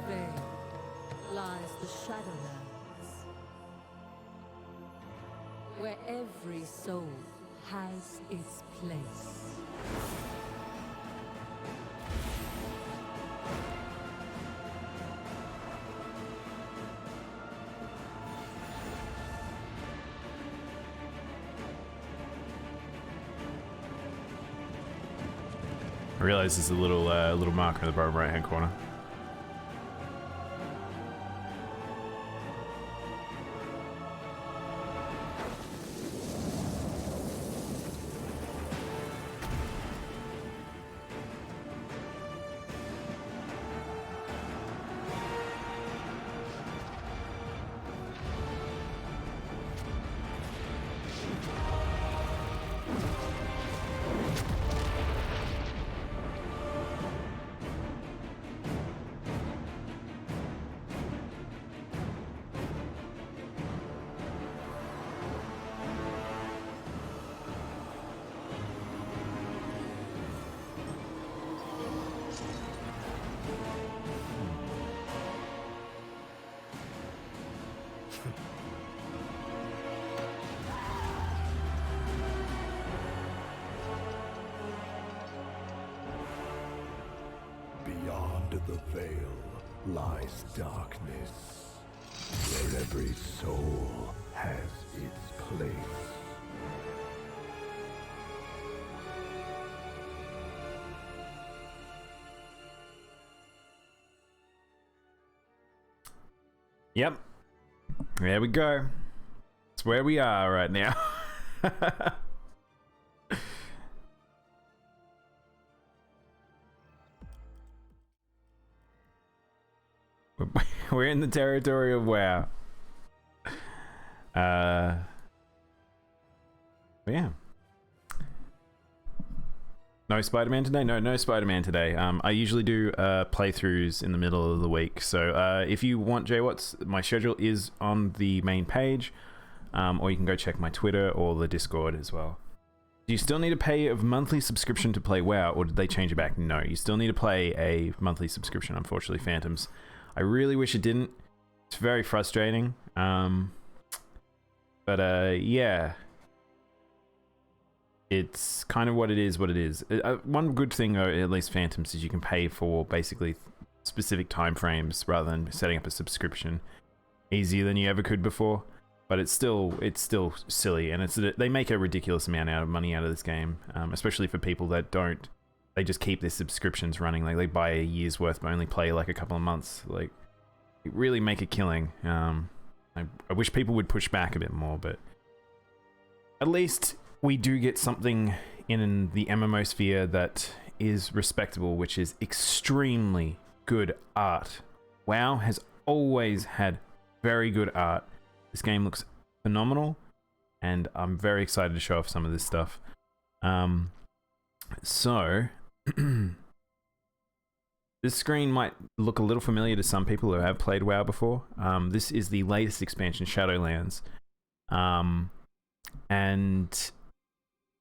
veil lies the Shadowlands, where every soul has its place. I realize there's a little marker in the bottom right hand corner. Beyond the veil lies darkness, where every soul has its place. Yep. There we go. It's where we are right now. We're in the territory of WoW. But yeah. No Spider-Man today? No Spider-Man today. I usually do playthroughs in the middle of the week. So if you want JWatts, my schedule is on the main page. Or you can go check my Twitter or the Discord as well. Do you still need to pay a monthly subscription to play WoW, or did they change it back? No, you still need to play a monthly subscription, unfortunately, Phantoms. I really wish it didn't. It's very frustrating. Yeah. It's kind of what it is, one good thing, though, at least Phantoms, is you can pay for basically specific time frames rather than setting up a subscription easier than you ever could before. But it's still silly, and they make a ridiculous amount of money out of this game, especially for people that don't. They just keep their subscriptions running. Like, they buy a year's worth but only play like a couple of months. Like, really make a killing. I wish people would push back a bit more, but at least we do get something in the MMO sphere that is respectable, which is extremely good art. WoW has always had very good art. This game looks phenomenal, and I'm very excited to show off some of this stuff. This screen might look a little familiar to some people who have played WoW before. This is the latest expansion, Shadowlands. And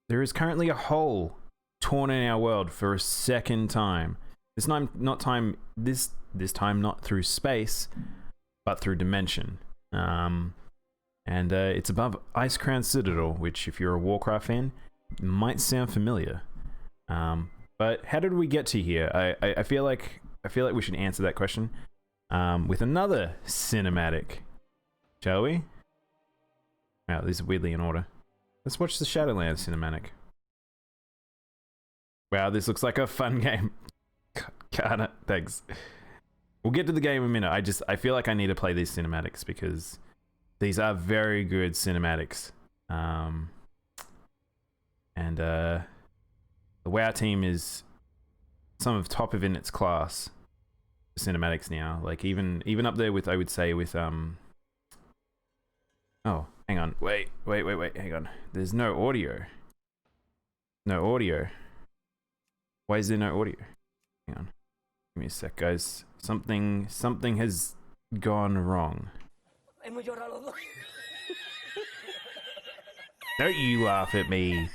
there is currently a hole torn in our world for a second time. This time not through space, but through dimension. It's above Icecrown Citadel, which, if you're a Warcraft fan, might sound familiar. But how did we get to here? I feel like we should answer that question with another cinematic, shall we? Wow, these are weirdly in order. Let's watch the Shadowlands cinematic. Wow, this looks like a fun game. Got it. Thanks. We'll get to the game in a minute. I feel like I need to play these cinematics because these are very good cinematics. The WoW team is some of top of in its class for cinematics now. Like even up there with, I would say, with oh, hang on. Wait, hang on. There's no audio. No audio. Why is there no audio? Hang on. Give me a sec, guys. Something has gone wrong. Don't you laugh at me.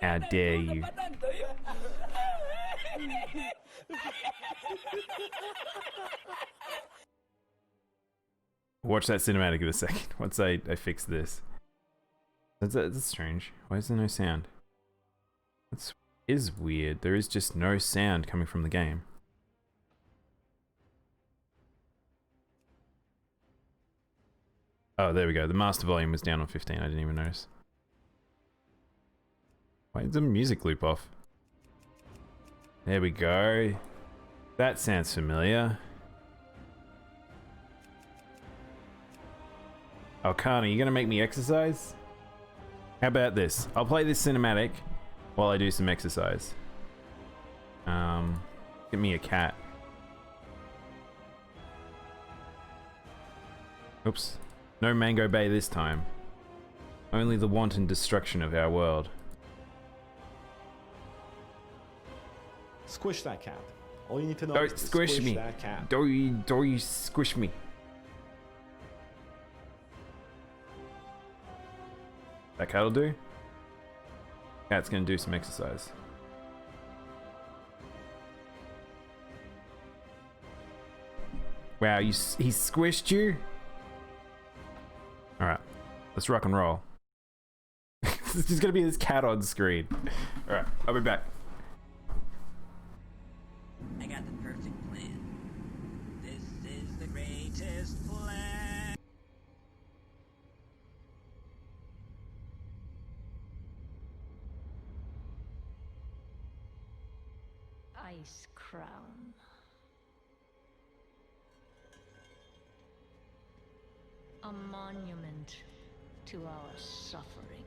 How dare you? Watch that cinematic in a second. Once I fix this. That's strange. Why is there no sound? That is weird. There is just no sound coming from the game. Oh, there we go. The master volume was down on 15. I didn't even notice. Why is the music loop off? There we go. That sounds familiar. Oh, Carney, you gonna make me exercise? How about this? I'll play this cinematic while I do some exercise. Get me a cat. Oops. No Mango Bay this time. Only the wanton destruction of our world. Squish that cat. All you need to know Don't is to squish me. that cat. Don't you squish me. That cat'll do. Cat's gonna do some exercise. Wow, he squished you? Alright, let's rock and roll. There's just gonna be this cat on screen. Alright, I'll be back. I got the perfect plan. This is the greatest plan. Ice Crown. A monument to our suffering.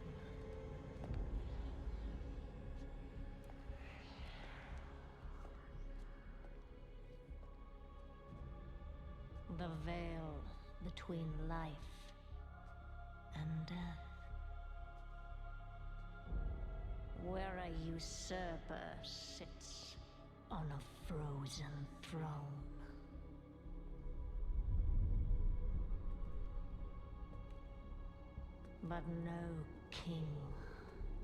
The veil between life and death. Where a usurper sits on a frozen throne. But no king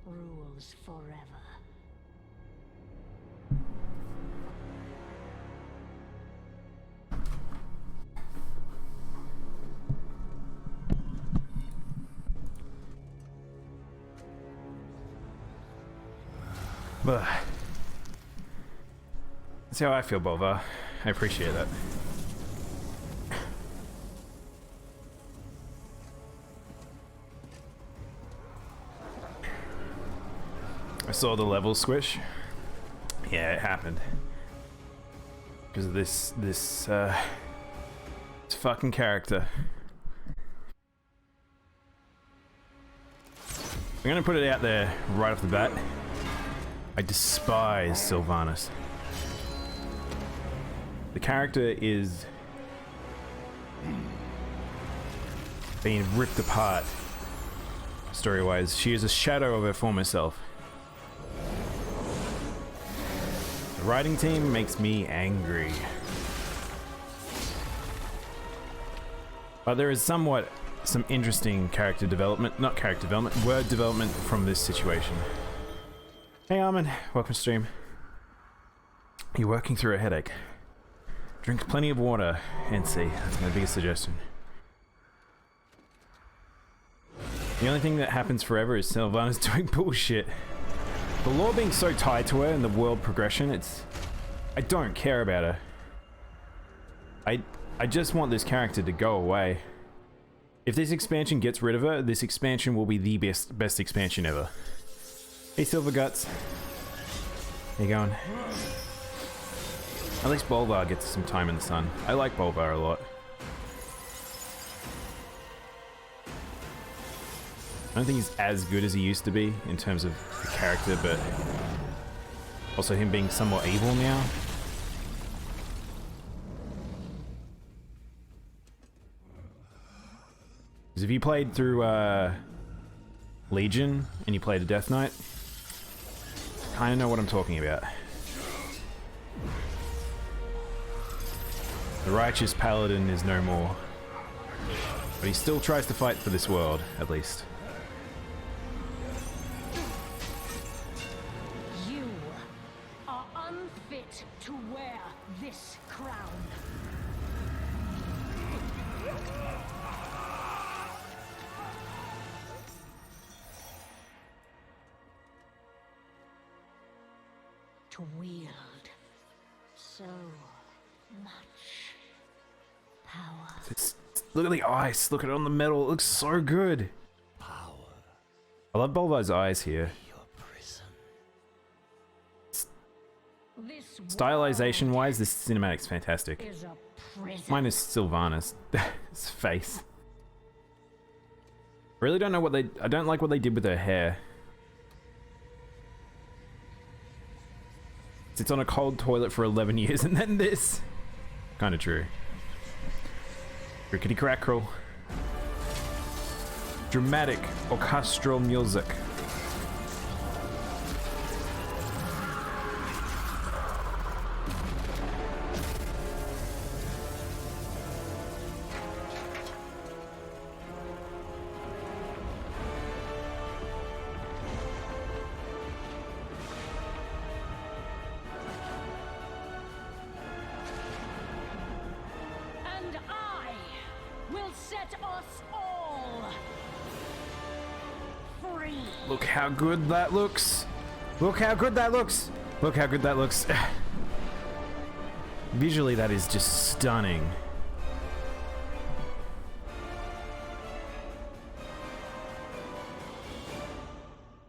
rules forever. But that's how I feel, Bova. I appreciate that. I saw the level squish. Yeah, it happened. Because of this fucking character. I'm gonna put it out there right off the bat. I despise Sylvanas. The character is being ripped apart story-wise. She is a shadow of her former self. The writing team makes me angry. But there is some interesting character development, not character development, word development from this situation. Hey Armin, welcome to stream. You're working through a headache. Drink plenty of water, NC. That's my biggest suggestion. The only thing that happens forever is Sylvanas doing bullshit. The lore being so tied to her and the world progression, I don't care about her. I just want this character to go away. If this expansion gets rid of her, this expansion will be the best expansion ever. Hey Silver Guts. How you going? At least Bolvar gets some time in the sun. I like Bolvar a lot. I don't think he's as good as he used to be in terms of the character, but also him being somewhat evil now. Because if you played through Legion and you played a Death Knight, I know what I'm talking about. The righteous paladin is no more, but he still tries to fight for this world, at least. You are unfit fit to wear this crown. To wield so much power. Look at the ice. Look at it on the metal. It looks so good. I love Bulba's eyes here. This Stylization wise, this cinematic's fantastic. is a prison. Mine is Sylvanas. His face. Really don't know what they... I don't like what they did with her hair. Sits on a cold toilet for 11 years and then this. Kind of true. Rickety crackle. Dramatic orchestral music. And I will set us all free. Look how good that looks. Look how good that looks. Look how good that looks. Visually, that is just stunning.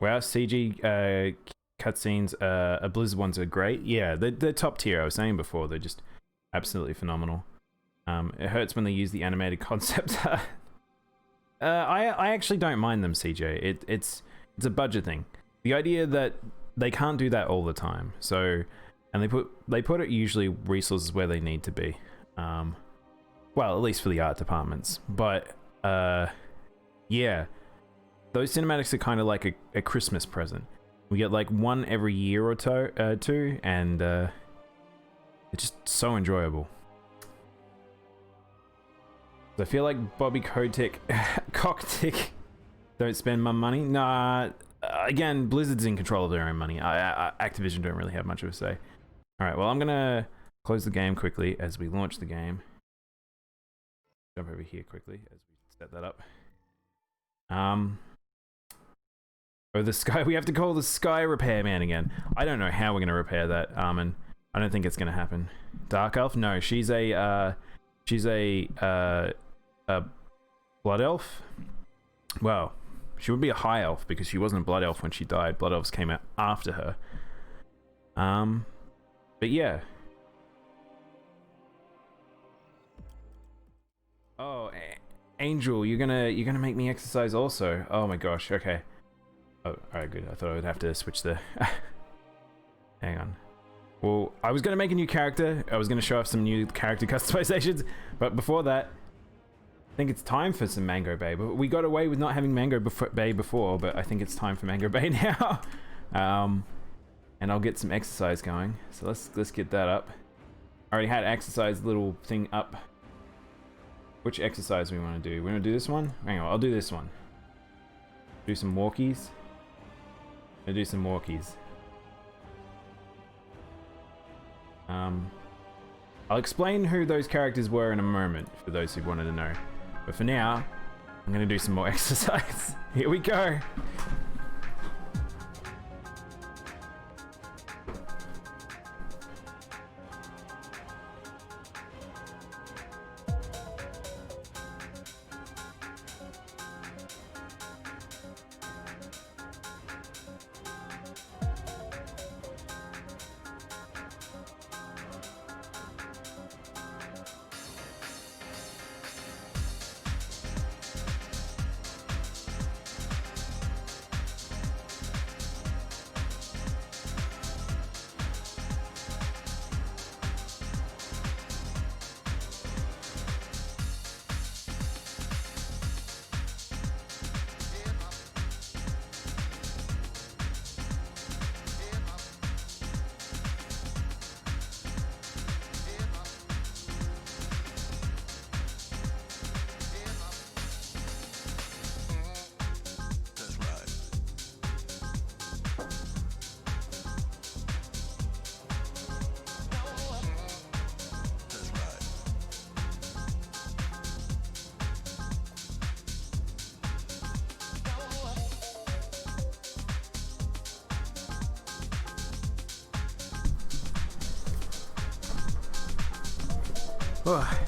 Wow, CG cutscenes, Blizzard ones are great. Yeah, they're top tier. I was saying before, they're just absolutely phenomenal. It hurts when they use the animated concept. I actually don't mind them, CJ. It's a budget thing. The idea that they can't do that all the time. So, and they put it usually resources where they need to be. Well, at least for the art departments. But yeah, those cinematics are kind of like a Christmas present. We get like one every year or two, and it's just so enjoyable. I feel like Bobby Kotick, Cocktick, don't spend my money. Nah, again, Blizzard's in control of their own money. Activision don't really have much of a say. All right, well, I'm gonna close the game quickly as we launch the game. Jump over here quickly as we set that up. Oh, the sky. We have to call the sky repairman again. I don't know how we're gonna repair that, Armin. I don't think it's gonna happen. Dark Elf? No, she's a blood elf. Well, she would be a high elf because she wasn't a blood elf when she died. Blood elves came out after her. But yeah. Oh, Angel, you're gonna make me exercise also. Oh my gosh. Okay. Oh, all right, good. I thought I would have to switch the. Hang on. Well, I was gonna make a new character. I was gonna show off some new character customizations, but before that, I think it's time for some Mango Bay. But we got away with not having Mango Bay before, but I think it's time for Mango Bay now. And I'll get some exercise going. So let's get that up. I already had exercise little thing up. Which exercise we want to do? We want to do this one? Hang on, I'll do this one. Do some walkies. I'll do some walkies. I'll explain who those characters were in a moment for those who wanted to know. But for now, I'm gonna do some more exercise. Here we go. Oh.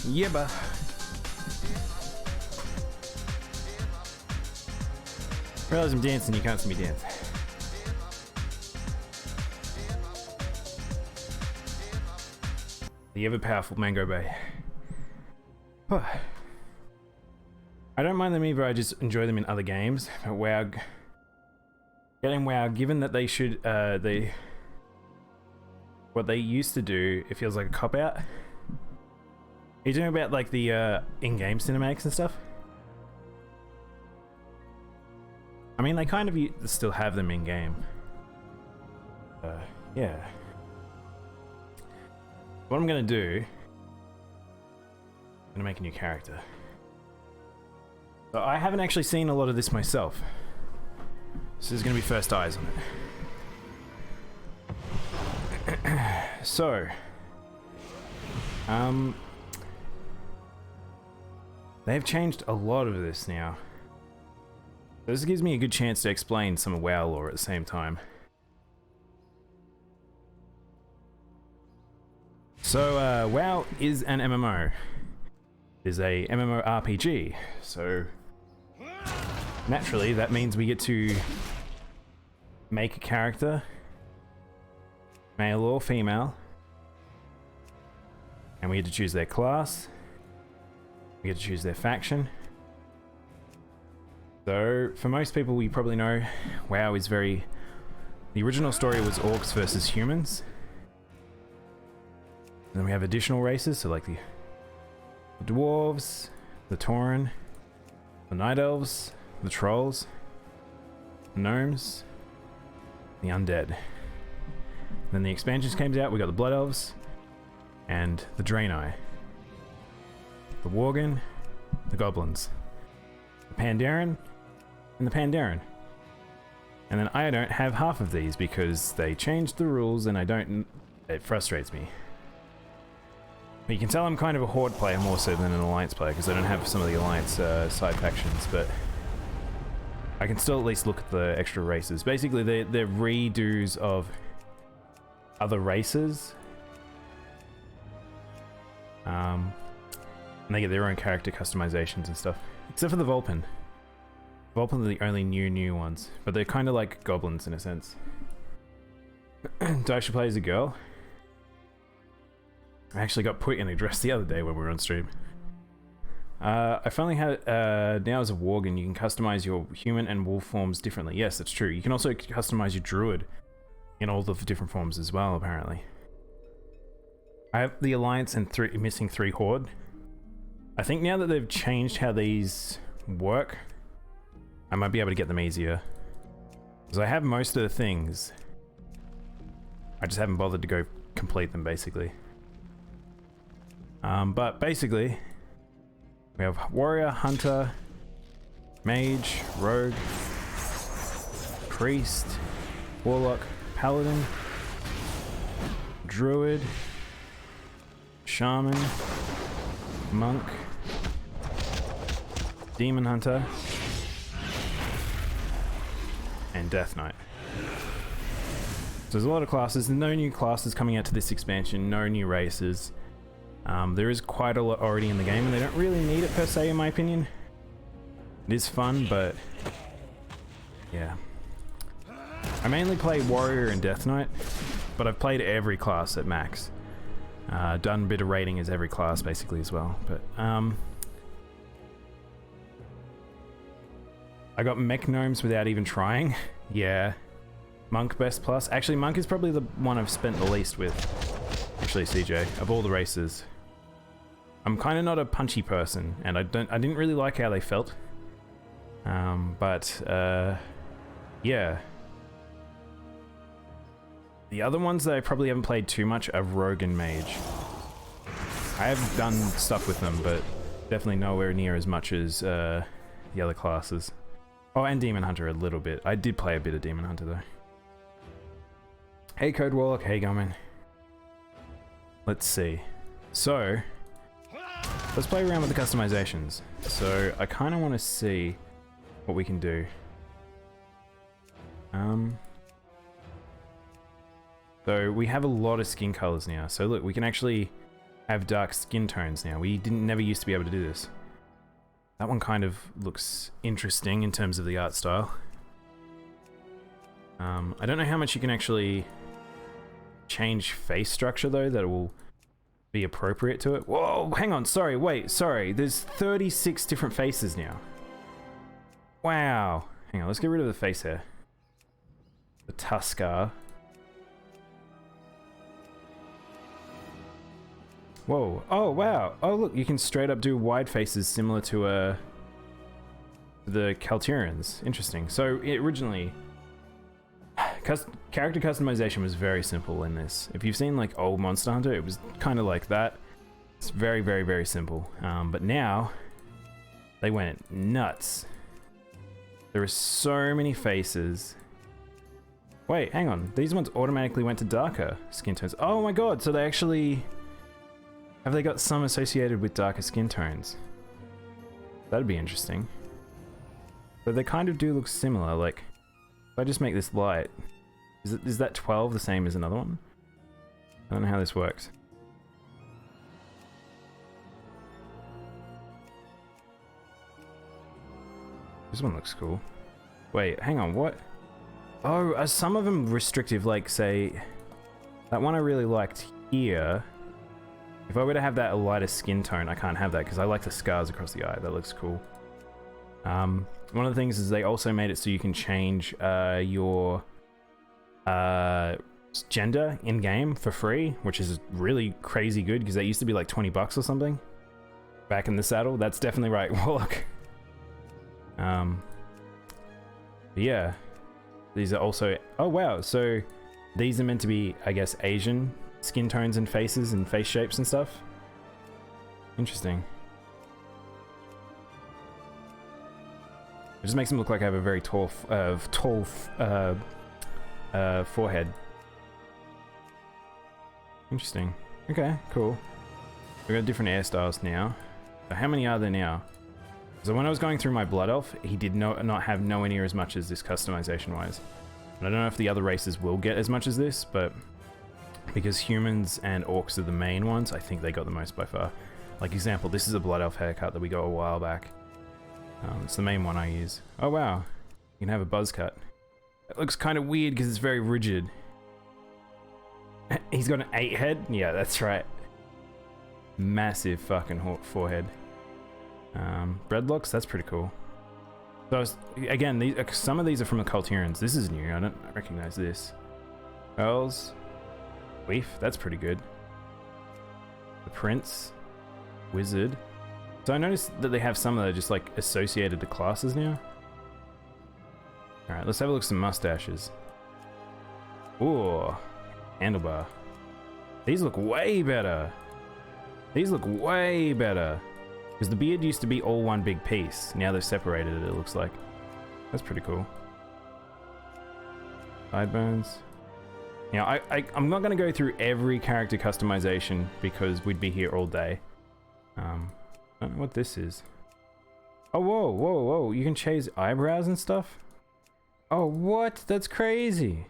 Yebba. Realize I'm dancing, you can't see me dance. The ever powerful Mango Bay. Oh. I don't mind them either, I just enjoy them in other games. But WoW, getting WoW, given that they should, what they used to do, it feels like a cop-out. Are you talking about like the in-game cinematics and stuff? I mean, they kind of still have them in-game. Yeah. What I'm gonna do, I'm gonna make a new character. So I haven't actually seen a lot of this myself. So this is gonna be first eyes on it. So, they've changed a lot of this now. This gives me a good chance to explain some of WoW lore at the same time. So, WoW is an MMO. It is a MMORPG, so naturally that means we get to make a character, male or female, and we get to choose their class, we get to choose their faction. So, for most people, you probably know, WoW is very... The original story was orcs versus humans. And then we have additional races, so like the dwarves, the tauren, the night elves, the trolls, the gnomes, the undead. Then the expansions came out, we got the blood elves, and the Draenei, the worgen, the goblins, the Pandaren, and the Pandaren. And then I don't have half of these because they changed the rules and it frustrates me. But you can tell I'm kind of a Horde player more so than an Alliance player because I don't have some of the Alliance side factions, but I can still at least look at the extra races. Basically they're redos of other races. And they get their own character customizations and stuff. Except for the Vulpin. Vulpin are the only new ones, but they're kind of like goblins in a sense. Daisha plays a girl. I actually got put in a dress the other day when we were on stream. I finally had, now as a worgen, you can customize your human and wolf forms differently. Yes, that's true. You can also customize your druid in all the different forms as well, apparently. I have the Alliance and missing 3 Horde. I think now that they've changed how these work, I might be able to get them easier. Because I have most of the things. I just haven't bothered to go complete them, basically. But basically, we have warrior, hunter, mage, rogue, priest, warlock, paladin, druid, shaman, monk, demon hunter, and Death Knight. So there's a lot of classes, no new classes coming out to this expansion, no new races. There is quite a lot already in the game and they don't really need it per se in my opinion. It is fun, but yeah. I mainly play warrior and Death Knight, but I've played every class at max. Done a bit of raiding as every class basically as well, but I got mech gnomes without even trying. Yeah. Monk best plus. Actually, Monk is probably the one I've spent the least with. Actually, CJ, of all the races. I'm kind of not a punchy person, and I didn't really like how they felt. Yeah. The other ones that I probably haven't played too much are Rogue and Mage. I have done stuff with them, but definitely nowhere near as much as the other classes. Oh, and Demon Hunter a little bit. I did play a bit of Demon Hunter though. Hey Code Warlock, hey Goman. Let's see. So, let's play around with the customizations. So, I kind of want to see what we can do. So we have a lot of skin colors now. So look, we can actually have dark skin tones now. We never used to be able to do this. That one kind of looks interesting in terms of the art style. I don't know how much you can actually change face structure though that will be appropriate to it. Whoa, hang on, sorry, wait, sorry. There's 36 different faces now. Wow. Hang on, let's get rid of the face hair. The Tuskar. Whoa, oh wow. Oh look, you can straight up do wide faces similar to the Kaltirians. Interesting. So originally, character customization was very simple in this. If you've seen like old Monster Hunter, it was kind of like that. It's very, very, very simple. But now, they went nuts. There are so many faces. Wait, hang on. These ones automatically went to darker skin tones. Oh my god, so they actually... Have they got some associated with darker skin tones? That'd be interesting. But they kind of do look similar, like... If I just make this light... Is that 12 the same as another one? I don't know how this works. This one looks cool. Wait, hang on, what? Oh, are some of them restrictive? Like, say... That one I really liked here... If I were to have that a lighter skin tone, I can't have that because I like the scars across the eye. That looks cool. One of the things is they also made it so you can change your gender in-game for free, which is really crazy good because that used to be like 20 bucks or something. Back in the saddle. That's definitely right, Warlock. Yeah. These are also... Oh, wow. So these are meant to be, I guess, Asian skin tones and faces and face shapes and stuff. Interesting. It just makes them look like I have a very tall forehead. Interesting. Okay, cool. We've got different hairstyles now. So how many are there now? So when I was going through my Blood Elf, he did not have nowhere near as much as this customization wise. And I don't know if the other races will get as much as this, but because humans and orcs are the main ones, I think they got the most by far. Like example, this is a Blood Elf haircut that we got a while back. It's the main one I use. Oh wow, you can have a buzz cut. It looks kind of weird because it's very rigid. He's got an 8 head? Yeah, that's right. Massive fucking forehead. Dreadlocks, that's pretty cool. So again, some of these are from the Kaltirians. This is new, I don't recognize this. Earls. Leaf, that's pretty good. The Prince. Wizard. So I noticed that they have some that are just like associated to classes now. Alright, let's have a look at some mustaches. Ooh, handlebar. These look way better. These look way better. Because the beard used to be all one big piece. Now they've separated it, it looks like. That's pretty cool. Sideburns. Now, I'm not going to go through every character customization because we'd be here all day. I don't know what this is. Oh, whoa, whoa, whoa. You can change eyebrows and stuff? Oh, what? That's crazy.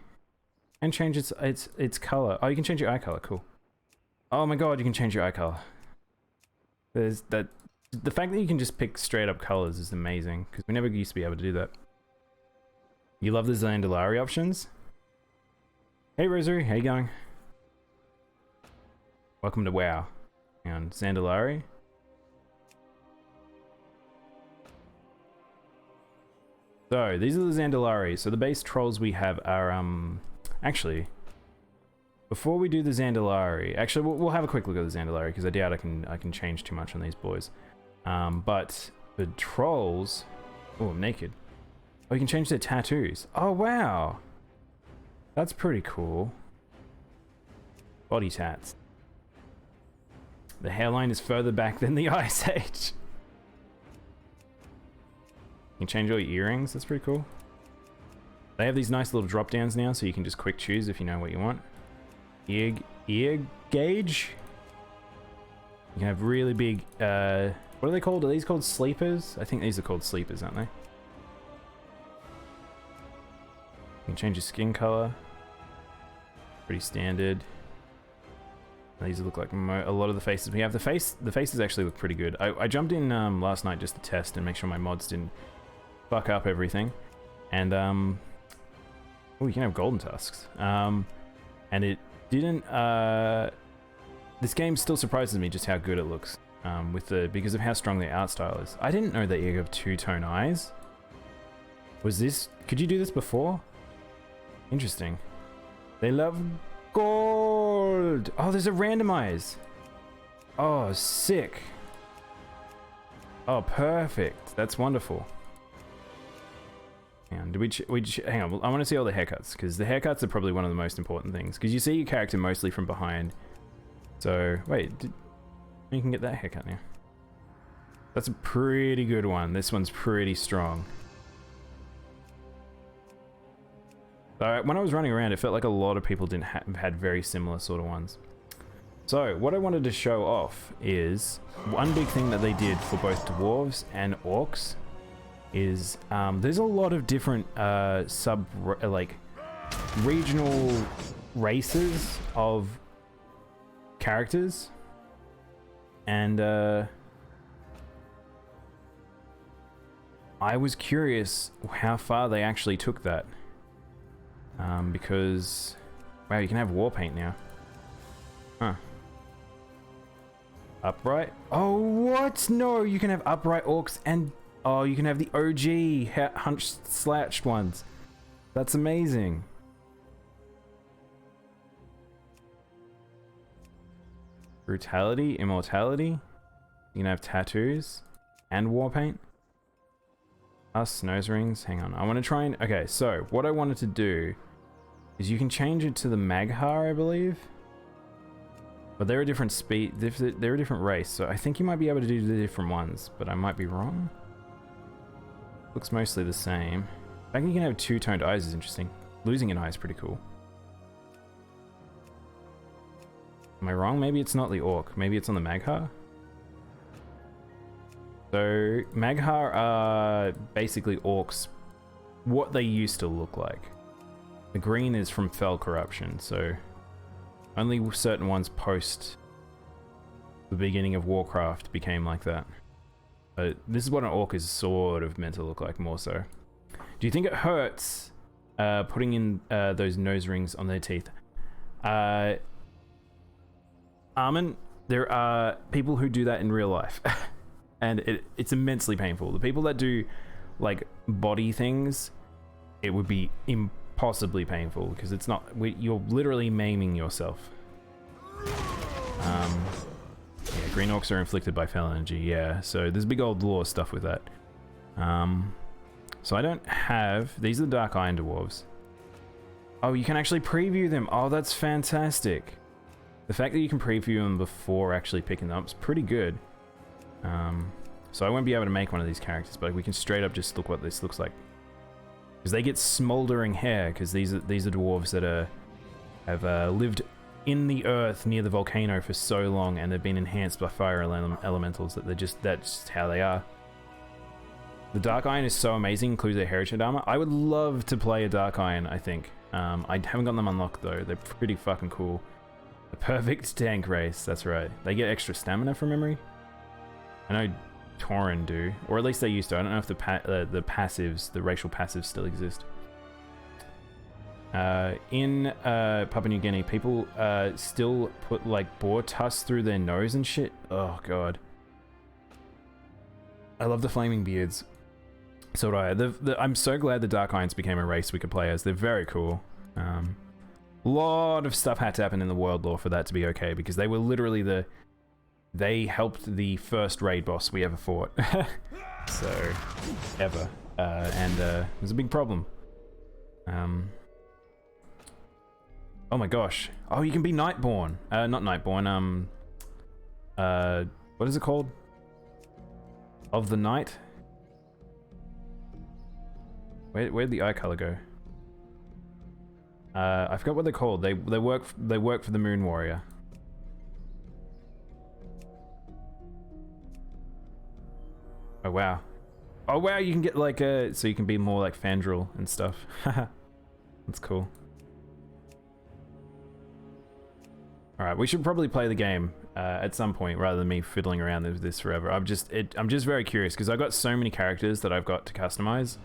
And change its color. Oh, you can change your eye color. Cool. Oh my god, you can change your eye color. There's that. The fact that you can just pick straight up colors is amazing because we never used to be able to do that. You love the Zandalari options? Hey Rosary, how you going? Welcome to WoW. And Zandalari. So, these are the Zandalari. So the base trolls we have are, actually, before we do the Zandalari, actually we'll have a quick look at the Zandalari because I doubt I can change too much on these boys. But the trolls, oh, I'm naked. Oh, you can change their tattoos. Oh, wow. That's pretty cool. Body tats. The hairline is further back than the Ice Age. You can change all your earrings. That's pretty cool. They have these nice little drop downs now, so you can just quick choose if you know what you want. Ear gauge. You can have really big. What are they called? Are these called sleepers? I think these are called sleepers, aren't they? You can change your skin color. Pretty standard. These look like a lot of the faces we have. The faces actually look pretty good. I jumped in last night just to test and make sure my mods didn't fuck up everything. And oh, you can have golden tusks. And it didn't. This game still surprises me just how good it looks. Because of how strong the art style is. I didn't know that you have two-tone eyes. Could you do this before? Interesting. They love gold. Oh, there's a randomize. Oh, sick. Oh, perfect. That's wonderful. Hang on, hang on. I want to see all the haircuts, because the haircuts are probably one of the most important things. Because you see your character mostly from behind. So, wait, you can get that haircut now. That's a pretty good one. This one's pretty strong. When I was running around, it felt like a lot of people had very similar sort of ones. So, what I wanted to show off is one big thing that they did for both dwarves and orcs is there's a lot of different regional races of characters, and I was curious how far they actually took that. Because, wow, you can have war paint now. Huh. Upright? Oh, what? No, you can have upright orcs and, oh, you can have the OG hunched slouched ones. That's amazing. Brutality, immortality. You can have tattoos and war paint. Us, nose rings. Hang on, I want to try and, okay, so what I wanted to do is you can change it to the Maghar, I believe. But they're a different speed, they're a different race, so I think you might be able to do the different ones, but I might be wrong. Looks mostly the same. I think you can have two-toned eyes is interesting. Losing an eye is pretty cool. Am I wrong? Maybe it's not the orc, maybe it's on the Maghar? So, Maghar are basically orcs, what they used to look like. The green is from Fell Corruption, so only certain ones post the beginning of Warcraft became like that. But this is what an orc is sort of meant to look like, more so. Do you think it hurts putting in those nose rings on their teeth? Armin, there are people who do that in real life. And it's immensely painful. The people that do like body things, it would be impossibly painful because it's not, you're literally maiming yourself. Yeah, green orcs are inflicted by fell energy, yeah, so there's big old lore stuff with that. So I don't have, these are the Dark Iron Dwarves. Oh, you can actually preview them. Oh, that's fantastic. The fact that you can preview them before actually picking them up is pretty good. So I won't be able to make one of these characters, but we can straight up just look what this looks like. Because they get smoldering hair, because these are dwarves that have lived in the earth near the volcano for so long, and they've been enhanced by fire elementals that that's just how they are. The Dark Iron is so amazing, includes their heritage armor. I would love to play a Dark Iron, I think. I haven't got them unlocked though. They're pretty fucking cool. A perfect tank race, that's right. They get extra stamina from memory. I know Tauren do, or at least they used to. I don't know if the passives, the racial passives still exist. In Papua New Guinea, people still put like boar tusks through their nose and shit. Oh god. I love the flaming beards. So do I. I'm so glad the Dark Irons became a race we could play as. They're very cool. A lot of stuff had to happen in the world lore for that to be okay, because they were literally they helped the first raid boss we ever fought. So, ever. And it was a big problem. Oh my gosh. Oh, you can be Nightborn. Not Nightborn, what is it called? Of the Night? Where'd the eye color go? I forgot what they're called. They work for the Moon Warrior. Oh wow. Oh wow, you can get like so you can be more like Fandral and stuff. That's cool. Alright, we should probably play the game at some point rather than me fiddling around with this forever. I'm just very curious because I've got so many characters that I've got to customize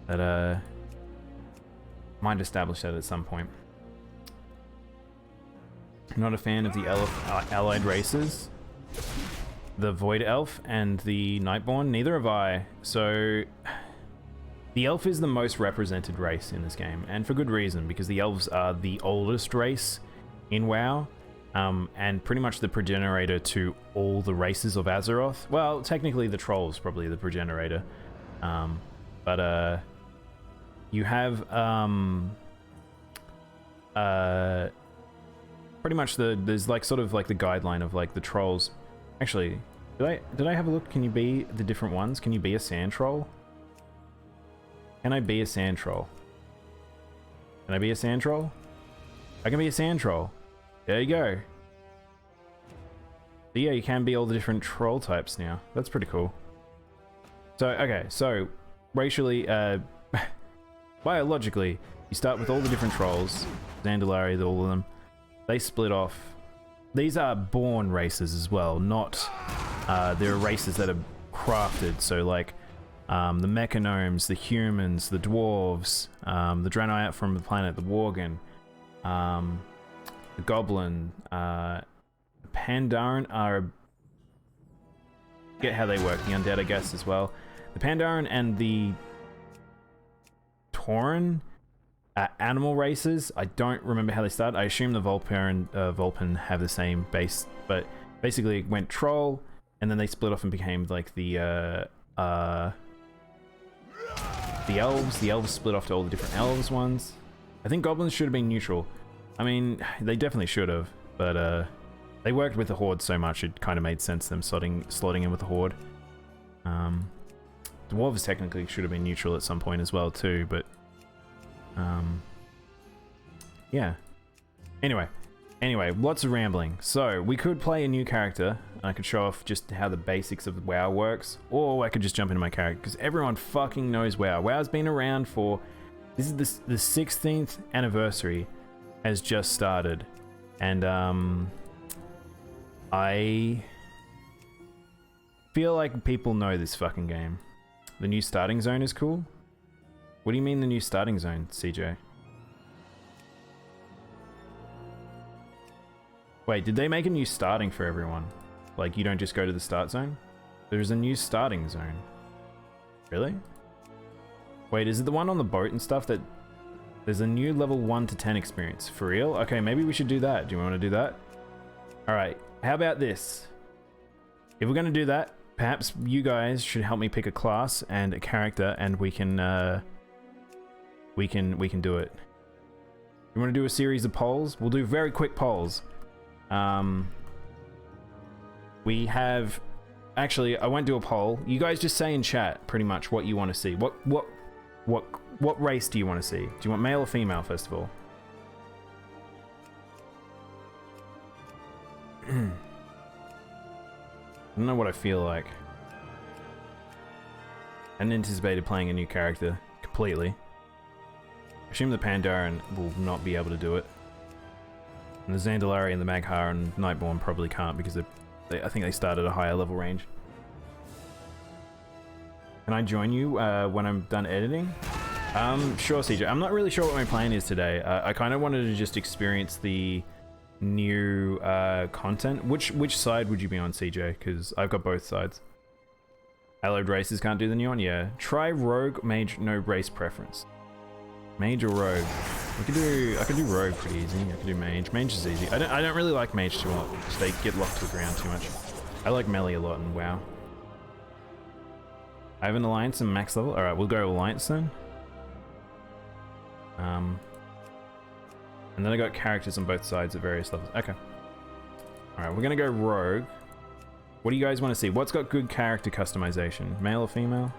that might establish that at some point. I'm not a fan of the allied races. The Void Elf and the Nightborn, neither have I. So the Elf is the most represented race in this game, and for good reason, because the Elves are the oldest race in WoW, and pretty much the progenitor to all the races of Azeroth. Well, technically the Troll's probably the progenitor, but you have pretty much there's like sort of like the guideline of like the Trolls. Actually, did I have a look? Can you be the different ones? Can you be a Sand Troll? Can I be a Sand Troll? Can I be a Sand Troll? I can be a Sand Troll. There you go. So yeah, you can be all the different troll types now. That's pretty cool. So, okay, so racially, biologically, you start with all the different trolls. Zandalari, all of them. They split off. These are born races as well, not... there are races that are crafted, so like the Mechanomes, the humans, the dwarves, the Draenei from the planet, the Worgen, the Goblin, Pandaren are... Get how they work, the Undead I guess as well. The Pandaren and the Tauren animal races. I don't remember how they started. I assume the Vulpin have the same base, but basically it went troll, and then they split off and became like the elves. The elves split off to all the different elves ones. I think goblins should have been neutral. I mean, they definitely should have, but they worked with the horde so much it kind of made sense them slotting in with the horde. Dwarves technically should have been neutral at some point as well too, but yeah. Anyway, lots of rambling. So we could play a new character. I could show off just how the basics of WoW works, or I could just jump into my character because everyone fucking knows WoW. WoW's been around for, this is the 16th anniversary has just started, and I feel like people know this fucking game. The new starting zone is cool. What do you mean the new starting zone, CJ? Wait, did they make a new starting for everyone? Like, you don't just go to the start zone? There's a new starting zone. Really? Wait, is it the one on the boat and stuff that... There's a new level 1 to 10 experience. For real? Okay, maybe we should do that. Do you want to do that? Alright, how about this? If we're going to do that, perhaps you guys should help me pick a class and a character, and we can do it. You want to do a series of polls? We'll do very quick polls. We have... Actually, I won't do a poll. You guys just say in chat, pretty much, what you want to see. What race do you want to see? Do you want male or female, first of all? I don't know what I feel like. I hadn't anticipated playing a new character completely. I assume the Pandaren will not be able to do it. And the Zandalari and the Mag'har and Nightborn probably can't because I think they start at a higher level range. Can I join you when I'm done editing? Sure, CJ. I'm not really sure what my plan is today. I kind of wanted to just experience the new content. Which side would you be on, CJ? Because I've got both sides. Allied races can't do the new one? Yeah. Try Rogue, Mage, no race preference. Mage or Rogue? I could do Rogue pretty easy. I could do Mage. Mage is easy. I don't really like Mage too much. They get locked to the ground too much. I like melee a lot in WoW. I have an alliance in max level. Alright, we'll go alliance then. And then I got characters on both sides at various levels. Okay. Alright, we're gonna go Rogue. What do you guys want to see? What's got good character customization? Male or female?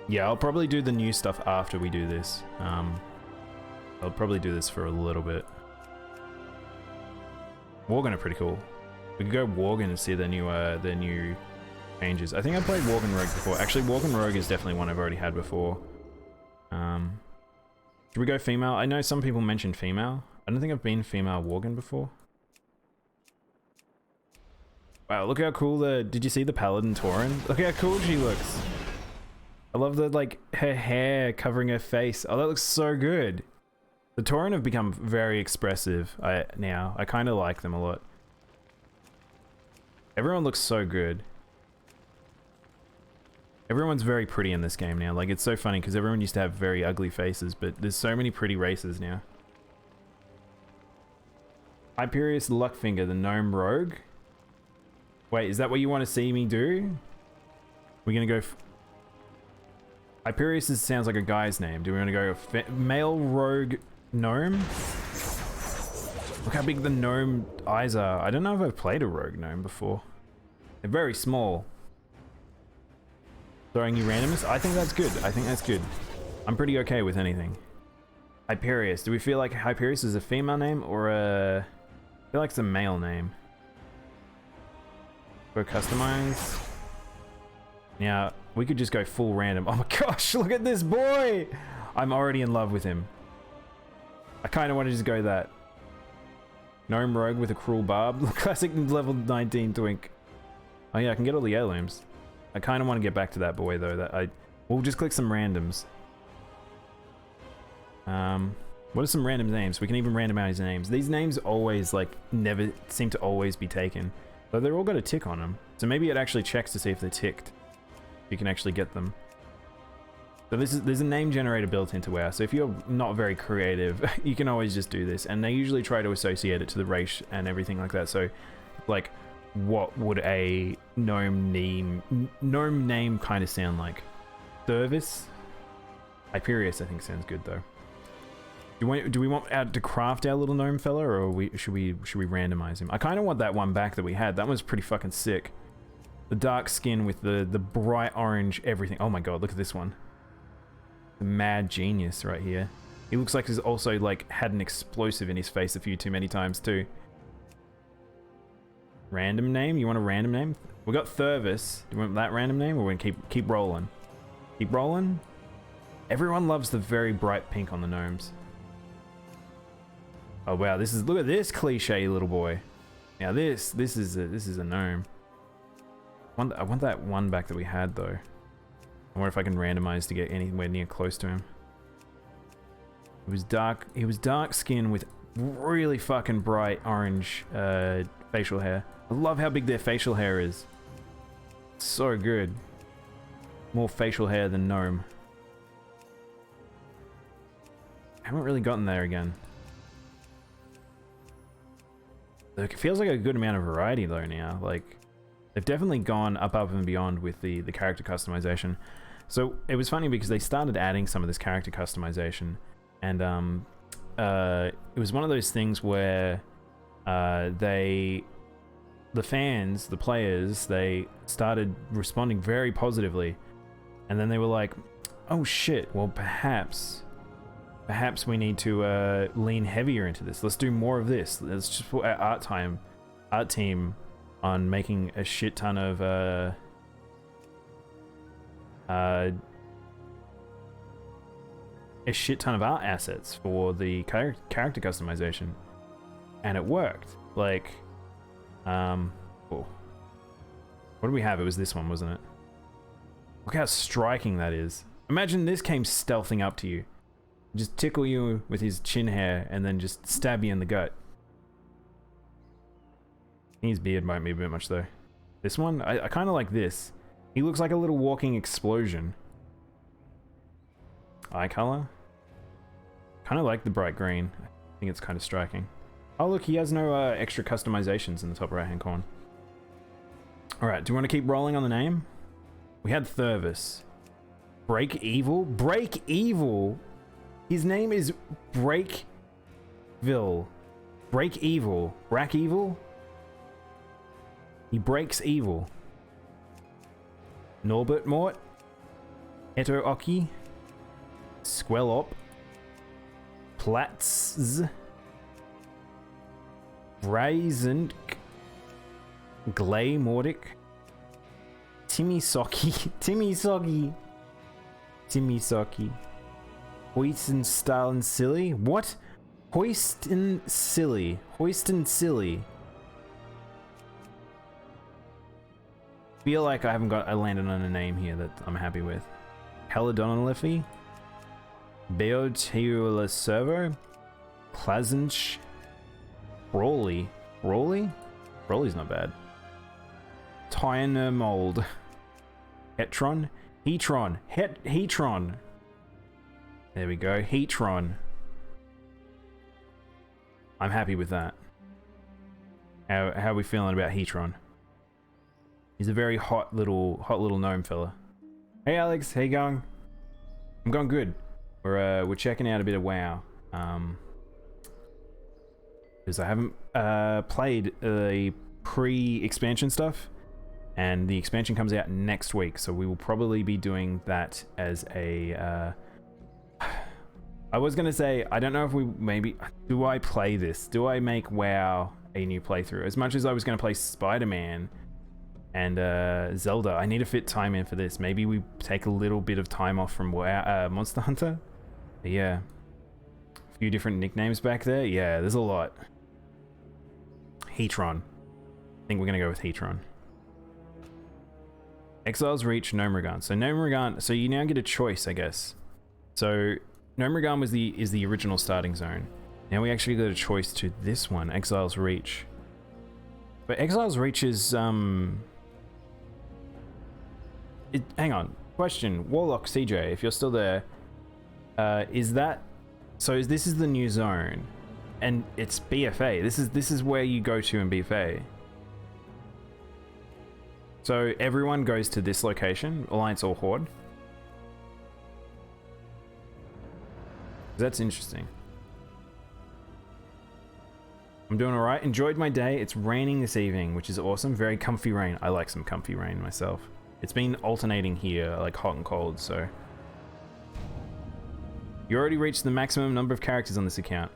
Yeah, I'll probably do the new stuff after we do this. I'll probably do this for a little bit. Worgen are pretty cool. We could go Worgen and see their new changes. I think I played Worgen Rogue before. Actually, Worgen Rogue is definitely one I've already had before. Should we go female? I know some people mentioned female. I don't think I've been female Worgen before. Wow, look how cool did you see the Paladin Tauren? Look how cool she looks. I love the, like, her hair covering her face. Oh, that looks so good. The Tauren have become very expressive now. I kind of like them a lot. Everyone looks so good. Everyone's very pretty in this game now. Like, it's so funny because everyone used to have very ugly faces, but there's so many pretty races now. Hyperius Luckfinger, the gnome rogue. Wait, is that what you want to see me do? We're gonna go... Hyperius sounds like a guy's name. Do we want to go male rogue gnome? Look how big the gnome eyes are. I don't know if I've played a rogue gnome before. They're very small. Throwing you randomness? I think that's good. I think that's good. I'm pretty okay with anything. Hyperius. Do we feel like Hyperius is a female name or a... I feel like it's a male name. Go customize. Now, we could just go full random. Oh my gosh, look at this boy! I'm already in love with him. I kind of want to just go that. Gnome rogue with a cruel barb. Classic level 19 twink. Oh yeah, I can get all the heirlooms. I kind of want to get back to that boy though. We'll just click some randoms. What are some random names? We can even randomize names. These names always, like, never seem to always be taken. But they're all got a tick on them. So maybe it actually checks to see if they're ticked. You can actually get them. So there's a name generator built into WoW. So if you're not very creative, you can always just do this. And they usually try to associate it to the race and everything like that. So, like, what would a gnome name kind of sound like? Service? Hyperius, I think, sounds good though. Do we want to craft our little gnome fella, or should we randomize him? I kind of want that one back that we had. That was pretty fucking sick. The dark skin with the bright orange everything. Oh my god, look at this one. The mad genius right here. He looks like he's also, like, had an explosive in his face a few too many times too. Random name? You want a random name? We got Thurvis. Do you want that random name, or we keep rolling? Keep rolling. Everyone loves the very bright pink on the gnomes. Oh wow, look at this cliche little boy. Now this is a gnome. I want that one back that we had though. I wonder if I can randomize to get anywhere near close to him. He was dark skin with really fucking bright orange facial hair. I love how big their facial hair is. So good. More facial hair than gnome. I haven't really gotten there again. It feels like a good amount of variety though now. Like, they've definitely gone up and beyond with the character customization. So it was funny because they started adding some of this character customization, and it was one of those things where the fans, the players, they started responding very positively, and then they were like, oh shit, well perhaps we need to lean heavier into this. Let's do more of this. Let's just put our art team on making a shit ton of art assets for the character customization, and it worked. Like, oh. What did we have? It was this one, wasn't it? Look how striking that is. Imagine this came stealthing up to you. Just tickle you with his chin hair and then just stab you in the gut. His beard might be a bit much though. This one, I kind of like this. He looks like a little walking explosion. Eye color. Kind of like the bright green. I think it's kind of striking. Oh look, he has no extra customizations in the top right hand corner. Alright, do you want to keep rolling on the name? We had Thurvis. Break Evil? Break Evil? His name is Breakville. Break Evil. Brack Evil? He breaks evil. Norbert Mort. Eto Oki. Squellop. Platz. Brazen. Glay Mordic. Timmy Socky. Timmy Soggy. Timmy Socky. Hoist and style and silly? What? Hoist and silly. Hoist and silly. Feel like I landed on a name here that I'm happy with. Caledonoliffy. Beotula Servo. Clazench. Brawly. Brawly? Brawly's not bad. Tyner Mold. Hetron. Heatron. Heatron. There we go. Heatron. I'm happy with that. How are we feeling about Heatron? He's a very hot little gnome fella. Hey Alex, how you going? I'm going good. We're checking out a bit of WoW. Because I haven't played the pre-expansion stuff, and the expansion comes out next week, so we will probably be doing that as a I was gonna say, I don't know if do I play this? Do I make WoW a new playthrough? As much as I was gonna play Spider-Man and Zelda, I need to fit time in for this. Maybe we take a little bit of time off from WoW, Monster Hunter. But yeah, a few different nicknames back there. Yeah, there's a lot. Heatron. I think we're gonna go with Heatron. Exiles Reach, Gnomeregan. So Gnomeregan, so you now get a choice, I guess. So Gnomeregan is the original starting zone. Now we actually got a choice to this one, Exiles Reach. But Exiles Reach is hang on. Question, Warlock CJ, if you're still there, is this is the new zone, and it's BFA. This is where you go to in BFA. So everyone goes to this location, Alliance or Horde. That's interesting. I'm doing alright. Enjoyed my day. It's raining this evening, which is awesome. Very comfy rain. I like some comfy rain myself. It's been alternating here, like hot and cold, so. You already reached the maximum number of characters on this account.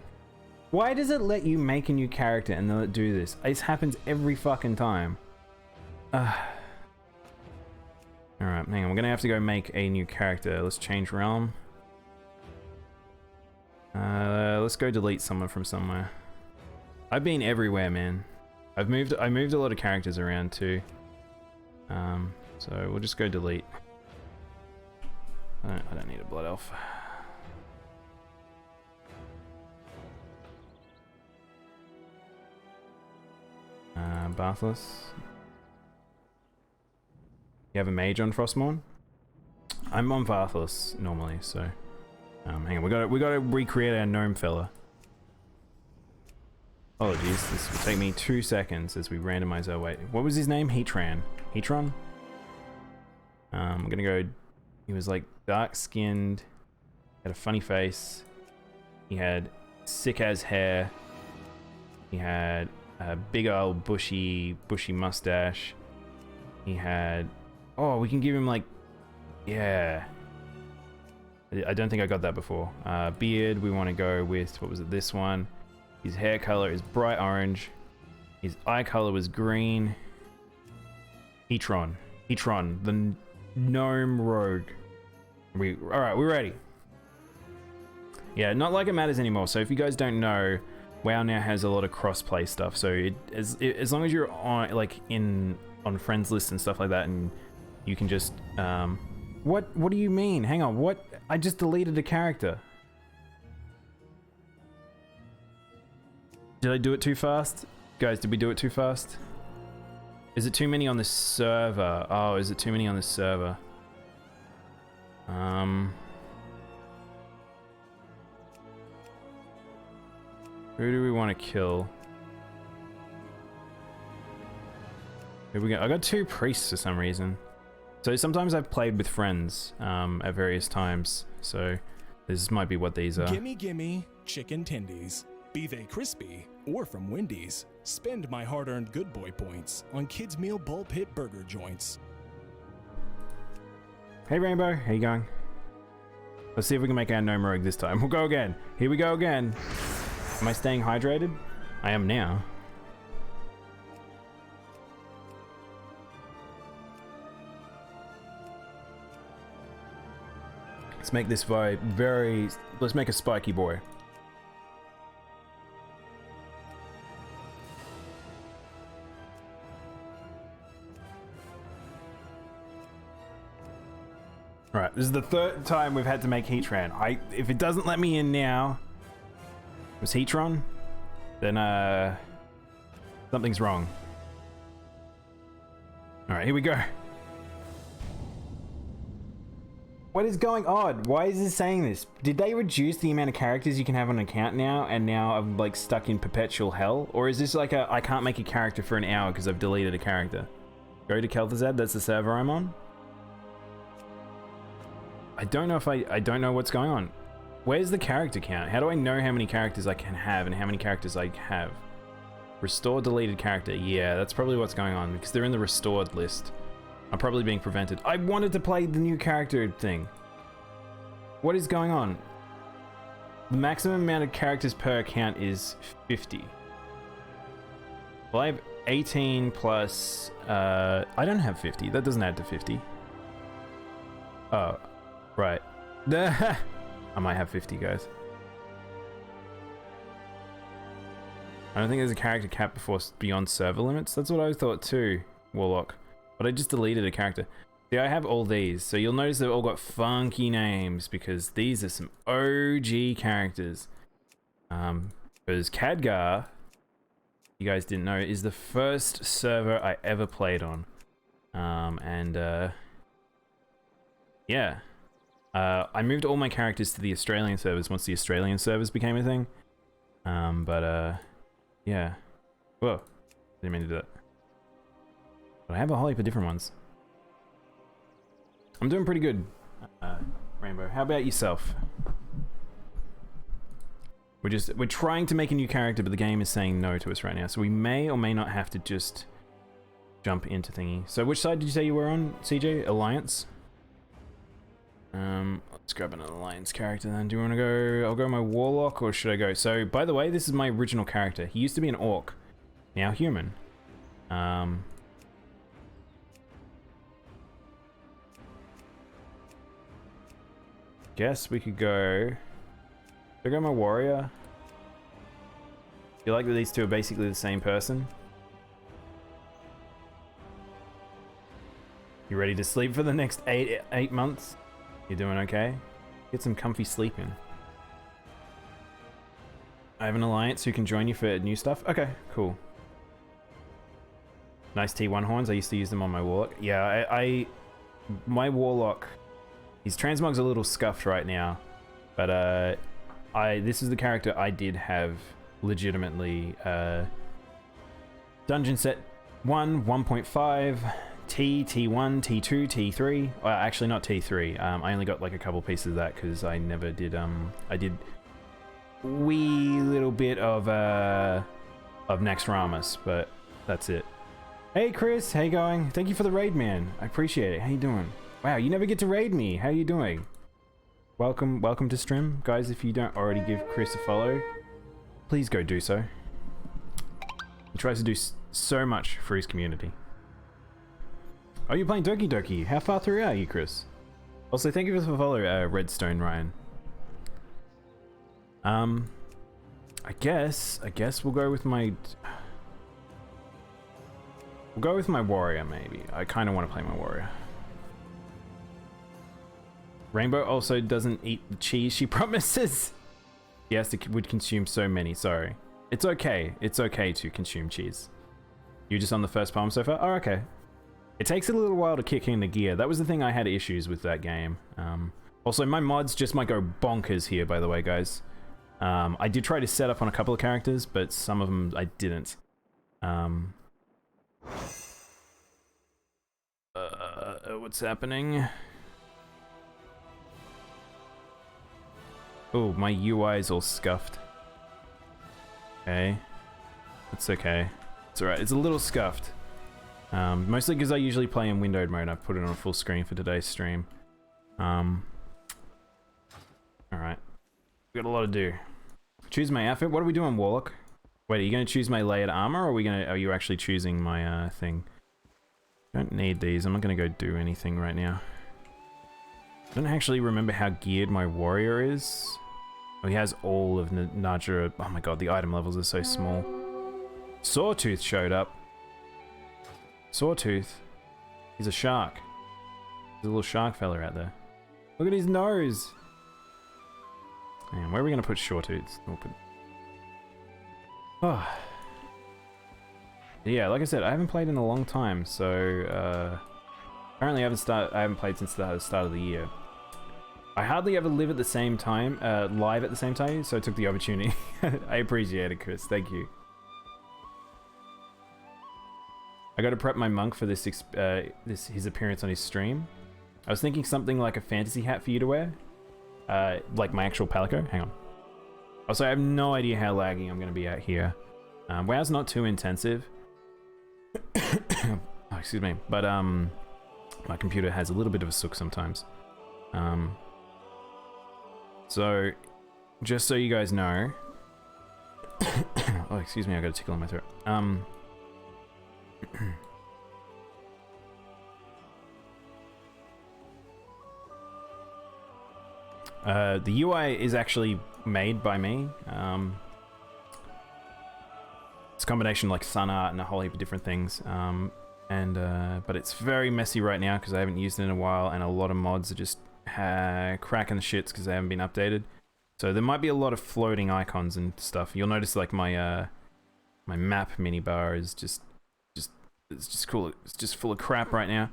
Why does it let you make a new character and then let it do this? This happens every fucking time. Alright, hang on. We're gonna have to go make a new character. Let's change realm. Let's go delete someone from somewhere. I've been everywhere, man. I moved a lot of characters around too. So we'll just go delete. I don't need a blood elf. Bathless. You have a mage on Frostmourne? I'm on Bathless normally, so hang on, we gotta recreate our gnome fella. Oh geez, this will take me 2 seconds as we randomize our way. What was his name? Heatran. Heatron? I'm gonna go. He was like dark skinned, had a funny face. He had sick as hair. He had a big old bushy mustache. He had. Oh, we can give him like. Yeah. I don't think I got that before. Beard, we want to go with, what was it, this one. His hair color is bright orange. His eye color was green. Heatron, the gnome rogue. Alright, we're ready. Yeah, not like it matters anymore. So if you guys don't know, WoW now has a lot of cross-play stuff. So as long as you're on on friends lists and stuff like that, and you can just what do you mean? Hang on, what? I just deleted a character. Did I do it too fast? Guys, did we do it too fast? Is it too many on this server? Oh, is it too many on this server? Who do we want to kill? Here we go. I got 2 priests for some reason. So sometimes I've played with friends at various times. So this might be what these are. Gimme chicken tendies, be they crispy or from Wendy's. Spend my hard-earned good boy points on kids' meal bull pit burger joints. Hey Rainbow, how you going? Let's see if we can make our gnome rogue this time. We'll go again. Here we go again. Am I staying hydrated? I am now. Let's make this vibe very... Let's make a spiky boy. Right, this is the third time we've had to make Heatran. If it doesn't let me in now, was Heatron, then something's wrong. All right, here we go. What is going on? Why is this saying this? Did they reduce the amount of characters you can have on an account now, and now I'm like stuck in perpetual hell? Or is this like a I can't make a character for an hour because I've deleted a character? Go to Kel'Thuzad, that's the server I'm on. I don't know if I don't know what's going on. Where's the character count? How do I know how many characters I can have and how many characters I have? Restore deleted character. Yeah, that's probably what's going on because they're in the restored list. I'm probably being prevented. I wanted to play the new character thing. What is going on? The maximum amount of characters per account is 50. Well, I have 18 plus... I don't have 50. That doesn't add to 50. Oh. Right. I might have 50, guys. I don't think there's a character cap before beyond server limits. That's what I thought too, Warlock. But I just deleted a character. See, I have all these, so you'll notice they've all got funky names because these are some OG characters. Because Khadgar, you guys didn't know, is the first server I ever played on. Yeah. I moved all my characters to the Australian servers once the Australian servers became a thing. Yeah. Whoa. Didn't mean to do that. But I have a whole heap of different ones. I'm doing pretty good, Rainbow. How about yourself? We're trying to make a new character, but the game is saying no to us right now. So we may or may not have to just jump into thingy. So which side did you say you were on, CJ? Alliance? Let's grab an Alliance character then. Do you want to go... I'll go my Warlock, or should I go... So, by the way, this is my original character. He used to be an Orc. Now human. Guess we could go... Should I go my Warrior? Feel like these two are basically the same person. You ready to sleep for the next eight months? You doing okay? Get some comfy sleep in. I have an alliance who can join you for new stuff. Okay, cool. Nice T1 horns. I used to use them on my Warlock. Yeah, my Warlock, his transmog's a little scuffed right now, but this is the character I did have legitimately. Dungeon set 1, 1.5. T1, T2, T3. Well, actually not T3. I only got like a couple pieces of that because I never did. I did wee little bit of Naxxramas, but that's it. Hey Chris, how you going? Thank you for the raid, man. I appreciate it. How you doing? Wow, you never get to raid me. How you doing? Welcome to stream, guys. If you don't already give Chris a follow, please go do so. He tries to do so much for his community. Oh, you're playing Doki Doki. How far through are you, Chris? Also, thank you for the follow, Redstone Ryan. I guess we'll go with my... We'll go with my Warrior, maybe. I kind of want to play my Warrior. Rainbow also doesn't eat the cheese she promises. Yes, it would consume so many, sorry. It's okay. It's okay to consume cheese. You're just on the first palm so far? Oh, okay. It takes a little while to kick in the gear. That was the thing I had issues with that game. Also, my mods just might go bonkers here, by the way, guys. I did try to set up on a couple of characters, but some of them I didn't. What's happening? Oh, my UI is all scuffed. Okay. That's okay. It's alright. It's a little scuffed. Mostly because I usually play in windowed mode. I put it on full screen for today's stream. Alright. We got a lot to do. Choose my outfit. What are we doing, Warlock? Wait, are you going to choose my layered armor, or are you actually choosing my thing? Don't need these. I'm not going to go do anything right now. I don't actually remember how geared my warrior is. Oh, he has all of Najera. Oh my god, the item levels are so small. Sawtooth showed up. Sawtooth. He's a shark. There's a little shark fella out there. Look at his nose. Man, where are we going to put Sawtooth? We'll put... Oh. Yeah, like I said, I haven't played in a long time, so apparently I haven't played since the start of the year. I hardly ever live at the same time, live at the same time, so I took the opportunity. I appreciate it, Chris. Thank you. I got to prep my monk for his appearance on his stream. I was thinking something like a fantasy hat for you to wear, like my actual palico. Hang on. Also, I have no idea how laggy I'm going to be out here. WoW's not too intensive. Oh, excuse me, but my computer has a little bit of a sook sometimes. So just so you guys know, oh, excuse me, I got a tickle in my throat. The UI is actually made by me. It's a combination like sun art and a whole heap of different things. But it's very messy right now because I haven't used it in a while, and a lot of mods are just cracking the shits because they haven't been updated. So there might be a lot of floating icons and stuff. You'll notice like my my map minibar is just it's just cool. It's just full of crap right now.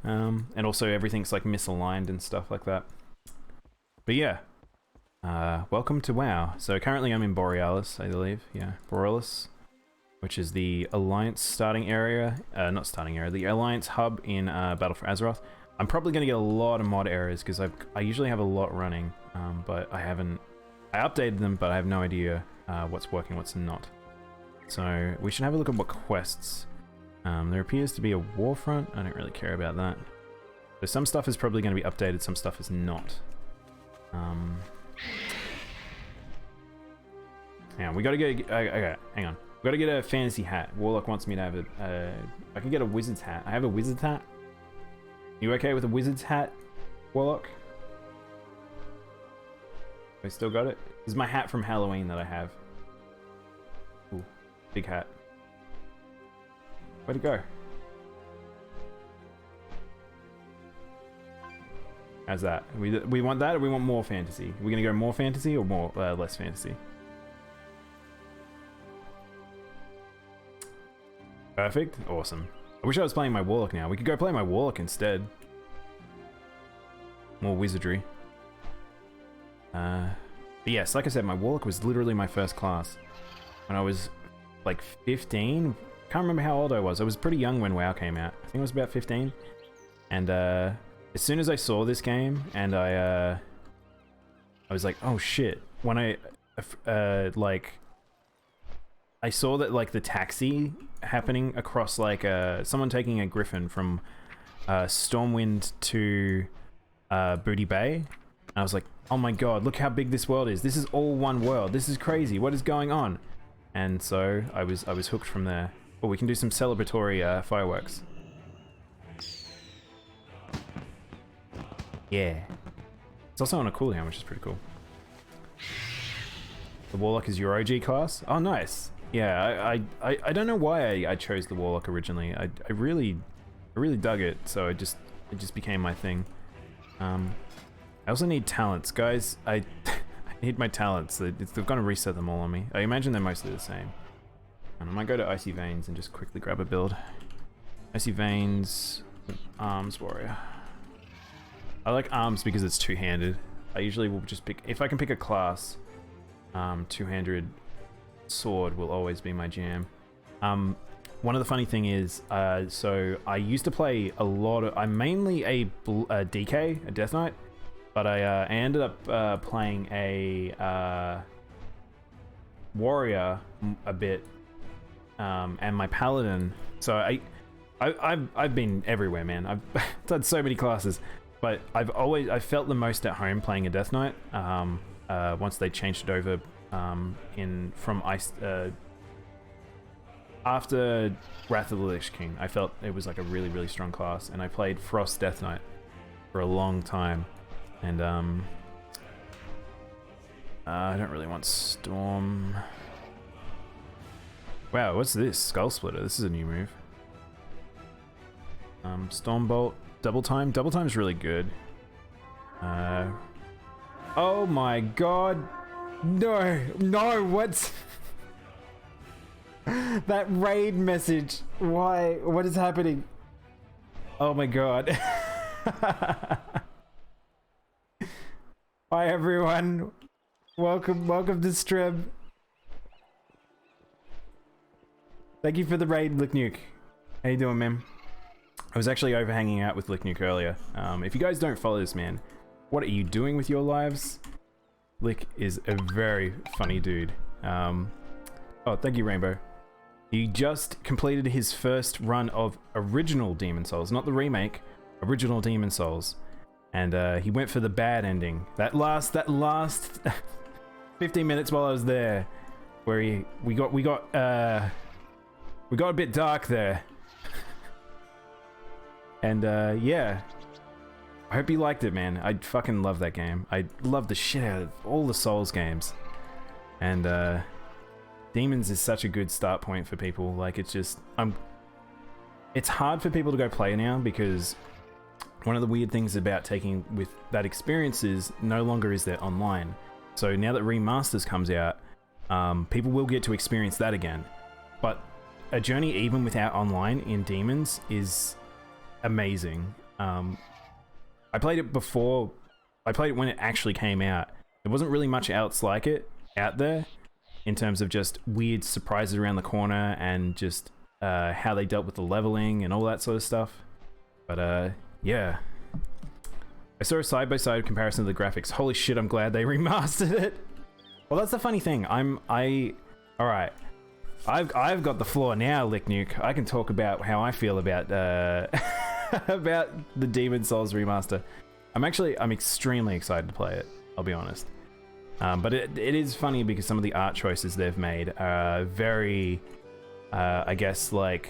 And also everything's like misaligned and stuff like that. But yeah, welcome to WoW. So currently I'm in Borealis, I believe. Yeah, Borealis, which is the Alliance starting area. Not starting area, the Alliance hub in Battle for Azeroth. I'm probably going to get a lot of mod errors because I usually have a lot running, but I haven't. I updated them, but I have no idea what's working, what's not. So we should have a look at what quests. There appears to be a Warfront. I don't really care about that. So some stuff is probably going to be updated, some stuff is not. Hang on, we gotta get. Okay, hang on. We gotta get a fantasy hat. Warlock wants me to have a. I can get a wizard's hat. I have a wizard's hat. You okay with a wizard's hat, Warlock? I still got it. This is my hat from Halloween that I have. Ooh, big hat. Where'd it go? How's that? We want that, or we want more fantasy? We're gonna go more fantasy or more less fantasy? Perfect. Awesome. I wish I was playing my Warlock now. We could go play my Warlock instead. More wizardry. But yes, like I said, my Warlock was literally my first class when I was like 15. Can't remember how old I was. I was pretty young when WoW came out. I think I was about 15. And as soon as I saw this game, and I was like, oh shit. When I saw that like the taxi happening across like someone taking a griffin from Stormwind to Booty Bay, and I was like, oh my god, look how big this world is. This is all one world. This is crazy. What is going on? And so I was hooked from there. But we can do some celebratory fireworks. Yeah. It's also on a cooldown, which is pretty cool. The Warlock is your OG class? Oh, nice. Yeah, I don't know why I chose the Warlock originally. I really dug it, so it just became my thing. I also need talents, guys. I need my talents. They've got to reset them all on me. I imagine they're mostly the same. And I might go to Icy Veins and just quickly grab a build. Icy Veins, Arms Warrior. I like Arms because it's two-handed. I usually will just pick, if I can pick a class, two-handed sword will always be my jam. One of the funny thing is, so I used to play a lot of, I'm mainly a DK, a Death Knight, but I ended up playing a warrior a bit, and my paladin. So I've been everywhere, man. I've done so many classes, but I felt the most at home playing a Death Knight. Once they changed it over from Ice. After Wrath of the Lich King, I felt it was like a really strong class, and I played Frost Death Knight for a long time. And I don't really want Storm. Wow, what's this? Skull Splitter. This is a new move. Storm Bolt, Double Time. Double Time's really good. Oh my god. No, no, what's that raid message? Why? What is happening? Oh my god. Hi everyone. Welcome to stream. Thank you for the raid, Lick Nuke. How you doing, man? I was actually over hanging out with Lick Nuke earlier. If you guys don't follow this man, what are you doing with your lives? Lick is a very funny dude. Oh, thank you, Rainbow. He just completed his first run of original Demon Souls, not the remake, original Demon Souls. And he went for the bad ending. That last 15 minutes while I was there, where we got a bit dark there. And yeah, I hope you liked it, man. I fucking love that game. I love the shit out of all the Souls games. And Demons is such a good start point for people. Like, it's just it's hard for people to go play now, because one of the weird things about taking with that experience is no longer is there online. So now that Remasters comes out, people will get to experience that again. But a journey even without online in Demons is amazing. I played it before. I played it when it actually came out. There wasn't really much else like it out there in terms of just weird surprises around the corner and just how they dealt with the leveling and all that sort of stuff. But yeah. I saw a side-by-side comparison of the graphics. Holy shit, I'm glad they remastered it. Well, that's the funny thing. Alright. I've got the floor now, Lick Nuke. I can talk about how I feel about about the Demon Souls remaster. I'm extremely excited to play it, I'll be honest. But it is funny because some of the art choices they've made are very, I guess, like,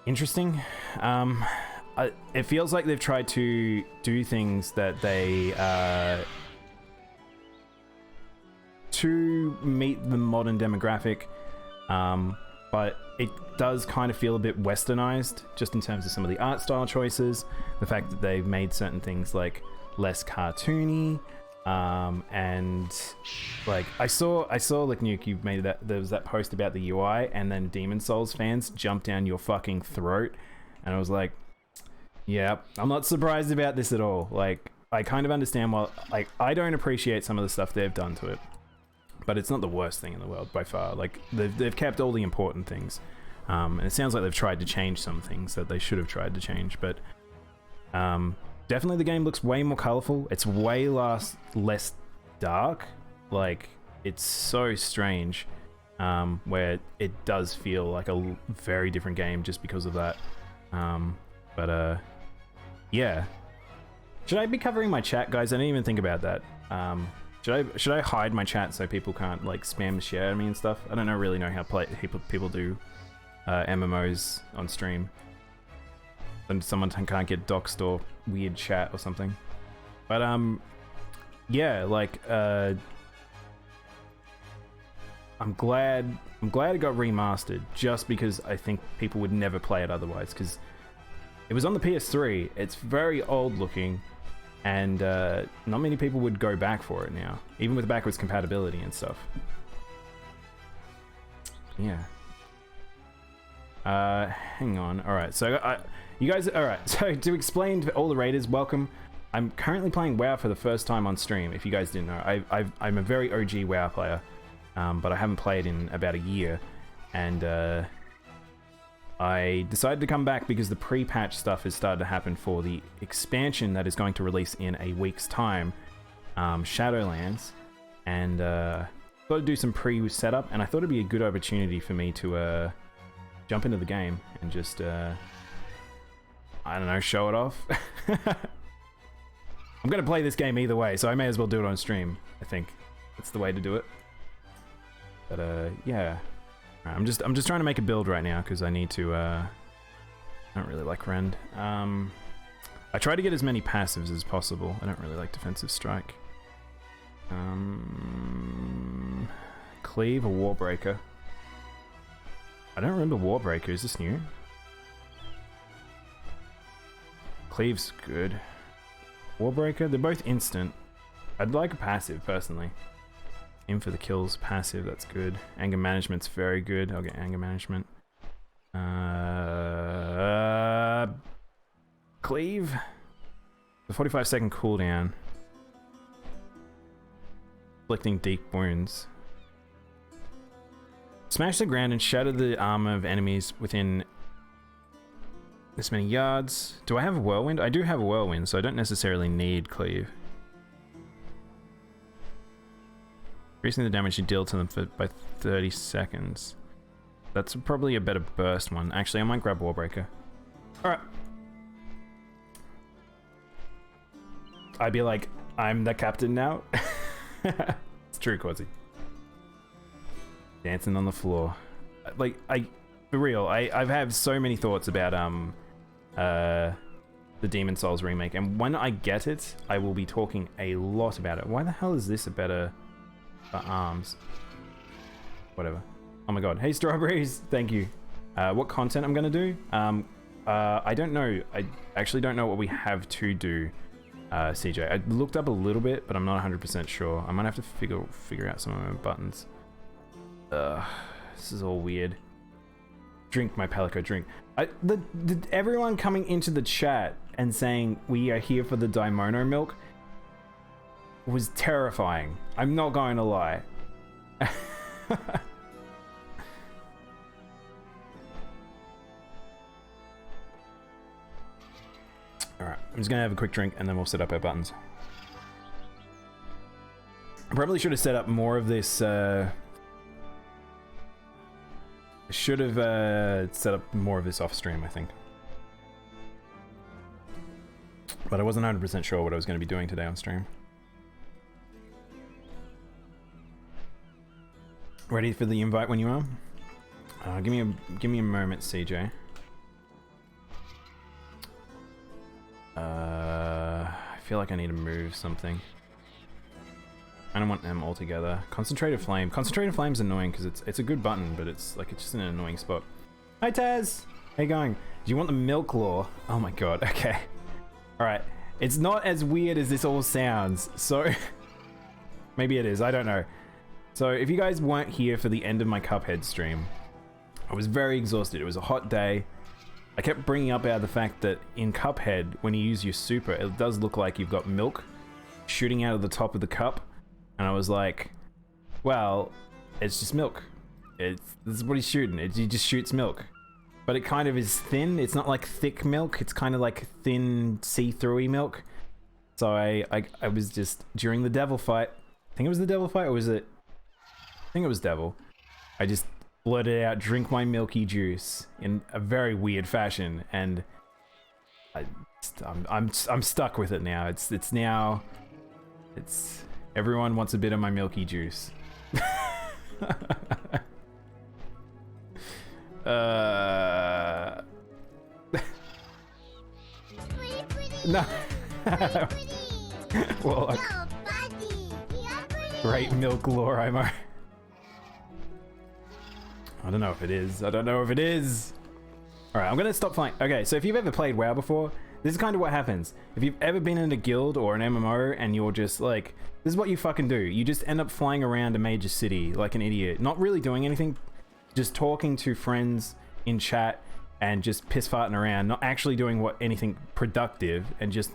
interesting. It feels like they've tried to do things that they to meet the modern demographic, but it does kind of feel a bit westernized, just in terms of some of the art style choices, the fact that they've made certain things like less cartoony, and like I saw like Nuke, you made that, there was that post about the UI, and then Demon Souls fans jumped down your fucking throat, and I was like, yeah, I'm not surprised about this at all. Like, I kind of understand why, like, I don't appreciate some of the stuff they've done to it, but it's not the worst thing in the world by far. Like, they've kept all the important things, and it sounds like they've tried to change some things that they should have tried to change, but definitely the game looks way more colorful. It's way less dark. Like, it's so strange, where it does feel like a very different game just because of that. But yeah. Should I be covering my chat, guys? I didn't even think about that. Should I hide my chat so people can't like spam share me and stuff? I don't really know how people do MMOs on stream. And someone can't get doxed or weird chat or something. But yeah, like I'm glad it got remastered, just because I think people would never play it otherwise, because it was on the PS3. It's very old looking, and not many people would go back for it now, even with backwards compatibility and stuff. Yeah. Hang on. All right. So you guys. All right. So to explain to all the raiders, welcome. I'm currently playing WoW for the first time on stream. If you guys didn't know, I'm a very OG WoW player, but I haven't played in about a year, and I decided to come back because the pre-patch stuff has started to happen for the expansion that is going to release in a week's time, Shadowlands, and thought I'd do some pre-setup, and I thought it'd be a good opportunity for me to jump into the game and just, I don't know, show it off. I'm gonna play this game either way, so I may as well do it on stream. I think that's the way to do it. But yeah. I'm just trying to make a build right now because I need to. I don't really like Rend. I I try to get as many passives as possible. I don't really like defensive strike. Cleave or Warbreaker. I don't remember Warbreaker. Is this new? Cleave's good. Warbreaker, they're both instant. I'd like a passive, personally. Aim for the kills, passive, that's good. Anger management's very good. I'll get anger management. Cleave. The 45-second cooldown. Inflicting deep wounds. Smash the ground and shatter the armor of enemies within this many yards. Do I have a whirlwind? I do have a whirlwind, so I don't necessarily need cleave. Increasing the damage you deal to them by 30 seconds. That's probably a better burst one. Actually, I might grab Warbreaker. Alright. I'd be like, I'm the captain now. It's true, Quasi. Dancing on the floor. Like, for real, I've had so many thoughts about the Demon Souls remake, and when I get it, I will be talking a lot about it. Why the hell is this a better for arms? Whatever. Oh my god. Hey, Strawberries! Thank you. What content I'm gonna do? I don't know. I actually don't know what we have to do, CJ. I looked up a little bit, but I'm not 100% sure. I might have to figure out some of my buttons. This is all weird. Drink, my Palico, drink. Everyone coming into the chat and saying we are here for the Daimono milk was terrifying. I'm not going to lie. Alright, I'm just gonna have a quick drink and then we'll set up our buttons. I probably should have set up more of this, I should have set up more of this off stream, I think. But I wasn't 100% sure what I was going to be doing today on stream. Ready for the invite when you are? Give me a moment, CJ. I feel like I need to move something. I don't want them all together. Concentrated Flame. Concentrated Flame's annoying because it's a good button, but it's just in an annoying spot. Hi Taz! How you going? Do you want the milk law? Oh my god, okay. Alright. It's not as weird as this all sounds, so... maybe it is, I don't know. So if you guys weren't here for the end of my Cuphead stream, I was very exhausted. It was a hot day. I kept bringing up the fact that in Cuphead, when you use your super, it does look like you've got milk shooting out of the top of the cup. And I was like, well, it's just milk. This is what he's shooting. He just shoots milk. But it kind of is thin. It's not like thick milk. It's kind of like thin, see-through-y milk. So I was just, during the devil fight, I think it was the devil fight, or was it? I think it was devil. I just blurted out, drink my milky juice in a very weird fashion. And I'm stuck with it now. It's now, everyone wants a bit of my milky juice. No. Well, great milk lore, I don't know if it is. I don't know if it is. Alright, I'm gonna stop playing. Okay, so if you've ever played WoW before, this is kind of what happens. If you've ever been in a guild or an MMO and you're just like, this is what you fucking do. You just end up flying around a major city like an idiot. Not really doing anything. Just talking to friends in chat and just piss farting around. Not actually doing anything productive and just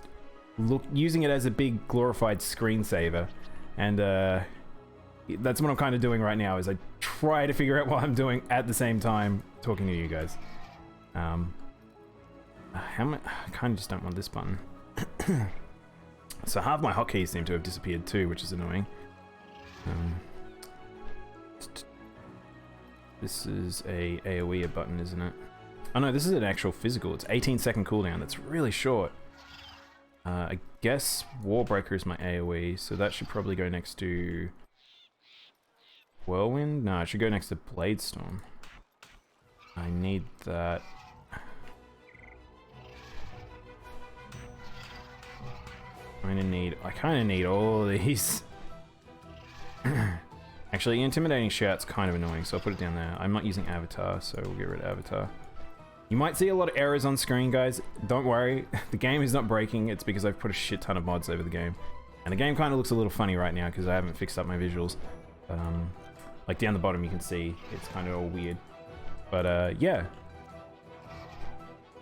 using it as a big glorified screensaver. And that's what I'm kind of doing right now, is I try to figure out what I'm doing at the same time talking to you guys. I kind of just don't want this button. So half my hotkeys seem to have disappeared too, which is annoying. This is a AoE button, isn't it? Oh no, this is an actual physical. It's 18-second cooldown. That's really short. I guess Warbreaker is my AoE, so that should probably go next to Whirlwind? No, it should go next to Bladestorm. I need that. I kind of need all of these. Actually, intimidating shout's kind of annoying, so I'll put it down there. I'm not using avatar, so we'll get rid of avatar. You might see a lot of errors on screen, guys. Don't worry, the game is not breaking. It's because I've put a shit ton of mods over the game. And the game kind of looks a little funny right now because I haven't fixed up my visuals. But, like down the bottom you can see it's kind of all weird. But, yeah.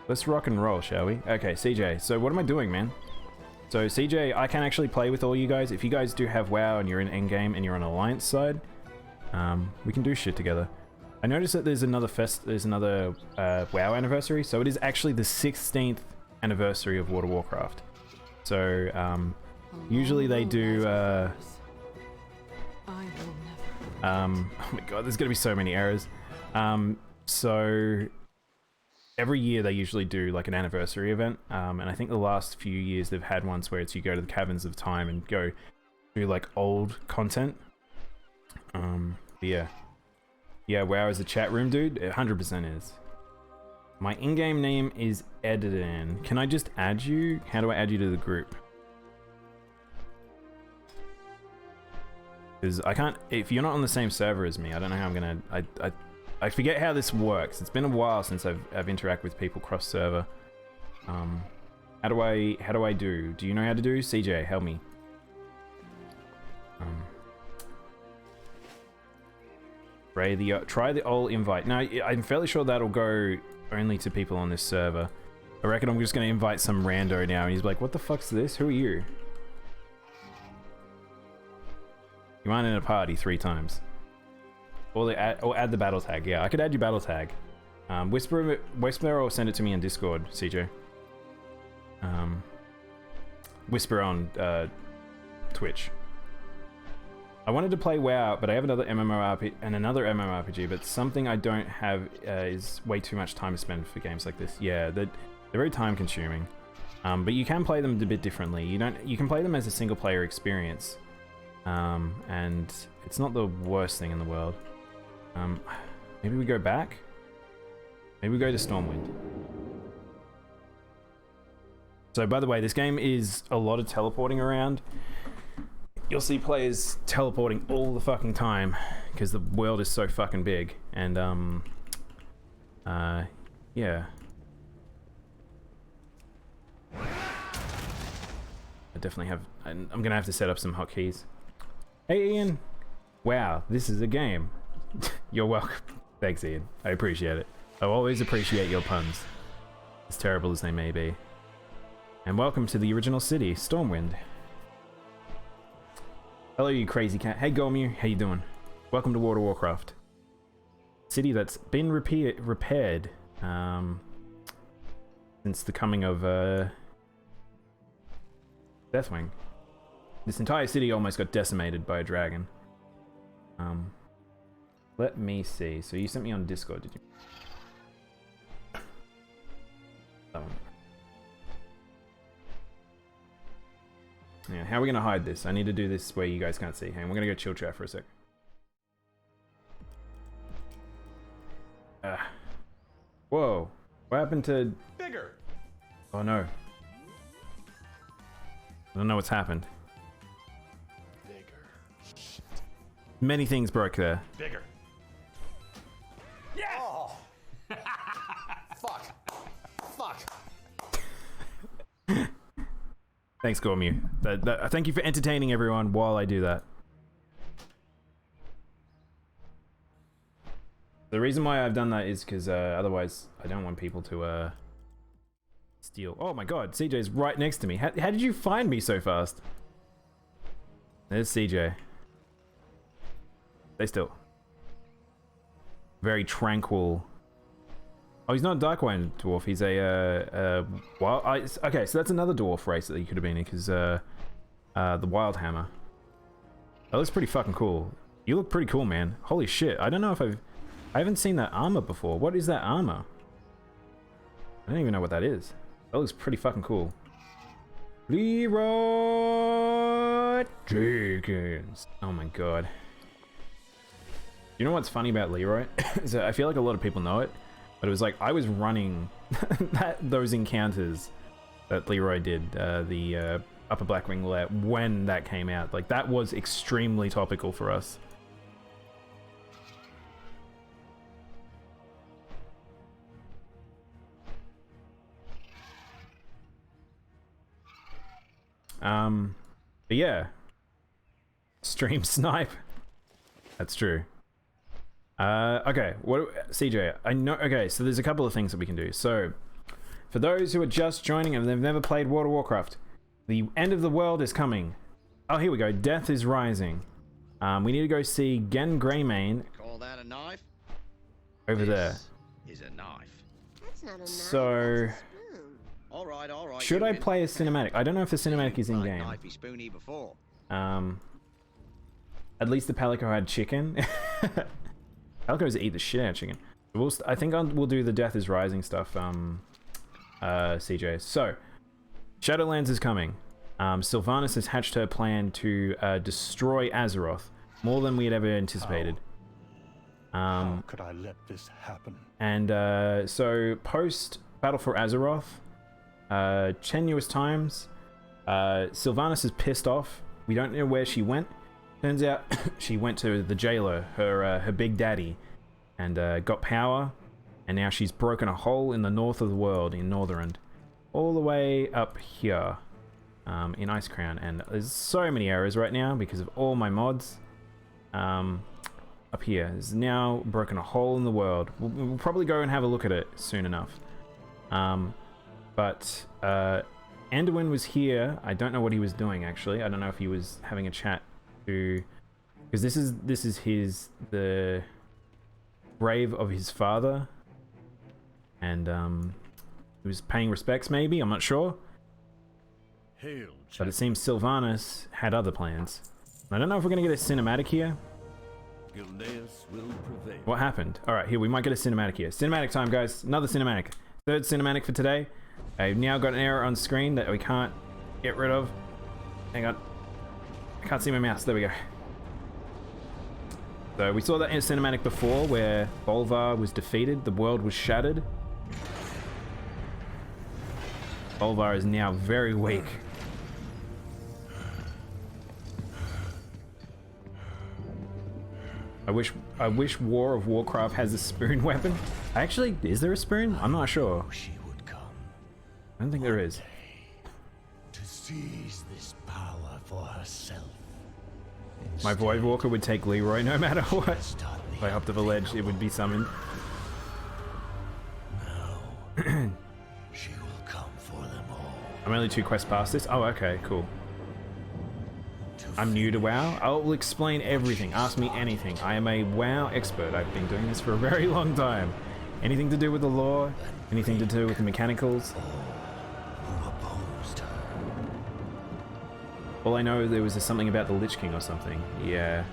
Let's rock and roll, shall we? Okay, CJ, so what am I doing, man? So CJ, I can actually play with all you guys. If you guys do have WoW and you're in endgame and you're on Alliance side, we can do shit together. I noticed that there's another WoW anniversary, so it is actually the 16th anniversary of World of Warcraft. So usually they do. Oh my god, there's gonna be so many errors. So every year they usually do like an anniversary event, and I think the last few years they've had ones where it's you go to the Caverns of Time and go do like old content. Yeah. Yeah, WoW is a chat room, dude. It 100% is. My in-game name is Eden. Can I just add you? How do I add you to the group? Because I can't, if you're not on the same server as me, I don't know how I'm gonna, I forget how this works. It's been a while since I've interacted with people cross server. How do I do? Do you know how to do? CJ, help me. Try the old invite. Now, I'm fairly sure that'll go only to people on this server. I reckon I'm just gonna invite some rando now, and he's like, "What the fuck's this? Who are you? You aren't in a party 3 times." Or add the battle tag. Yeah, I could add you battle tag. Whisper or send it to me on Discord, CJ. Whisper on Twitch. I wanted to play WoW, but I have another MMORPG, but something I don't have is way too much time to spend for games like this. Yeah, they're very time consuming. But you can play them a bit differently. You can play them as a single player experience. And it's not the worst thing in the world. Maybe we go back? Maybe we go to Stormwind. So by the way, this game is a lot of teleporting around. You'll see players teleporting all the fucking time because the world is so fucking big. And yeah. I definitely have, I'm gonna have to set up some hotkeys. Hey Ian! Wow, this is a game. You're welcome. Thanks Ian, I appreciate it. I always appreciate your puns, as terrible as they may be. And welcome to the original city, Stormwind. Hello you crazy cat. Hey Gormir, how you doing? Welcome to World of Warcraft. City that's been repaired since the coming of Deathwing. This entire city almost got decimated by a dragon. Let me see. So you sent me on Discord, did you? That one. Yeah, how are we gonna hide this? I need to do this where you guys can't see. Hang on, we're gonna go chill chat for a sec. Whoa. What happened to... Bigger. Oh no. I don't know what's happened. Bigger. Many things broke there. Bigger. Yeah. Oh. Fuck. Fuck. Thanks, Gormu. Thank you for entertaining everyone while I do that. The reason why I've done that is because otherwise I don't want people to steal. Oh my god, CJ's right next to me. How did you find me so fast? There's CJ. Stay still. Very tranquil. Oh, he's not a Darkwing dwarf. He's a wild. Okay, so that's another dwarf race that he could have been in, because the Wild Hammer. That looks pretty fucking cool. You look pretty cool, man. Holy shit! I don't know if I haven't seen that armor before. What is that armor? I don't even know what that is. That looks pretty fucking cool. Leroy Jenkins. Oh my god. You know what's funny about Leroy? Is that I feel like a lot of people know it. But it was like, I was running those encounters that Leroy did, the Upper Blackwing Lair when that came out. Like, that was extremely topical for us. But yeah. Stream snipe. That's true. Okay, CJ, I know, okay, so there's a couple of things that we can do. So, for those who are just joining and they've never played World of Warcraft, the end of the world is coming. Oh, here we go, Death is Rising. We need to go see Gen Greymane. Call that a knife? Over there. Is a knife. That's not a knife, So, that's a spoon. All right, all right. should you're I in. play a cinematic? I don't know if the cinematic is in Like game. knifey spoony before. At least the Palico had chicken. Palicos eat the shit out of chicken. I think we'll do the Death is Rising stuff, CJ. So, Shadowlands is coming. Sylvanas has hatched her plan to destroy Azeroth more than we had ever anticipated. How could I let this happen? And so, post Battle for Azeroth, tenuous times, Sylvanas is pissed off. We don't know where she went. Turns out she went to the jailer, her big daddy, and got power. And now she's broken a hole in the north of the world, in Northrend, all the way up here, in Icecrown. And there's so many errors right now because of all my mods. Up here is now broken a hole in the world. We'll probably go and have a look at it soon enough. But Anduin was here. I don't know what he was doing actually. I don't know if he was having a chat to, because this is the grave of his father, and he was paying respects maybe. I'm not sure. Hail, But it seems Sylvanas had other plans. I don't know if we're gonna get a cinematic here. Gilneas will prevail. What happened? All right, here we might get a cinematic here. Cinematic time, guys. Another cinematic. Third cinematic for today. I've now got an error on screen that we can't get rid of. Hang on. I can't see my mouse. There we go. So we saw that in a cinematic before where Bolvar was defeated. The world was shattered. Bolvar is now very weak. I wish War of Warcraft has a spoon weapon. Actually, is there a spoon? I'm not sure. She would come I don't think there is. to seize this power for herself. My Void Walker would take Leroy no matter what. Start If I hopped off a ledge, it would be summoned. now. She will come for them all. I'm only 2 quests past this. Oh, okay, cool. I'm new to WoW. I'll explain everything. Ask me anything. I am a WoW expert. I've been doing this for a very long time. Anything to do with the lore, anything to do with the mechanicals. Who opposed her? All I know, there was something about the Lich King or something. Yeah.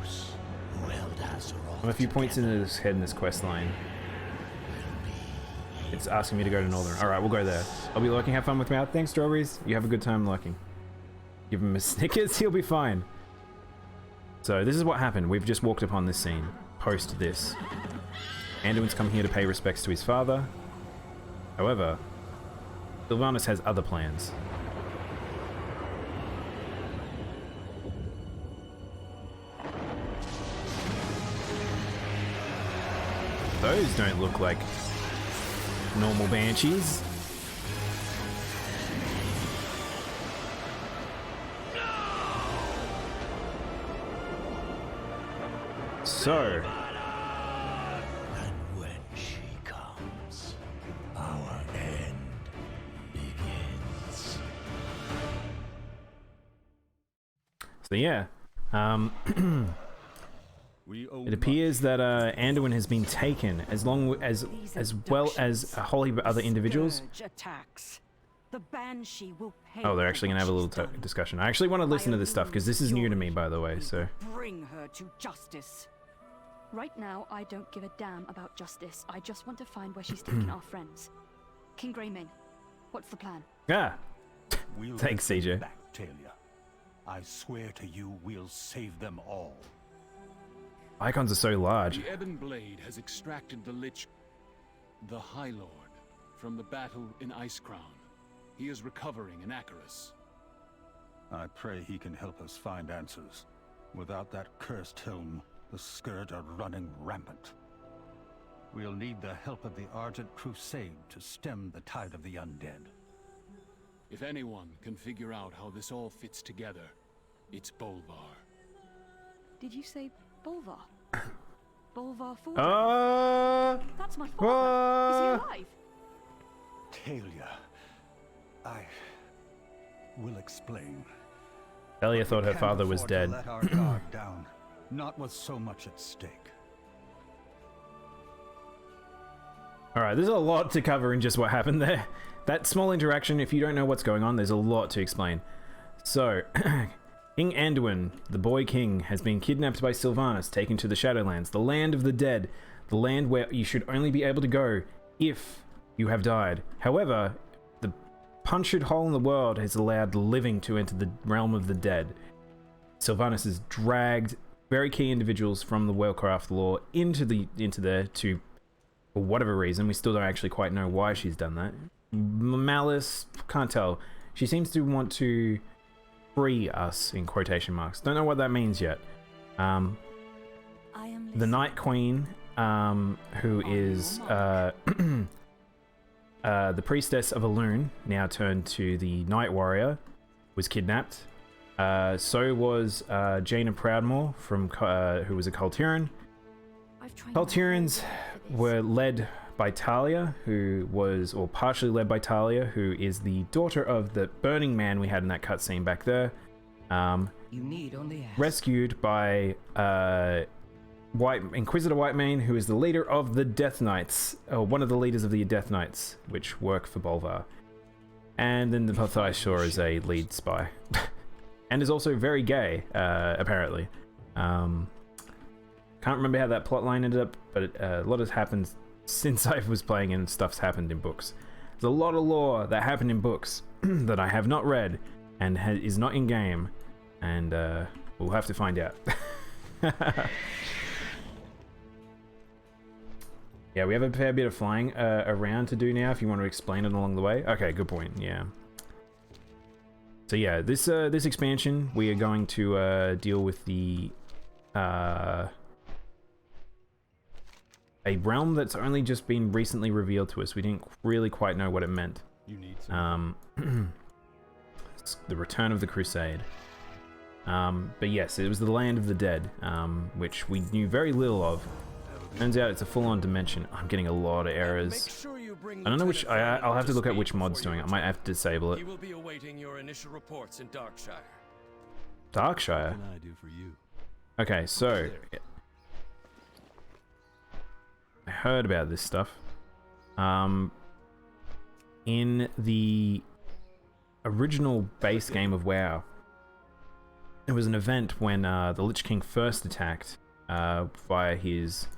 Those who held Azeroth I'm a few points together into this head in this quest line. will be It's asking me to go to Northern. Alright, we'll go there. I'll be lurking. Have fun with me. Thanks, Strawberries. You have a good time lurking. Give him a Snickers, he'll be fine. So this is what happened. We've just walked upon this scene. Post this. Anduin's come here to pay respects to his father. However, Sylvanas has other plans. Those don't look like normal banshees. So, and when she comes, our end begins. so yeah. It appears that Anduin has been taken, as well as a whole heap of other individuals. Attacks. The Banshee will pay Oh, they're for actually gonna what have a she's little done. discussion. I actually want to listen to this stuff because this is new to me, by the way. We So, bring her to justice. Right now, I don't give a damn about justice. I just want to find where she's taken our friends. King Greymane, what's the plan? ah, We'll Thanks, get them CJ. back, Talia. I swear to you, we'll save them all. icons are so large. The Ebon Blade has extracted the Lich, the High Lord, from the battle in Icecrown. He is recovering in Acheris. I pray he can help us find answers. Without that cursed helm, the Scourge are running rampant. We'll need the help of the Argent Crusade to stem the tide of the undead. If anyone can figure out how this all fits together, it's Bolvar. Did you say Bolvar? Bolvar Ford? That's my father. Is he alive? Talia, I will explain. Talia thought her Can't father was afford to dead. let our guard down, not with so much at stake. Alright, there's a lot to cover in just what happened there. That small interaction, if you don't know what's going on, there's a lot to explain. So, King Anduin, the boy king, has been kidnapped by Sylvanas, taken to the Shadowlands, the land of the dead, the land where you should only be able to go if you have died. However, the punctured hole in the world has allowed the living to enter the realm of the dead. Sylvanas has dragged very key individuals from the Warcraft lore into there to, for whatever reason, we still don't actually quite know why she's done that. Malice, can't tell. She seems to want to free us, in quotation marks. Don't know what that means yet. The Night Queen, who is the priestess of Elune, now turned to the Night Warrior, was kidnapped. So was Jaina Proudmoore, from who was a Kultiran. Kultirans were led by Talia, who was, or partially led by Talia, who is the daughter of the Burning Man we had in that cutscene back there. You need only ask. Rescued by Inquisitor Whitemane, who is the leader of the Death Knights, or one of the leaders of the Death Knights, which work for Bolvar. And then the Pathai Shaw is a lead spy. And is also very gay, apparently. Can't remember how that plotline ended up, but a lot has happened since I was playing and stuff's happened in books. There's a lot of lore that happened in books that I have not read and is not in game, and we'll have to find out. Yeah, we have a fair bit of flying around to do now if you want to explain it along the way. Okay, good point, yeah. So yeah, this expansion, we are going to deal with the a realm that's only just been recently revealed to us. We didn't really quite know what it meant. You need It's the return of the Crusade. But yes, it was the land of the dead, which we knew very little of. Turns out it's a full-on dimension. I'm getting a lot of errors. I don't know which. I'll have to look at which mod's doing it. I might have to disable it. He will be awaiting your initial reports in Darkshire. Darkshire. What can I do for you? Okay, so I heard about this stuff. In the original base game of WoW, there was an event when the Lich King first attacked via his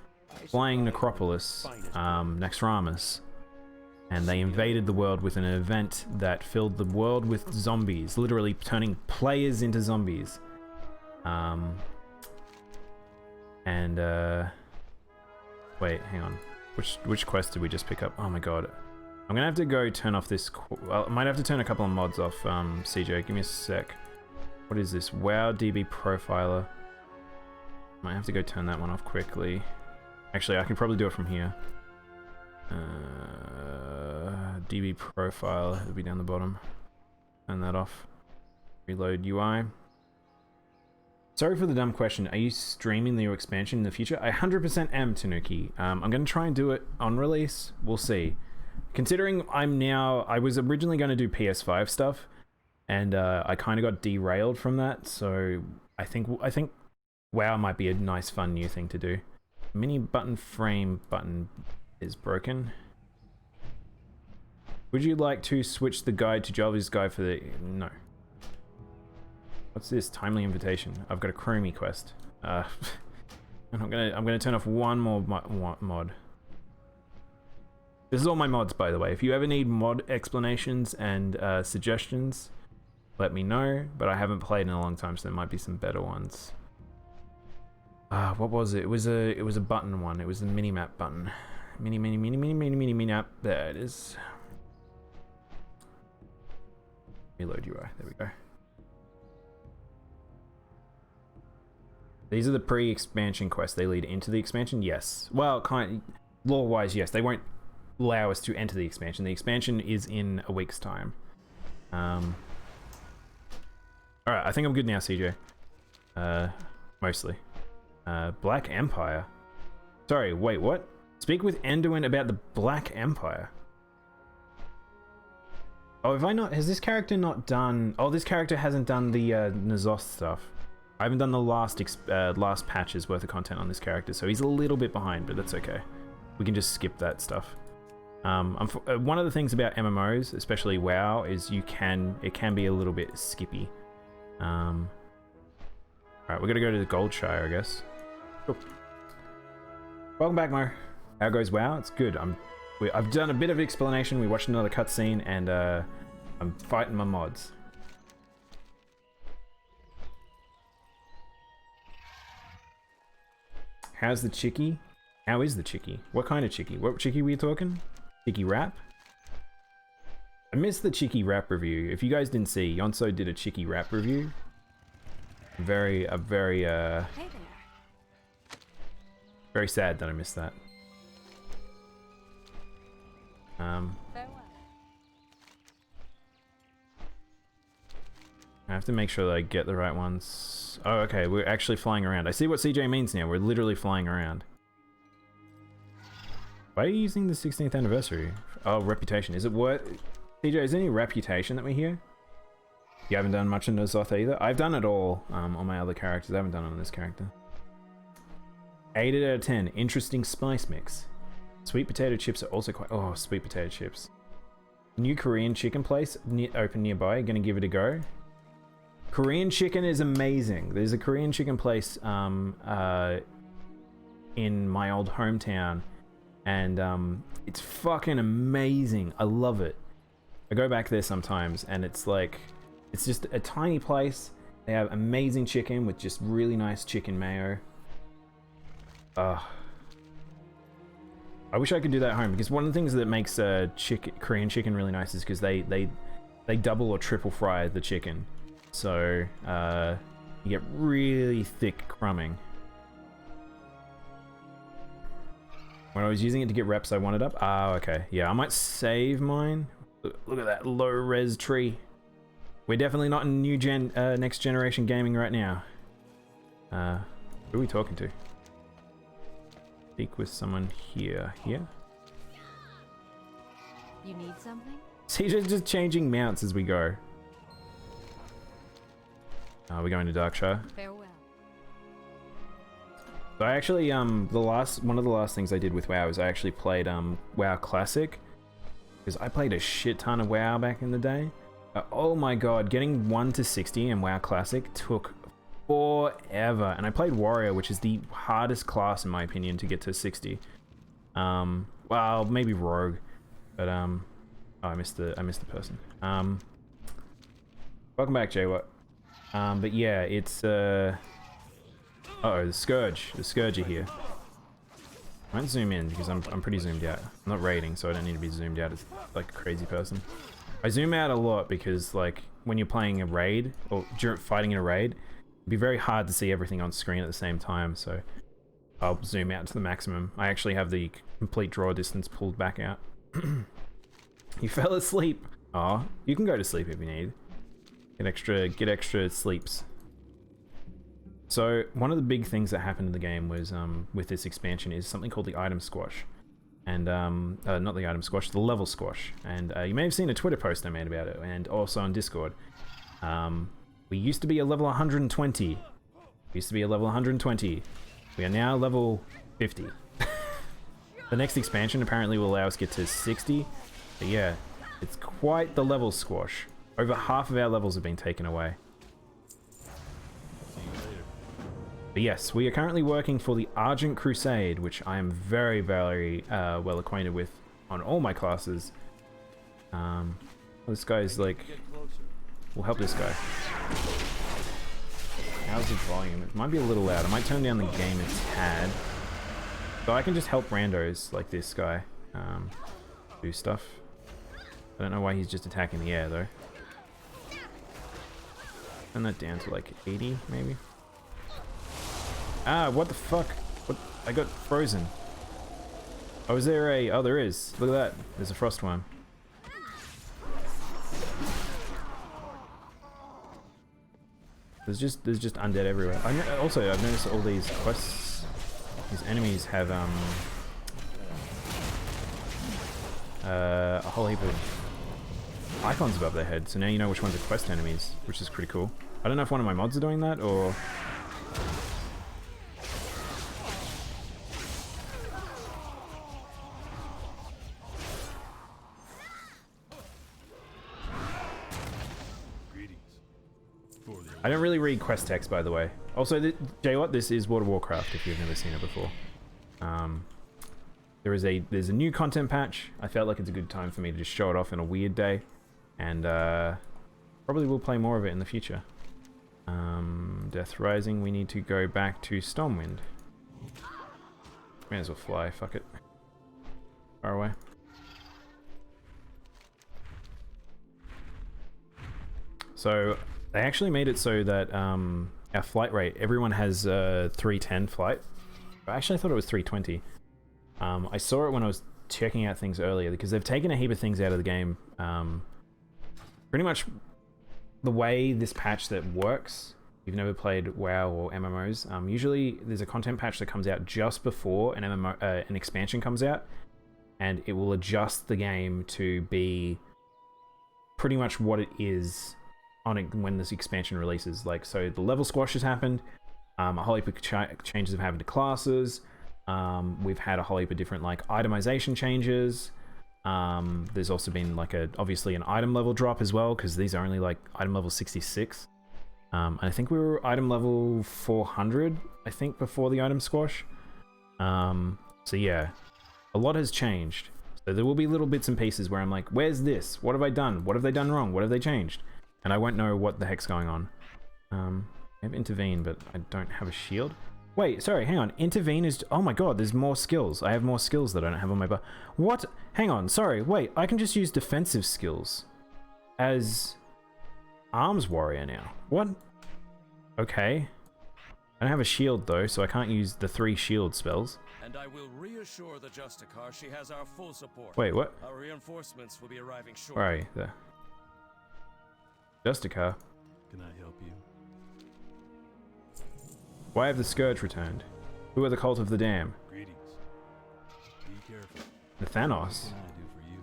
flying necropolis, Naxxramas, and they invaded the world with an event that filled the world with zombies, literally turning players into zombies. Wait, hang on. Which quest did we just pick up? Oh my god. I'm gonna have to go turn off this. I might have to turn a couple of mods off, CJ. Give me a sec. What is this? WoW DB Profiler. Might have to go turn that one off quickly. Actually, I can probably do it from here. DB Profiler. It'll be down the bottom. Turn that off. Reload UI. Sorry for the dumb question. Are you streaming the new expansion in the future? I 100% am, Tanuki. I'm going to try and do it on release. We'll see. Considering I was originally going to do PS5 stuff, and I kind of got derailed from that, so I think WoW might be a nice, fun new thing to do. Mini button frame button is broken. Would you like to switch the guide to Jarvis' guide for the... No. What's this? Timely invitation. I've got a Chromie quest. And I'm gonna turn off one more mod. This is all my mods, by the way. If you ever need mod explanations and suggestions, let me know. But I haven't played in a long time, so there might be some better ones. What was it? It was a button one. It was the mini map button. Mini map. There it is. Reload UI. There we go. These are the pre-expansion quests. They lead into the expansion. Yes. Well, lore-wise, yes. They won't allow us to enter the expansion. The expansion is in a week's time. All right. I think I'm good now, CJ. Mostly. Black Empire. Sorry. Wait. What? Speak with Anduin about the Black Empire. Oh, have I not? Has this character not done? Oh, this character hasn't done the Nazoth stuff. I haven't done the last patch's worth of content on this character, so he's a little bit behind, but that's okay. We can just skip that stuff. One of the things about MMOs, especially WoW, is it can be a little bit skippy. All right, we're gonna go to the Goldshire, I guess. Cool. Welcome back, Mo. How goes WoW? It's good. I've done a bit of explanation. We watched another cutscene, and I'm fighting my mods. How's the chickie? How is the chickie? What kind of chickie? What chickie were you talking? Chickie wrap? I missed the chickie wrap review. If you guys didn't see, Yonso did a chickie wrap review. Very sad that I missed that. I have to make sure that I get the right ones. Oh, okay, we're actually flying around. I see what CJ means now. We're literally flying around. Why are you using the 16th anniversary? Oh, reputation. Is it what? CJ, is there any reputation that we hear? You haven't done much in Nazoth either? I've done it all on my other characters. I haven't done it on this character. 8 out of 10. Interesting spice mix. Sweet potato chips are also quite... Oh, sweet potato chips. New Korean chicken place open nearby. Gonna give it a go. Korean chicken is amazing. There's a Korean chicken place in my old hometown, and it's fucking amazing. I love it. I go back there sometimes, and it's like, it's just a tiny place. They have amazing chicken with just really nice chicken mayo. I wish I could do that at home, because one of the things that makes Korean chicken really nice is because they double or triple fry the chicken. So, you get really thick crumbing. When I was using it to get reps, I wanted up. Ah, okay. Yeah, I might save mine. Look at that low-res tree. We're definitely not in next generation gaming right now. Who are we talking to? Speak with someone here. Here? You need something? CJ's just changing mounts as we go. We're going to Darkshire. Farewell. So I actually, one of the last things I did with WoW is I actually played WoW Classic, because I played a shit ton of WoW back in the day. Oh my god, getting 1 to 60 in WoW Classic took forever, and I played Warrior, which is the hardest class in my opinion to get to 60. Well, maybe Rogue, but oh, I missed the person. Welcome back, Jay. What? But yeah, it's uh-oh, the Scourge are here. I won't zoom in because I'm pretty zoomed out. I'm not raiding, so I don't need to be zoomed out as like a crazy person. I zoom out a lot because, like, when you're playing a raid or fighting in a raid, it'd be very hard to see everything on screen at the same time, so I'll zoom out to the maximum. I actually have the complete draw distance pulled back out. You fell asleep. Oh, you can go to sleep if you need. Get extra sleeps. So one of the big things that happened in the game was with this expansion is something called the item squash, and not the item squash, the level squash. And you may have seen a Twitter post I made about it, and also on Discord. We used to be a level 120. We used to be a level 120. We are now level 50. The next expansion apparently will allow us to get to 60. But yeah, it's quite the level squash. Over half of our levels have been taken away. But yes, we are currently working for the Argent Crusade, which I am very, very well acquainted with on all my classes. This guy's like... We'll help this guy. How's the volume? It might be a little loud. I might turn down the game a tad. So I can just help randos like this guy do stuff. I don't know why he's just attacking the air though. Turn that down to like 80 maybe. Ah, what the fuck? What? I got frozen. Oh, is there a... Oh, there is. Look at that. There's a frost worm. There's just undead everywhere. Also, I've noticed all these quests, these enemies have a whole heap of icons above their head. So now you know which ones are quest enemies, which is pretty cool. I don't know if one of my mods are doing that or... I don't really read quest text, by the way. Also, Jay, what? This is World of Warcraft, if you've never seen it before. There's a new content patch. I felt like it's a good time for me to just show it off in a weird day. And probably will play more of it in the future. Death Rising, we need to go back to Stormwind. May as well fly, fuck it. Far away. So... They actually made it so that our flight rate, everyone has 310 flight. Actually, I thought it was 320. I saw it when I was checking out things earlier because they've taken a heap of things out of the game. Pretty much the way this patch that works, if you've never played WoW or MMOs, usually there's a content patch that comes out just before an expansion comes out, and it will adjust the game to be pretty much what it is on it when this expansion releases. Like, so the level squash has happened, a whole heap of changes have happened to classes, we've had a whole heap of different like itemization changes, there's also been like obviously an item level drop as well, because these are only like item level 66, and I think we were item level 400 I think before the item squash. So yeah, a lot has changed. So there will be little bits and pieces where I'm like, where's this? What have I done? What have they done wrong? What have they changed? And I won't know what the heck's going on. I have Intervene, but I don't have a shield. Wait, sorry, hang on. Intervene is... Oh my god, there's more skills. I have more skills that I don't have on my bar. What? Hang on, sorry. Wait, I can just use defensive skills as Arms Warrior now. What? Okay. I don't have a shield though, so I can't use the 3 shield spells. And I will reassure the Justicar she has our full support. Wait, what? Our reinforcements will be arriving shortly. Where are you? There. Justicar. Can I help you? Why have the Scourge returned? Who are the Cult of the Dam? Greetings. Be careful. The Thanos. What can I do for you?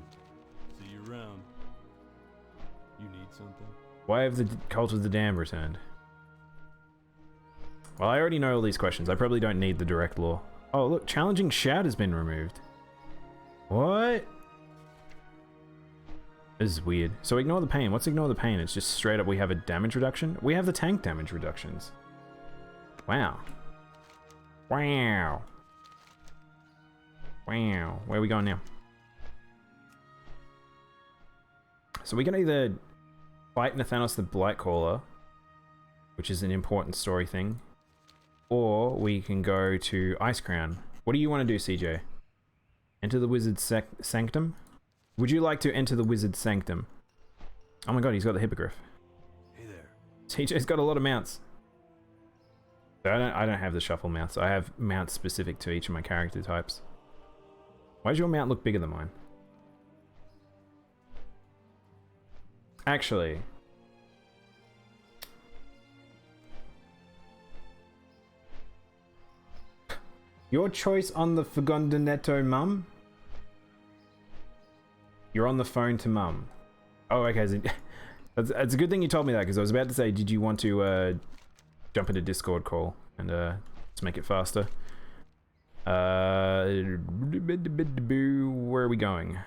See you around. You need something? Why have the Cult of the Dam returned? Well, I already know all these questions. I probably don't need the direct lore. Oh, look, Challenging Shout has been removed. What? This is weird. So ignore the pain. What's ignore the pain? It's just straight up we have a damage reduction? We have the tank damage reductions. Wow. Wow. Wow. Where are we going now? So we can either fight Nathanos the Blightcaller, which is an important story thing, or we can go to Ice Crown. What do you want to do, CJ? Enter the Wizard's Sanctum? Would you like to enter the Wizard's Sanctum? Oh my god, he's got the Hippogriff. Hey there. CJ's got a lot of mounts. I don't have the shuffle mounts. I have mounts specific to each of my character types. Why does your mount look bigger than mine? Actually... Your choice on the Fagondinetto Mum? You're on the phone to Mum. Oh, okay. So that's a good thing you told me that, because I was about to say, did you want to jump into Discord call and let's make it faster? Where are we going?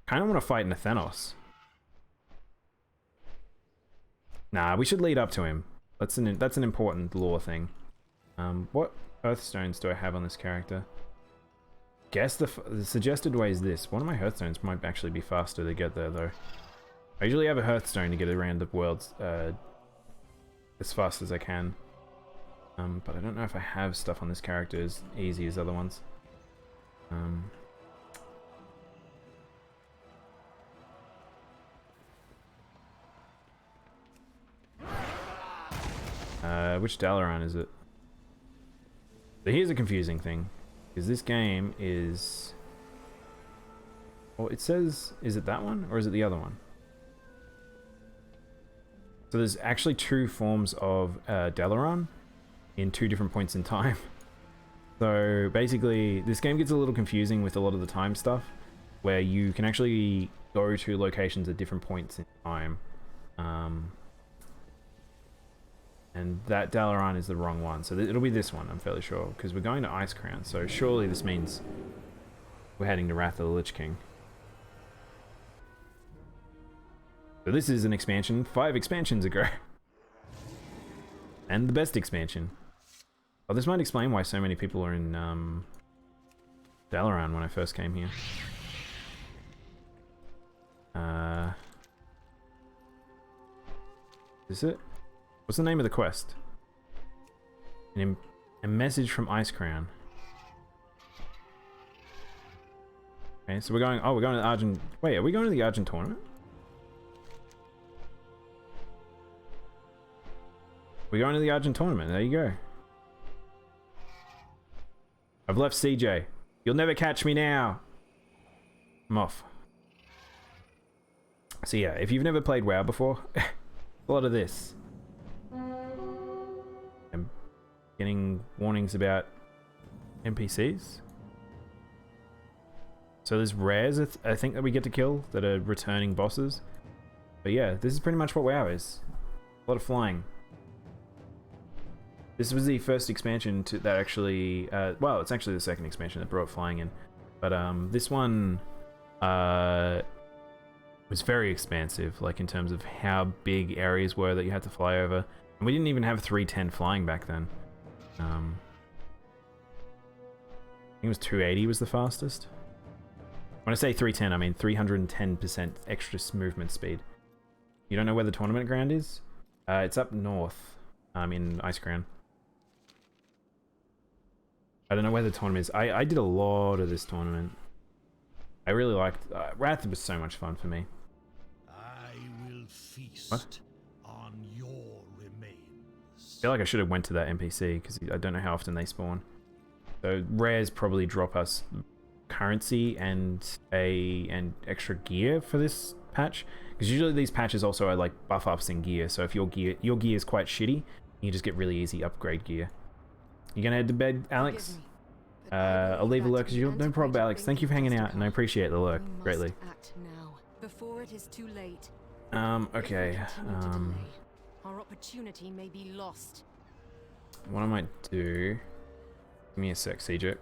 Kind of want to fight Nathanos. Nah, we should lead up to him. That's an important lore thing. What Hearthstones do I have on this character? Guess the suggested way is this. One of my Hearthstones might actually be faster to get there, though. I usually have a Hearthstone to get around the worlds as fast as I can. But I don't know if I have stuff on this character as easy as other ones. Which Dalaran is it? So here's a confusing thing, because this game is... Well, it says... Is it that one, or is it the other one? So there's actually two forms of Dalaran in two different points in time. So basically, this game gets a little confusing with a lot of the time stuff, where you can actually go to locations at different points in time. And that Dalaran is the wrong one, so it'll be this one, I'm fairly sure, because we're going to Ice Crown, so surely this means we're heading to Wrath of the Lich King. So this is an expansion 5 expansions ago. And the best expansion. Oh, this might explain why so many people are in Dalaran when I first came here. Is it? What's the name of the quest? A message from Ice Crown. Okay, so we're going... Oh, we're going to the Argent... Wait, are we going to the Argent tournament? We're going to the Argent tournament. There you go. I've left CJ. You'll never catch me now. I'm off. So yeah, if you've never played WoW before, a lot of this. I'm getting warnings about NPCs. So there's rares, I think, that we get to kill that are returning bosses. But yeah, this is pretty much what WoW is. A lot of flying. This was the first expansion that actually, well, it's actually the second expansion that brought flying in. But this one was very expansive, like in terms of how big areas were that you had to fly over. And we didn't even have 310 flying back then. I think it was 280 was the fastest. When I say 310, I mean 310% extra movement speed. You don't know where the tournament ground is? It's up north, in Ice Crown. I don't know where the tournament is. I did a lot of this tournament. I really liked... Wrath was so much fun for me. I will feast What? on your remains. I feel like I should have went to that NPC, because I don't know how often they spawn. So rares probably drop us currency and extra gear for this patch. Because usually these patches also are like buff ups in gear. So if your gear is quite shitty, you just get really easy upgrade gear. You gonna head to bed, Alex? I'll leave a lurk as usual. No problem, Alex. Thank you for hanging out, and I appreciate the lurk greatly. Act now, before it is too late. Okay. Our opportunity may be lost. What I might do... Give me a sec, CJ.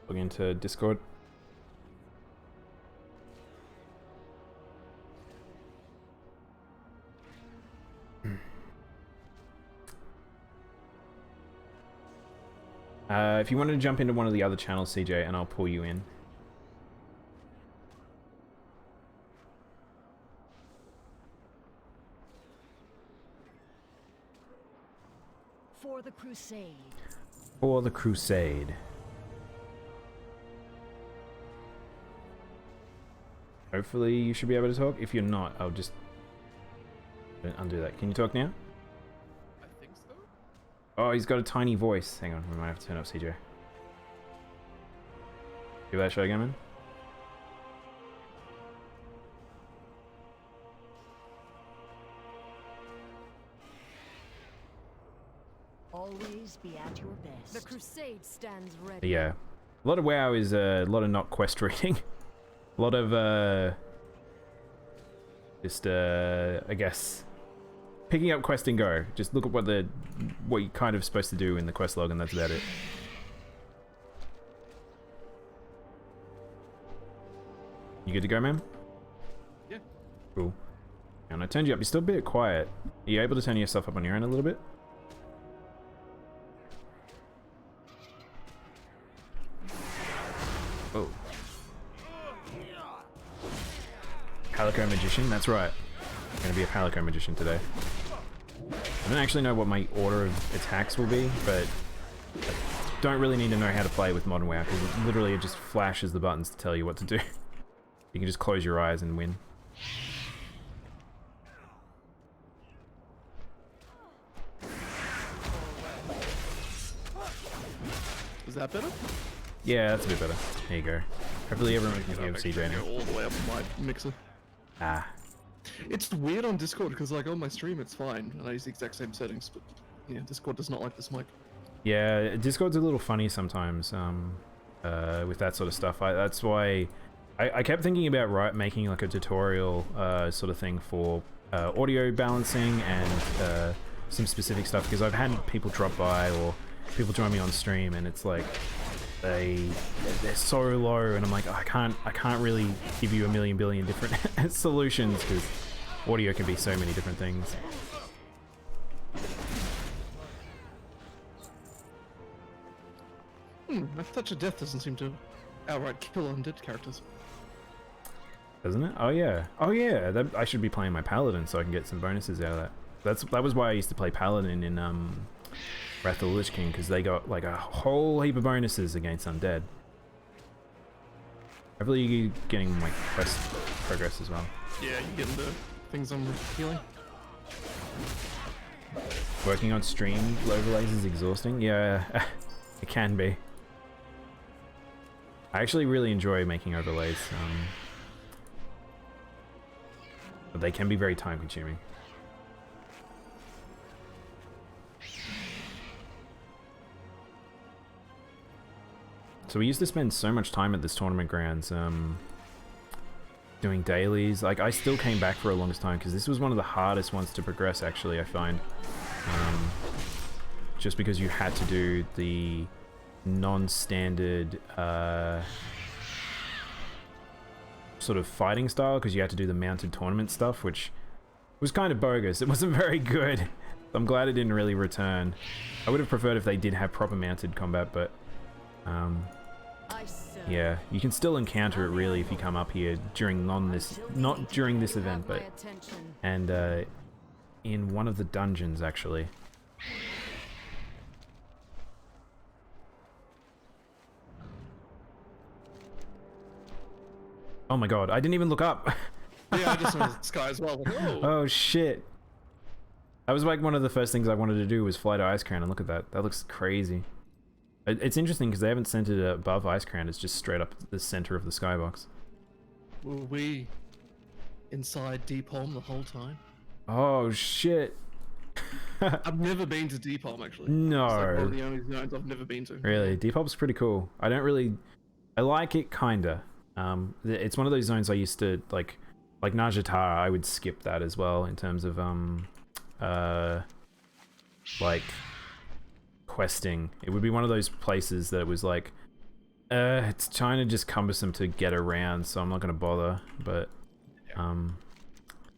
Log into Discord. If you wanted to jump into one of the other channels, CJ, and I'll pull you in. For the crusade. For the crusade. Hopefully you should be able to talk. If you're not, I'll just undo that. Can you talk now? I think so. Oh, he's got a tiny voice. Hang on, we might have to turn up CJ. Give that a shot again, man. Always be at your best. The crusade stands ready. But yeah, a lot of WoW is a lot of not quest reading. A lot of just I guess picking up quest and go. Just look at what you're kind of supposed to do in the quest log, and that's about it. You good to go, man? Yeah. Cool. And I turned you up. You're still a bit quiet. Are you able to turn yourself up on your own a little bit? Oh. Palico Magician, that's right. I'm gonna be a Palico Magician today. I don't actually know what my order of attacks will be, but I don't really need to know how to play with Modern WoW, because literally it just flashes the buttons to tell you what to do. You can just close your eyes and win. Is that better? Yeah, that's a bit better. There you go. Hopefully everyone can hear CJ now. All the way up my mixer. Ah. It's weird on Discord because like on my stream it's fine and I use the exact same settings, but yeah, Discord does not like this mic. Yeah, Discord's a little funny sometimes with that sort of stuff. That's why I kept thinking about making like a tutorial sort of thing for audio balancing and some specific stuff, because I've had people drop by or people join me on stream and it's like they're so low and I'm like, I can't really give you a million billion different solutions, because audio can be so many different things. A touch of death doesn't seem to outright kill undead characters. Doesn't it? Oh yeah. Oh yeah. I should be playing my paladin so I can get some bonuses out of that. That was why I used to play paladin in Wrath of the Lich King, because they got like a whole heap of bonuses against undead. Hopefully you're getting my quest progress as well. Yeah, you getting the things I'm healing. Working on stream overlays is exhausting. Yeah, it can be. I actually really enjoy making overlays, but they can be very time consuming. So we used to spend so much time at this tournament grounds doing dailies. Like, I still came back for a longest time because this was one of the hardest ones to progress, actually, I find. Just because you had to do the non-standard sort of fighting style, because you had to do the mounted tournament stuff, which was kind of bogus. It wasn't very good. I'm glad it didn't really return. I would have preferred if they did have proper mounted combat, but yeah, you can still encounter it really if you come up here during not during this event, but in one of the dungeons actually. Oh my god, I didn't even look up. Yeah, I just saw the sky as well. Like, oh shit. That was like one of the first things I wanted to do was fly to Icecrown, and look at that. That looks crazy. It's interesting because they haven't sent it above Icecrown, it's just straight up the center of the skybox. Were we inside Deepholm the whole time? Oh shit. I've never been to Deepholm actually. No. It's like one of the only zones I've never been to. Really? Deepholm's pretty cool. I like it kinda. It's one of those zones I used to like Najatara, I would skip that as well in terms of like questing. It would be one of those places that it was like it's kind of just cumbersome to get around, so I'm not gonna bother, but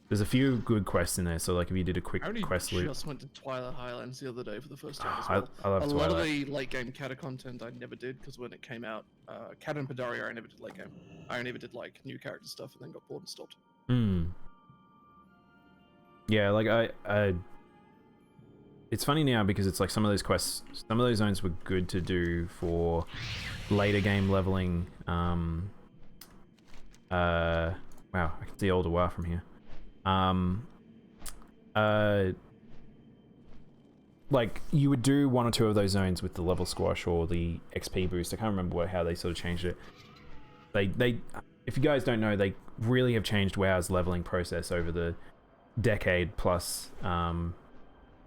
there's a few good quests in there, so like if you did a quick quest loop. I just went to Twilight Highlands the other day for the first time as well. I love a Twilight. lot of the late game Kata content I never did, because when it came out, Kata and Pandaria I never did late game. I only ever did like new character stuff and then got bored and stopped. Yeah, like I it's funny now because it's like some of those quests, some of those zones were good to do for later game leveling. Wow, I can see Older WoW from here. Like you would do one or two of those zones with the level squash or the XP boost. I can't remember how they sort of changed it. They if you guys don't know, they really have changed WoW's leveling process over the decade plus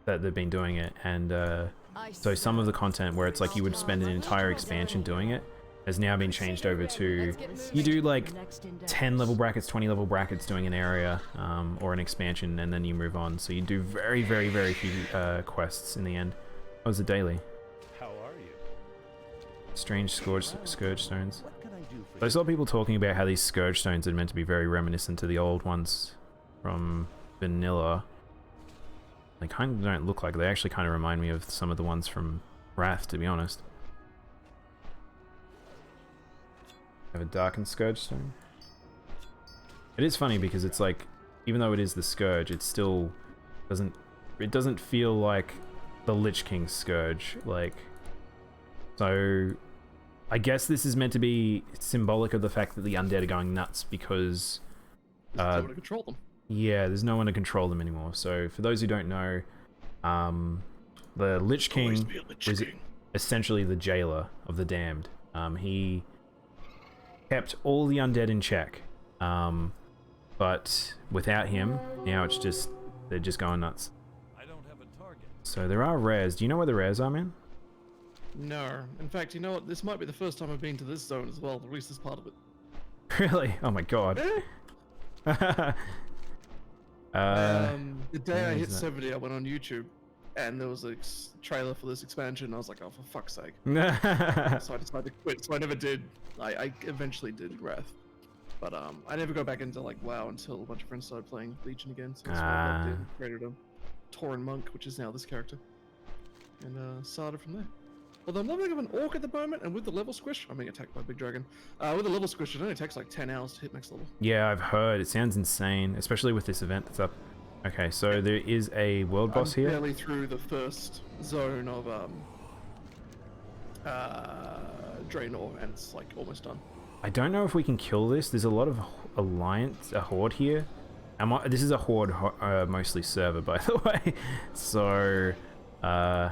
that they've been doing it, and so some of the content where it's like you would spend an entire expansion doing it has now been changed over to you do like 10 level brackets, 20 level brackets doing an area or an expansion, and then you move on. So you do very, very, very few quests in the end. That was a daily. How are you? Strange Scourge Stones. I saw people talking about how these Scourge Stones are meant to be very reminiscent to the old ones from Vanilla. They kind of don't look like, they actually kind of remind me of some of the ones from Wrath, to be honest. Have a Darkened Scourge Stone. It is funny because it's like, even though it is the Scourge, it still doesn't it doesn't feel like the Lich King Scourge. Like, so I guess this is meant to be symbolic of the fact that the undead are going nuts because There's no one to control them. yeah, there's no one to control them anymore. So for those who don't know, the Lich King was essentially the jailer of the damned. He kept all the undead in check, but without him, now it's just they're just going nuts. I don't have a target. So there are rares. Do you know where the rares are, man? No. In fact, you know what? This might be the first time I've been to this zone as well, at least this part of it. Really? Oh my god. The day I where hit is that? 70, I went on YouTube, and there was a trailer for this expansion, and I was like, oh, for fuck's sake. So I decided to quit, so I never did. I eventually did Wrath. But I never go back into like WoW until a bunch of friends started playing Legion again, so that's why I got in, created a Tauren Monk, which is now this character. And started from there. Although I'm leveling up an Orc at the moment, and with the level squish, I'm being attacked by a big dragon. With the level squish, it only takes like 10 hours to hit max level. Yeah, I've heard. It sounds insane, especially with this event that's up. Okay, so there is a world boss I'm here. barely through the first zone of Draenor, and it's like almost done. I don't know if we can kill this. There's a lot of a horde here. This is a horde, mostly server, by the way. So, I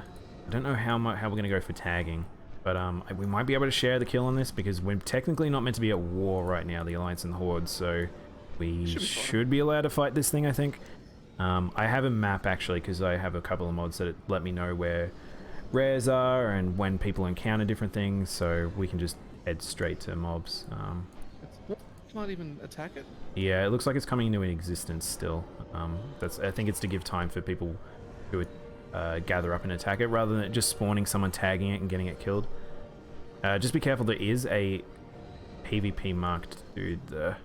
don't know how we're gonna go for tagging, but we might be able to share the kill on this because we're technically not meant to be at war right now, the Alliance and the Horde. So we should be allowed to fight this thing, I think. I have a map actually because I have a couple of mods that let me know where rares are and when people encounter different things, so we can just head straight to mobs. Can't even attack it. Yeah, it looks like it's coming into existence still. I think it's to give time for people who would gather up and attack it rather than just spawning someone, tagging it and getting it killed. Just be careful, there is a PvP marked dude there.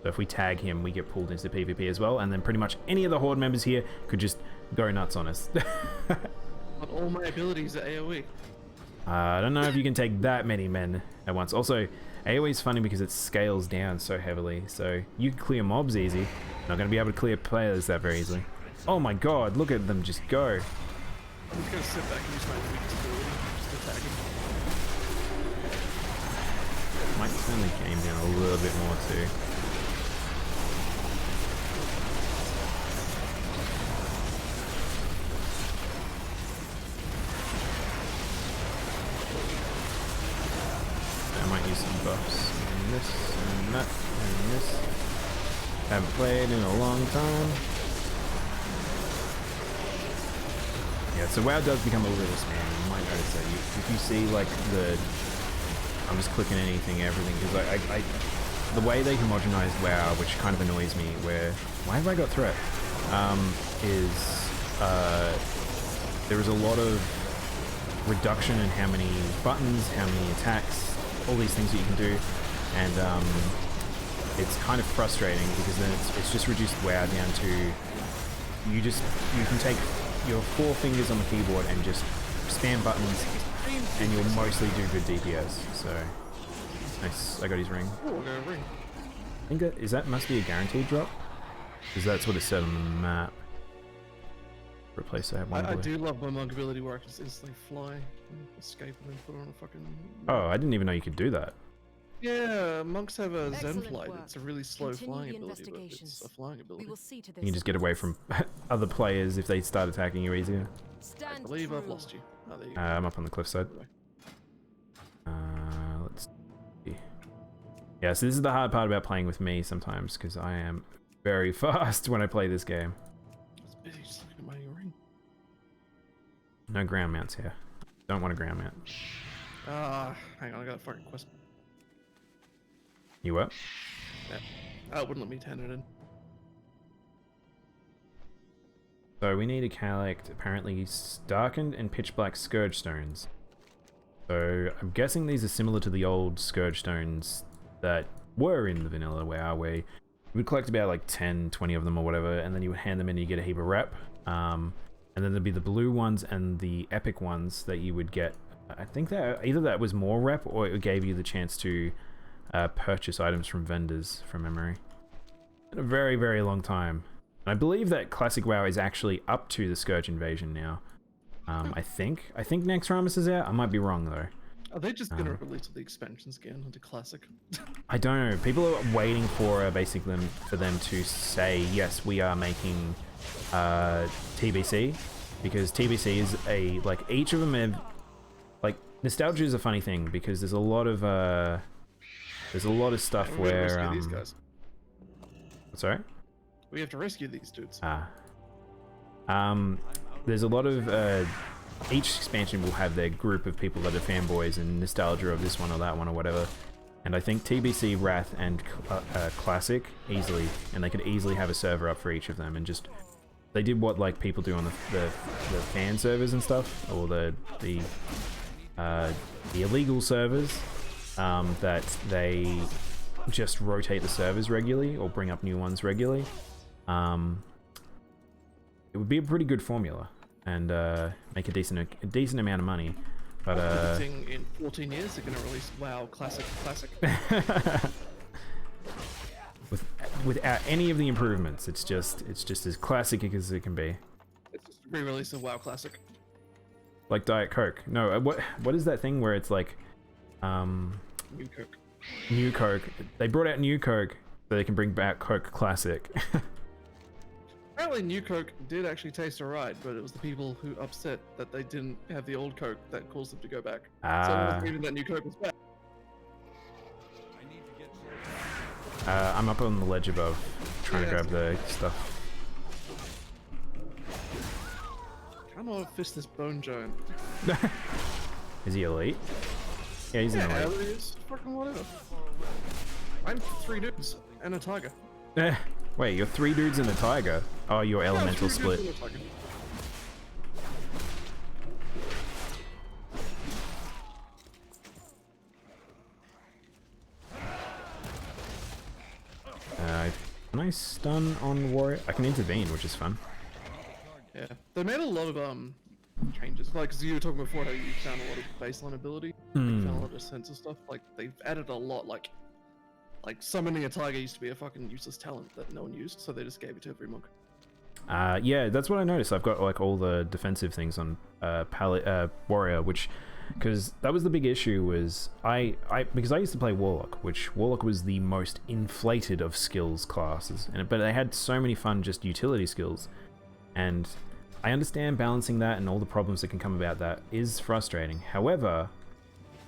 So if we tag him, we get pulled into PvP as well, and then pretty much any of the Horde members here could just go nuts on us. But all my abilities are AoE. I don't know if you can take that many men at once. Also, AoE is funny because it scales down so heavily, so you can clear mobs easy. Not going to be able to clear players that very easily. Oh my god, look at them just go. I'm just gonna sit back and use my weakest ability, just attack him. Might turn the game down a little bit more too. I might use some buffs and this and that and this. Haven't played in a long time. Yeah, so WoW does become a little spammy. You might notice that. If you see like I'm just clicking anything, everything, because the way they homogenize WoW, which kind of annoys me, why have I got threat? There is a lot of reduction in how many buttons, how many attacks, all these things that you can do, and it's kind of frustrating because then it's just reduced WoW down to you can take your 4 fingers on the keyboard and just spam buttons, and you'll mostly do good DPS. So nice, I got his ring. Oh, I got a ring. I think that must be a guaranteed drop, because that's what it said on the map. Replace that one. I do love my monk ability where I can just instantly fly, and escape, and then put on a fucking. Oh, I didn't even know you could do that. Yeah, monks have a Zen Excellent flight. work. It's a really slow Continue flying the ability, but it's investigations. a flying ability. We will see to this. You can just get away from other players if they start attacking you easier. I Stand believe I've true. lost you. Oh, there you go. I'm up on the cliffside. Let's see. Yeah, so this is the hard part about playing with me sometimes, because I am very fast when I play this game. I was busy just looking at my ring. No ground mounts here. Don't want a ground mount. Hang on, I got a fucking quest. You what? Yeah. It wouldn't let me turn it in. So we need to collect apparently darkened and pitch black scourge stones. So I'm guessing these are similar to the old scourge stones that were in the vanilla WoW, where you would collect about like 10, 20 of them or whatever, and then you would hand them in and you get a heap of rep. And then there'd be the blue ones and the epic ones that you would get. I think that either that was more rep or it gave you the chance to purchase items from vendors from memory. In a very, very long time. I believe that Classic WoW is actually up to the Scourge Invasion now. I think Naxxramas is out. I might be wrong though. Are they just gonna release the expansions again into Classic? I don't know. People are waiting for basically for them to say yes, we are making TBC, because TBC is like each of them have, like, nostalgia is a funny thing because there's a lot of stuff where these guys. Sorry? We have to rescue these dudes. There's a lot of each expansion will have their group of people that are fanboys and nostalgia of this one or that one or whatever. And I think TBC, Wrath, and Classic easily, and they could easily have a server up for each of them, and just they did what like people do on the fan servers and stuff, or the illegal servers, that they just rotate the servers regularly or bring up new ones regularly. It would be a pretty good formula and make a decent amount of money. But in 14 years, they're gonna release WoW Classic. Without any of the improvements, it's just as classic as it can be. It's just a re-release of WoW Classic. Like Diet Coke. No, what is that thing where it's like, New Coke. New Coke. They brought out New Coke so they can bring back Coke Classic. Apparently New Coke did actually taste alright, but it was the people who upset that they didn't have the old Coke that caused them to go back. So it was even that New Coke was bad. I'm up on the ledge above, trying to grab the stuff. I don't know how to fist this bone giant. Is he elite? Yeah, he's an elite. He is. Fucking whatever. I'm 3 dudes and a tiger. Wait, you're 3 dudes and a tiger? Oh, your elemental split. Can I stun on warrior? I can intervene, which is fun. Yeah, they made a lot of changes. Like, cause you were talking before how you found a lot of baseline ability, found a lot of sensor stuff. Like, they've added a lot. Like summoning a tiger used to be a fucking useless talent that no one used, so they just gave it to every monk. Yeah, that's what I noticed. I've got like all the defensive things on warrior, which, because that was the big issue, was because I used to play warlock, which warlock was the most inflated of skills classes, but they had so many fun just utility skills, and I understand balancing that and all the problems that can come about that is frustrating. However,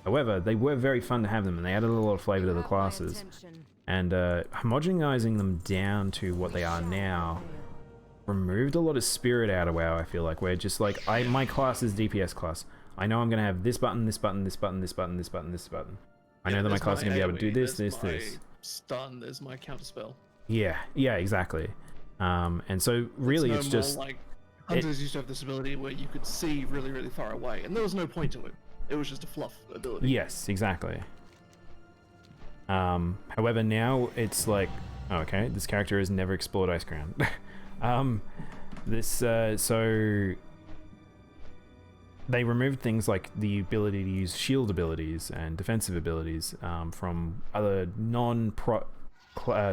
they were very fun to have them, and they added a lot of flavor to the classes, and homogenizing them down to what they are now removed a lot of spirit out of WoW. I feel like, where just like my class is DPS class. I know I'm gonna have this button, this button, this button, this button, this button, this button. I know that my class is gonna be able to do this, this. Stun. There's my counter spell. Yeah, exactly. And so really, it's just like hunters used to have this ability where you could see really, really far away, and there was no point to it. It was just a fluff ability. Yes, exactly. However, now it's like, okay, this character has never explored Iceground. So they removed things like the ability to use shield abilities and defensive abilities from other non-pro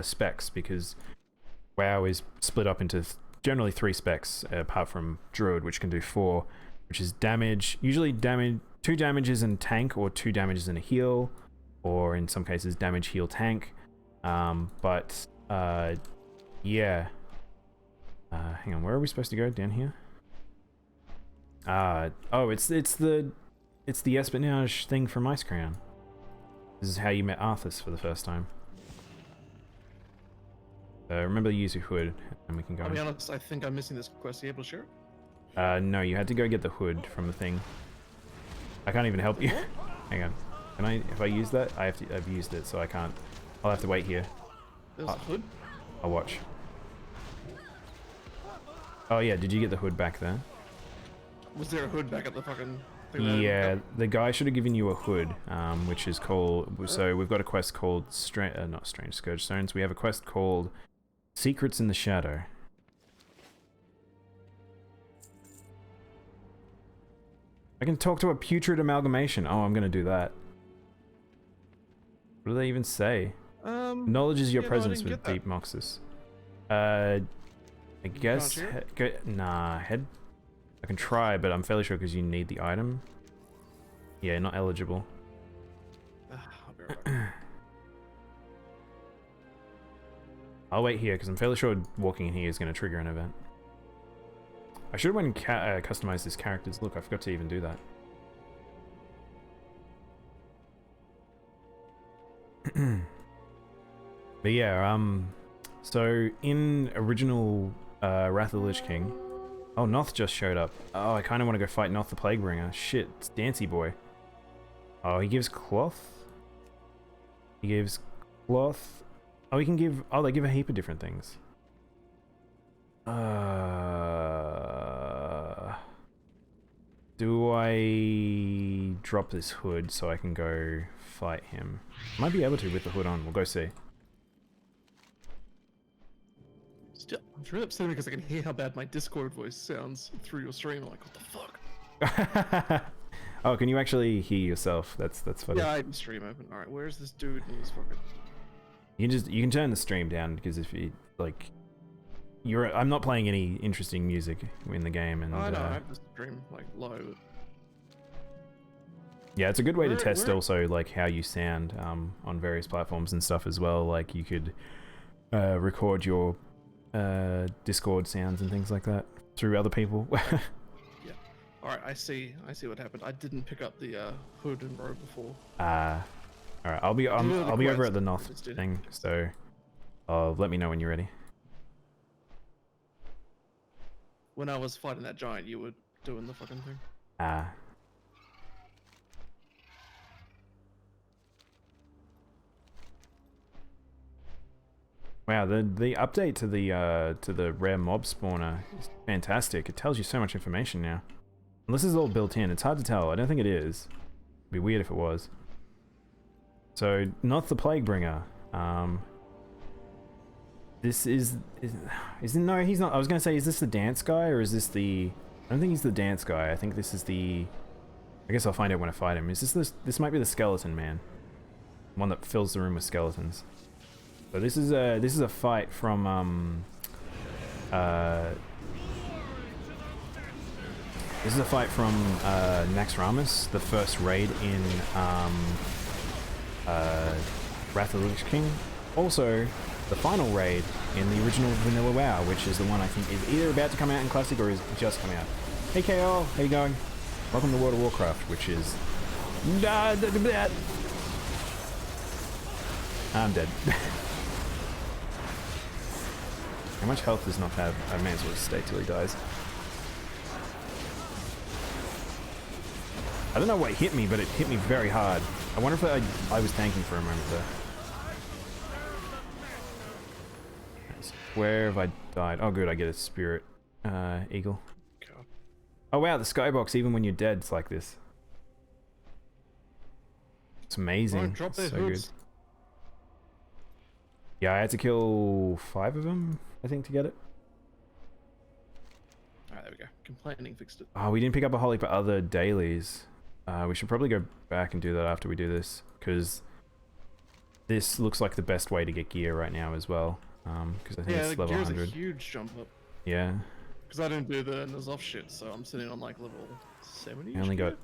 specs, because WoW is split up into generally 3 specs, apart from Druid, which can do 4, which is damage, usually 2 damages in tank, or 2 damages in a heal, or in some cases damage, heal, tank. Yeah. Hang on, where are we supposed to go? Down here? Oh, it's the espionage thing from Icecrown. This is how you met Arthas for the first time. Remember to use your hood, and we can go. I'll be honest, I think I'm missing this quest. Are you able to share it? No, you had to go get the hood from the thing. I can't even help you. Hang on. Can I? If I use that, I've used it, so I can't. I'll have to wait here. There's a hood? I'll watch. Oh yeah, did you get the hood back there? Was there a hood back at the fucking thing? Yeah, the guy should have given you a hood, which is called. So we've got a quest called not Strange Scourge Stones. We have a quest called Secrets in the Shadow. I can talk to a putrid amalgamation. Oh, I'm gonna do that. What do they even say? Acknowledges your presence with deep moxus. I guess. Nah, head. I can try, but I'm fairly sure because you need the item. Yeah, not eligible. I'll be right back. I'll wait here because I'm fairly sure walking in here is going to trigger an event. I should have went and customized this character's look. I forgot to even do that. But yeah, so in original Wrath of the Lich King, oh, Noth just showed up. Oh, I kind of want to go fight Noth the Plaguebringer. Shit, it's Dancy Boy. Oh, he gives cloth. He gives cloth. Oh, he can give. Oh, they give a heap of different things. Do I drop this hood so I can go fight him? Might be able to with the hood on. We'll go see. Still, I'm really upset because I can hear how bad my Discord voice sounds through your stream. I'm like, what the fuck? Oh, can you actually hear yourself? That's funny. Yeah, I have the stream open. All right, where's this dude? He's fucking. You can turn the stream down because if you like, I'm not playing any interesting music in the game, and I know I have the stream like low. Yeah, it's a good way to test also like how you sound on various platforms and stuff as well. Like you could record your Discord sounds and things like that through other people. Yeah. All right, I see what happened. I didn't pick up the hood and robe before. All right, I'll be over at the Noth thing, so let me know when you're ready. When I was fighting that giant, you were doing the fucking thing. Wow, the update to the rare mob spawner is fantastic. It tells you so much information now. And this is all built in. It's hard to tell. I don't think it is. It'd be weird if it was. So, not the Plaguebringer. This is no, he's not. I was gonna say, is this the dance guy or is this the? I don't think he's the dance guy. I think this is the. I guess I'll find out when I fight him. Is this might be the skeleton man, one that fills the room with skeletons. So this is a fight from this is a fight from Naxxramas, the first raid in Wrath of the Lich King. Also, the final raid in the original Vanilla WoW, which is the one I think is either about to come out in Classic or is just come out. Hey KO, how you going? Welcome to World of Warcraft, which is... I'm dead. How much health does Noth have? I may as well just stay till he dies. I don't know what hit me, but it hit me very hard. I wonder if I was tanking for a moment there. Where have I died? Oh good, I get a spirit eagle. Oh wow, the skybox, even when you're dead, it's like this. It's amazing. Drop so hoods. good. Yeah, I had to kill 5 of them, I think, to get it. Alright, there we go. Complaining fixed it. Oh, we didn't pick up a whole heap of other dailies. We should probably go back and do that after we do this, because this looks like the best way to get gear right now as well. Because I think it's level 100. Yeah, a huge jump up. Yeah. Because I didn't do the Nazoth shit, so I'm sitting on like level 70. I only got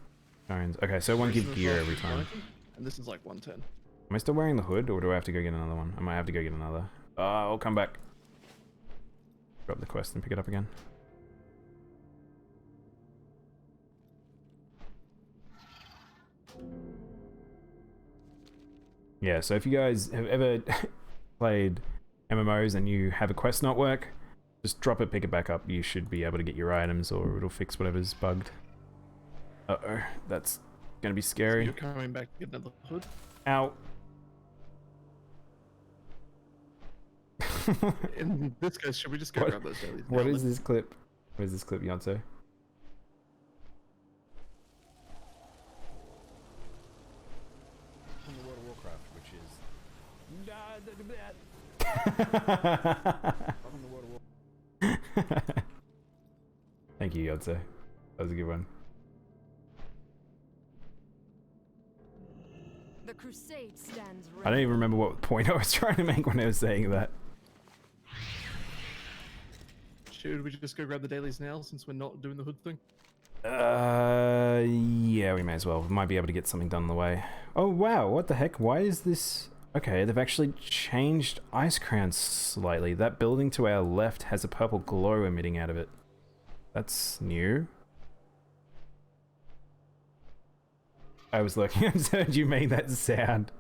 stones. Okay, so it won't give gear every time. And this is like 110. Am I still wearing the hood, or do I have to go get another one? I might have to go get another. I'll come back. Drop the quest and pick it up again. Yeah, so if you guys have ever played MMOs and you have a quest not work, just drop it, pick it back up. You should be able to get your items, or it'll fix whatever's bugged. Uh-oh, that's gonna be scary. So you're coming back to get another hood? Ow. In this case, should we just go grab those dailies? What is this clip? What is this clip, Yonce? From the World of Warcraft, which is... Thank you, Yonce. That was a good one. The crusade stands ready. I don't even remember what point I was trying to make when I was saying that. Should we just go grab the dailies now since we're not doing the hood thing? Yeah, we may as well. We might be able to get something done on the way. Oh wow, what the heck? Why is this? Okay, they've actually changed Ice Crown slightly. That building to our left has a purple glow emitting out of it. That's new. I was looking, I just heard you make that sound.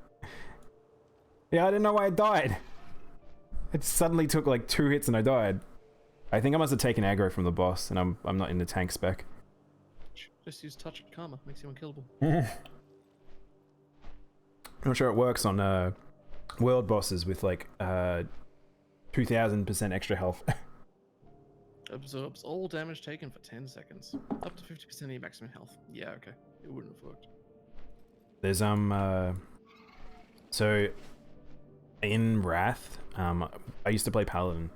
Yeah, I didn't know why I died. It suddenly took like 2 hits and I died. I think I must have taken aggro from the boss and I'm not in the tank spec. Just use touch of karma, makes you unkillable. Not sure it works on world bosses with like 2000% extra health. Absorbs all damage taken for 10 seconds. Up to 50% of your maximum health. Yeah, okay. It wouldn't have worked. There's so in Wrath, I used to play Paladin.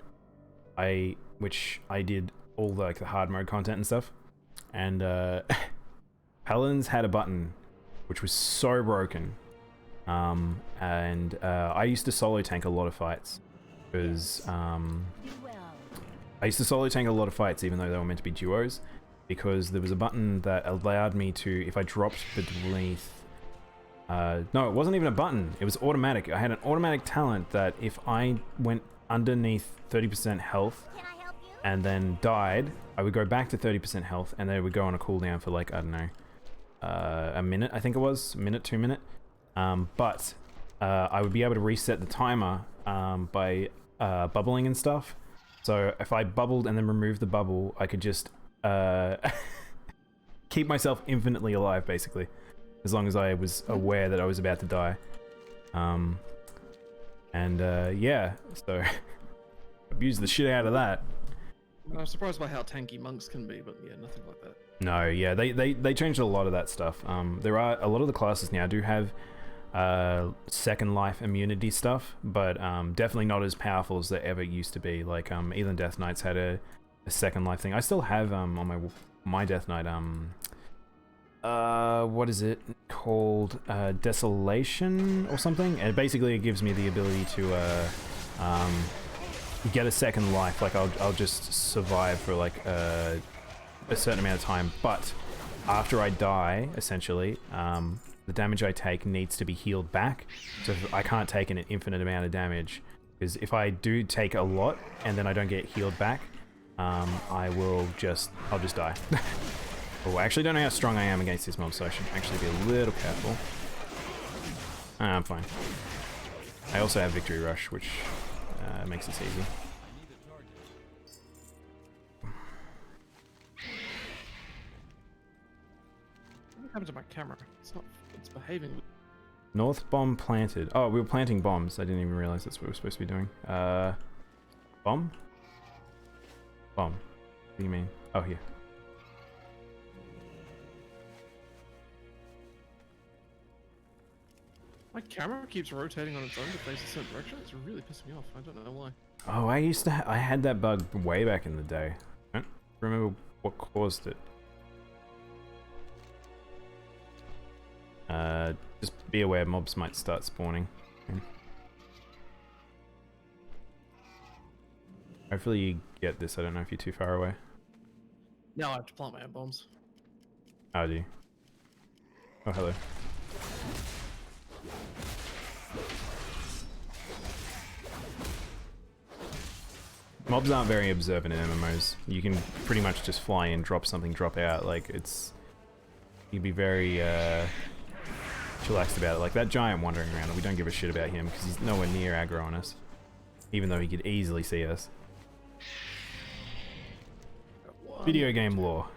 Which I did all the hard mode content and stuff. And Paladins had a button which was so broken. I used to solo tank a lot of fights because I used to solo tank a lot of fights even though they were meant to be duos, because there was a button that allowed me to, if I dropped beneath no, it wasn't even a button, it was automatic. I had an automatic talent that if I went underneath 30% health and then died, I would go back to 30% health and then it would go on a cooldown for like, I don't know, a minute, I think it was, a minute, 2 minutes. But I would be able to reset the timer by bubbling and stuff. So if I bubbled and then removed the bubble, I could just keep myself infinitely alive, basically, as long as I was aware that I was about to die. Yeah, so abuse the shit out of that. I'm surprised by how tanky monks can be, but yeah, nothing like that. No, yeah, they changed a lot of that stuff. There are a lot of the classes now do have second life immunity stuff, but definitely not as powerful as they ever used to be. Like Elon Death Knights had a second life thing. I still have on my Death Knight what is it called, Desolation or something, and basically it gives me the ability to get a second life. Like I'll just survive for like a certain amount of time, but after I die, essentially, the damage I take needs to be healed back. So I can't take an infinite amount of damage, because if I do take a lot and then I don't get healed back, I'll just die. Oh, I actually don't know how strong I am against this mob, so I should actually be a little careful. I'm fine. I also have Victory Rush, which makes this easy. What happened to my camera? It's behaving. North bomb planted. Oh, we were planting bombs. I didn't even realize that's what we were supposed to be doing. Bomb? Bomb. What do you mean? Oh, here. My camera keeps rotating on its own to face a certain direction. It's really pissing me off. I don't know why. Oh, I had that bug way back in the day. I don't remember what caused it. Just be aware mobs might start spawning. Hopefully you get this. I don't know if you're too far away. Now I have to plant my own bombs. Oh, do you? Oh, hello. Mobs aren't very observant in MMOs. You can pretty much just fly in, drop something, drop out. Like, it's... You'd be very, chillaxed about it. Like, that giant wandering around, we don't give a shit about him, because he's nowhere near aggro on us. Even though he could easily see us. Video game lore.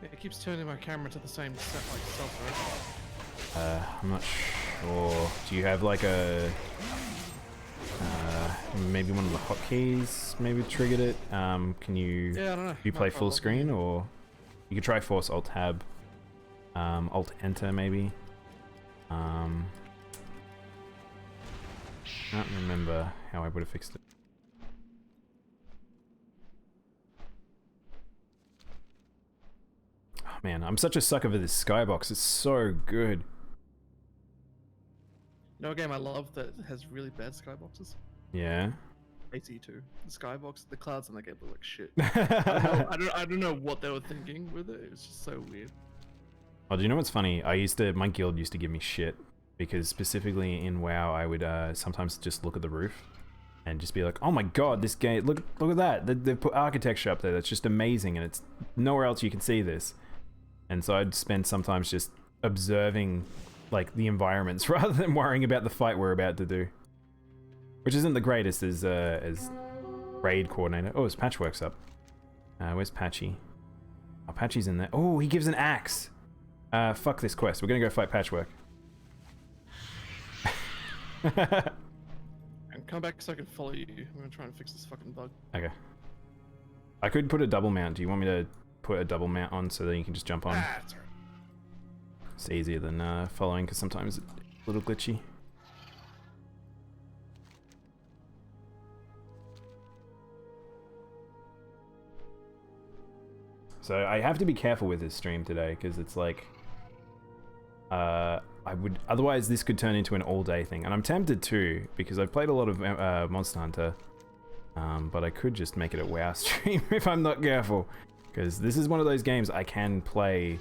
Yeah, it keeps turning my camera to the same set like self. I'm not sure. Do you have, like, a... maybe one of the hotkeys maybe triggered it. Can you... Yeah, I don't know. Do you play full screen, or... You could try force alt tab. Alt enter maybe. I don't remember how I would have fixed it. Oh man, I'm such a sucker for this skybox. It's so good. You know a game I love that has really bad skyboxes? Yeah. AC2. The skybox, the clouds in that game look like shit. I don't know what they were thinking with it. It was just so weird. Oh, do you know what's funny? My guild used to give me shit because specifically in WoW, I would sometimes just look at the roof and just be like, "Oh my god, this game! Look at that! They've put architecture up there. That's just amazing, and it's nowhere else you can see this." And so I'd spend sometimes just observing like the environments rather than worrying about the fight we're about to do, which isn't the greatest as raid coordinator. Oh, his Patchwork's up. Where's Patchy? Oh, Patchy's in there. Oh, he gives an axe. Fuck this quest. We're gonna go fight Patchwork. And come back so I can follow you. I'm gonna try and fix this fucking bug. Okay. I could put a double mount. Do you want me to put a double mount on so that you can just jump on? That's right. It's easier than following because sometimes it's a little glitchy. So I have to be careful with this stream today because it's like otherwise this could turn into an all-day thing, and I'm tempted to because I've played a lot of Monster Hunter, but I could just make it a WoW stream if I'm not careful, because this is one of those games I can play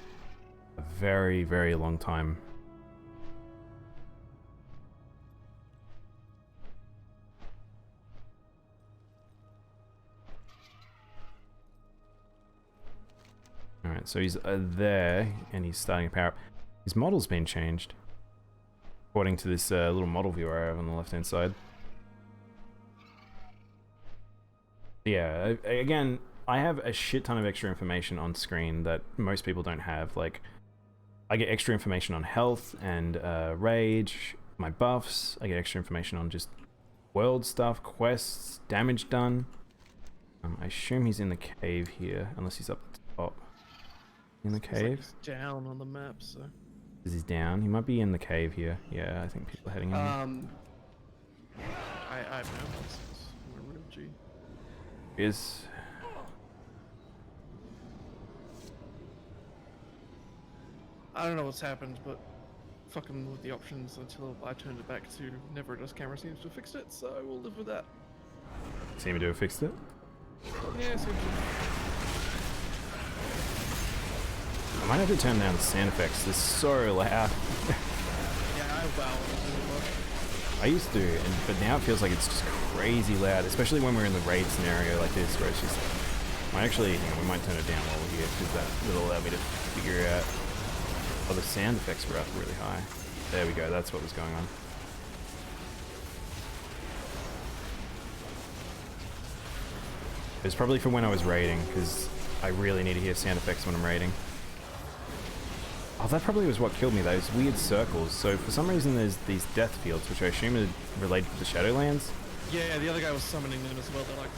a very, very long time. Alright, so he's there, and he's starting to power up. His model's been changed, according to this little model viewer I have on the left-hand side. Yeah, again, I have a shit ton of extra information on screen that most people don't have. Like, I get extra information on health and rage, my buffs. I get extra information on just world stuff, quests, damage done. I assume he's in the cave here, unless he's up top. In the cave? Like he's down on the map, so. Is he down? He might be in the cave here. Yeah, I think people are heading in. I have no answers. I'm a real G. Is I don't know what's happened, but fucking with the options until I turned it back to never adjust camera seems to have fixed it, so we'll live with that. seem to have fixed it. Yeah, seems to. I might have to turn down the sound effects. They're so loud. Yeah, I used to, but now it feels like it's just crazy loud, especially when we're in the raid scenario like this, where it's just. I actually, we might turn it down while we're here because that will allow me to figure out. Oh, the sound effects were up really high. There we go. That's what was going on. It was probably for when I was raiding, because I really need to hear sound effects when I'm raiding. Oh, that probably was what killed me, those weird circles. So for some reason there's these death fields, which I assume are related to the Shadowlands. Yeah, the other guy was summoning them as well. They're like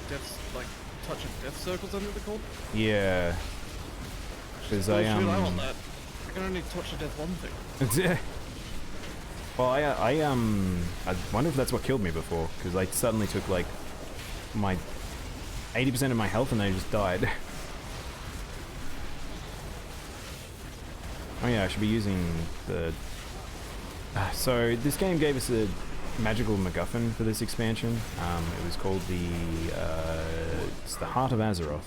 touch of death circles, I think they're called. Yeah. Because I want that. I can only touch a death one thing. Well, I wonder if that's what killed me before, because I suddenly took like my 80% of my health and I just died. Oh yeah, I should be using the... so this game gave us a magical MacGuffin for this expansion. It was called it's the Heart of Azeroth.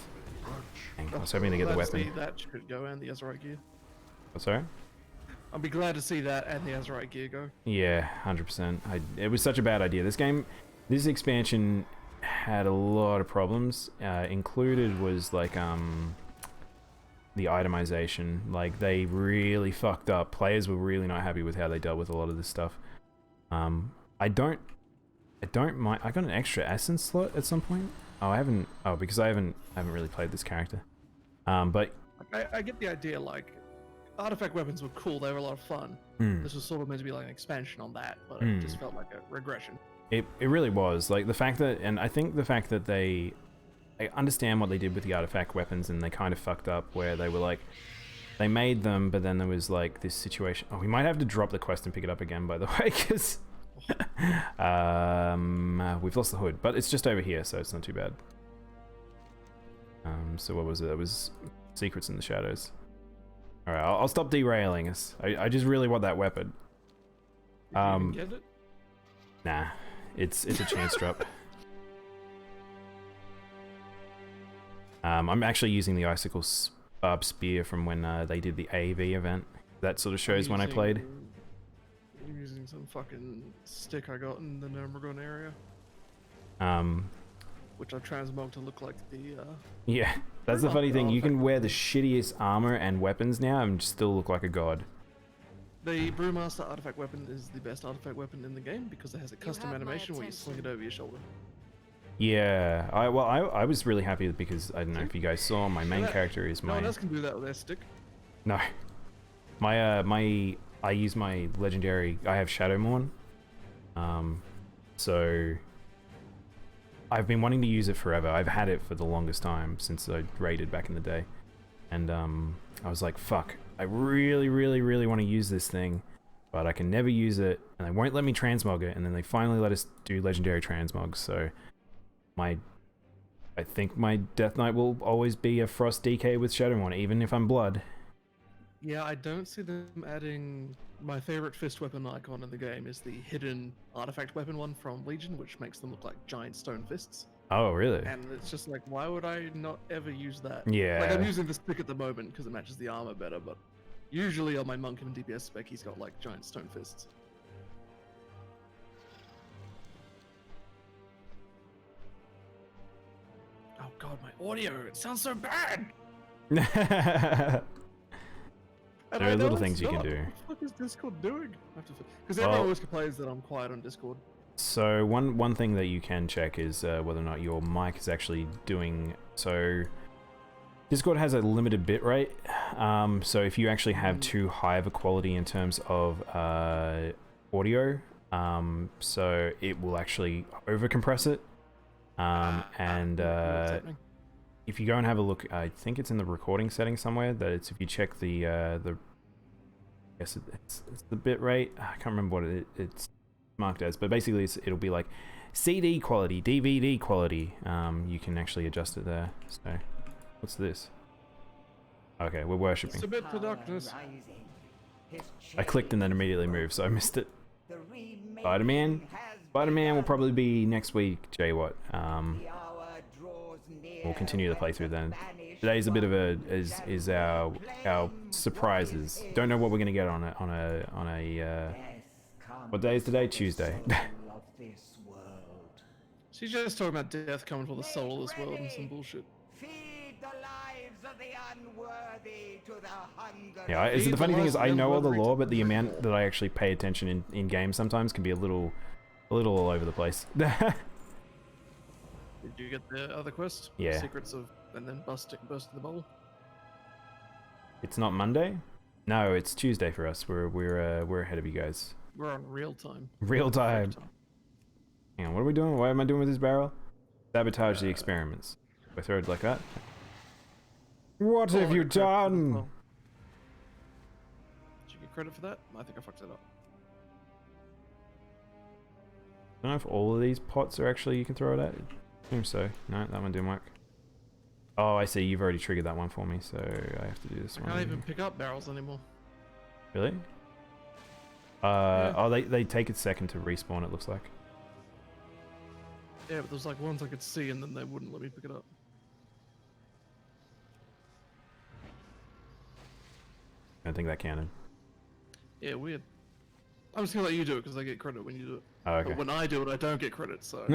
I was hoping to get the weapon. That should go and the Azerite gear. What's sorry? I'll be glad to see that and the Azerite gear go. Yeah, 100%. It was such a bad idea. This expansion had a lot of problems. Included was like the itemization. Like they really fucked up. Players were really not happy with how they dealt with a lot of this stuff. I don't mind. I got an extra essence slot at some point. Oh, I haven't. Oh, because I haven't really played this character. But I get the idea. Like artifact weapons were cool. They were a lot of fun. This was sort of meant to be like an expansion on that, but it just felt like a regression. It really was. Like the fact that, and I think the fact that I understand what they did with the artifact weapons, and they kind of fucked up where they were like, they made them, but then there was like this situation. Oh, we might have to drop the quest and pick it up again, by the way, because we've lost the hood, but it's just over here, so it's not too bad. So what was it? It was secrets in the shadows. All right, I'll stop derailing us. I just really want that weapon. Did you even get it? Nah, it's a chance drop. I'm actually using the icicle barb spear from when they did the AV event. That sort of shows when I played. I'm using some fucking stick I got in the Nurmagron area. Which I've transmogged to look like the Yeah, that's the funny thing. You can wear the shittiest armor and weapons now and still look like a god. The Brewmaster artifact weapon is the best artifact weapon in the game because it has a custom animation where you swing it over your shoulder. Yeah, I was really happy because I don't know if you guys saw, my main character is my. No one else can do that with their stick. No, I use my legendary. I have Shadowmourne, so I've been wanting to use it forever. I've had it for the longest time since I raided back in the day, and I was like, fuck, I really, really, really want to use this thing, but I can never use it, and they won't let me transmog it, and then they finally let us do legendary transmogs, so I think my Death Knight will always be a Frost DK with Shadowmourne, even if I'm Blood. Yeah, I don't see them adding... My favorite fist weapon icon in the game is the hidden artifact weapon one from Legion, which makes them look like giant stone fists. Oh, really? And it's just like, why would I not ever use that? Yeah. Like, I'm using the stick at the moment because it matches the armor better, but usually on my Monk and DPS spec, he's got like giant stone fists. Oh god, my audio, it sounds so bad! There are little things you can do. What the fuck is Discord doing? Because everyone always complains that I'm quiet on Discord. So one thing that you can check is whether or not your mic is actually doing... So Discord has a limited bitrate, so if you actually have too high of a quality in terms of audio, so it will actually overcompress it. And if you go and have a look, I think it's in the recording settings somewhere. That it's if you check the I guess it's the bit rate. I can't remember what it's marked as, but basically it'll be like CD quality, DVD quality. You can actually adjust it there. So, what's this? Okay, we're worshipping. It's a bit to darkness. I clicked and then immediately moved, so I missed it. Spider-Man. Spider-Man will probably be next week, J-Watt. We'll continue the playthrough then. Today's a bit of a is our surprises. Don't know what we're gonna get on a what day is today? Tuesday. She's just talking about death coming for the soul of this world and some bullshit. Yeah, the funny thing is I know all the lore, but the amount that I actually pay attention in games sometimes can be a little all over the place. Did you get the other quest? Yeah. Secrets of and then bursting the bubble. It's not Monday? No, it's Tuesday for us. We're ahead of you guys. We're on real time. Real time. Hang on, what are we doing? What am I doing with this barrel? Sabotage the experiments. I throw it like that. What have you done? Did you get credit for that? I think I fucked it up. I don't know if all of these pots are actually you can throw it at. I assume so. No, that one didn't work. Oh, I see. You've already triggered that one for me, so I have to do this one. I can't even pick up barrels anymore. Really? Yeah. Oh, they take a second to respawn, it looks like. Yeah, but there's like ones I could see and then they wouldn't let me pick it up. I don't think that counted. Yeah, weird. I'm just gonna let you do it because I get credit when you do it. Oh, okay. But when I do it, I don't get credit, so...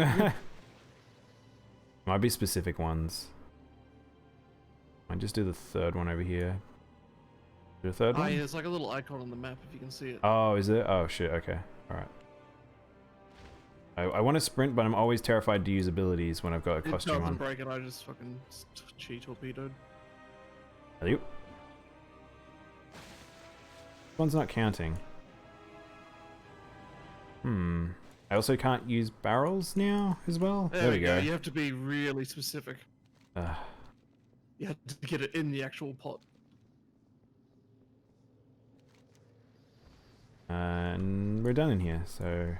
Might be specific ones. Might just do the third one over here. Do the third one? Yeah, it's like a little icon on the map if you can see it. Oh, is it? Oh shit, okay. Alright. I want to sprint, but I'm always terrified to use abilities when I've got a costume on. It doesn't break it, I just fucking cheat torpedoed. Hello? One's not counting. I also can't use barrels now as well. There we go. You have to be really specific. You have to get it in the actual pot. And we're done in here, so...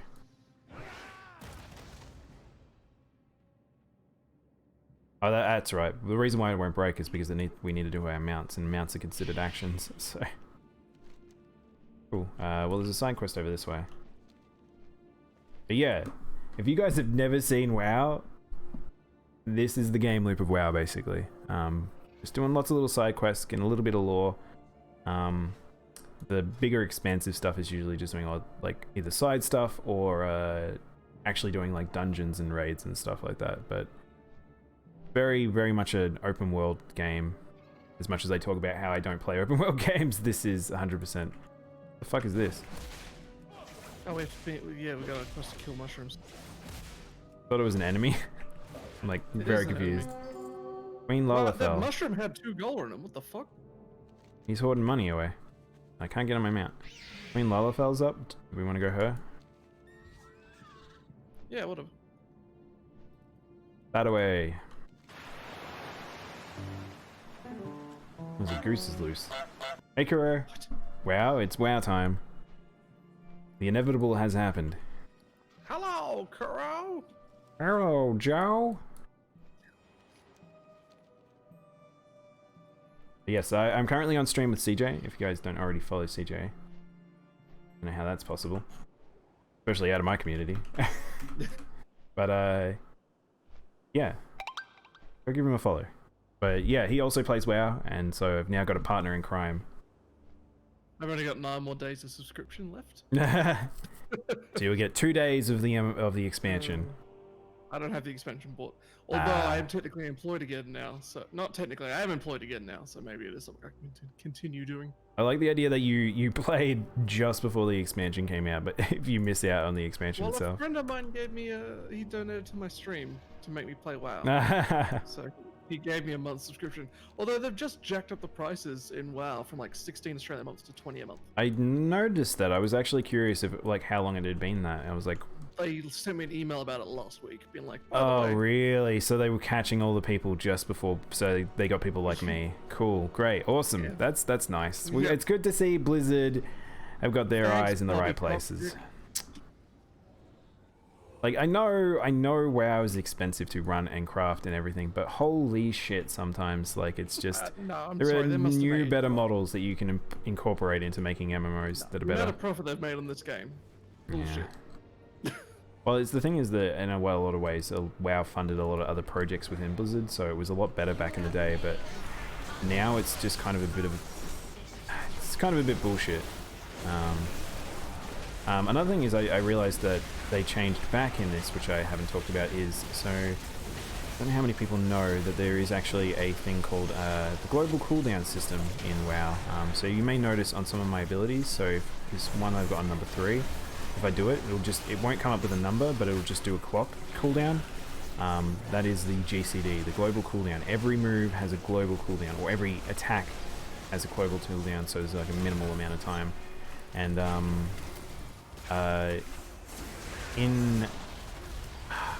Oh, that's right. The reason why it won't break is because we need to do our mounts, and mounts are considered actions, so... Cool. Well, there's a side quest over this way. But yeah, if you guys have never seen WoW, this is the game loop of WoW, basically. Just doing lots of little side quests, getting a little bit of lore. The bigger expansive stuff is usually just doing like either side stuff or actually doing like dungeons and raids and stuff like that. But very, very much an open world game. As much as they talk about how I don't play open world games, this is 100%. The fuck is this? Oh, we have to yeah, we got a quest to kill mushrooms. Thought it was an enemy. I'm like very confused. Queen Lalafell. That mushroom had 2 gold in him. What the fuck? He's hoarding money away. I can't get on my mount. Queen Lalafell's up. Do we want to go her? Yeah, whatever. That away. There's a goose is loose. Hey, Kuro. Wow, it's WoW time. The inevitable has happened. Hello, Kuro. Hello, Joe. Yes, I'm currently on stream with CJ, if you guys don't already follow CJ. I don't know how that's possible. Especially out of my community. But, yeah. Go give him a follow. But yeah, he also plays WoW, and so I've now got a partner in crime. I've only got 9 more days of subscription left. So you'll get 2 days of the expansion. I don't have the expansion bought. Although I am technically employed again now, so not technically, I am employed again now, so maybe it is something I can continue doing. I like the idea that you played just before the expansion came out, but if you miss out on the expansion Well, itself. a friend of mine gave me he donated to my stream to make me play WoW. So he gave me a month's subscription. Although they've just jacked up the prices in WoW from like 16 Australian months to 20 a month. I noticed that. I was actually curious if like how long it had been that. I was like, they sent me an email about it last week, being like, oh really? So they were catching all the people just before, so they got people like me. Cool, great, awesome. Yeah. That's nice. Yeah. It's good to see Blizzard have got their eyes in the right places. Like I know WoW is expensive to run and craft and everything, but holy shit, sometimes like it's just there are new better models that you can incorporate into making MMOs that are better. The amount of profit they've made on this game, bullshit. Yeah. Well, the thing is that in a lot of ways, WoW funded a lot of other projects within Blizzard, so it was a lot better back in the day. But now it's just kind of a bit bullshit. Another thing is I realized that they changed back in this, which I haven't talked about, is so I don't know how many people know that there is actually a thing called the global cooldown system in WoW. So you may notice on some of my abilities. So this one I've got on number 3. If I do it, it won't come up with a number, but it'll just do a clock cooldown. That is the GCD, the global cooldown. Every move has a global cooldown, or every attack has a global cooldown, so there's like a minimal amount of time. And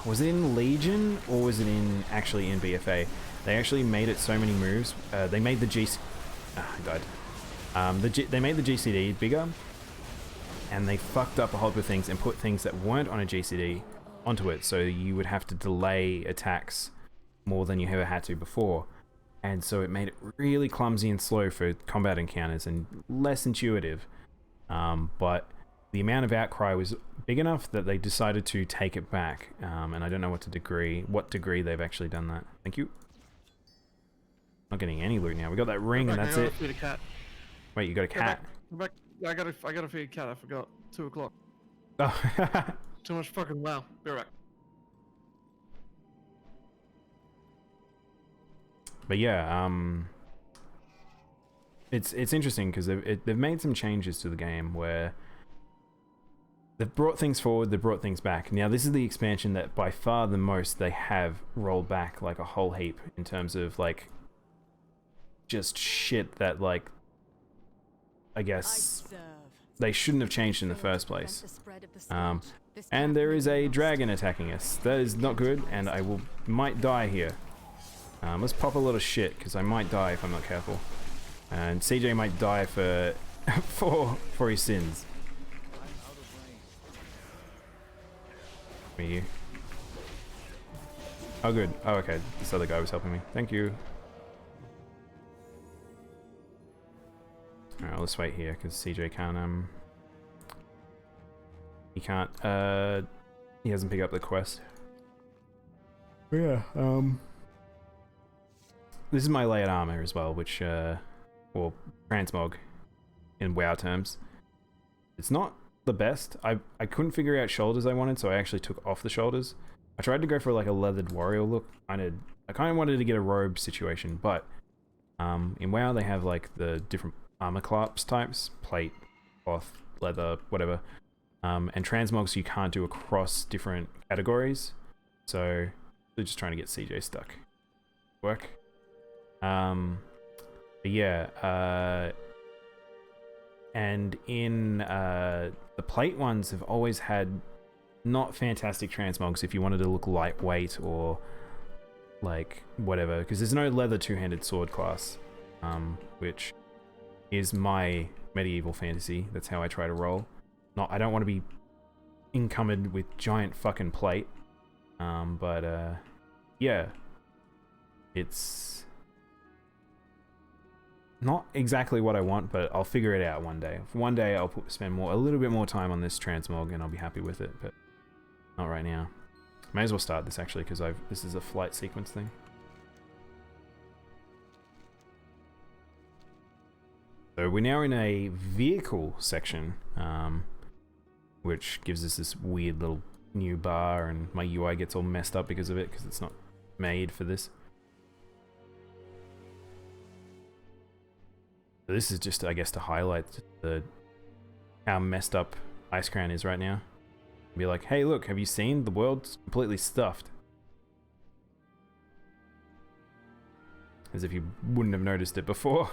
was it in Legion or was it actually in BFA? They actually made it so many moves. They made the I died. They made the GCD bigger. And they fucked up a whole heap of things and put things that weren't on a GCD onto it, so you would have to delay attacks more than you ever had to before. And so it made it really clumsy and slow for combat encounters and less intuitive. But the amount of outcry was big enough that they decided to take it back. And I don't know what degree they've actually done that. Thank you. Not getting any loot now. We got that ring and that's it. Wait, you got a cat? I gotta feed cat. I forgot. 2 o'clock. Oh. Too much fucking WoW. Be right back. But yeah, it's interesting because they've made some changes to the game where they've brought things forward, they've brought things back. Now this is the expansion that by far the most they have rolled back like a whole heap in terms of like just shit that like I guess they shouldn't have changed in the first place. And there is a dragon attacking us. That is not good, and I might die here. Let's pop a lot of shit, because I might die if I'm not careful. And CJ might die for for his sins. Where are you? Oh good. Oh okay, this other guy was helping me. Thank you. Alright, let's wait here because CJ can't he hasn't picked up the quest. Yeah. This is my layered armor as well, which or transmog in WoW terms. It's not the best. I couldn't figure out shoulders I wanted, so I actually took off the shoulders. I tried to go for like a leathered warrior look. I kind of wanted to get a robe situation, but in WoW they have like the different armor class types: plate, cloth, leather, whatever. And transmogs you can't do across different categories, so they're just trying to get CJ stuck. Work. But yeah, and in the plate ones have always had not fantastic transmogs if you wanted to look lightweight or like whatever, because there's no leather two-handed sword class, which is my medieval fantasy. That's how I try to roll. I don't want to be encumbered with giant fucking plate, but yeah, it's not exactly what I want, but I'll figure it out one day. One day I'll spend a little bit more time on this transmog and I'll be happy with it, but not right now. May as well start this actually, because this is a flight sequence thing. So we're now in a vehicle section, which gives us this weird little new bar, and my UI gets all messed up because of it, because it's not made for this. So this is just, I guess, to highlight how messed up Icecrown is right now. Be like, hey look, have you seen? The world's completely stuffed. As if you wouldn't have noticed it before.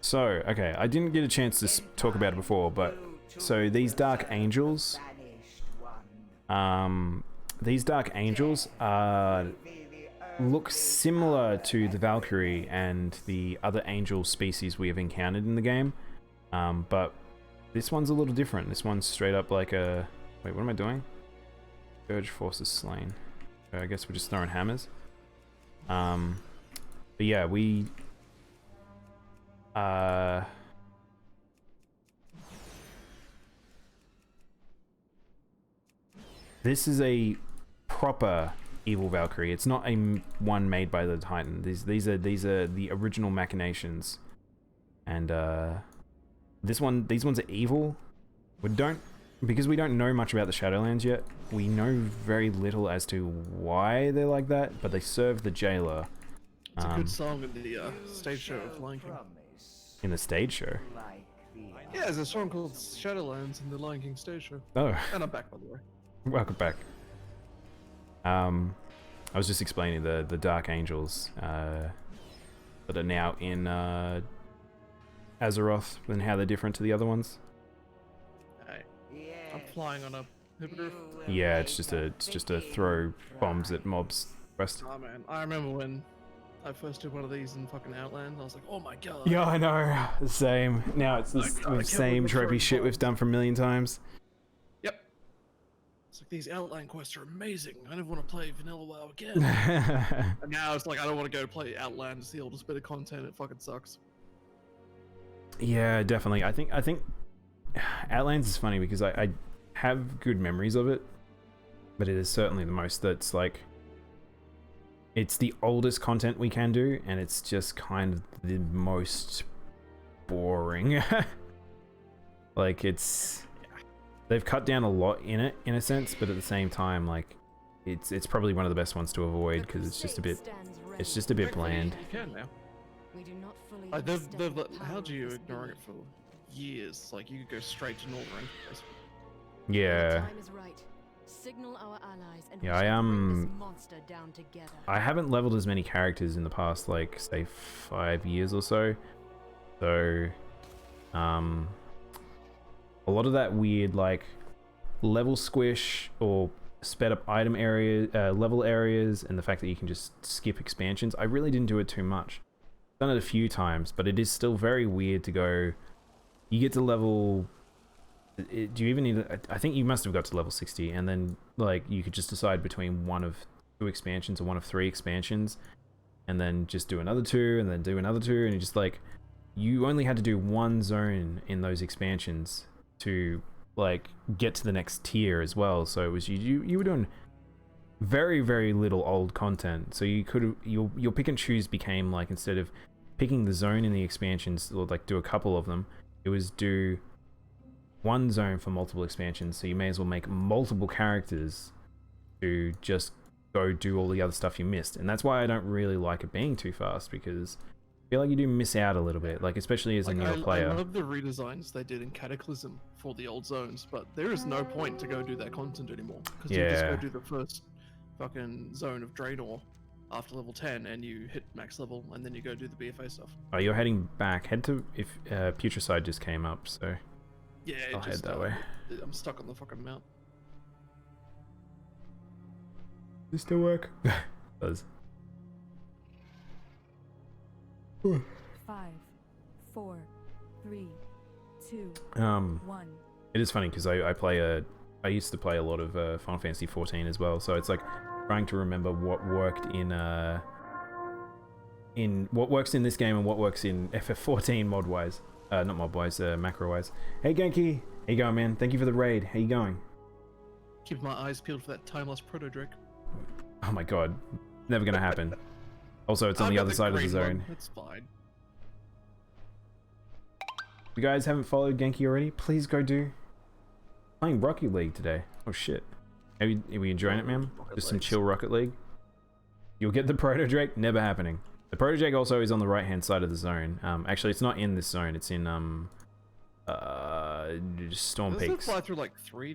So, okay, I didn't get a chance to talk about it before, but so these Dark Angels, look similar to the Valkyrie and the other angel species we have encountered in the game, but this one's a little different. This one's straight up like a... Wait, what am I doing? Urge forces slain. I guess we're just throwing hammers. But yeah, we... this is a proper evil Valkyrie. It's not a one made by the Titan. These are the original machinations, and these ones are evil. Because we don't know much about the Shadowlands yet. We know very little as to why they're like that, but they serve the jailer. It's a good song in the stage show of Lion King. In the stage show? Yeah, there's a song called Shadowlands in the Lion King stage show. Oh. And I'm back, by the way. Welcome back. I was just explaining the Dark Angels that are now in Azeroth and how they're different to the other ones. I'm flying on a hippogriff. Yeah, it's just a throw bombs at mobs quest. Oh man, I remember when I first did one of these in fucking Outland. I was like, oh my god. Yeah, I know. The same. Now it's the same tropey shit we've done for a million times. Yep. It's like, these Outland quests are amazing. I never want to play Vanilla WoW again. And now it's like, I don't want to go play Outland. It's the oldest bit of content. It fucking sucks. Yeah, definitely. I think Outlands is funny because I have good memories of it, but it is certainly the most that's like, it's the oldest content we can do, and it's just kind of the most boring. Like, they've cut down a lot in it, in a sense, but at the same time, like, it's probably one of the best ones to avoid because it's just a bit bland. You can now. How do you ignore it for years? Like, you could go straight to Northern. Yeah. Signal our allies and Yeah, I haven't leveled as many characters in the past, like, say 5 years or so. So, a lot of that weird, like, level squish or sped up item area, level areas, and the fact that you can just skip expansions, I really didn't do it too much. Done it a few times, but it is still very weird to go, you get to level... do you even need... I think you must have got to level 60, and then, like, you could just decide between one of 2 expansions or one of 3 expansions, and then just do another 2, and then do another 2, and you just, like... you only had to do one zone in those expansions to like get to the next tier as well. So it was you were doing very, very little old content. So you could your pick and choose became like, instead of picking the zone in the expansions or like do a couple of them, it was do one zone for multiple expansions. So you may as well make multiple characters to just go do all the other stuff you missed. And that's why I don't really like it being too fast, because I feel like you do miss out a little bit, like especially as a newer player. I love the redesigns they did in Cataclysm for the old zones, but there is no point to go do that content anymore, because you just go do the first fucking zone of Draenor after level 10 and you hit max level, and then you go do the BFA stuff. Oh, you're heading back. Head to, if Putricide just came up, so yeah, I'll head that way. I'm stuck on the fucking mount. Does this still work? Does. 5, 4, 3, 2, 1. It is funny because I used to play a lot of Final Fantasy 14 as well, so it's like trying to remember what worked in what works in this game and what works in FF14 mod wise, not mod wise, macro wise. Hey Genki, how you going, man? Thank you for the raid. How you going? Keep my eyes peeled for that timeless proto Drake. Oh my god, never gonna happen. Also, it's on the other side of the zone. That's fine. If you guys haven't followed Genki already, please go do. Playing Rocket League today. Oh shit. Are we enjoying it, man? Just some chill Rocket League. You'll get the Proto Drake. Never happening. The Proto Drake also is on the right hand side of the zone. Actually, it's not in this zone. It's in Storm Peaks. Does it fly through like 3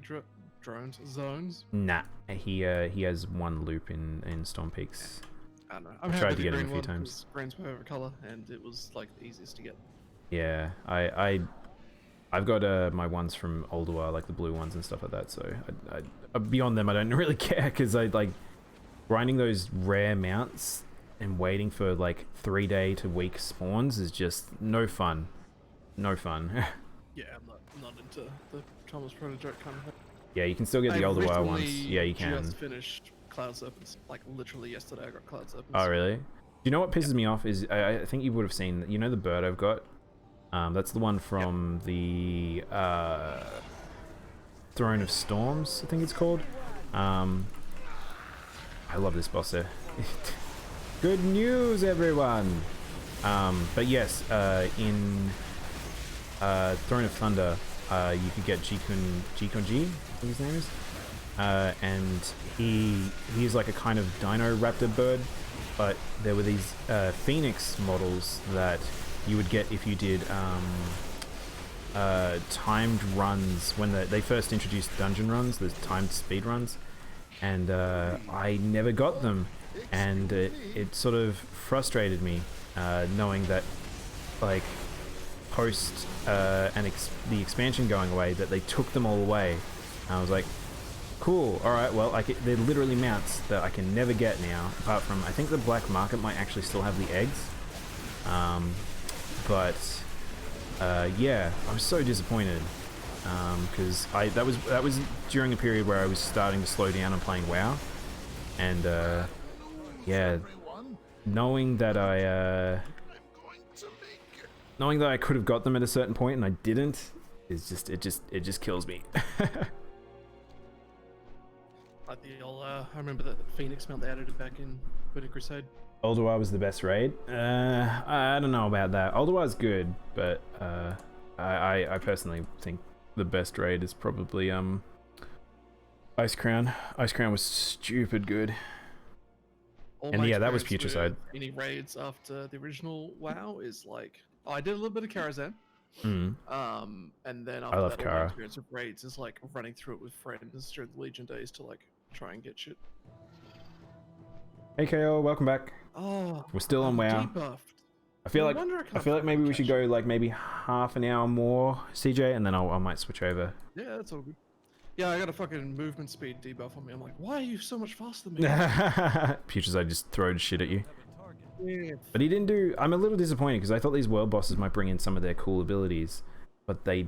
drones zones? Nah, he has one loop in Storm Peaks. I don't know. I tried to get him a few times. Green's my favorite color, and it was like the easiest to get. Yeah, I've got my ones from Ulduar, like the blue ones and stuff like that. So beyond them, I don't really care, because I like grinding those rare mounts and waiting for like 3-day to week spawns is just no fun. No fun. Yeah, I'm not into the Thomas Prototype kind of thing. Yeah, you can still get the Ulduar ones. Yeah, you can. I just finished Cloud Serpents, like literally yesterday. I got Cloud Serpents. Oh really? You know what pisses me off is I think you would have seen, you know, the bird I've got. That's the one from the Throne of Storms, I think it's called. I love this boss there. Good news, everyone! But yes, in Throne of Thunder, you could get Jikunji, I think his name is. And he is like a kind of dino raptor bird, but there were these phoenix models that you would get if you did timed runs when they first introduced dungeon runs, the timed speed runs, and I never got them, and it sort of frustrated me knowing that like post the expansion going away that they took them all away. I was like, cool, alright, well they're literally mounts that I can never get now, apart from I think the black market might actually still have the eggs. But yeah, I was so disappointed because that was during a period where I was starting to slow down on playing WoW, and yeah, knowing that I could have got them at a certain point and I didn't, is just it just kills me. Like the old, I remember that Phoenix mount they added it back in Burning Crusade. Ulduar was the best raid. I don't know about that. Ulduar's good, but I personally think the best raid is probably Ice Crown. Ice Crown was stupid good. And yeah, that was Putricide. Any raids after the original WoW is like, I did a little bit of Karazhan. Mm. And then after I love that, Kara. my experience of raids is like running through it with friends during the Legion days to like try and get shit. Hey KO, welcome back. Oh, we're still on WoW. Debuffed. I feel like maybe we should go like maybe half an hour more, CJ, and then I might switch over. Yeah, that's all good. Yeah, I got a fucking movement speed debuff on me. I'm like, why are you so much faster than me? Putricide just throwed shit at you. Yeah. But he didn't do. I'm a little disappointed because I thought these world bosses might bring in some of their cool abilities, but they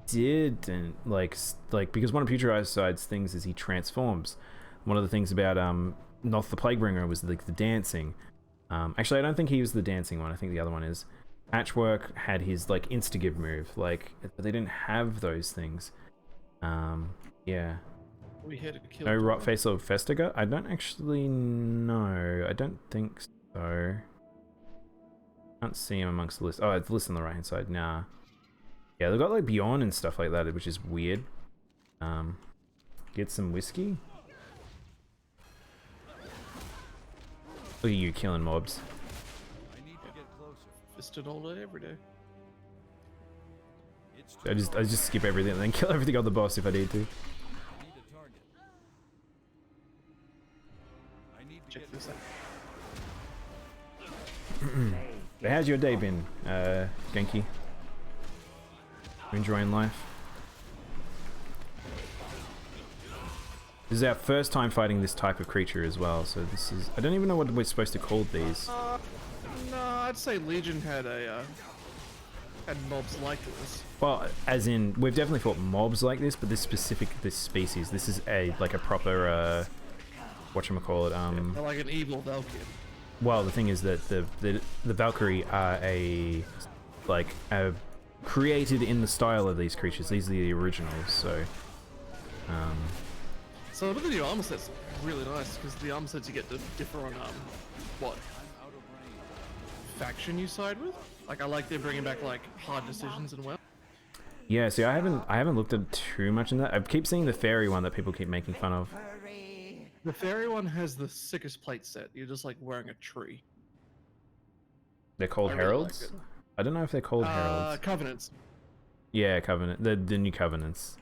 didn't. Like because one of Putricide's things is he transforms. One of the things about Noth the Plaguebringer was like the dancing. Actually, I don't think he was the dancing one. I think the other one is. Patchwork had his like insta-give move, like they didn't have those things. Yeah. We had to kill No Daimono. rot face or Vestiger? I don't actually know. I don't think so. Can't see him amongst the list. Oh, it's the list on the right hand side. Nah. Yeah, they've got like Beyond and stuff like that, which is weird. Get some whiskey. Look at you killing mobs. Fisted all day, every day. I just skip everything and then kill everything on the boss if I need to. Check this out. So how's your day been, Genki? You enjoying life? This is our first time fighting this type of creature as well, so this is... I don't even know what we're supposed to call these. No, I'd say Legion had mobs like this. Well, as in, we've definitely fought mobs like this, but this species, this is like a proper, whatchamacallit, They're like an evil Valkyrie. Well, the thing is that the Valkyrie are created in the style of these creatures. These are the originals, so... So look at the armor set's really nice, because the armor sets you get to differ on, what faction you side with? Like, I like they're bringing back, like, hard decisions and well. Yeah, see, I haven't looked at too much in that. I keep seeing the fairy one that people keep making fun of. The fairy one has the sickest plate set. You're just like wearing a tree. They're called heralds? Like I don't know if they're called heralds. Covenants. Yeah, Covenant. The new Covenants.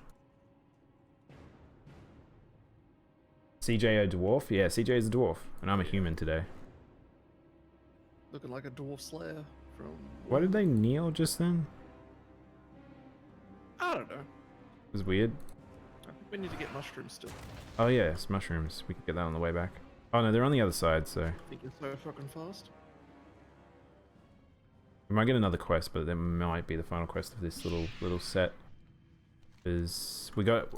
CJ a dwarf? Yeah, CJ is a dwarf. And I'm a human today. Looking like a dwarf slayer from... Why did they kneel just then? I don't know. It was weird. I think we need to get mushrooms still. Oh yeah, it's mushrooms. We can get that on the way back. Oh no, they're on the other side, so... I think you're so fucking fast. We might get another quest, but that might be the final quest of this little set. Is we got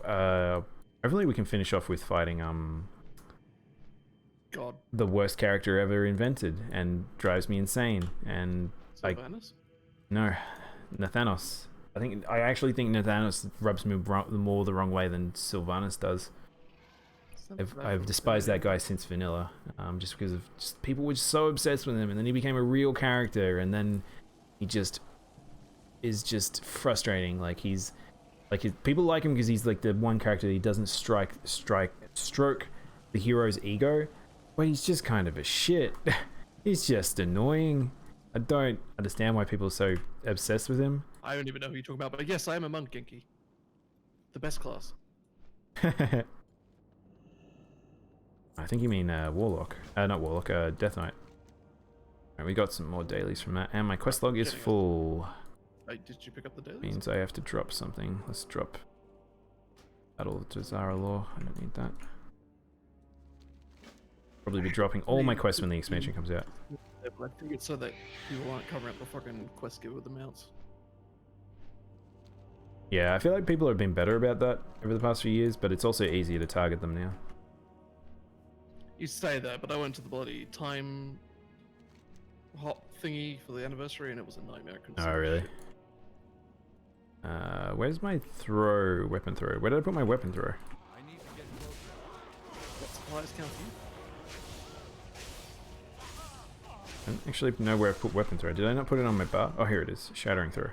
hopefully we can finish off with fighting God. the worst character ever invented and drives me insane. And Sylvanas? No, Nathanos. I actually think Nathanos rubs me more the wrong way than Sylvanas does. I've despised that guy since vanilla, just because of people were so obsessed with him, and then he became a real character, and then he just is just frustrating. Like people like him because he's like the one character that he doesn't stroke the hero's ego, but he's just kind of a shit. He's just annoying. I don't understand why people are so obsessed with him. I don't even know who you're talking about, but yes, I am a monk, Genki. The best class. I think you mean Warlock. Not Warlock, Death Knight. Right, we got some more dailies from that, and my quest log is full. Did you pick up the dailies? Means I have to drop something. Let's drop Battle to Zara Law. I don't need that. Probably be dropping all my quests when the expansion comes out. Yeah, but I think it's so that people aren't covering up the fucking quest giver with the mounts. Yeah, I feel like people have been better about that over the past few years, but it's also easier to target them now. You say that, but I went to the bloody time hop thingy for the anniversary, and it was a nightmare. Oh, really? Where's my weapon throw? Where did I put my weapon throw? What supplies count for you? I don't actually know where I put weapon throw. Did I not put it on my bar? Oh, here it is. Shattering throw.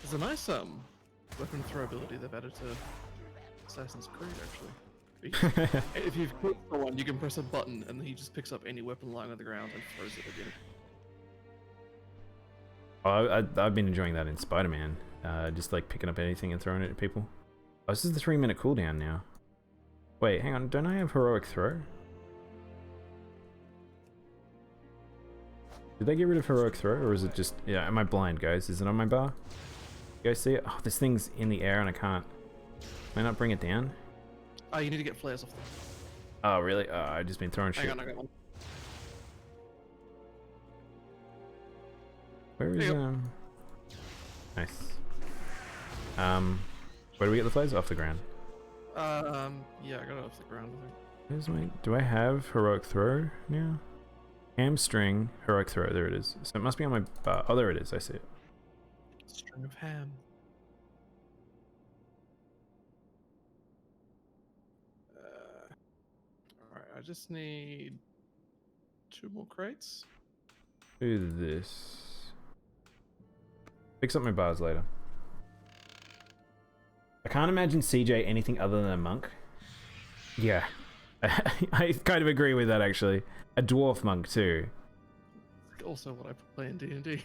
There's a nice weapon throw ability they've added to Assassin's Creed, actually. If you've clicked for one, you can press a button and he just picks up any weapon lying on the ground and throws it again. Oh, I've been enjoying that in Spider-Man. Just like picking up anything and throwing it at people. Oh, this is the 3-minute cooldown now. Wait, hang on. Don't I have heroic throw? Did they get rid of heroic throw, or is it just... Yeah, am I blind, guys? Is it on my bar? You guys see it? Oh, this thing's in the air and I can't... Can I not bring it down? Oh, you need to get flares off them. Oh, really? Oh, I've just been throwing shit. Hang on, I got one. Where is, Nice. Where do we get the flares? Off the ground. Yeah, I got it off the ground, I think. Where's my... Do I have heroic throw now? Hamstring, heroic throw. There it is. So it must be on my bar. Oh, there it is. I see it. String of ham. Alright, I just need 2 more crates. Do this. Fix up my bars later. I can't imagine CJ anything other than a monk. Yeah. I kind of agree with that, actually. A dwarf monk, too. Also what I play in D&D.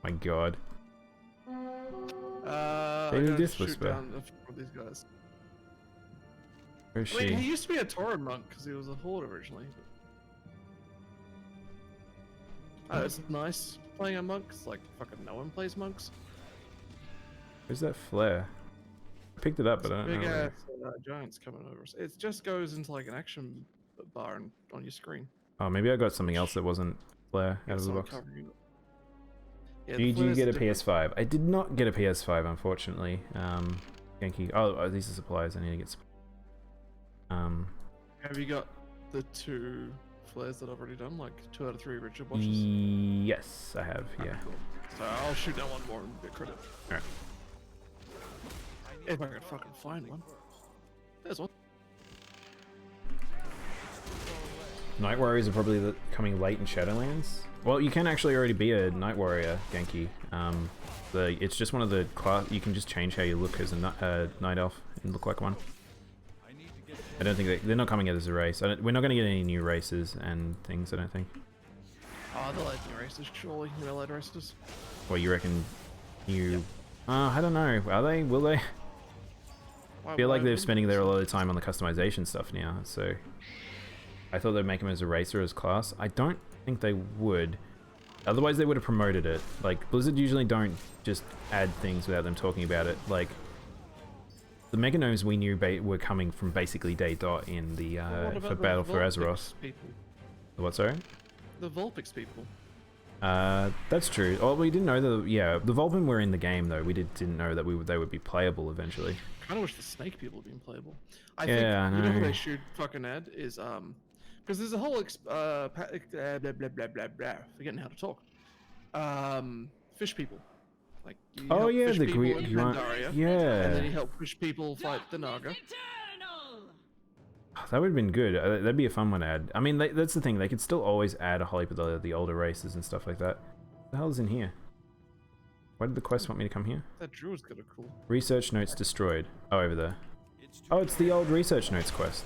My god. I Maybe gotta this shoot whisper. down a few of these guys. Where's Wait, she? he used to be a Tauren monk because he was a horde originally. It's nice playing a monk, 'cause, like fucking no one plays monks. Where's that flare? I picked it up, but I don't know. Big Where. ass giants coming over. It just goes into like an action bar on your screen. Oh, maybe I got something else that wasn't flare out of the box. Yeah, Did you get a PS5? I did not get a PS5, unfortunately. Yankee. Oh, these are supplies. I need to get. Have you got the 2 flares that I've already done? Like 2 out of 3 Richard watches? Yes, I have. Yeah. Cool. So I'll shoot down one more and get credit. Alright. If I can fucking find one. There's one. Night Warriors are probably coming late in Shadowlands. Well, you can actually already be a Night Warrior, Genki. It's just one of the class. You can just change how you look as a Night Elf and look like one. I don't think they're not coming out as a race. We're not going to get any new races and things, I don't think. Oh, they'll add new races, surely. They'll add races. Well, you reckon new... I don't know. Are they? Will they? I feel like they're spending a lot of time on the customization stuff now, so... I thought they'd make them as a race or as class. I don't think they would. Otherwise they would have promoted it. Like, Blizzard usually don't just add things without them talking about it. Like, the Mega Gnomes we knew were coming from basically day dot in the for Battle for Azeroth. People? The what, sorry? The Vulpix people. That's true. Oh, we didn't know that. Yeah, the Vulpin were in the game though. We didn't know that they would be playable eventually. I kind of wish the Snake people had been playable. I Yeah, think I know. you know who they should fucking add is because there's a whole blah blah blah blah blah. Forgetting how to talk. Fish people. Like you Oh help yeah, fish the people in Grunt. Pandaria, Yeah. and then you help fish people fight the Naga. That would have been good. That'd be a fun one to add. I mean, that's the thing. They could still always add a whole heap of the older races and stuff like that. What the hell is in here? Why did the quest want me to come here? That Druid's kind of cool. Research notes destroyed. Oh, over there. Oh, it's the old research notes quest.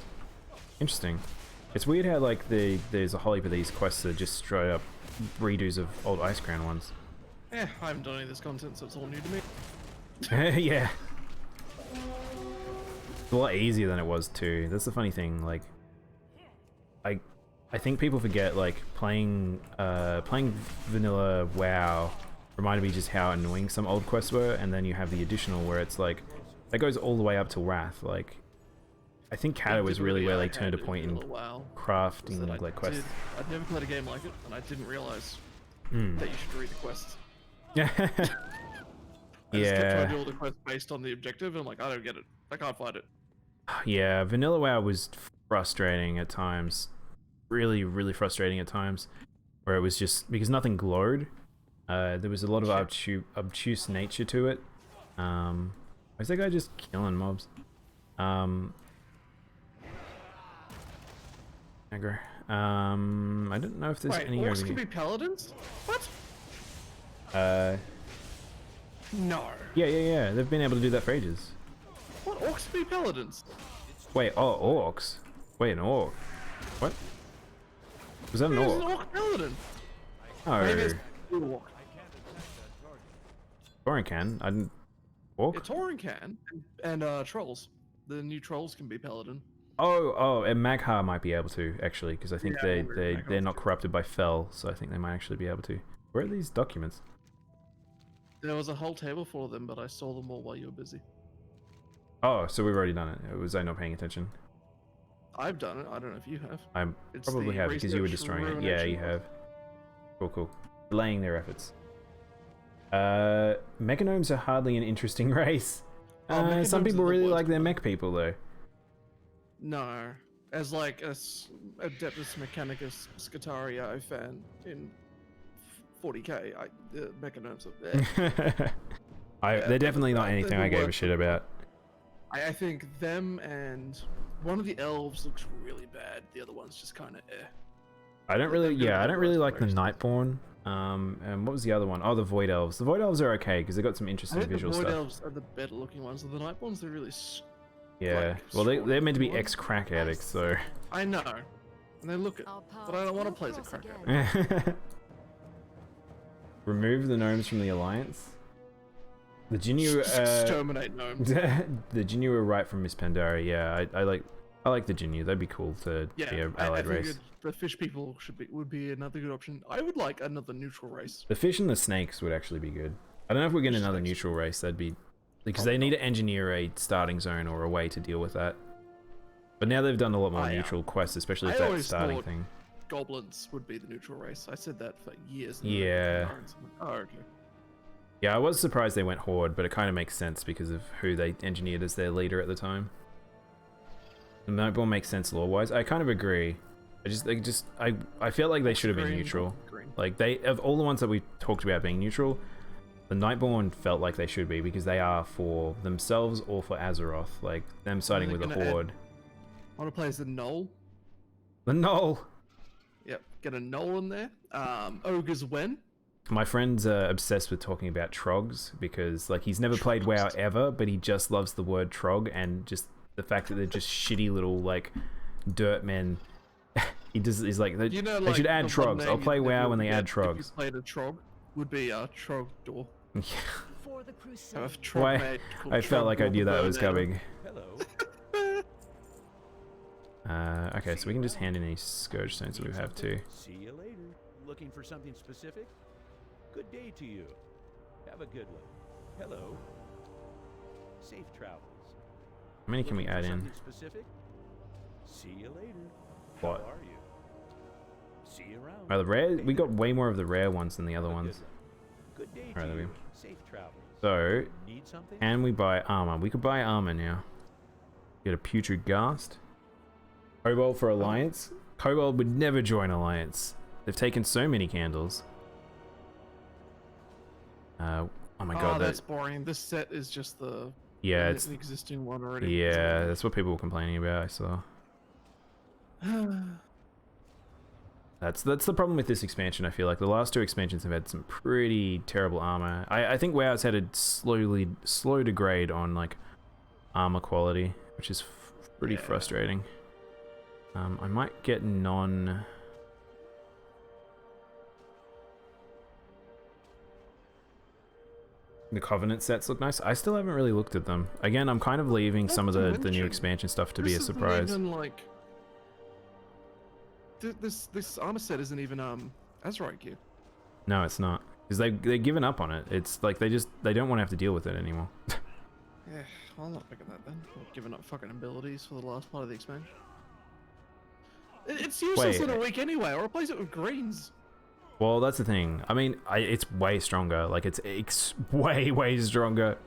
Interesting. It's weird how like there's a whole heap of these quests that are just straight up redos of old Ice Crown ones. Yeah, I haven't done any of this content, so it's all new to me. Yeah. It's a lot easier than it was too. That's the funny thing. Like, I think people forget like playing vanilla WoW reminded me just how annoying some old quests were, and then you have the additional where it's like that goes all the way up to Wrath. Like, I think Kata was really where they turned a point in crafting like quests. I'd never played a game like it, and I didn't realize Mm. that you should read the quests. Yeah. I just kept trying to do all the quests based on the objective, and I'm like, I don't get it. I can't find it. Yeah, vanilla WoW was frustrating at times. Really, really frustrating at times. Where it was just because nothing glowed. There was a lot of obtuse nature to it. Why's that guy just killing mobs? Aggro. I don't know if there's any orcs over can here. be paladins? What? No. Yeah. They've been able to do that for ages. What? Orcs can be paladins? Wait, oh, orcs. Wait, an orc. What? Was that an There's orc? an orc paladin. Maybe it's Oh, an orc. Thorin can. I didn't. Orc? Yeah, Tauren can, and trolls. The new trolls can be paladin. Oh, and Magha might be able to actually, because I think Yeah, they're not corrupted by Fel, so I think they might actually be able to. Where are these documents? There was a whole table full of them, but I saw them all while you were busy. Oh, so we've already done it. Was I not paying attention? I've done it. I don't know if you have. I It's probably the have because you were research destroying it. ruin Yeah, action. you have. Cool. Delaying their efforts. Mechanomes are hardly an interesting race. Some Mechanomes people are the really worst like their mech people though. No. as like a Adeptus Mechanicus Scutario fan in 40k, the Mechanomes are they're definitely not anything I gave a work shit about. I think them and one of the elves looks really bad. The other one's just kind of eh. I don't really like the Nightborn. And what was the other one? Oh, the Void Elves. The Void Elves are okay because they got some interesting visual stuff. The Void Elves are the better looking ones. The Nightborns, they're really yeah. Well, they're meant to be ex-crack addicts, so. I know. And they look it, but I don't want to play as a crack addict. Remove the gnomes from the Alliance. The Jinyu exterminate gnomes. The Jinyu are right from Miss Pandora. Yeah, I like the Jinyu. They'd be cool to be an allied race. The fish people would be another good option. I would like another neutral race. The fish and the snakes would actually be good. I don't know if we get another neutral race. That'd be because they need to engineer a starting zone or a way to deal with that. But now they've done a lot more neutral quests, especially with that starting thing. Goblins would be the neutral race. I said that for years. Yeah. Oh, okay. Yeah, I was surprised they went Horde, but it kind of makes sense because of who they engineered as their leader at the time. The Nightborn makes sense lore-wise. I kind of agree. I feel like they should have been neutral. Like of all the ones that we talked about being neutral, the Nightborn felt like they should be because they are for themselves or for Azeroth. Like them siding with the Horde. I want to play as the Gnoll. The Gnoll. Yep, get a Gnoll in there. Ogres when. My friend's obsessed with talking about trogs because like he's never played WoW ever, but he just loves the word trog and just the fact that they're just shitty little like dirt men. He's like, they should add trogs. I'll play WoW when they add trogs. If you played a trog, would be a Trogdor. For the crusade. Why? I felt like I knew that was coming. Hello. Okay, so we can just hand in these Scourge Stones that we have too. See you later. Looking for something specific? Good day to you. Have a good one. Hello. Safe travels. How many can we add in? Specific? See you later. What? How are you? See you around. Oh, the rare. We got way more of the rare ones than the other ones. Good day Alright, to there we you. go. Safe travels. So, Need something? can we buy armor? We could buy armor now. Get a Putrid Ghast. Kobold for Alliance. Kobold would never join Alliance. They've taken so many candles. Oh my god, that's boring. This set is just the it's the existing one already. Yeah, that's what people were complaining about. I saw. That's the problem with this expansion. I feel like the last two expansions have had some pretty terrible armor. I think WoW's headed slow degrade on like armor quality, which is pretty frustrating. I might get non. The Covenant sets look nice. I still haven't really looked at them. Again, I'm kind of leaving some of the new expansion stuff to be a surprise. Even like this armor set isn't even Azeroth gear. No, it's not. Because they've given up on it. It's like they don't want to have to deal with it anymore. Yeah, well, I'm not picking that then. Not giving up fucking abilities for the last part of the expansion. It's useless in a week anyway. I'll replace it with greens. Well, that's the thing. I mean, it's way stronger. Like, it's way stronger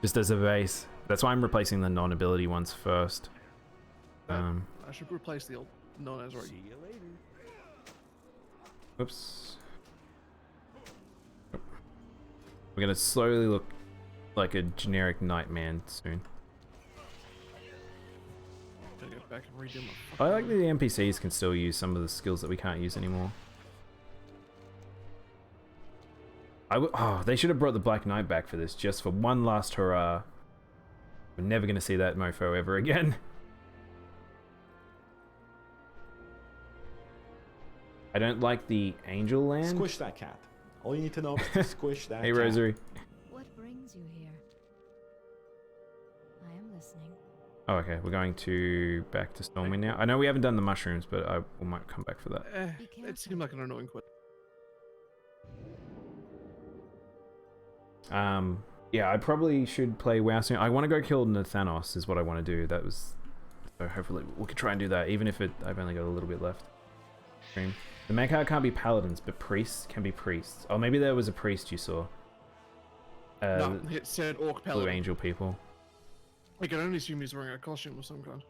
just as a base. That's why I'm replacing the non-ability ones first. I should replace the old non-Azeroth. See you later. Oops. We're gonna slowly look like a generic Nightman soon. Gotta go back and redo my I like that the NPCs can still use some of the skills that we can't use anymore. They should have brought the Black Knight back for this, just for one last hurrah. We're never gonna see that mofo ever again. I don't like the Angel Land. Squish that cat. All you need to know is to squish that cat. Hey, Rosary. What brings you here? I am listening. Oh, okay. We're going back to Stormwind now. I know we haven't done the mushrooms, but we might come back for that. It seemed like an annoying quest. Yeah, I probably should play WoW soon. I want to go kill Nathanos is what I want to do. So hopefully we could try and do that, even if I've only got a little bit left. The Mankar can't be paladins, but priests can be priests. Oh, maybe there was a priest you saw. No, it said Orc Paladin. Blue Angel people. I can only assume he's wearing a costume of some kind.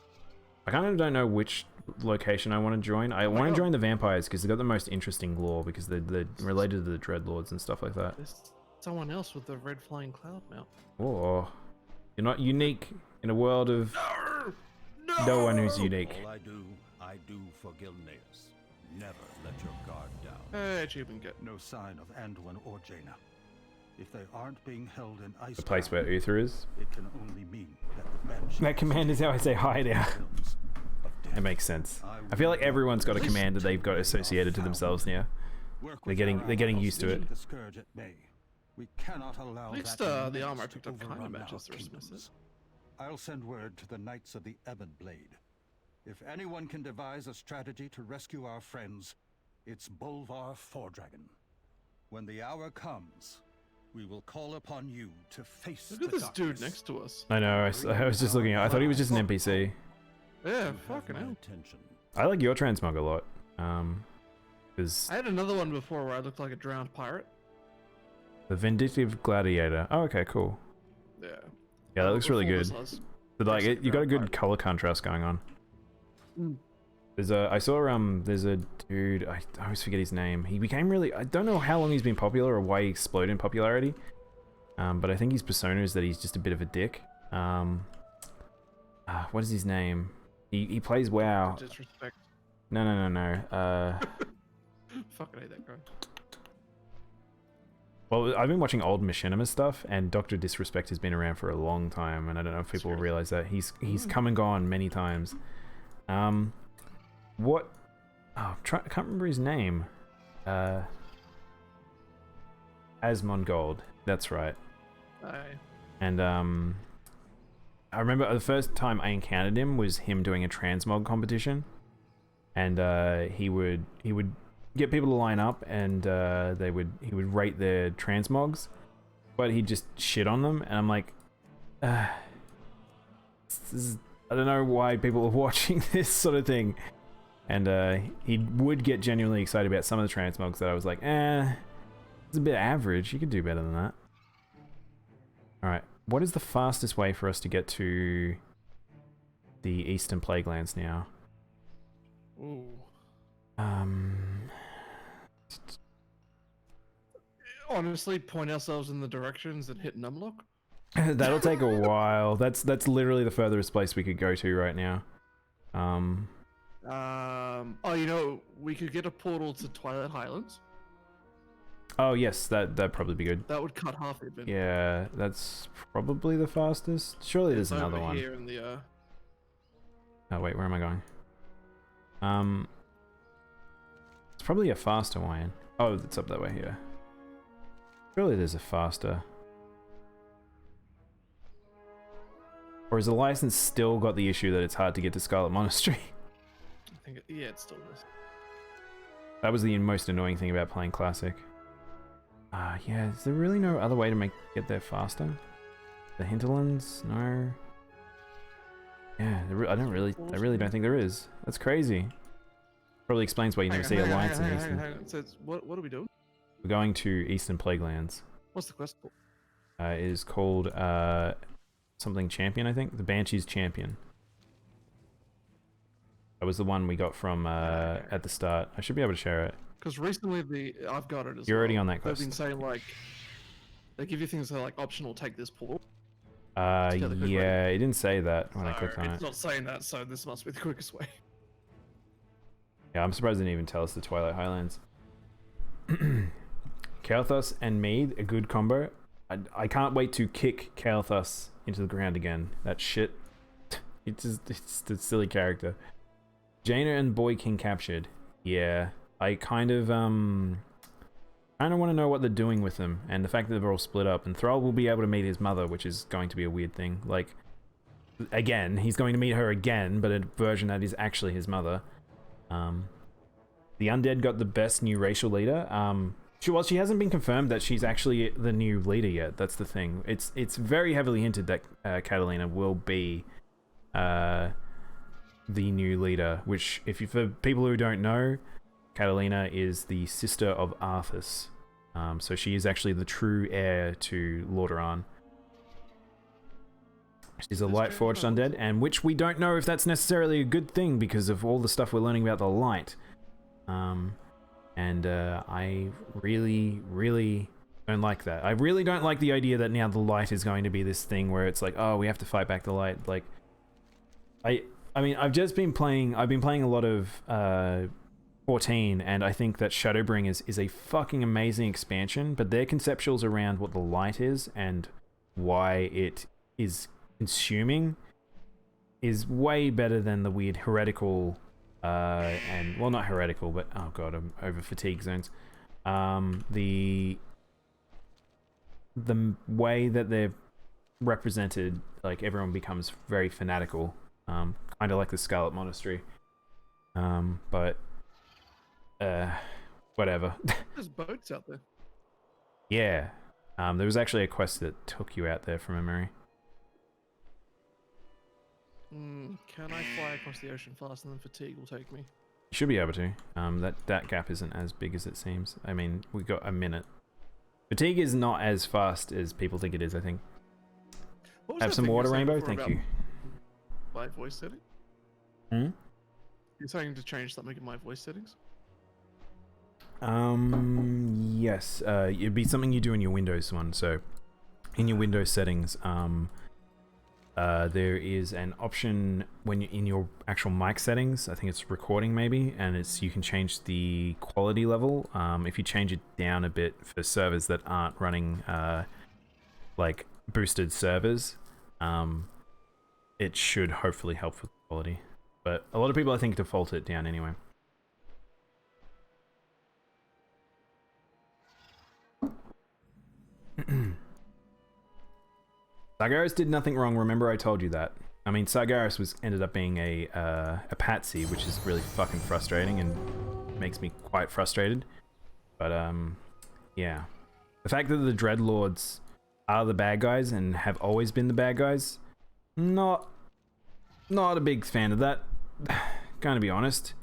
I kind of don't know which location I want to join. I want to join the vampires because they've got the most interesting lore because they're related to the Dreadlords and stuff like that. There's someone else with the red flying cloud mount. Oh, you're not unique in a world of no one who's unique. All I do for Gilneas. Never let your guard down. Hey, achievement get. No sign of Anduin or Jaina. If they aren't being held in ice, The place where Uther is. it can only mean that the Banshee That command is how I say hi now. It makes sense. I feel like everyone's got a command that they've got associated to themselves now. They're getting used to it. The scourge at bay. We cannot allow At least that the menace armor I to picked up kind of overrun matches our the rest of kingdoms. I'll send word to the Knights of the Ebon Blade. If anyone can devise a strategy to rescue our friends, it's Bolvar Fordragon. When the hour comes, we will call upon you to face Look at the this dude next to us. I know. I was just looking at. I thought he was just an NPC. Yeah, fucking hell. I like your transmog a lot. Because I had another one before where I looked like a drowned pirate. the Vindictive Gladiator. Oh, okay, cool. Yeah. Yeah, that looks really Before good. this was But like, basically you got a drowned good color contrast going on. Mm. There's a, I saw there's a dude, I always forget his name. He became really, I don't know how long he's been popular or why he exploded in popularity. But I think his persona is that he's just a bit of a dick. What is his name? He plays WoW. Disrespect. No. Fucking hate that guy. Well, I've been watching old Machinima stuff, and Dr. Disrespect has been around for a long time, and I don't know if people will realize that. He's come and gone many times. What? Oh, I can't remember his name. Asmongold. That's right. Aye. And I remember the first time I encountered him was him doing a transmog competition, and he would get people to line up, and he would rate their transmogs, but he'd just shit on them, and I'm like, I don't know why people are watching this sort of thing. And he would get genuinely excited about some of the transmogs that I was like, it's a bit average. You could do better than that. Alright, what is the fastest way for us to get to the Eastern Plaguelands now? Ooh. Honestly, point ourselves in the directions and hit numlock. That'll take a while. That's literally the furthest place we could go to right now. Oh, you know, we could get a portal to Twilight Highlands. Oh yes, that'd probably be good. That would cut half the event. Yeah, that's probably the fastest. Surely there's another one. Here in the, Oh wait, where am I going? It's probably a faster one. Oh, it's up that way here. Surely there's a faster. Or has the license still got the issue that it's hard to get to Scarlet Monastery? I think yeah, it still is. That was the most annoying thing about playing Classic. Yeah, is there really no other way to get there faster? The hinterlands? No. Yeah, I really don't think there is. That's crazy. Probably explains why you never see Alliance in Eastern. Hang on. So what are we doing? We're going to Eastern Plaguelands. What's the quest called? It is called something Champion, I think. The Banshee's Champion. That was the one we got from at the start. I should be able to share it. Because recently I've got it as You're well. already on that quest. They've been saying like they give you things that are like optional. Take this portal. Yeah, it didn't say that when I clicked on it. It's not saying that, so this must be the quickest way. Yeah, I'm surprised they didn't even tell us the Twilight Highlands. Kael'thas and Mead, a good combo. I can't wait to kick Kael'thas into the ground again. That shit. It's a silly character. Jaina and Boy King captured. Yeah, I kind of want to know what they're doing with them, and the fact that they're all split up. And Thrall will be able to meet his mother, which is going to be a weird thing. Like, again, he's going to meet her again, but a version that is actually his mother. The Undead got the best new racial leader. She hasn't been confirmed that she's actually the new leader yet. That's the thing. It's very heavily hinted that Catalina will be the new leader. Which, for people who don't know, Catalina is the sister of Arthas. So she is actually the true heir to Lordaeron. She's a light forged undead, and which we don't know if that's necessarily a good thing because of all the stuff we're learning about the light. I really don't like that. I really don't like the idea that now the light is going to be this thing where it's like, oh, we have to fight back the light. Like, I mean, I've been playing a lot of 14, and I think that Shadowbring is a fucking amazing expansion, but their conceptuals around what the light is and why it is consuming is way better than the weird heretical and, well, not heretical, but oh god, I'm over fatigue zones. The way that they're represented, like everyone becomes very fanatical, kind of like the Scarlet Monastery. But whatever. There's boats out there. Yeah. There was actually a quest that took you out there from memory. Can I fly across the ocean faster than fatigue will take me? You should be able to. That gap isn't as big as it seems. I mean, we got a minute. Fatigue is not as fast as people think it is, I think. Have some water, Rainbow? Thank you. My voice setting? Hmm? You're saying to change something in my voice settings? Yes. It'd be something you do in your Windows one. So, in your Windows settings, there is an option when you're in your actual mic settings. I think it's recording maybe, and you can change the quality level. If you change it down a bit for servers that aren't running like boosted servers, it should hopefully help with quality. But a lot of people, I think, default it down anyway. Sargeras did nothing wrong. Remember, I told you that. I mean, Sargeras ended up being a patsy, which is really fucking frustrating and makes me quite frustrated. But yeah, the fact that the Dreadlords are the bad guys and have always been the bad guys, not a big fan of that. Gonna be honest.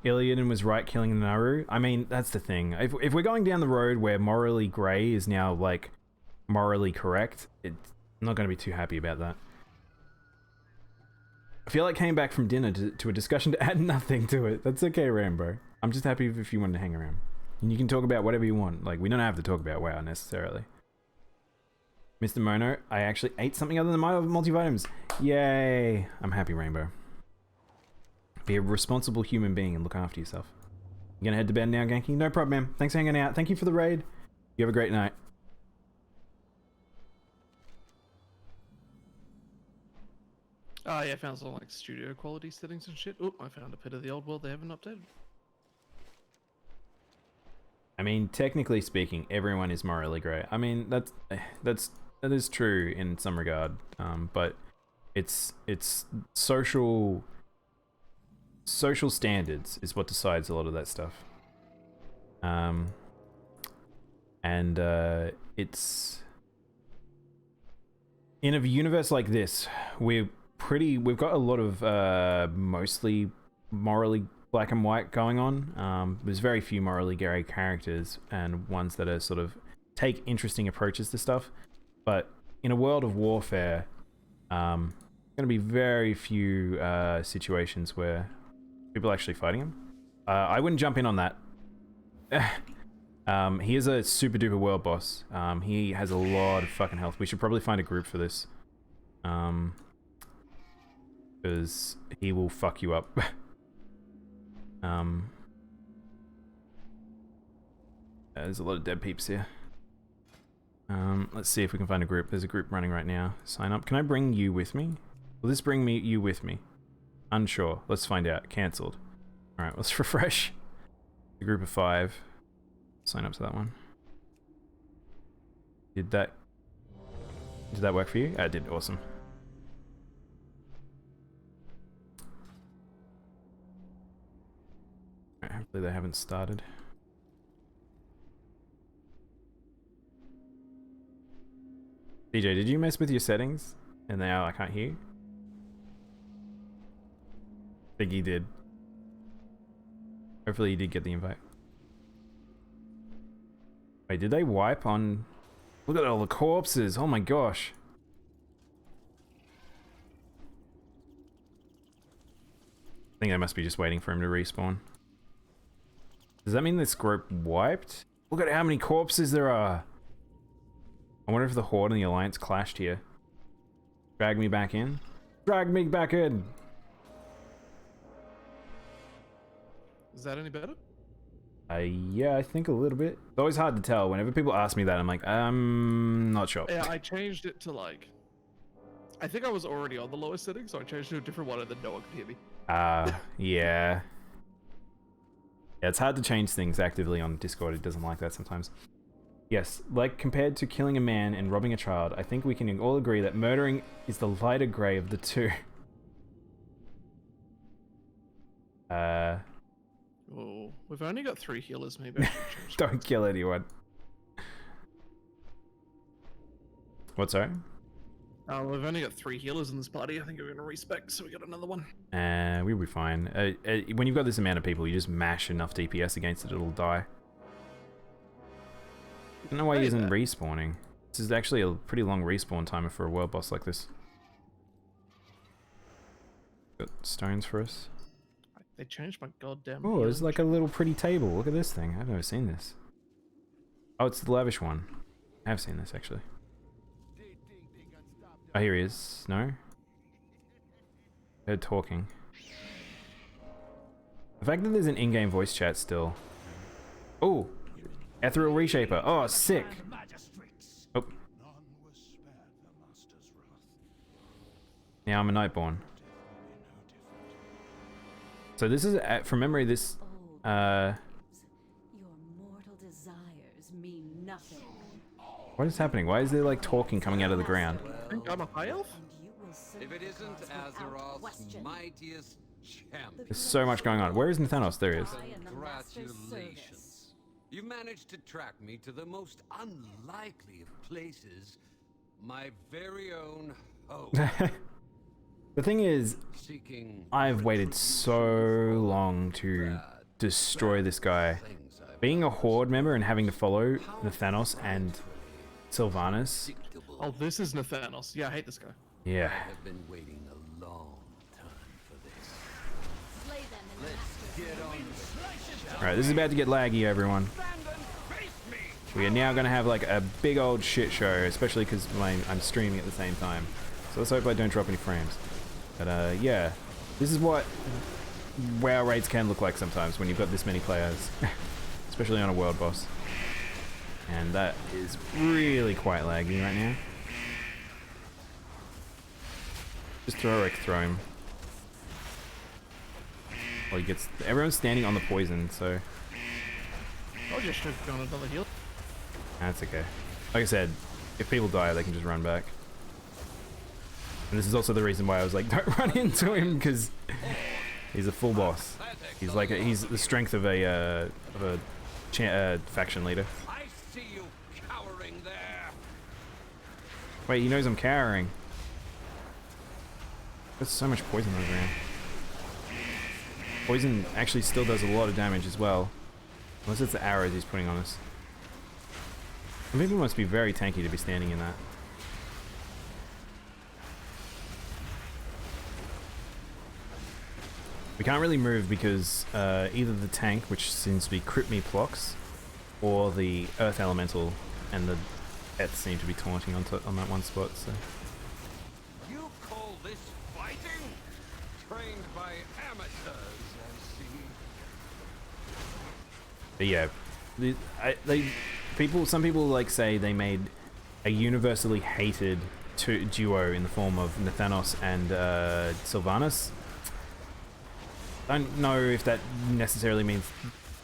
Illidan was right killing the Naru. I mean, that's the thing. If we're going down the road where morally grey is now like morally correct, I'm not going to be too happy about that. I feel like came back from dinner to a discussion to add nothing to it. That's okay, Rambo. I'm just happy if you want to hang around. And you can talk about whatever you want. Like, we don't have to talk about WoW necessarily. Mr. Mono, I actually ate something other than my multivitamins. Yay! I'm happy, Rainbow. Be a responsible human being and look after yourself. You gonna head to bed now, Genki? No problem, man. Thanks for hanging out. Thank you for the raid. You have a great night. Yeah, I found some like studio quality settings and shit. Oh, I found a bit of the old world they haven't updated. I mean, technically speaking, everyone is morally grey. I mean, that is true in some regard. But it's social standards is what decides a lot of that stuff. It's in a universe like this, we've got a lot of mostly morally black and white going on. There's very few morally grey characters and ones that are sort of take interesting approaches to stuff. But in a world of warfare, going to be very few situations where people are actually fighting him. I wouldn't jump in on that. He is a super duper world boss. He has a lot of fucking health. We should probably find a group for this. Because he will fuck you up. There's a lot of dead peeps here. Let's see if we can find a group. There's a group running right now. Sign up. Can I bring you with me? Will this bring you with me? Unsure. Let's find out. Cancelled. Alright, let's refresh. A group of 5. Sign up to that one. Did that work for you? It did. Awesome. Alright, hopefully they haven't started. DJ, did you mess with your settings? And now I can't hear you? I think he did. Hopefully you did get the invite. Wait, did they wipe on... Look at all the corpses! Oh my gosh! think they must be just waiting for him to respawn. Does that mean this group wiped? Look at how many corpses there are. I wonder if the Horde and the Alliance clashed here. Drag me back in. Drag me back in. Is that any better? Yeah, I think a little bit. It's always hard to tell. Whenever people ask me that, I'm like, not sure. Yeah, I changed it to like... I think I was already on the lowest setting, so I changed it to a different one and then no one could hear me. Yeah. Yeah, it's hard to change things actively on Discord. It doesn't like that sometimes. Yes, like compared to killing a man and robbing a child, I think we can all agree that murdering is the lighter grey of the two. Oh, we've only got 3 healers, maybe I should change Don't kill anyone. What's that? We've only got 3 healers in this party. I think we're gonna respec, so we got another one. We'll be fine. When you've got this amount of people, you just mash enough DPS against it, it'll die. I don't know why he isn't respawning. This is actually a pretty long respawn timer for a world boss like this. Got stones for us. They changed my goddamn. Oh, there's like a little pretty table. Look at this thing. I've never seen this. Oh, it's the lavish one. I have seen this actually. Oh, here he is. No? They're talking. The fact that there's an in-game voice chat still. Oh! Ethereal Reshaper. Oh, sick! Oh. Now I'm a Nightborn. So this is, from memory, this, Your mortal desires mean nothing. What is happening? Why is there like talking coming out of the ground? I think I'm a high elf? If it isn't Azeroth's mightiest champion. There's so much going on. Where is Nathanos? There he is. Congratulations. You've managed to track me to the most unlikely of places. My very own home. The thing is, I've waited so long to destroy this guy. Being a Horde member and having to follow Nathanos and Sylvanas. Oh, this is Nathanos. Yeah, I hate this guy. Yeah. I have been waiting a long time for this. Let's get on. Alright, this is about to get laggy, everyone. We are now going to have like a big old shit show, especially because I'm streaming at the same time. So let's hope I don't drop any frames. But yeah, this is what WoW raids can look like sometimes when you've got this many players. Especially on a world boss. And that is really quite laggy right now. Just throw him. Well, he gets... Everyone's standing on the poison, so... I'll just should have gone another heal. That's okay. Like I said, if people die, they can just run back. And this is also the reason why I was like, don't run into him, because he's a full boss. He's like he's the strength of a faction leader. I see you cowering there. Wait, he knows I'm cowering. There's so much poison on the ground. Poison actually still does a lot of damage as well. Unless it's the arrows he's putting on us. Some people must be very tanky to be standing in that. We can't really move because either the tank, which seems to be Crit Me Plox, or the Earth Elemental and the pets seem to be taunting on that one spot. So. You call this fighting? Trained by amateurs, I see. But yeah, some people like say they made a universally hated duo in the form of Nathanos and Sylvanas. I don't know if that necessarily means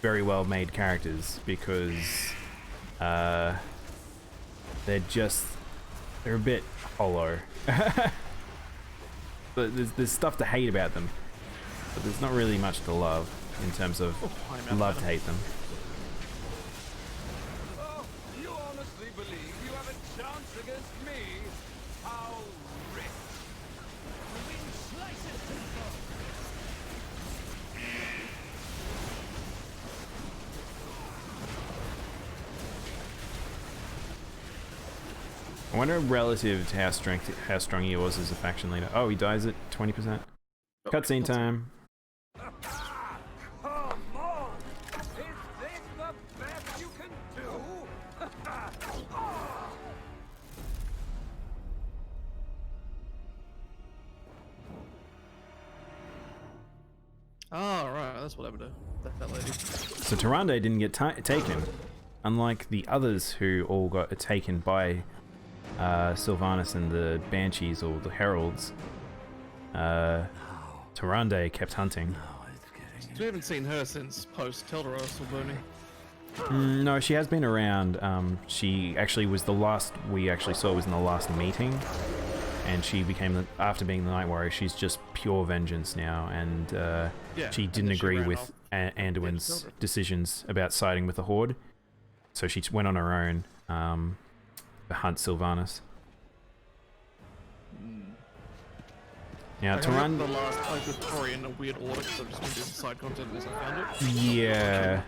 very well made characters, because they're a bit hollow. But there's stuff to hate about them, but there's not really much to love in terms of love to hate them. Oh, you honestly believe you have a chance against me? How rich! The wind slices to the bone. I wonder relative to how strong he was as a faction leader. Oh, he dies at 20%. Cutscene time. Oh, right, that's what happened to that lady. So Tyrande didn't get taken, unlike the others who all got taken by Sylvanas and the Banshees or the Heralds. Tyrande kept hunting. So we haven't seen her since post-Telderos or Burning. No, she has been around. She actually was the last we actually saw was in the last meeting, and she became after being the Night Warrior. She's just pure vengeance now, and she didn't agree with Anduin's decisions about siding with the Horde, so she went on her own to hunt Sylvanas. Now, Tyrande. The last like the story in a weird order because I've just been doing side content as I found it. Yeah.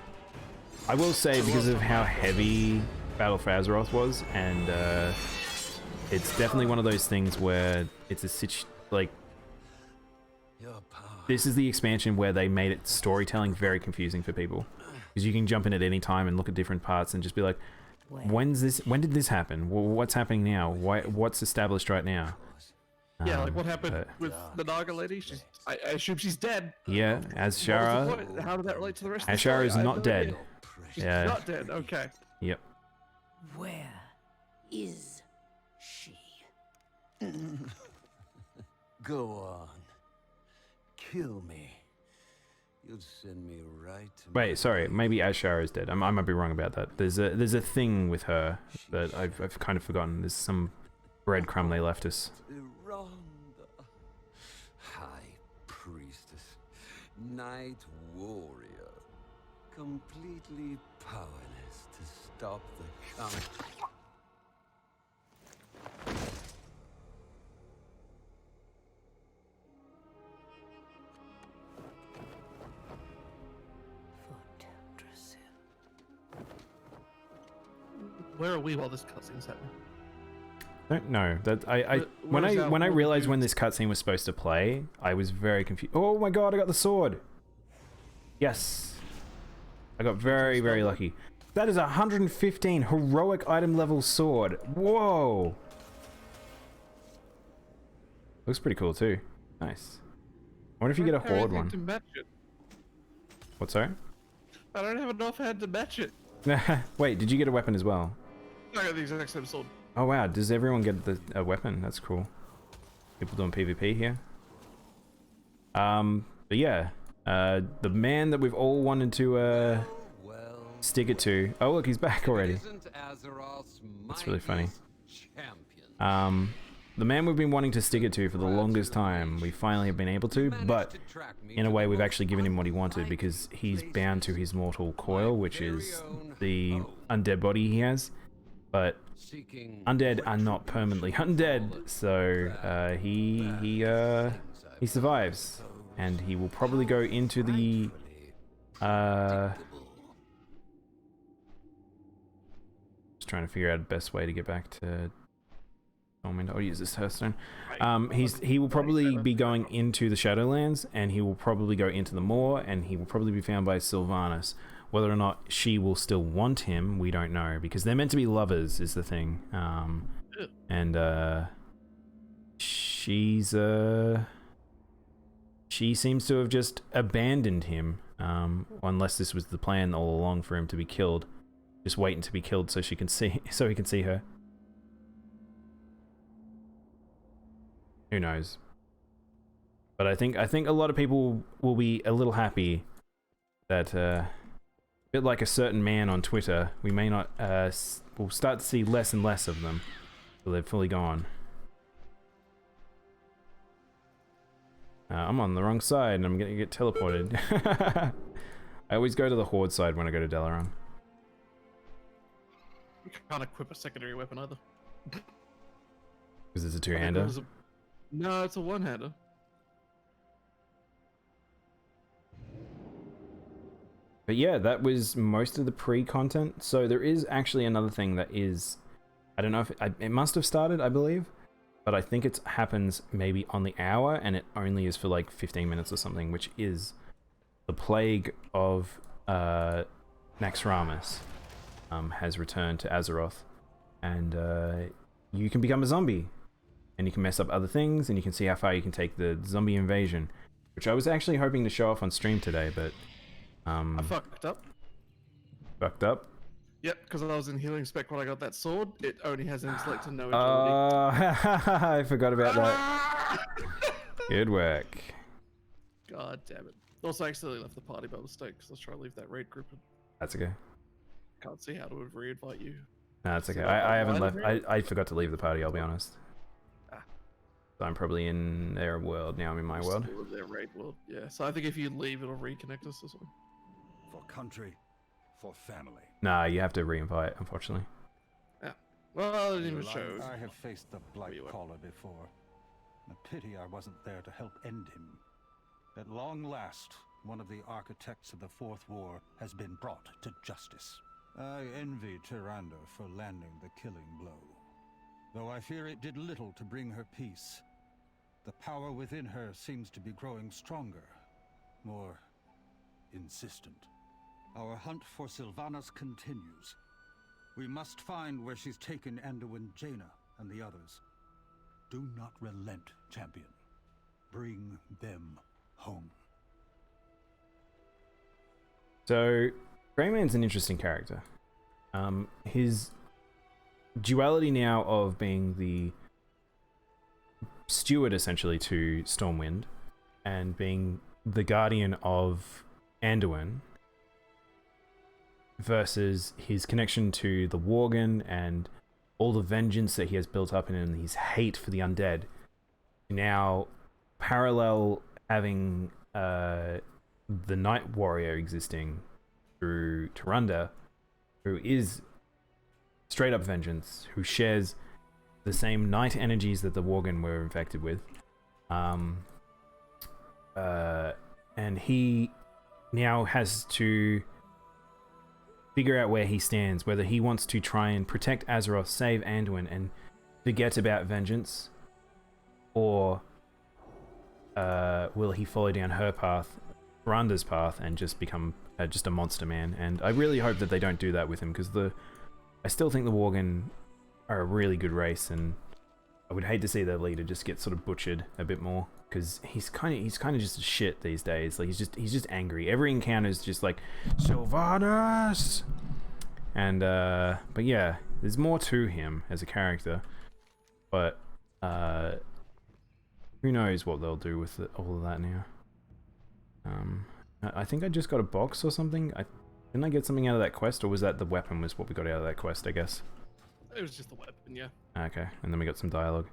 I will say, because of how heavy Battle for Azeroth was, and it's definitely one of those things where it's a like, this is the expansion where they made it storytelling very confusing for people, because you can jump in at any time and look at different parts and just be like, when did this happen? What's happening now? What's established right now? Yeah, like what happened with the Naga lady? I assume she's dead. Yeah, Azshara. How did that relate to the rest of the story? Azshara is not dead. Idea. She's Yeah. not dead, okay. Yep. Where is she? Go on. Kill me. You'll send me right to Wait, sorry. Maybe Azshara is dead. I might be wrong about that. There's a thing with her that I've kind of forgotten. There's some breadcrumb they left us. Rhonda. High Priestess. Night Warrior. Completely powerless to stop the coming. Where are we while this cutscene's happening? Don't know that when I realized when this cutscene was supposed to play, I was very confused. Oh my god! I got the sword. Yes. I got very, very lucky. That is a 115 heroic item level sword. Whoa! Looks pretty cool too. Nice. I wonder if you get a Horde one. To match it. What, sorry? I don't have enough hand to match it. Wait, did you get a weapon as well? I got the exact same sword. Oh wow, does everyone get a weapon? That's cool. People doing PvP here. But yeah. The man that we've all wanted to stick it to. Oh look, he's back already. That's really funny. The man we've been wanting to stick it to for the longest time, we finally have been able to, but in a way we've actually given him what he wanted, because he's bound to his mortal coil, which is the undead body he has. But undead are not permanently undead, so he survives. And he will probably go into the just trying to figure out the best way to get back to I'll use this Hearthstone. He will probably be going into the Shadowlands, and he will probably go into the Moor, and he will probably be found by Sylvanas. Whether or not she will still want him, we don't know, because they're meant to be lovers, is the thing. And she seems to have just abandoned him, unless this was the plan all along for him to be killed, just waiting to be killed so he can see her. Who knows? But I think a lot of people will be a little happy that a bit like a certain man on Twitter, we may not we'll start to see less and less of them till they're fully gone. I'm on the wrong side and I'm gonna get teleported. I always go to the Horde side when I go to Dalaran. You can't equip a secondary weapon either. Because it's a two-hander? No, it's a one-hander. But yeah, that was most of the pre-content. So there is actually another thing that is, I don't know if it must have started, I believe, but I think it happens maybe on the hour, and it only is for like 15 minutes or something, which is the plague of Naxxramas has returned to Azeroth, and you can become a zombie, and you can mess up other things, and you can see how far you can take the zombie invasion. which I was actually hoping to show off on stream today, but I fucked up. Fucked up. Yep, because I was in healing spec when I got that sword. It only has intellect and no agility. I forgot about that. Good work. God damn it. Also, I accidentally left the party by mistake because I was trying to leave that raid group. And That's okay. can't see how to re-invite you. No, that's okay. So I haven't online left. raid? I forgot to leave the party, I'll be honest. Ah. So I'm probably in their world now. I'm in my world. Still in their raid world, yeah. So I think if you leave, it'll reconnect us or something. For country, for family. Nah, you have to re-invite, unfortunately. Yeah. Well, I didn't even show. I have faced the Blight Caller before. A pity I wasn't there to help end him. At long last, one of the architects of the Fourth War has been brought to justice. I envy Tyrande for landing the killing blow. Though I fear it did little to bring her peace. The power within her seems to be growing stronger, more insistent. Our hunt for Sylvanas continues. We must find where she's taken Anduin, Jaina, and the others. Do not relent, champion. Bring them home. So, Greyman's an interesting character. His duality now of being the steward, essentially, to Stormwind, and being the guardian of Anduin, versus his connection to the Worgen and all the vengeance that he has built up in him, and his hate for the undead. Now, parallel having the Night Warrior existing through Tyrande, who is straight up vengeance, who shares the same night energies that the Worgen were infected with. And he now has to figure out where he stands, whether he wants to try and protect Azeroth, save Anduin, and forget about vengeance, or will he follow down her path, Randa's path, and just become just a monster man. And I really hope that they don't do that with him, because I still think the Worgen are a really good race, and I would hate to see their leader just get sort of butchered a bit more, because he's kind of just shit these days. Like he's just angry. Every encounter is just like Sylvanas, and but yeah, there's more to him as a character, but who knows what they'll do with all of that now. I think I just got a box or something. Didn't I get something out of that quest, or was that the weapon was what we got out of that quest, I guess? It was just the weapon, yeah. Okay, and then we got some dialogue.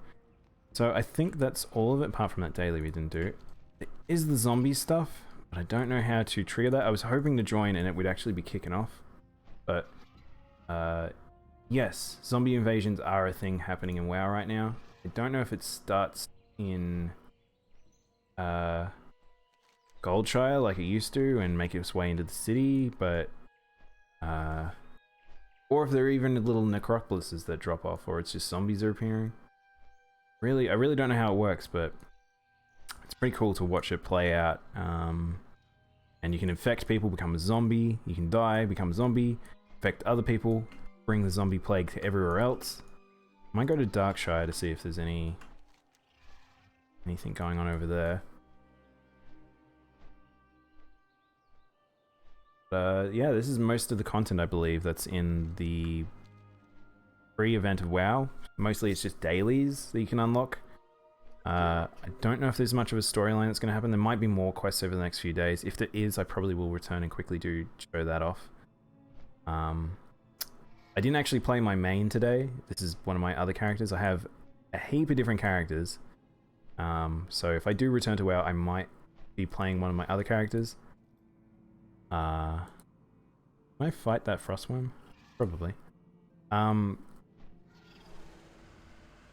So I think that's all of it, apart from that daily we didn't do. There is the zombie stuff, but I don't know how to trigger that. I was hoping to join and it would actually be kicking off. But, yes, zombie invasions are a thing happening in WoW right now. I don't know if it starts in Goldshire like it used to and make its way into the city, but or if there are even little necropolises that drop off, or it's just zombies are appearing. I really don't know how it works, but it's pretty cool to watch it play out. And you can infect people, become a zombie. You can die, become a zombie, infect other people, bring the zombie plague to everywhere else. I might go to Darkshire to see if there's anything going on over there. Yeah, this is most of the content, I believe, that's in the free event of WoW. Mostly it's just dailies that you can unlock. I don't know if there's much of a storyline that's going to happen. There might be more quests over the next few days. If there is, I probably will return and quickly show that off. I didn't actually play my main today. This is one of my other characters. I have a heap of different characters. So if I do return to WoW, I might be playing one of my other characters. Can I fight that Frostworm? Probably.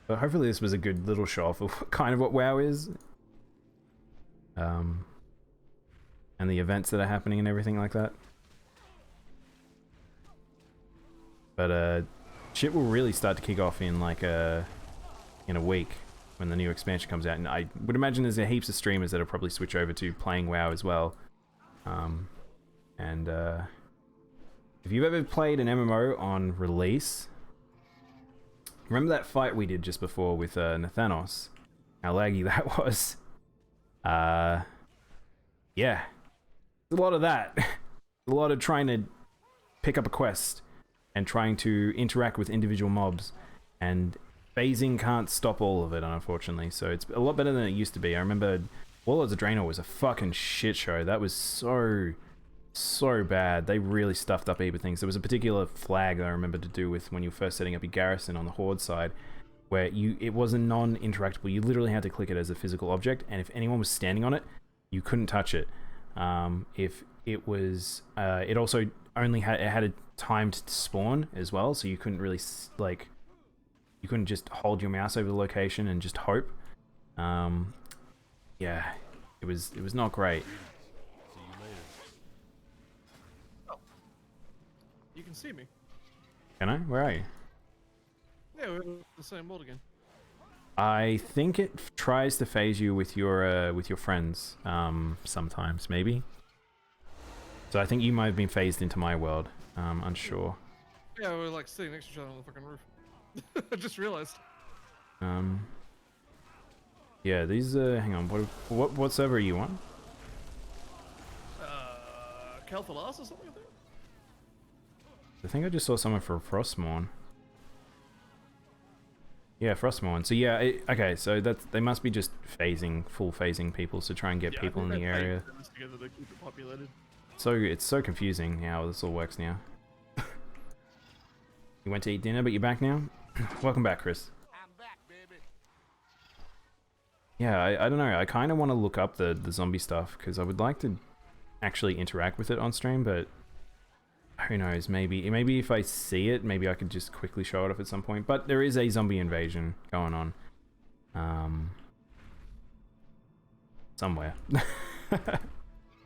But hopefully this was a good little show off of kind of what WoW is. And the events that are happening and everything like that. But shit will really start to kick off in like in a week when the new expansion comes out, and I would imagine there's heaps of streamers that'll probably switch over to playing WoW as well. And if you've ever played an MMO on release, remember that fight we did just before with Nathanos? How laggy that was. yeah, a lot of that. A lot of trying to pick up a quest and trying to interact with individual mobs, and phasing can't stop all of it, unfortunately. So it's a lot better than it used to be. I remember Warlords of Draenor was a fucking shit show. That was so bad. They really stuffed up heap things. There was a particular flag that I remember to do with when you were first setting up your garrison on the Horde side, where it was a non-interactable. You literally had to click it as a physical object, and if anyone was standing on it, you couldn't touch it. If it was, it also only had a timed spawn as well, so you couldn't really like, you couldn't just hold your mouse over the location and just hope. Yeah, it was not great. See you later. Oh, you can see me. Can I? Where are you? Yeah, we're in the same world again. I think it tries to phase you with your friends, sometimes, maybe. So I think you might have been phased into my world. Unsure. Yeah, we're like sitting next to each other on the fucking roof. I just realized. Yeah, these. Hang on. What server are you on? Calthalas or something, I think. I think I just saw someone for Frostmourne. Yeah, Frostmourne. So yeah, okay. So they must be just full phasing people to try and get people in the area. Together to keep it populated. So it's so confusing how this all works now. You went to eat dinner, but you're back now. Welcome back, Chris. I'm back, baby. Yeah, I don't know. I kind of want to look up the zombie stuff because I would like to actually interact with it on stream, but who knows? Maybe if I see it, maybe I could just quickly show it off at some point. But there is a zombie invasion going on, somewhere.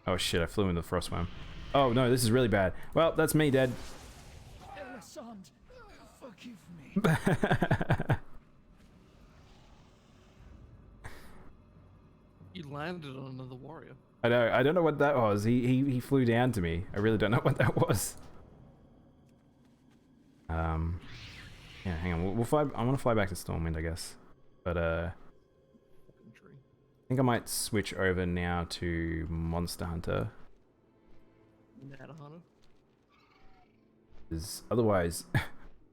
Oh shit! I flew into the frostworm. Oh no, this is really bad. Well, that's me dead. Forgive me. You landed on another warrior. I know. I don't know what that was. He flew down to me. I really don't know what that was. Yeah. Hang on. We'll fly. I want to fly back to Stormwind, I guess. But I think I might switch over now to Monster Hunter. Because otherwise,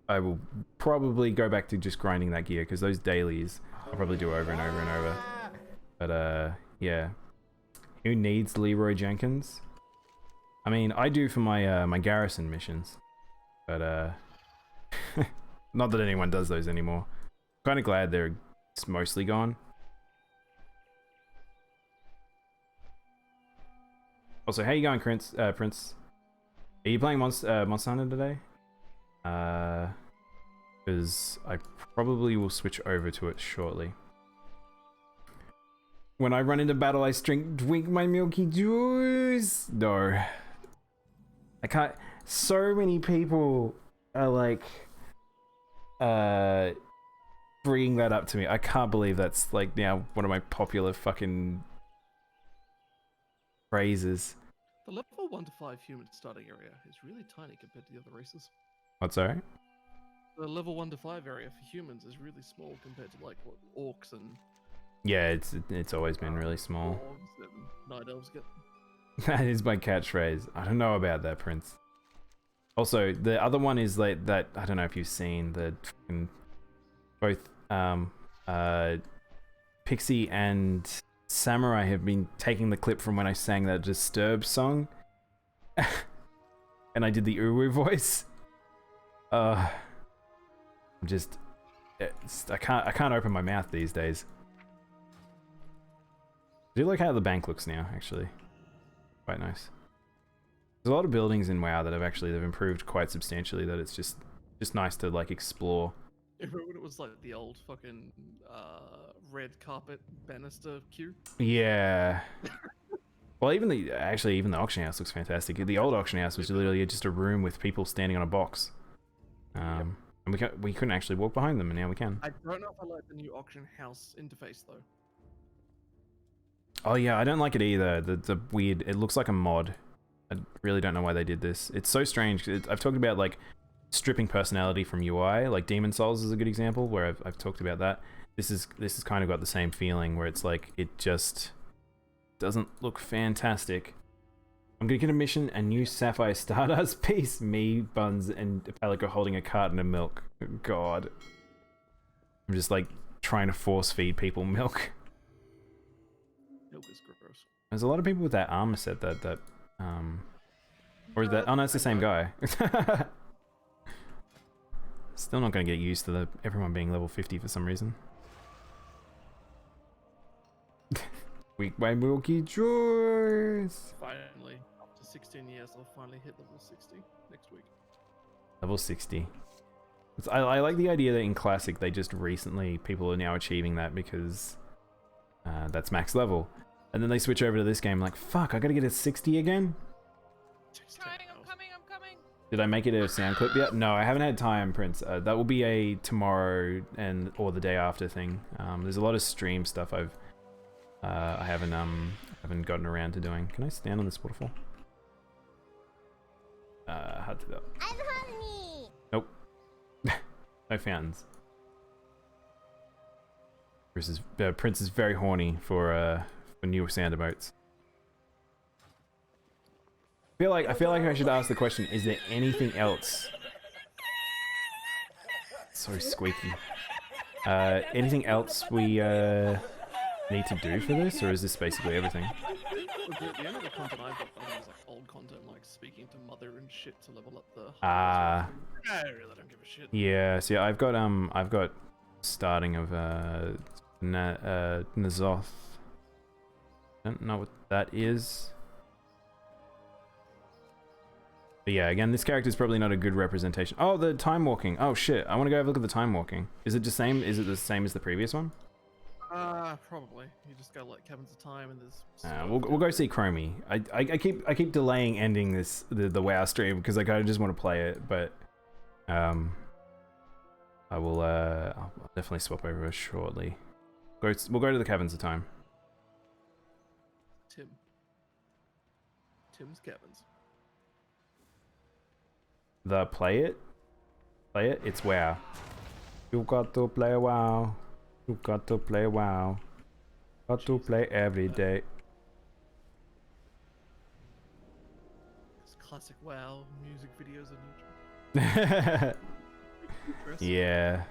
I will probably go back to just grinding that gear because those dailies I'll probably do over and over and over. But yeah. Who needs Leroy Jenkins? I mean, I do for my my garrison missions, but not that anyone does those anymore. Kind of glad they're mostly gone. Also, how you going, Prince? Prince, are you playing Monster Hunter today? Because I probably will switch over to it shortly. When I run into battle, I drink my milky juice. No, I can't. So many people are like, bringing that up to me. I can't believe that's like now one of my popular fucking phrases. The level 1 to 5 human starting area is really tiny compared to the other races. What's that? Right? The level 1 to 5 area for humans is really small compared to like what orcs and. Yeah, it's always been really small. Night elves get. That is my catchphrase. I don't know about that, Prince. Also, the other one is like that. I don't know if you've seen the both Pixie and Samurai have been taking the clip from when I sang that Disturbed song, and I did the Uwu voice. I can't open my mouth these days. I do like how the bank looks now, actually. Quite nice. There's a lot of buildings in WoW that they've improved quite substantially, that it's just nice to like explore. Remember when it was like the old fucking red carpet banister queue? Yeah. Well, even the auction house looks fantastic. The old auction house was literally just a room with people standing on a box. And we couldn't actually walk behind them, and now we can. I don't know if I like the new auction house interface though. Oh yeah, I don't like it either. The weird. It looks like a mod. I really don't know why they did this. It's so strange. I've talked about like stripping personality from UI. Like Demon Souls is a good example where I've talked about that. This is kind of got the same feeling where it's like it just doesn't look fantastic. I'm gonna get a mission, a new Sapphire Stardust piece. Me, Buns, and Pelico holding a carton of milk. God. I'm just like trying to force feed people milk. Milk is gross. There's a lot of people with that armor set or is that, oh no, it's the same guy. Still not gonna get used to everyone being level 50 for some reason. Weak by Milky Joys! Finally, after 16 years, I'll finally hit level 60 next week. Level 60. I like the idea that in Classic they just recently, people are now achieving that because that's max level. And then they switch over to this game like, fuck, I gotta get a 60 again? I'm coming. Did I make it a sound clip yet? No, I haven't had time, Prince. That will be a tomorrow or the day after thing. There's a lot of stream stuff I haven't gotten around to doing. Can I stand on this waterfall? Hard to do. I'm hungry. Nope. No fountains. Prince is very horny for new sound emotes. I feel like I should ask the question, is there anything else? So squeaky. Anything else we need to do for this, or is this basically everything? The end of the content I've got is like old content, like speaking to mother and shit to level up the. Ah. I really don't give a shit. Yeah. See, I've got starting of Nazoth. I don't know what that is. But yeah, again, this character is probably not a good representation. Oh, the time walking. Oh shit, I want to go have a look at the time walking. Is it the same? Is it the same as the previous one? Probably. You just go like cabins of time and there's. We'll go see Chromie. I keep delaying ending the WoW stream because I kind of just want to play it, but I will I'll definitely swap over shortly. We'll go to the cabins of time. Tim's cabins. The play it, it's WoW. You got to play WoW. You got to play WoW. Got to play every day. It's classic WoW music videos on YouTube. Yeah.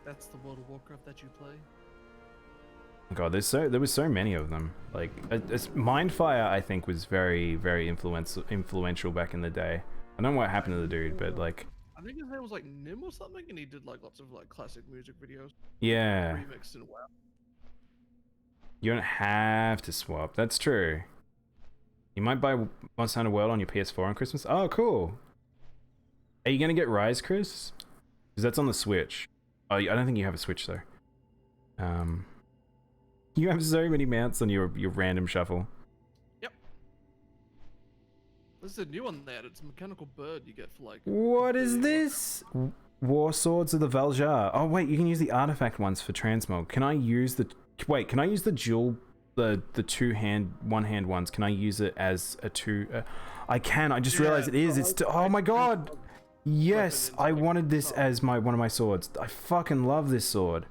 That's the World of Warcraft that you play. God, there was so many of them. Like, Mindfire, I think, was very, very influential back in the day. I don't know what happened to the dude, but like. I think his name was like Nim or something, and he did like lots of like classic music videos. Yeah. Remixed in WoW. You don't have to swap. That's true. You might buy Monster Hunter World on your PS4 on Christmas. Oh, cool. Are you gonna get Rise, Chris? Because that's on the Switch. Oh, I don't think you have a Switch though. You have so many mounts on your random shuffle. Yep. There's a new one there. It's a mechanical bird you get for like. What is this? War Swords of the Valjar. Oh wait, you can use the artifact ones for transmog. Can I use the? Wait, can I use the dual, the one hand ones? Can I use it as a two? I can. I just realized it is. It's. Oh my god. Yes, I wanted this as one of my swords. I fucking love this sword.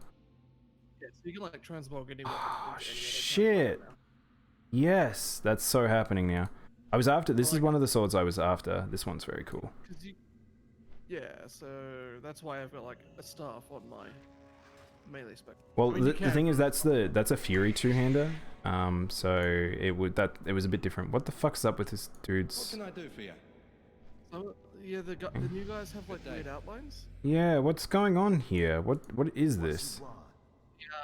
Yeah, so you can like transmog anywhere. Oh, shit. Yes, that's so happening now. I was after. This is one of the swords I was after. This one's very cool. Yeah, so that's why I've got like a staff on my melee spec. Well, I mean, the thing is, that's a Fury two-hander. So it was a bit different. What the fuck's up with this dude's? What can I do for you? So, yeah, the new guys have like weird outlines. Yeah, what's going on here? What is this?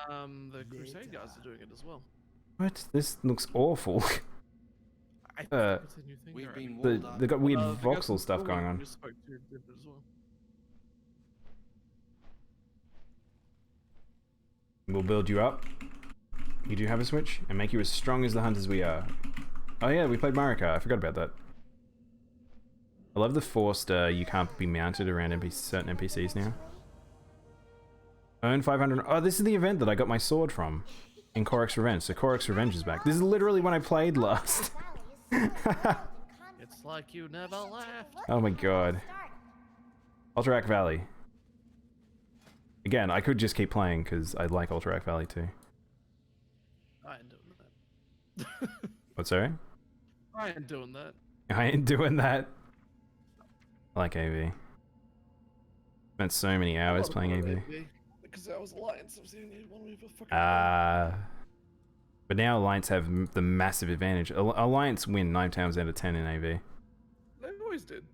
The Crusade guys are doing it as well. What? This looks awful. I think it's a new thing. They've got weird voxel stuff going on. As well. We'll build you up. You do have a Switch, and make you as strong as the hunters we are. Oh yeah, we played Mario Kart. I forgot about that. I love the forced you can't be mounted around certain NPCs now. Earn 500. Oh, this is the event that I got my sword from in Korok's Revenge. So Korok's Revenge is back. This is literally when I played last. It's like you never left. Oh my god. Alterac Valley. Again, I could just keep playing because I like Alterac Valley too. I don't What's sorry? I ain't doing that. I ain't doing that. I like AV. Spent so many hours playing AV. Because I was Alliance, I was the only one we ever fucking But now Alliance have the massive advantage. Alliance win 9 times out of 10 in AV. They always did.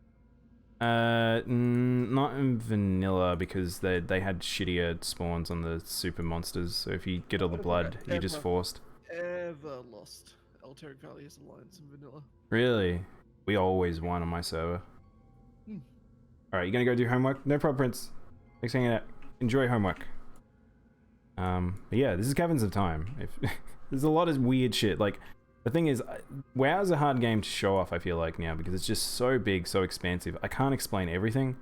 Not in vanilla because they had shittier spawns on the super monsters. So if you get all the blood, you're just forced. Ever lost Alteric Valley as Alliance in vanilla? Really? We always won on my server. Alright, you gonna go do homework? No problem, Prince. Thanks for hanging out. Enjoy homework. But yeah, this is Caverns of Time. There's a lot of weird shit. Like, the thing is, WoW is a hard game to show off, I feel like, now, because it's just so big, so expansive. I can't explain everything.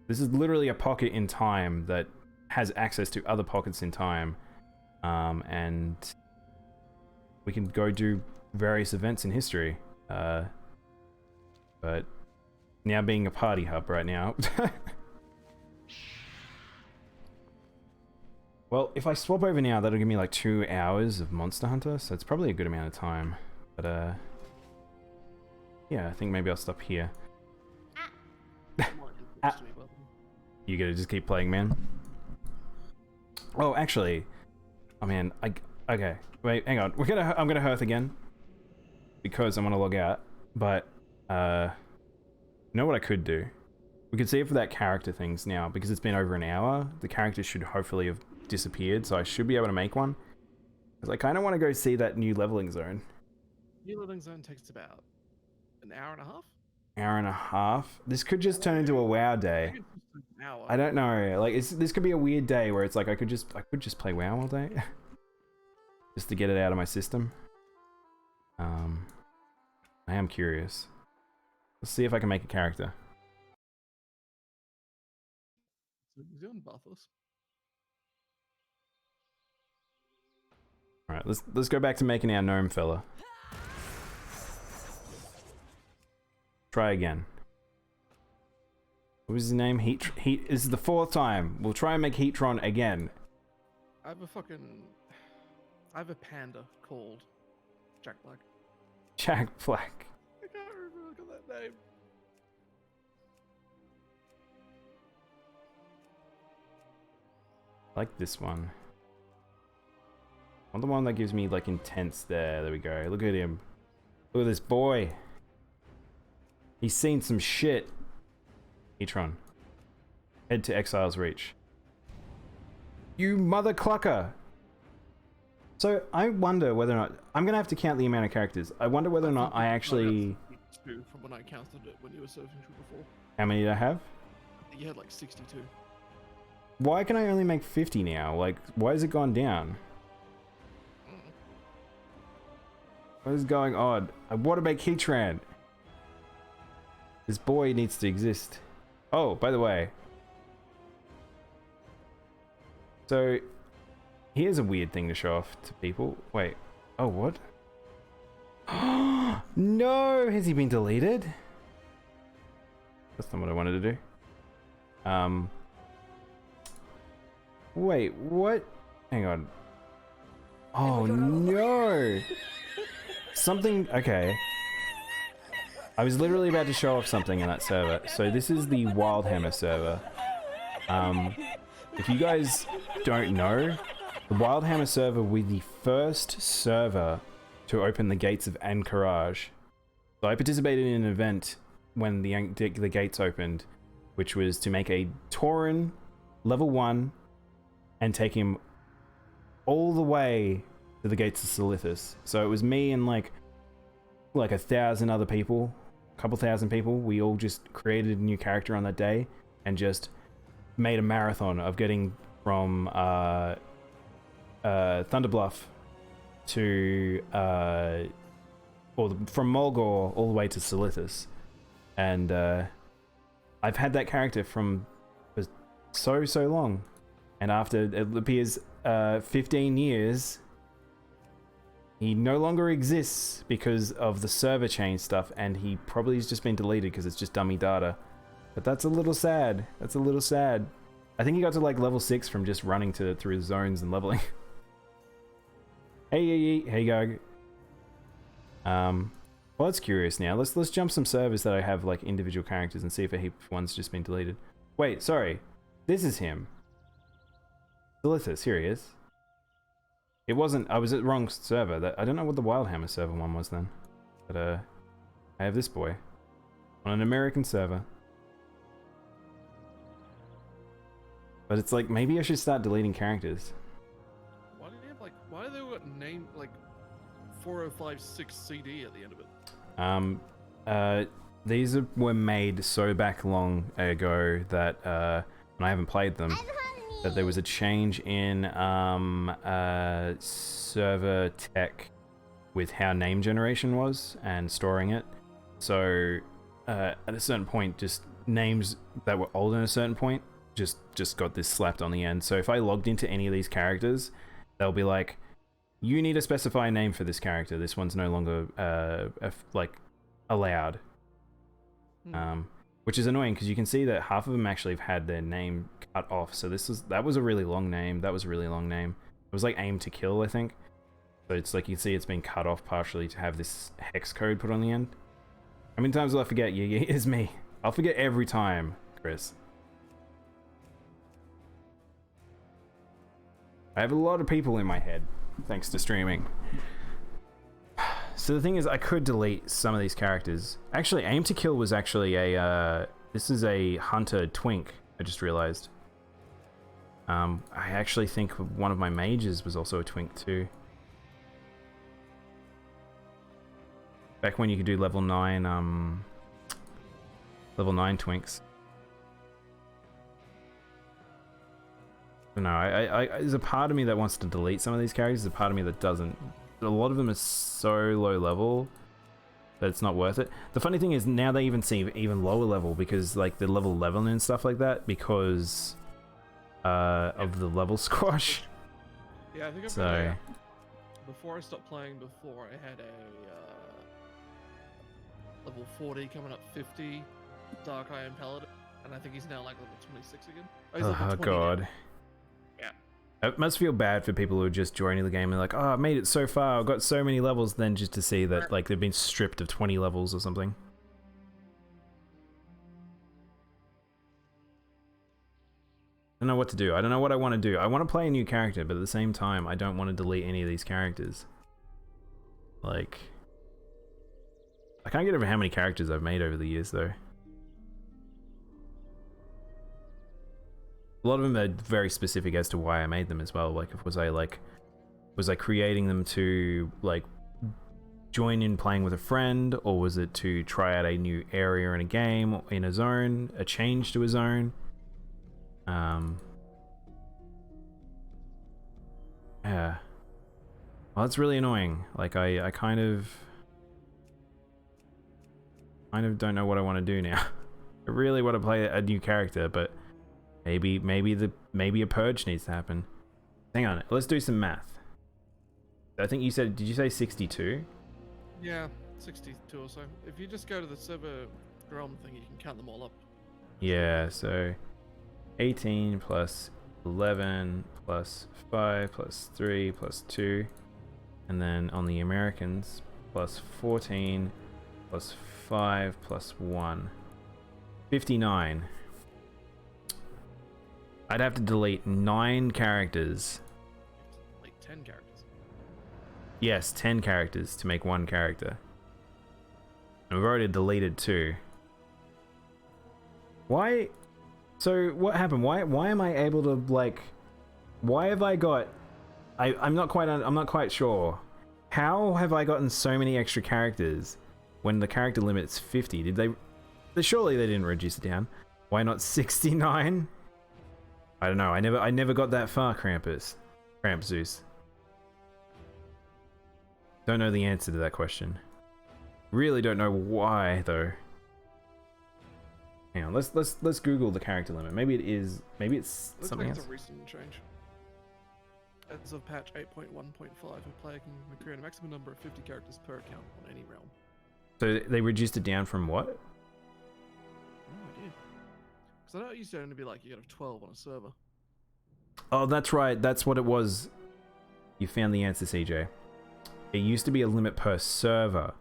This is literally a pocket in time that has access to other pockets in time. And we can go do various events in history. But now being a party hub right now. Well, if I swap over now, that'll give me like 2 hours of Monster Hunter, so it's probably a good amount of time. But yeah, I think maybe I'll stop here. You gotta just keep playing, man. Oh, actually, oh man, okay, wait, hang on. I'm gonna hearth again because I want to log out. But you know what I could do? We could see it for that character things now because it's been over an hour. The character should hopefully have disappeared, so I should be able to make one. Because I kind of want to go see that new leveling zone. New leveling zone takes about an hour and a half. Hour and a half. This could just turn into a WoW day. I don't know. Like this could be a weird day where it's like I could just play WoW all day, just to get it out of my system. I am curious. Let's see if I can make a character. He's on Bathos. All right, let's go back to making our gnome fella. Try again. What was his name? Heat. This is the 4th time. We'll try and make Heatron again. I have a panda called Jack Black. Jack Black. I can't remember that name. I like this one. I want the one that gives me like intense there. There we go. Look at him. Look at this boy. He's seen some shit. Etron. Head to Exile's Reach. You mother clucker. So I wonder whether or not I'm gonna have to count the amount of characters. I wonder whether or not I actually. From when I counted it when you were surfing through before. How many did I have? I think you had like 62. Why can I only make 50 now? Like, why has it gone down? What is going on? I want to make Heatran. This boy needs to exist. Oh, by the way. So, here's a weird thing to show off to people. Wait. Oh, what? No! Has he been deleted? That's not what I wanted to do. Wait, what? Hang on. Oh, no! Something... Okay. I was literally about to show off something in that server. So this is the Wildhammer server. If you guys don't know, the Wildhammer server was the first server to open the gates of Anchorage. So I participated in an event when the gates opened, which was to make a Tauren level 1 and take him all the way to the gates of Silithus. So it was me and like 1,000 other people, a couple thousand people. We all just created a new character on that day and just made a marathon of getting from Thunderbluff to from Mulgore all the way to Silithus. And I've had that character for so long, and after it appears 15 years, he no longer exists because of the server change stuff, and he probably has just been deleted because it's just dummy data. But that's a little sad. That's a little sad. I think he got to like level 6 from just running through the zones and leveling. Hey, how you go? Well, that's curious now. Let's jump some servers that I have like individual characters and see if a heap of one's just been deleted. Wait, sorry. This is him. Delicious, here he is. It wasn't, I was at the wrong server. I don't know what the Wildhammer server one was then. But I have this boy. On an American server. But it's like, maybe I should start deleting characters. Why do they have like, why do they got named like 4056 CD at the end of it? These were made so back long ago that, and I haven't played them, that there was a change in server tech with how name generation was and storing it. So at a certain point, just names that were old at a certain point just got this slapped on the end. So if I logged into any of these characters, they'll be like, you need to specify a name for this character. This one's no longer like allowed. Which is annoying because you can see that half of them actually have had their name cut off. So that was a really long name. That was a really long name. It was like aim to kill, I think. So it's like you can see it's been cut off partially to have this hex code put on the end. How many times will I forget? Yeah, it's me. I'll forget every time, Chris. I have a lot of people in my head, thanks to streaming. So the thing is, I could delete some of these characters. Actually, aim to kill was actually a, this is a hunter twink, I just realized. I actually think one of my mages was also a twink too. Back when you could do level 9 twinks. No, there's a part of me that wants to delete some of these characters, there's a part of me that doesn't. A lot of them are so low level that it's not worth it. The funny thing is now they even seem even lower level because like the level 11 and stuff like that because of the level squash. Yeah, I think I've so got before I stopped playing before, I had a level 40 coming up 50 Dark Iron Paladin, and I think he's now like level 26 again. Oh, he's level 20 god. now. Yeah. It must feel bad for people who are just joining the game and like, oh, I made it so far, I've got so many levels, then just to see that like they've been stripped of 20 levels or something. I don't know what to do. I don't know what I want to do. I want to play a new character, but at the same time, I don't want to delete any of these characters. Like, I can't get over how many characters I've made over the years, though. A lot of them are very specific as to why I made them as well. Like, was I creating them to like join in playing with a friend, or was it to try out a new area in a game, in a zone, a change to a zone? Yeah. Well, that's really annoying. Like, I kind of don't know what I want to do now. I really want to play a new character, but maybe a purge needs to happen. Hang on, let's do some math. I think you said, did you say 62? Yeah, 62 or so. If you just go to the server realm thing, you can count them all up. Yeah, so 18 plus 11 plus 5 plus 3 plus 2, and then on the Americans plus 14 plus 5 plus 1. 59. I'd have to delete 9 characters. Like 10 characters. Yes, 10 characters to make one character. And we've already deleted 2. Why? So what happened? Why am I able to like? Why have I got? I'm not quite sure. How have I gotten so many extra characters when the character limit's 50? Did they? Surely they didn't reduce it down. Why not 69? I don't know. I never got that far, Krampus. Don't know the answer to that question. Really don't know why though. Hang on, let's Google the character limit. Maybe it's Looks something like else. it's a recent change. As of patch 8.1.5, a player can create a maximum number of 50 characters per account on any realm. So they reduced it down from what? No idea. Because I know it used to only be like you got to have 12 on a server. Oh, that's right. That's what it was. You found the answer, CJ. It used to be a limit per server,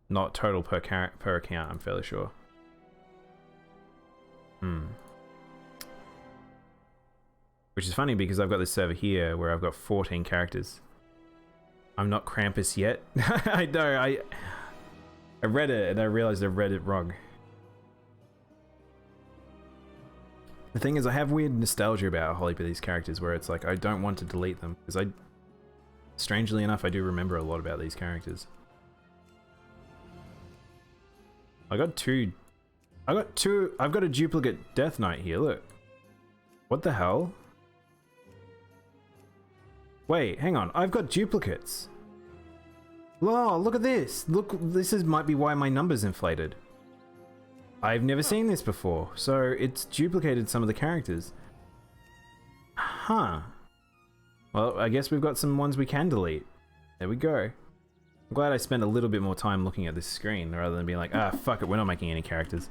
not total per account, I'm fairly sure. Which is funny because I've got this server here where I've got 14 characters. I'm not Krampus yet. I know, I read it and I realized I read it wrong. The thing is, I have weird nostalgia about a whole heap of these characters where it's like I don't want to delete them because strangely enough, I do remember a lot about these characters. I've got a duplicate Death Knight here, look. What the hell? Wait, hang on, I've got duplicates. Oh, look at this. Look, might be why my number's inflated. I've never seen this before, so it's duplicated some of the characters. Huh. Well, I guess we've got some ones we can delete. There we go. I'm glad I spent a little bit more time looking at this screen rather than being like, ah, fuck it, we're not making any characters.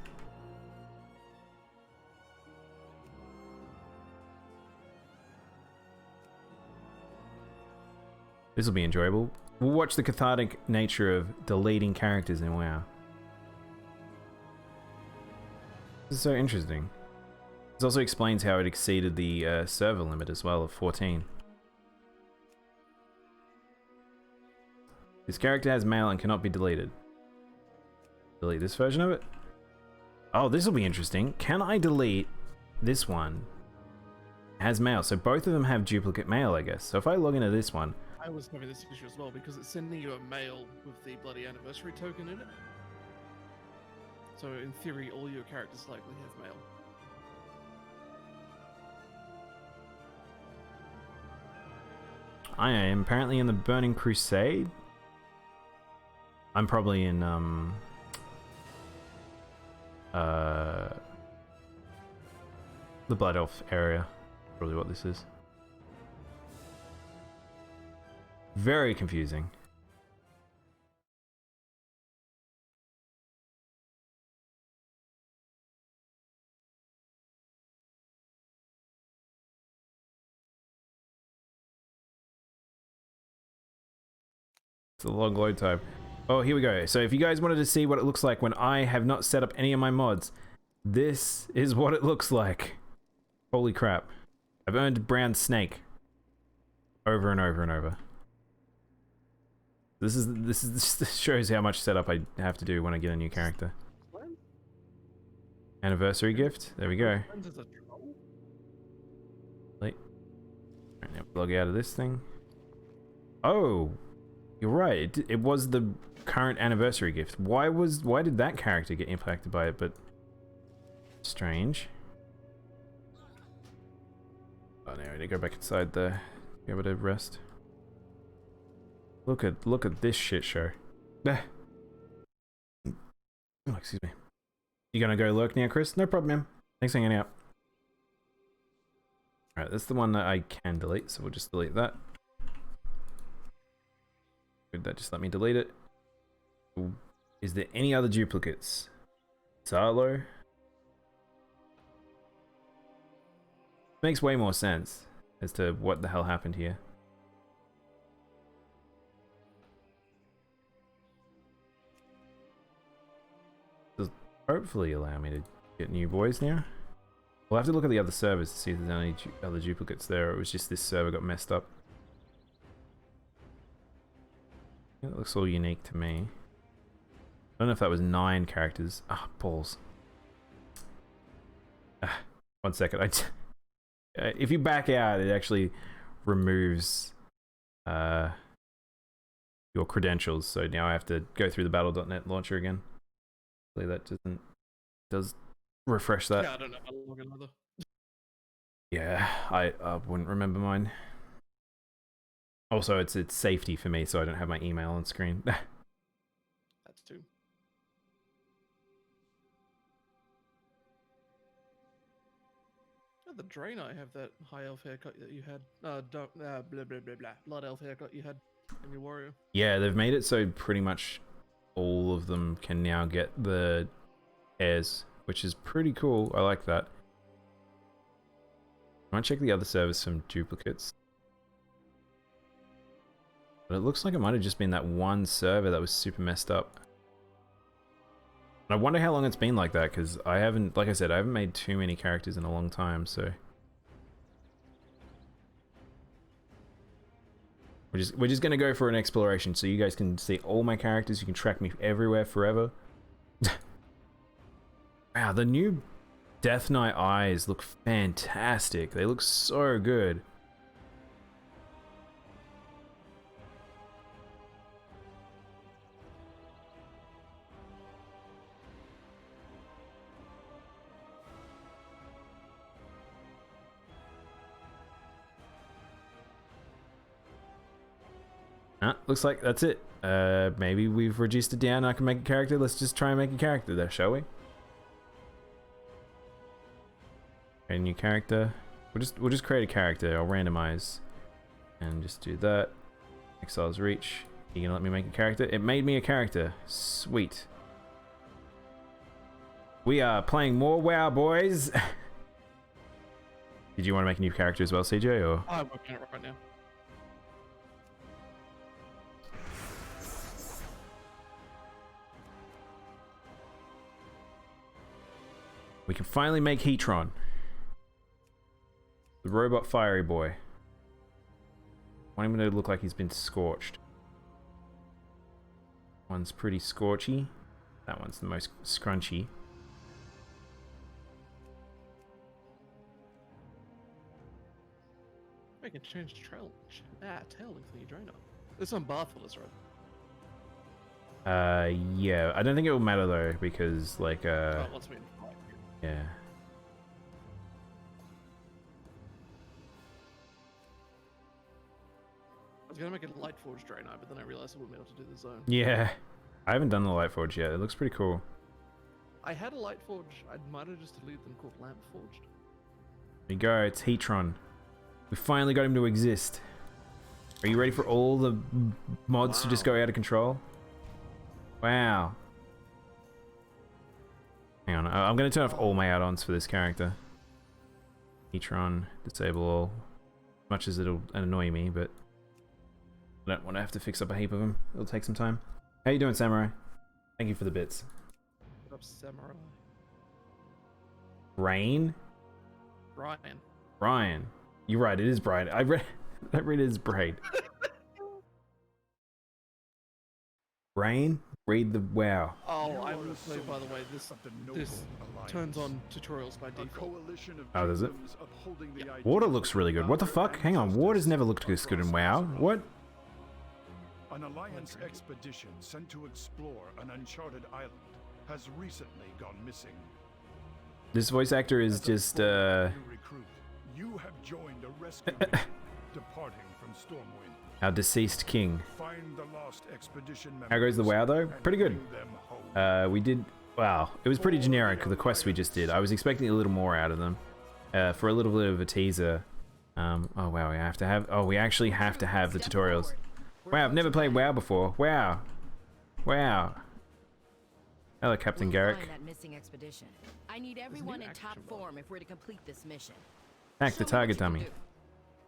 This will be enjoyable. We'll watch the cathartic nature of deleting characters in WoW. This is so interesting. This also explains how it exceeded the server limit as well of 14. This character has mail and cannot be deleted. Delete this version of it? Oh, this will be interesting. Can I delete this one? It has mail, so both of them have duplicate mail, I guess. So if I log into this one... I was having this issue as well because it's sending you a mail with the bloody anniversary token in it. So in theory, all your characters likely have mail. I am apparently in the Burning Crusade. I'm probably in the Blood Elf area. Probably what this is. Very confusing. It's a long load time. Oh, here we go. So if you guys wanted to see what it looks like when I have not set up any of my mods, this is what it looks like. Holy crap. I've earned Brown Snake over and over and over. This shows how much setup I have to do when I get a new character. Anniversary gift. There we go. Right, now log out of this thing. Oh, you're right. It was the current anniversary gift. Why did that character get impacted by it? But strange. Oh, now I need to go back inside there. Be able to rest. Look at this shit show. Oh, excuse me. You gonna go lurk now, Chris? No problem, man. Thanks for hanging out. Alright, that's the one that I can delete, so we'll just delete that. Good, that just let me delete it. Ooh. Is there any other duplicates? Zalo? Makes way more sense as to what the hell happened here. Hopefully allow me to get new boys now. We'll have to look at the other servers to see if there's any other duplicates there, or it was just this server got messed up. It looks all unique to me. I don't know if that was 9 characters. Ah, balls. Ah, 1 second. If you back out, it actually removes your credentials, so now I have to go through the battle.net launcher again. That does refresh that. Yeah, I don't know how to log in either. Yeah, I wouldn't remember mine. Also, it's safety for me, so I don't have my email on screen. That's too. Oh, the Drain, I have that high elf haircut that you had. Blah blah blah blah. Blood elf haircut you had in your warrior. Yeah, they've made it so pretty much all of them can now get the hairs, which is pretty cool. I like that. I want to check the other servers, some duplicates. But it looks like it might have just been that one server that was super messed up. I wonder how long it's been like that, because I haven't, like I said, I haven't made too many characters in a long time, so... We're just gonna go for an exploration, so you guys can see all my characters, you can track me everywhere forever. Wow, the new Death Knight eyes look fantastic. They look so good. Looks like that's it. Maybe we've reduced it down. I can make a character. Let's just try and make a character there, shall we? Create a new character. We'll just create a character. I'll randomize and just do that. Exile's Reach. You gonna let me make a character? It made me a character. Sweet. We are playing more WoW, boys. Did you want to make a new character as well, CJ? Or I'm working on it right now. we can finally make Heatron. The robot fiery boy. I want him to look like he's been scorched. One's pretty scorchy. That one's the most scrunchy. I can change the tail length for your drainer. This one bar fillers, right? Yeah. I don't think it will matter though, because like Oh, it wants me in five. yeah. I was gonna make a light forge drainer, but then I realized I wouldn't be able to do the zone. Yeah. I haven't done the light forge yet. It looks pretty cool. I had a light forge. I might have just deleted them called lamp forged. There you go. It's Heatron. We finally got him to exist. Are you ready for all the mods to just go out of control? Wow. Hang on. I'm going to turn off all my add-ons for this character. Heatron, disable all. Much as it'll annoy me, but I don't want to have to fix up a heap of them. It'll take some time. How you doing, Samurai? Thank you for the bits. What's up, Samurai? Rain? Brian. Brian. You're right, it is Brian. I read it as Braid. Rain? Read the WoW. Oh, I will say, by the way, this turns on tutorials by default. Oh, does it? Water looks really good. What the fuck? Hang on, water's never looked this good in WoW. What? An Alliance expedition sent to explore an uncharted island has recently gone missing. This voice actor is just, You have joined a rescue departing from Stormwind. our deceased king. Find the lost expedition members. How goes the WoW though? Pretty good. Bring them home. We did, wow, it was pretty generic, the quests we just did. I was expecting a little more out of them. For a little bit of a teaser. Oh wow, we actually have to have the tutorials. Wow, I've never played WoW before. Wow. Wow. Hello, Captain Garrick. Find that missing expedition. I need everyone in top form if we're to complete this mission. Attack the target dummy.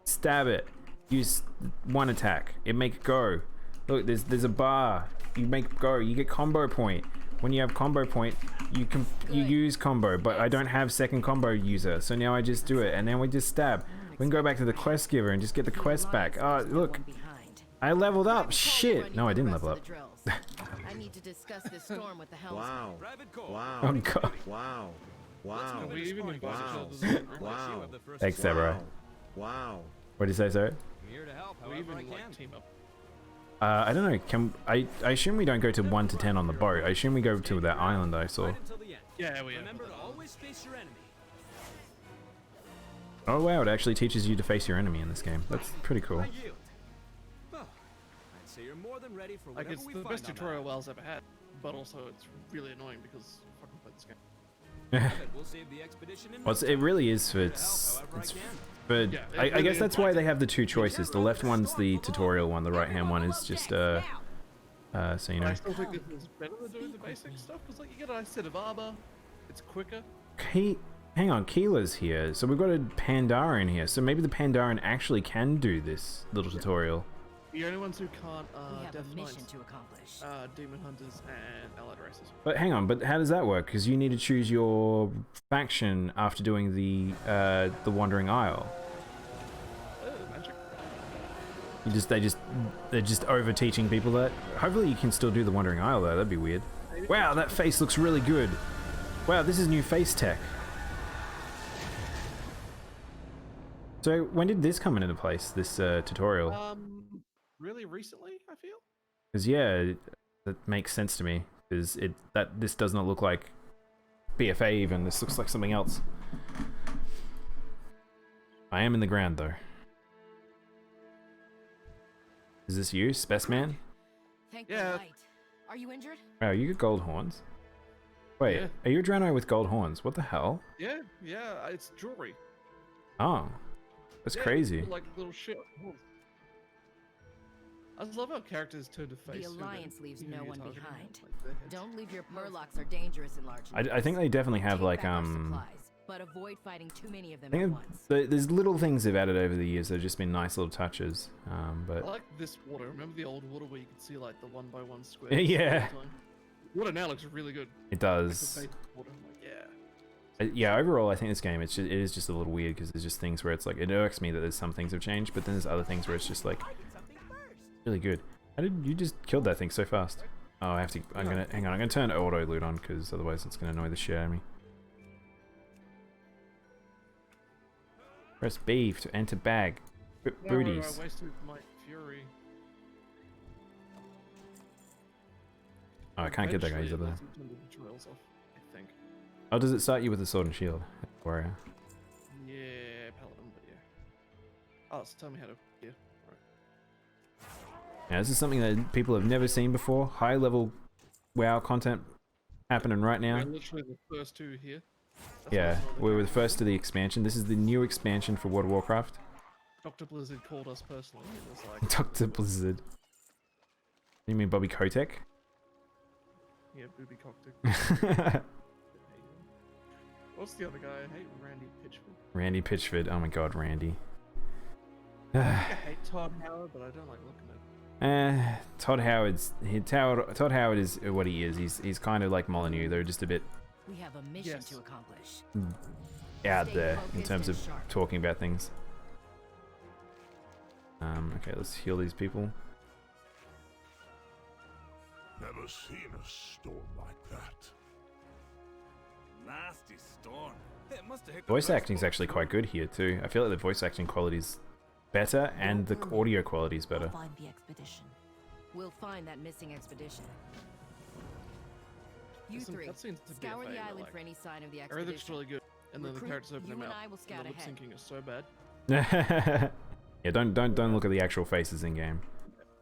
Stab it. Use one attack. It make go. Look, there's a bar. You make go. You get combo point. When you have combo point, you use combo. But I don't have second combo user, so now I just do it, and then we just stab. We can go back to the quest giver and just get the quest back. Oh, look. I leveled up. Shit. No, I didn't level up. I need to discuss this storm with the helmsman. Wow. Wow. Oh god. Wow. Wow. We even invite each Wow. other to the Wow. Thanks, Samurai. Wow. What did you say, sir? I'm here to help We however I even can. like team up. I don't know. I assume we don't go to 1 to 10 on the boat. I assume we go to that island I saw. Right until the end. Yeah, we have. Remember to always face your enemy. Oh wow, it actually teaches you to face your enemy in this game. That's pretty cool. I yield. Well, I'd say you're more than ready for Like, whatever it's we the find best on tutorial that. WoW's ever had, but also it's really annoying because I fucking played this game. We'll save the expedition in Well, it really is for but Yeah, it I really guess is that's why they have the two choices. The left one's the tutorial one, the right hand one is just so you But know. I still think this is better than doing the basic stuff because like you get a nice set of armor, it's quicker. Hang on, Keela's here. So we've got a Pandaren here. So maybe the Pandaren actually can do this little tutorial. The only ones who can't We have Death a mission Knights, to accomplish. Demon Hunters, and Allied Races. But hang on, but how does that work? Because you need to choose your faction after doing the Wandering Isle. Oh, magic. They're just over teaching people that. Hopefully you can still do the Wandering Isle though. That'd be weird. Wow, that face looks really good. Wow, this is new face tech. So when did this come into place? This tutorial? Really recently, I feel. Because yeah, that makes sense to me. Because this does not look like BFA even. This looks like something else. I am in the ground though. Is this you, Specimen? Thank the light. Are you injured? Wow, you got gold horns. Wait, Yeah. are you a Drano with gold horns? What the hell? Yeah, it's jewelry. Oh, that's Yeah, crazy. Like little shit. I just love how characters turn to face. The who then Alliance leaves you no you're one targeting, behind. like their heads. Don't leave your Murlocs are dangerous in large I think they definitely have Take like back our supplies, but avoid fighting too many of I them at think once. there's little things they've added over the years that have just been nice little touches. I But like this water. Remember the old water where you could see like the 1x1 squares? Yeah. all the time? Water now looks really good. it does. Like the base water, I'm like, yeah. Yeah, overall, I think this game it is just a little weird because there's just things where it's like it irks me that there's some things have changed, but then there's other things where it's just like really good. How did you just killed that thing so fast? Oh, I have to. I'm gonna hang on. I'm gonna turn auto loot on because otherwise it's gonna annoy the shit out of me. Press B to enter bag. Booties. I wasted my fury. Oh, I can't get that guy. He's up there. Eventually, it lets you turn the trails off, I think. Oh, does it start you with a sword and shield? Warrior. Yeah, paladin, but yeah. Oh, so tell me how to. Yeah. Right. Yeah, this is something that people have never seen before. High level WoW content happening right now. We're literally the first two here. Yeah, we're the first to the expansion. This is the new expansion for World of Warcraft. Dr. Blizzard called us personally. It was like, Dr. Blizzard. You mean Bobby Kotick? yeah, Booby Cocktick. What's the other guy I hate? Randy Pitchford. Randy Pitchford. Oh my god, Randy. I hate Todd Howard, but I don't like looking at him. Todd Howard is what he is. He's kind of like Molyneux. They're just a bit We have a mission to accomplish. out Stay there in focused terms and of sharp. talking about things. Okay, let's heal these people. Never seen a storm like that. Nasty storm. It must have hit Voice acting is actually quite good here too. I feel like the voice acting quality is better and the audio quality is better. Find the expedition. We'll find that missing expedition. You There's some three, cutscenes to scour BFA the where, island like, for any sign of the everything's expedition. really good, and then the Recruit, characters open you them and out. I will And scout the lip ahead. syncing is so bad. Yeah, don't look at the actual faces in game.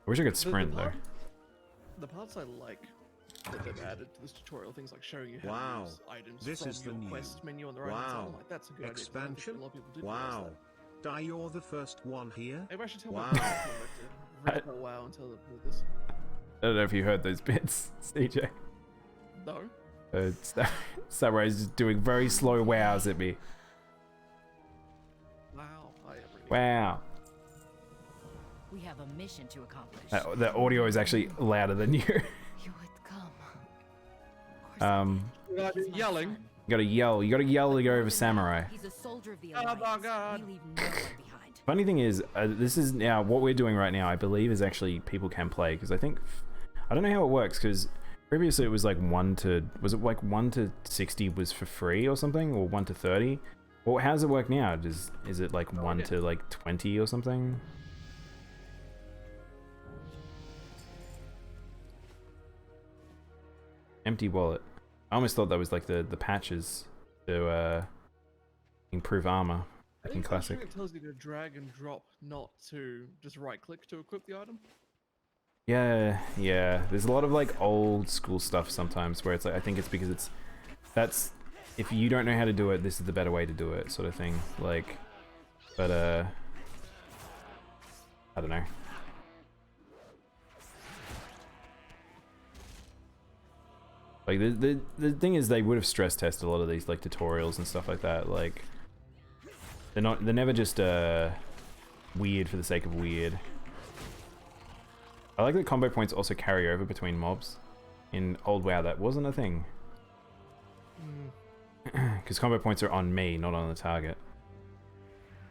I wish I could sprint though. The parts I like that they've added to this tutorial, things like showing you how Wow. to use items This from is the your new. quest menu on the right hand side. Wow. I'm like, that's a good idea, 'cause I don't think Expansion? a lot of people did realize Wow. that. Die, you're the first one here. Maybe I should tell Wow. my parents to rip a WoW and tell them to do this. I don't know if you heard those bits, CJ. No. Samurais just doing very slow wows at me. Wow. I really Wow. We have a mission to accomplish. The audio is actually louder than you. You would come. Yelling. You gotta yell. You gotta yell to go over Samurai. He's a soldier of the Oh Alliance. my god. We leave no one behind. Funny thing is, this is now what we're doing right now. I believe is actually people can play because I don't know how it works because previously it was like 1 to 60 was for free or something, or 1 to 30. Well, how does it work now? Is it like 1 to like 20 or something? Empty wallet. I almost thought that was like the patches to improve armor, I like in think classic. it tells you to drag and drop, not to just right click to equip the item. Yeah. There's a lot of like old school stuff sometimes where it's like I think it's because that's if you don't know how to do it, this is the better way to do it, sort of thing. Like, but I don't know. Like the thing is, they would have stress tested a lot of these like tutorials and stuff like that. Like, they're never just weird for the sake of weird. I like that combo points also carry over between mobs. In old WoW, that wasn't a thing. Because combo points are on me, not on the target.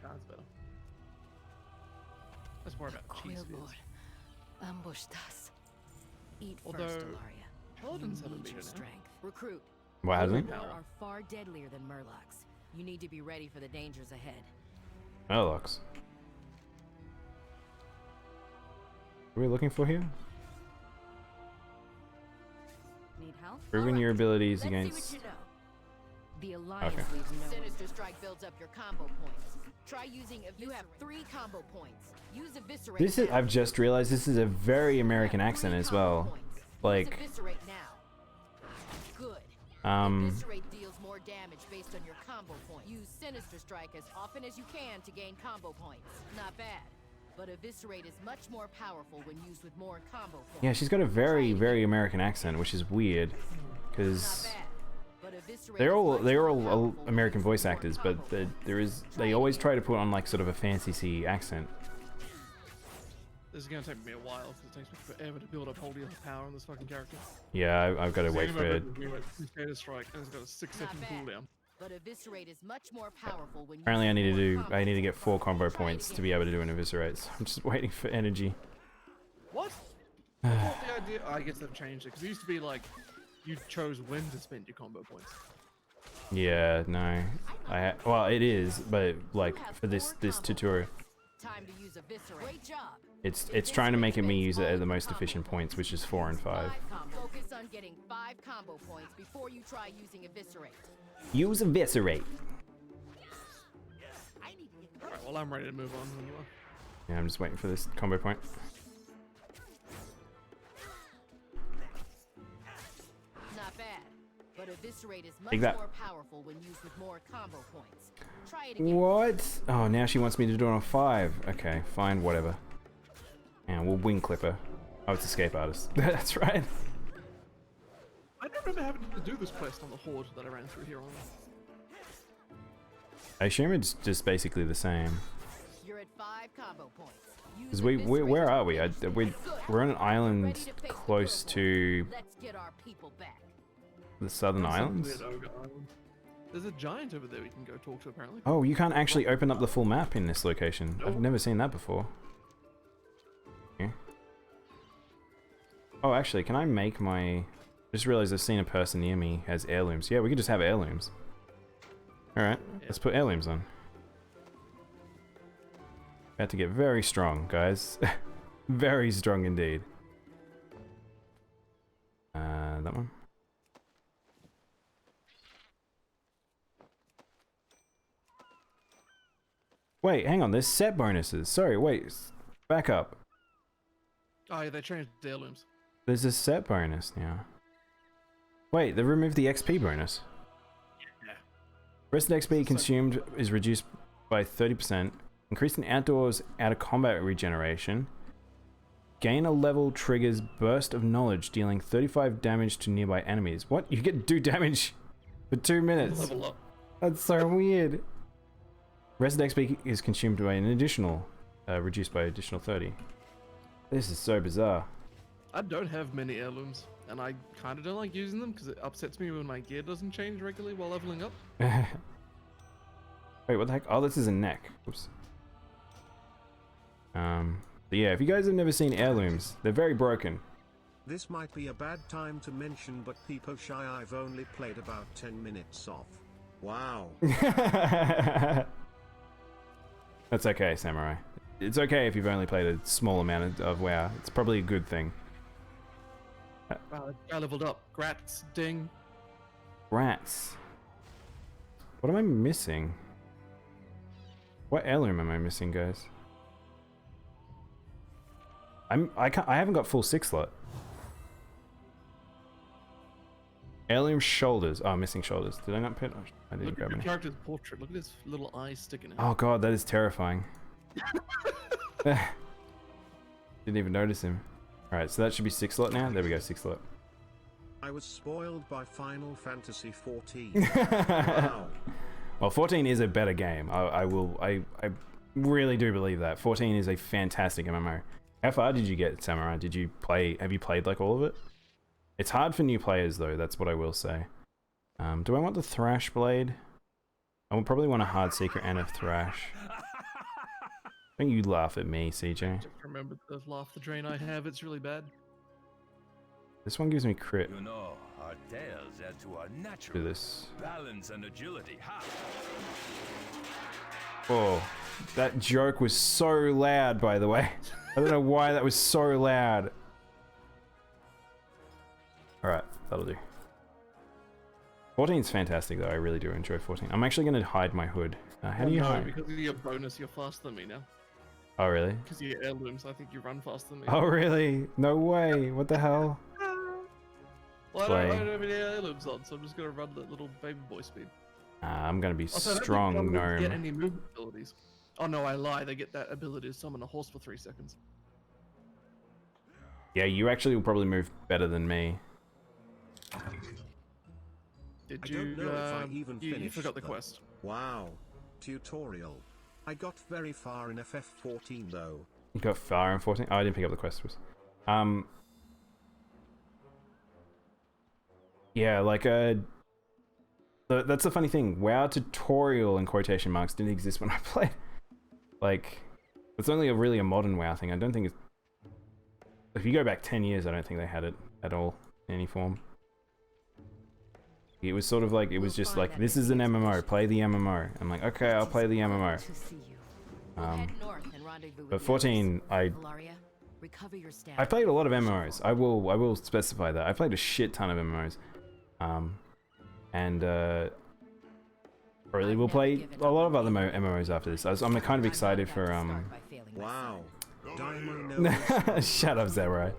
That's better. Let's worry about cheese Lord, ambushed us. Eat Although, first, Ilaria. Paladins You have a need meter your now. strength. Recruit. What hasn't? There are far deadlier than Murlocs. You need to be ready for the dangers ahead. Murlocs. What are we looking for here? Need help? Proving your abilities Let's against. see what you know. The Alliance Okay. leaves no Sinister Strike builds up your combo points. Try using Eviscerate. You have 3 combo points. Use Eviscerate. This is. now. I've just realized this is a very American accent as well. Use Like, Eviscerate now. Good. Eviscerate deals more damage based on your combo point. Use Sinister Strike as often as you can to gain combo points. Not bad. But Eviscerate is much more powerful when used with more combo points. yeah, she's got a very, very American accent, which is weird, Not because bad. But Eviscerate they're is all much they're more all powerful when American used with voice more actors, combo but points. they always try to put on like sort of a fancy accent. This is gonna take me a while because it takes me forever to build up holy power on this fucking character. Yeah, I've got to wait for it. Crusader Strike, and it's got a 6-second cooldown. But Eviscerate is much more powerful when Apparently, I used need with to more do. I need to get 4 combo combo points to be able to do an eviscerate. So I'm just waiting for energy. What? I thought the idea. I guess they've changed it because it used to be like you chose when to spend your combo points. Yeah, no. Well, it is, but like for this tutorial, Time to use Eviscerate. Great job. it's trying to make me use it at the most efficient points, which is 4 and 5. Focus on getting 5 combo points before you try using Eviscerate. Use eviscerate. Alright, well I'm ready to move on when you are. Yeah, I'm just waiting for this combo point. Not bad. But Eviscerate is much Take that. more powerful when used with more combo points. Try it again. What? Oh, now she wants me to do it on 5. Okay, fine, whatever. And we'll wing clipper. Oh, it's escape artist. That's right. I don't remember having to do this quest on the horde that I ran through here on. I assume it's just basically the same. You're at 5 combo points. Use Because Eviscerate. where are we? Good. We're on an Ready island to face close the to Let's get our people back. the Southern Some Islands. weird ogre island. There's a giant over there we can go talk to apparently. Oh, you can't actually open up the full map in this location. I've Nope. never seen that before. Yeah. Oh, actually, can I make my... Just realized I've seen a person near me has heirlooms. Yeah, we can just have heirlooms. Alright, let's put heirlooms on. About to get very strong, guys. Very strong indeed. That one. Wait, hang on, there's set bonuses. Sorry, wait, back up. Oh yeah, they changed the heirlooms. There's a set bonus now. Wait, they removed the XP bonus. Yeah. Rested XP consumed is reduced by 30%. Increase in outdoors out of combat regeneration. Gain a level triggers burst of knowledge, dealing 35 damage to nearby enemies. What? You get do damage for 2 minutes. Level up. That's so weird. Rested XP is consumed by an additional, reduced by additional 30. This is so bizarre. I don't have many heirlooms, and I kind of don't like using them because it upsets me when my gear doesn't change regularly while leveling up. Wait, what the heck? Oh, this is a neck. Oops. But yeah, if you guys have never seen heirlooms, they're very broken. This might be a bad time to mention, but Peepo Shy, I've only played about 10 minutes off. Wow. That's okay, Samurai. It's okay if you've only played a small amount of WoW. It's probably a good thing. I leveled up. Grats, ding. Rats. What am I missing? What heirloom am I missing, guys? I haven't got full 6 slot. Heirloom shoulders. Oh, I'm missing shoulders. Did I not put? Oh, I didn't Look at grab your any. character's portrait. Look at his little eyes sticking out. Oh god, that is terrifying. Didn't even notice him. Alright, so that should be 6 slot now. There we go, 6 slot. I was spoiled by Final Fantasy 14. Wow. Well, 14 is a better game. I really do believe that. 14 is a fantastic MMO. How far did you get, Samurai? Did you play? Have you played like all of it? It's hard for new players though. That's what I will say. Do I want the Thrash Blade? I would probably want a Hard Secret and a Thrash. Don't you laugh at me, CJ. Just remember the laugh the drain I have. It's really bad. This one gives me crit. You know, our tails add to our natural Do this. balance and agility. Ha! Oh, that joke was so loud, by the way. I don't know why that was so loud. Alright, that'll do. 14's fantastic though, I really do enjoy 14. I'm actually going to hide my hood. How do you hide? Because of your bonus, you're faster than me now. Oh really? Because of your heirlooms, I think you run faster than me. Oh really? No way, what the hell? Well, I don't have any heirlooms on, so I'm just going to run that little baby boy speed. I'm going to be Also, strong I don't gnome. get any movement abilities. Oh no, I lie, they get that ability to summon a horse for 3 seconds. Yeah, you actually will probably move better than me. Did I you, don't know if I even you finished forgot the them. quest. Wow. Tutorial. I got very far in FF14 though. You got far in 14? Oh, I didn't pick up the quest. Yeah, like that's the funny thing. WoW tutorial in quotation marks didn't exist when I played. Like, it's only really a modern WoW thing. I don't think it's... If you go back 10 years, I don't think they had it at all in any form. It was sort of like, it was just like, this is an MMO, play the MMO. I'm like, okay, I'll play the MMO. But 14, I played a lot of MMOs. I will specify that. I played a shit ton of MMOs. Probably will play a lot of other MMOs after this. I'm kind of excited for Wow. Daimono. Shut up, Samurai.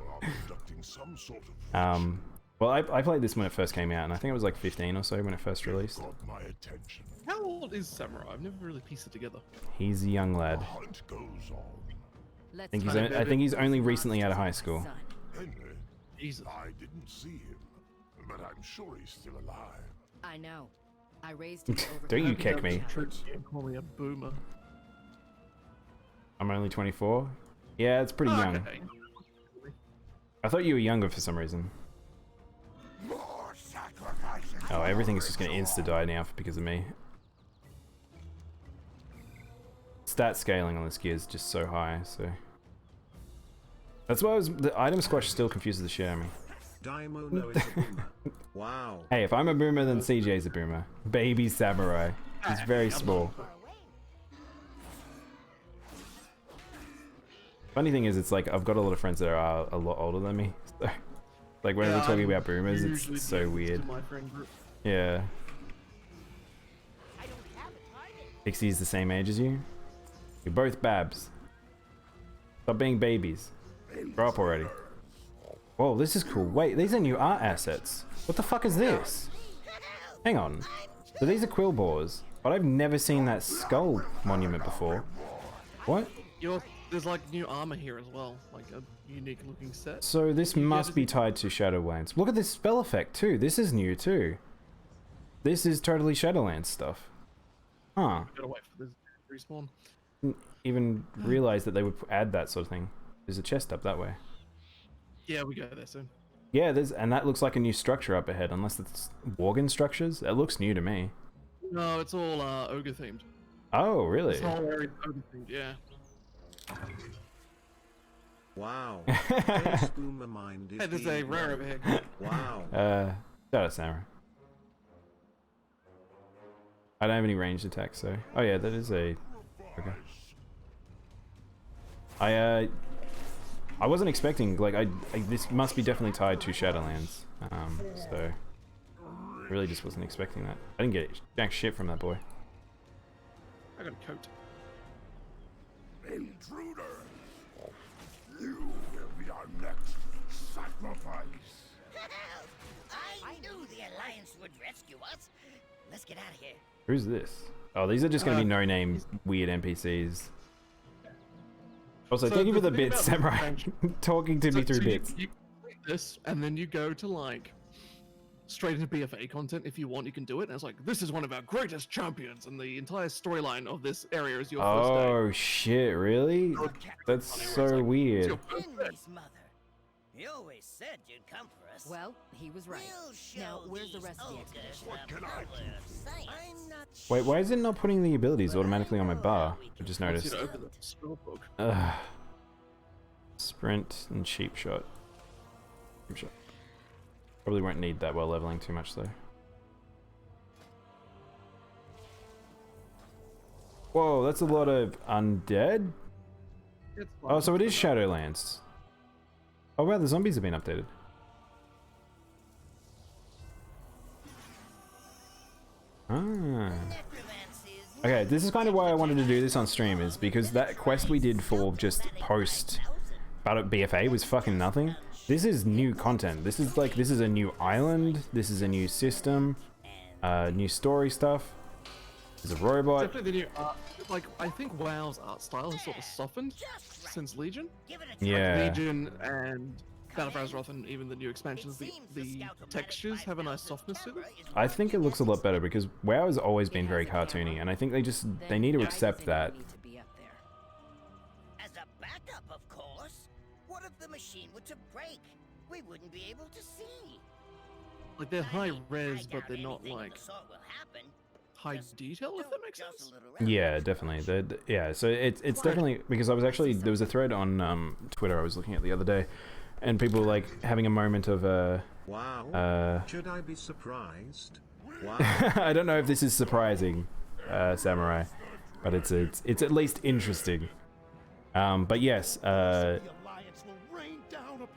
Well, I played this when it first came out, and I think it was like 15 or so when it first released. How old is Samurai? I've never really pieced it together. He's a young lad. I think he's only recently out of high school. Jesus. I didn't see him, but I'm sure he's still alive. I know. I raised him over. Don't you kick me. Call me a boomer. I'm only 24. Yeah, it's pretty young. Okay. I thought you were younger for some reason. Oh, everything is just gonna insta-die now because of me. Stat scaling on this gear is just so high, so... That's why the item squash still confuses the shit out of me. Daimono is a boomer. Wow. Hey, if I'm a boomer, then CJ's a boomer. Baby Samurai. He's very small. Funny thing is, it's like, I've got a lot of friends that are a lot older than me. So, like, when we're talking about boomers, it's so weird. Yeah. Pixie's the same age as you? You're both babs. Stop being babies. Grow up already. Whoa, this is cool. Wait, these are new art assets. What the fuck is this? Hang on. So these are quill boars, but I've never seen that skull monument before. What? There's like new armor here as well, like a unique looking set. So this must be tied to Shadowlands. Look at this spell effect too. This is new too. This is totally Shadowlands stuff. Huh. Gotta wait for this respawn. Didn't even realize that they would add that sort of thing. There's a chest up that way. Yeah, we go there soon. Yeah, and that looks like a new structure up ahead, unless it's Worgen structures. It looks new to me. No, it's all ogre themed. Oh, really? This whole area is ogre themed, yeah. Wow. Boomer mind is Hey, there's a rare over here. Wow. Shout out, Sarah. I don't have any ranged attacks, so... Oh yeah, that is a... Okay. I wasn't expecting, like, this must be definitely tied to Shadowlands. So... I really just wasn't expecting that. I didn't get jack shit from that boy. I got a coat. Intruder! You will be our next sacrifice. I knew the Alliance would rescue us. Let's get out of here. Who's this? Oh, these are just gonna be no-name weird NPCs. Also, So thank you for the thing bits, about Samurai. Talking to me through bits. You click this, and then you go to like straight into BFA content. If you want, you can do it. And it's like, this is one of our greatest champions, and the entire storyline of this area is your first day. Oh shit! Really? That's so weird. Henry's mother. He always said you'd come for us. Well, he was right. Now, where's the rest of the expedition? What can I do? I'm not Wait, why is it not putting the abilities automatically on my bar? I just noticed. Ugh. Sprint and cheap shot. Cheap shot. Probably won't need that while leveling too much though. Whoa, that's a lot of undead? Oh, so it is Shadowlands. Oh wow, the zombies have been updated. Ah. Okay, this is kind of why I wanted to do this on stream, is because that quest we did for just post BFA was fucking nothing. This is new content. This is like, this is a new island. This is a new system. New story stuff. There's a robot. Definitely the new art. Like, I think WoW's art style has sort of softened since Legion. Yeah. Like Legion and Battle for Azeroth and even the new expansions, the textures have a nice softness to them. I think it looks a lot better because WoW has always been very cartoony, and I think they need to accept that. As a backup, of course. What if the machine were to break? We wouldn't be able to see. Like, they're high res, but they're not like high detail, if that makes sense. Yeah, definitely. Yeah, so it's definitely, because I was actually, there was a thread on Twitter I was looking at the other day, and people were like having a moment of wow. Should I be surprised? Wow. I don't know if this is surprising, Samurai, but it's at least interesting. But yes,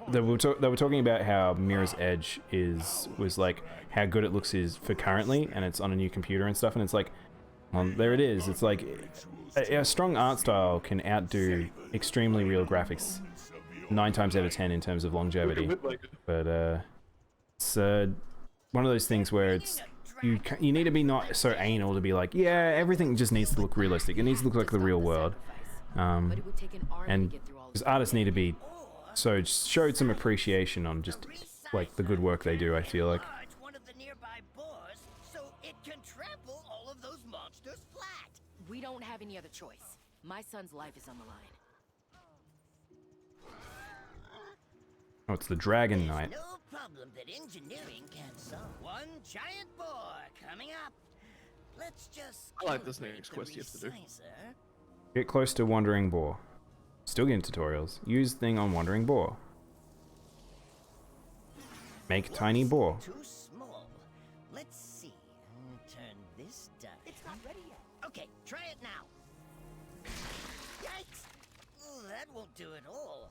they were talking about how Mirror's Edge was like how good it looks is for currently, and it's on a new computer and stuff, and it's like, well, there it is. It's like a strong art style can outdo extremely real graphics 9 times out of 10 in terms of longevity. But it's one of those things where it's you need to be not so anal to be like, yeah, everything just needs to look realistic. It needs to look like the real world. And because artists need to be so showed some appreciation on just like the good work they do, I feel like. It's one of the nearby boars, so it can trample all of those monsters flat. We don't have any other choice. My son's life is on the line. Oh, it's the Dragon Knight. No problem that engineering can't solve. One giant boar coming up. Let's just. I like this next quest you have to do. Get close to Wandering Boar. Still getting tutorials. Use thing on Wandering Boar. Make tiny boar. Too small. Let's see. Turn this die. It's not ready yet. Okay, try it now. Yikes! Oh, that won't do it all.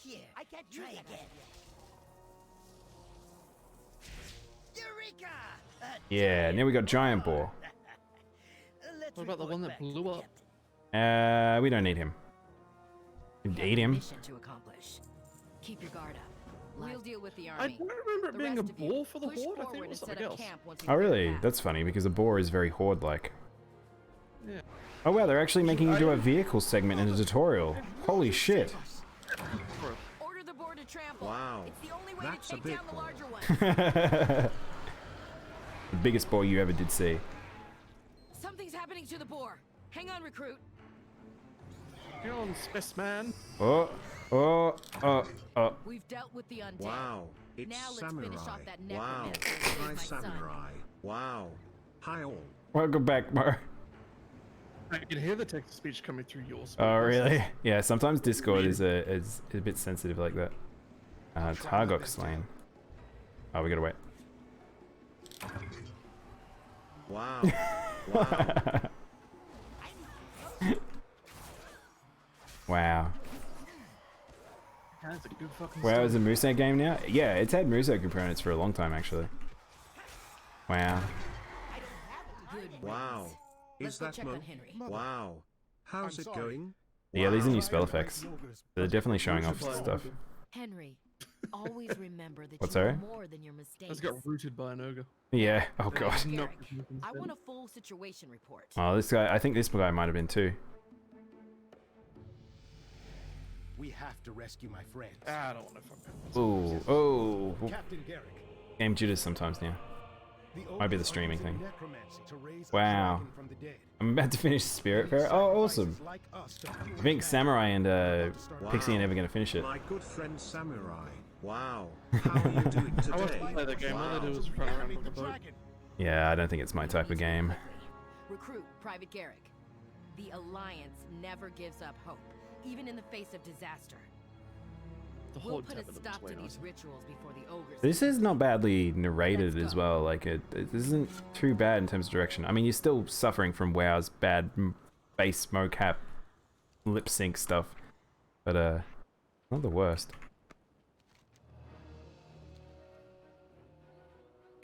Here. I can't try again. Eureka! Yeah, now we got giant boar. What about the one that blew up? We don't need him. Eat him. Mission to accomplish. Keep your guard up. We'll deal with the army. I don't remember it being a boar for the Horde. I think it was something else. Oh really? That's funny because the boar is very Horde-like. Yeah. Oh wow, they're actually making you do a vehicle segment in a tutorial. Holy shit. Order the boar to trample. Wow. It's the only way That's to a take big down the larger one. The biggest boar you ever did see. Something's happening to the boar. Hang on, recruit. Hang on, Spaceman. Oh. We've dealt with the undead. Wow. It's now let's samurai. finish off that Wow. necromancer and Hi, save my son. samurai. Wow. Hi all. Welcome back, Mo. I can hear the text to speech coming through your speakers. Oh really? Yeah, sometimes Discord is a bit sensitive like that. Targok slain. Oh, we gotta wait. Wow. Wow. Wow. That's a good fucking WoW is a Muso game now? Yeah, it's had Muso components for a long time actually. Wow. Wow. Is that Mo? Wow. How's it going? Yeah, these are new spell effects. They're definitely showing off stuff. Henry, always remember that What's you that? are more than your mistakes. Let's get rooted by an ogre. Yeah. Oh god. I want a full situation report. Oh, this guy. I think this guy might have been too. We have to rescue my friends. I don't want to fuck. Ooh. Oh. Captain Garrick. Game jitters sometimes now. Might be the streaming thing. Wow. I'm about to finish Spiritfarer. Oh, awesome. I think Samurai and Pixie are never going to finish it. My good friend Samurai. Wow. How are you doing today? I watched them play the game. All they do is run around on the boat. Yeah, I don't think it's my type of game. Recruit Private Garrick. The Alliance never gives up hope, even in the face of disaster. We'll put a stop to these rituals before the ogres. This is not badly narrated as well. Like it isn't too bad in terms of direction. I mean, you're still suffering from WoW's bad bass mocap, lip sync stuff, but not the worst.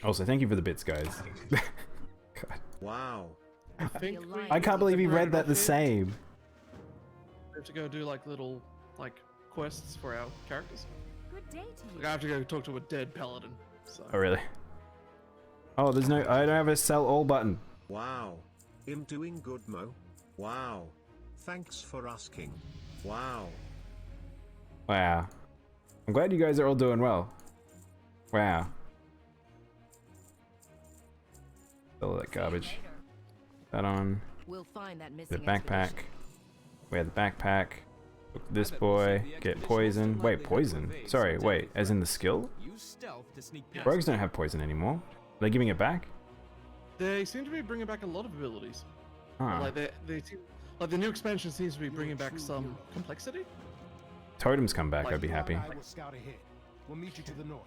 Also, thank you for the bits, guys. God. Wow. I can't believe you read that the same. We have to go do like little quests for our characters. Good day to you. Like, I have to go talk to a dead paladin. So. Oh really? Oh, there's no. I don't have a sell all button. Wow. I'm doing good, Mo. Wow. Thanks for asking. Wow. Wow. I'm glad you guys are all doing well. Wow. All that garbage. That on. We'll find that The missing backpack. Wear the backpack. Look at this boy. Get poison. Wait, poison? Sorry, wait. As in the skill? Rogues don't have poison anymore. Are they giving it back? They seem to be bringing back a lot of abilities. Huh. Like the new expansion seems to be bringing back some complexity. Totems come back, I'd be happy. We'll meet you to the north.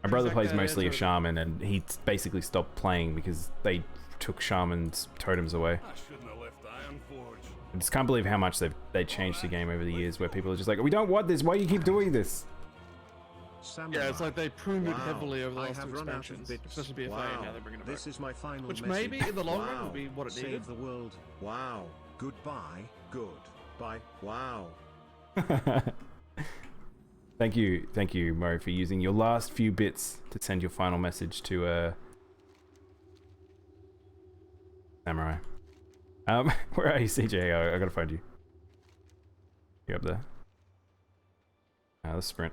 My brother plays mostly a shaman, and he basically stopped playing because they took shaman's totems away. I shouldn't have left Ironforge. I just can't believe how much they changed the game over the years, where people are just like, we don't want this, why do you keep doing this? Yeah, it's like they pruned it heavily over the last two expansions, especially BFA, and now they're bringing it back. This is my final Which message. maybe in the long run will be what it needed. Save the world. Wow. Goodbye. Goodbye. Wow. Thank you, Mo, for using your last few bits to send your final message to Samurai. Where are you, CJ? I gotta find you. You up there? Let's sprint.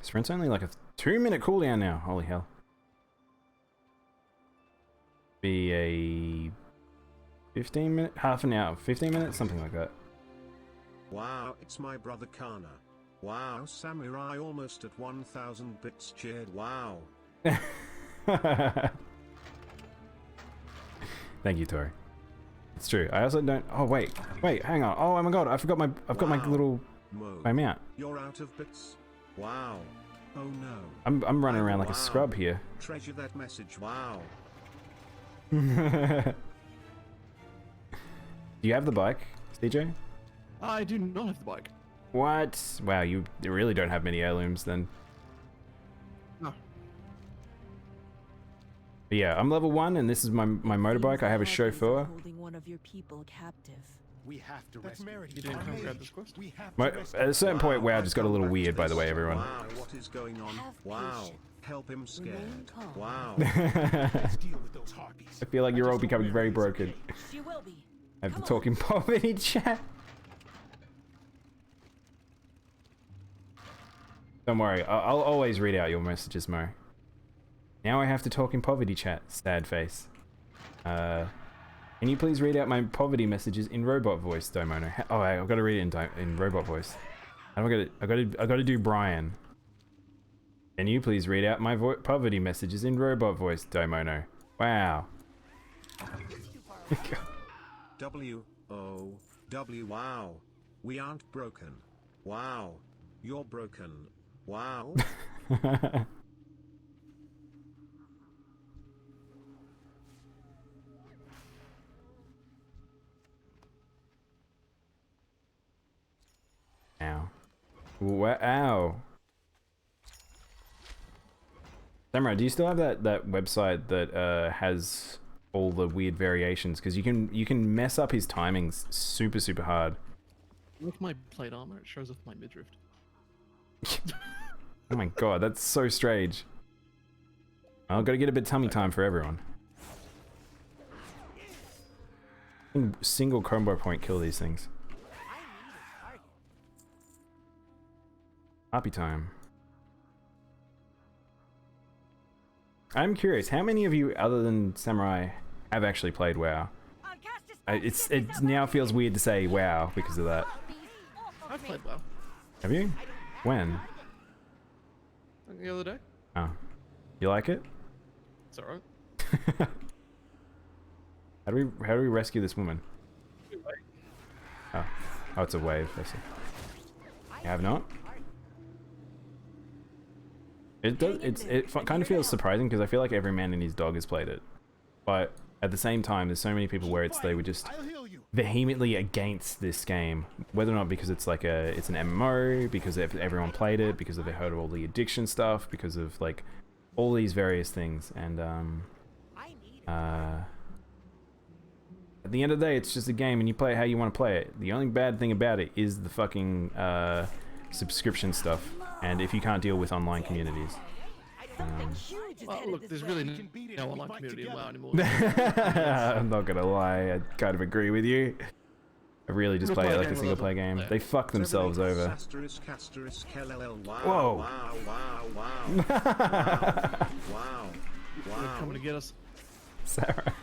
Sprint's only like a 2-minute cooldown now. Holy hell. Be a 15-minute, half an hour, 15 minutes, something like that. Wow, it's my brother Kana. Wow, Samurai almost at 1,000 bits cheered. Wow. Thank you, Tori. It's true. I also don't. Oh wait, hang on. Oh my god, I've got my little my mount. You're out of bits. Wow. Oh no. I'm running around like a scrub here. Treasure that message. Wow. Do you have the bike, CJ? I do not have the bike. What? Wow, you really don't have many heirlooms then. No. But yeah, I'm level 1 and this is my motorbike. I have a chauffeur. Holding one of your people captive. We have to rescue. You didn't come grab this quest? At a certain point, WoW just got a little weird, by the way, everyone. Wow, what is going on? Wow. Help him scared. Wow. I feel like you're all becoming very broken. She will be. I have the talking poverty chat. Don't worry, I'll always read out your messages, Mo. Now I have to talk in poverty chat, sad face. Can you please read out my poverty messages in robot voice, Daimono? Oh, I've got to read it in robot voice. I got to do Brian. Can you please read out my poverty messages in robot voice, Daimono? Wow. W-O-W. Wow. We aren't broken. Wow. You're broken. Wow. Ow. Wow. Samurai, do you still have that website that has all the weird variations? Because you can mess up his timings super hard. With my plate armor, it shows off my midriff. Oh my god, that's so strange. I've got to get a bit tummy time for everyone. Single combo point kill these things. Happy time. I'm curious, how many of you, other than Samurai, have actually played WoW? It now feels weird to say WoW because of that. I've played WoW. Have you? When? The other day. Oh. You like it? It's alright. How do we rescue this woman? Oh. Oh, it's a wave, I see. You have not? It kind of feels surprising because I feel like every man and his dog has played it. But at the same time, there's so many people where they were just vehemently against this game, whether or not because it's like it's an MMO, because everyone played it, because they've heard of all the addiction stuff, because of like all these various things, and at the end of the day, it's just a game, and you play it how you want to play it. The only bad thing about it is the fucking subscription stuff, and if you can't deal with online communities. Well, look, there's really no online community in WoW anymore. I'm not gonna lie, I kind of agree with you. I really just play it like a single player game. They fuck themselves over. Whoa! Wow. Coming to get us. Sarah.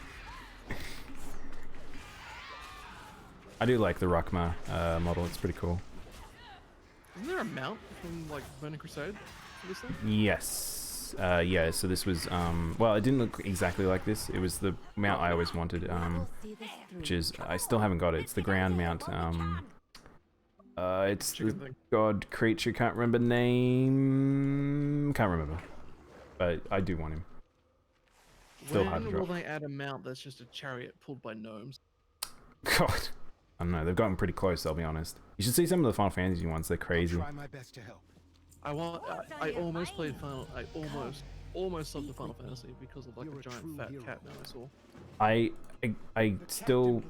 I do like the Rockma model, it's pretty cool. Isn't there a mount from like Burning Crusade for this thing? Yes. Yeah, so this was, well, it didn't look exactly like this. It was the mount I always wanted, which is, I still haven't got it. It's the ground mount. It's the god creature, can't remember name. Can't remember. But I do want him. Still hard to When will drop. they add a mount that's just a chariot pulled by gnomes? God. I don't know, they've gotten pretty close, I'll be honest. You should see some of the Final Fantasy ones, they're crazy. Try my best to help. I almost played Final. I almost loved the Final Fantasy because of like a giant fat cat that I saw. I still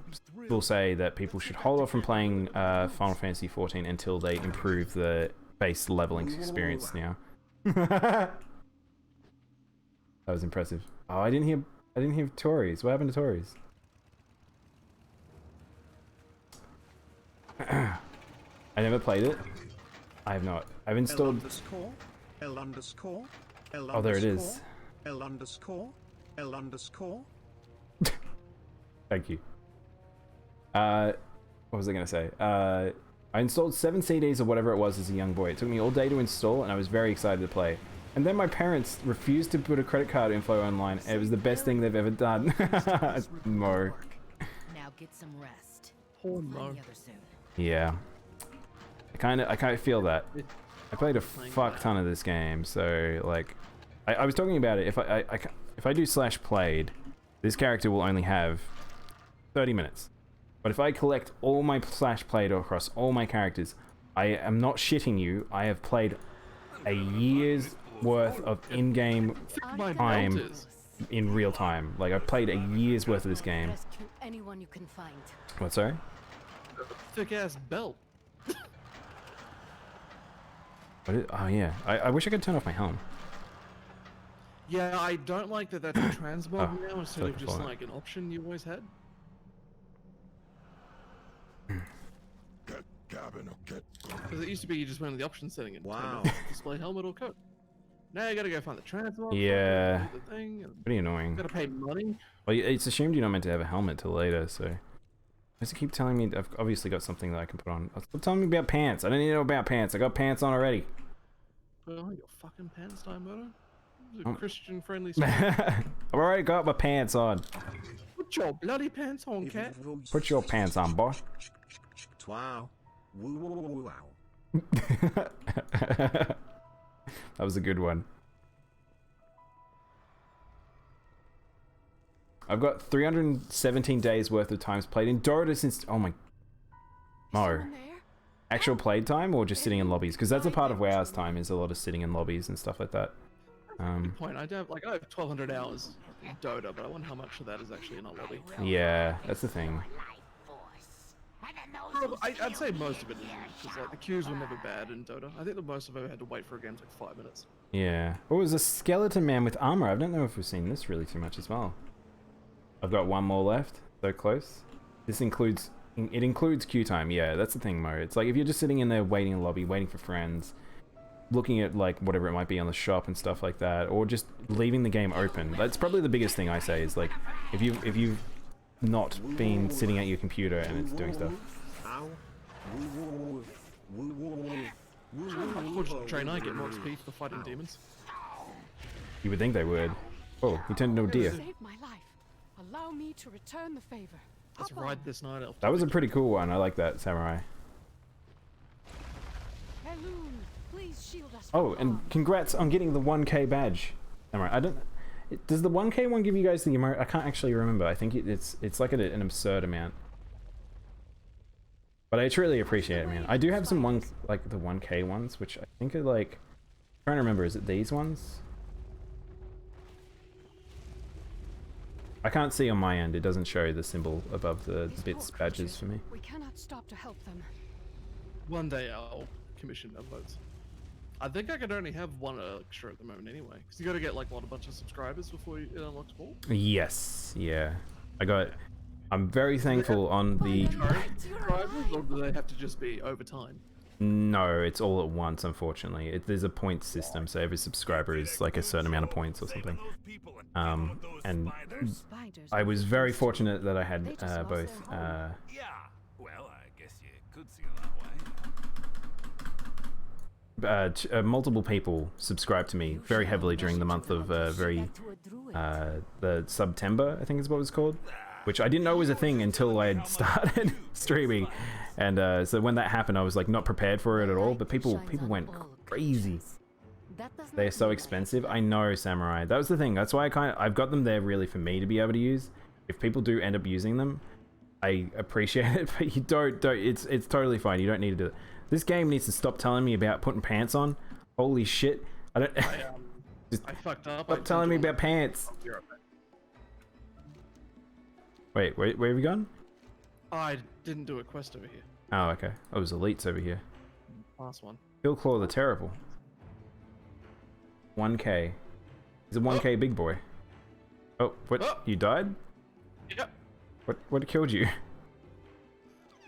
will say that people should hold off from playing Final Fantasy 14 until they improve the base leveling experience now. That was impressive. Oh, I didn't hear Tories. What happened to Tories? I never played it. I have not. I've installed. Oh, there it is. Thank you. What was I gonna say? I installed 7 CDs or whatever it was as a young boy. It took me all day to install, and I was very excited to play. And then my parents refused to put a credit card info online, and it was the best thing they've ever done. Mo. Now get some rest. Poor Mo. Yeah. I kind of feel that. I played a fuck ton of this game, so like, I was talking about it. If I do /played, this character will only have 30 minutes. But if I collect all my /played across all my characters, I am not shitting you. I have played a year's worth of in-game time in real time. Like I've played a year's worth of this game. Anyone you can find. What, sorry? Thick ass belt. Oh yeah, I wish I could turn off my helm. Yeah, I don't like that that's a transmog now instead of just like an option you always had. Because it used to be you just went to the option setting and turned off display helmet or coat. Now you gotta go find the transmog. Yeah, the thing, and pretty annoying. You gotta pay money. Well, it's assumed you're not meant to have a helmet till later, so. Does it keep telling me I've obviously got something that I can put on? Stop telling me about pants. I don't need to know about pants. I got pants on already. Well, your fucking pants, Daimono. It's a Christian-friendly. I've already got my pants on. Put your bloody pants on, cat. Put your pants on, boy. Wow. Wow. That was a good one. I've got 317 days worth of times played in Dota since. Oh my. Mo. Actual played time or just sitting in lobbies? Because that's a part of WoW's time, is a lot of sitting in lobbies and stuff like that. Good point. I have 1,200 hours in Dota, but I wonder how much of that is actually in a lobby. Yeah, that's the thing. I'd say most of it is, because like the queues were never bad in Dota. I think the most I've ever had to wait for a game is like 5 minutes. Yeah. Oh, it was a skeleton man with armor. I don't know if we've seen this really too much as well. I've got one more left. So close. This includes queue time. Yeah, that's the thing, Mo. It's like if you're just sitting in there waiting in the lobby, waiting for friends, looking at like whatever it might be on the shop and stuff like that, or just leaving the game open. That's probably the biggest thing I say is like, if you've not been sitting at your computer and it's doing stuff. Unfortunately, train I get more XP for fighting demons. You would think they would. Oh, he turned into a deer. Save my life. Allow me to return the favor. Let's ride this night elf. That was a pretty cool one. I like that, samurai. Helune, please shield us Oh, from and congrats on getting the 1K badge. Samurai, I don't. Does the 1K one give you guys the emote? I can't actually remember. I think it's like an absurd amount. But I truly appreciate it, man. I do have some the 1K ones, which I think are like. I'm trying to remember, is it these ones? I can't see on my end. It doesn't show the symbol above the bits badges for me. We cannot stop to help them. One day I'll commission uploads. I think I could only have one extra at the moment anyway, because you got to get like a bunch of subscribers before it unlocks more. Yes, yeah. I'm very thankful on the. Subscribers, or do they have to just be over time? No, it's all at once, unfortunately. There's a point system, so every subscriber is like a certain amount of points or something. And I was very fortunate that I had both. Yeah, well, I guess you could see it that way. Multiple people subscribed to me very heavily during the month of the September, I think is what it was called, which I didn't know was a thing until I had started streaming, and so when that happened, I was like not prepared for it at all. But people went crazy. They're so expensive. I know, samurai. That was the thing. That's why I've got them there really for me to be able to use. If people do end up using them, I appreciate it, but you don't. It's totally fine. You don't need to do it. This game needs to stop telling me about putting pants on. Holy shit! I fucked up. Stop telling me about pants. Wait, where have you gone? I didn't do a quest over here. Oh, okay. Oh, it was elites over here. Last one. Kill Claw the Terrible. 1K. He's a 1K big boy. Oh, what? Oh. You died? Yep. What killed you?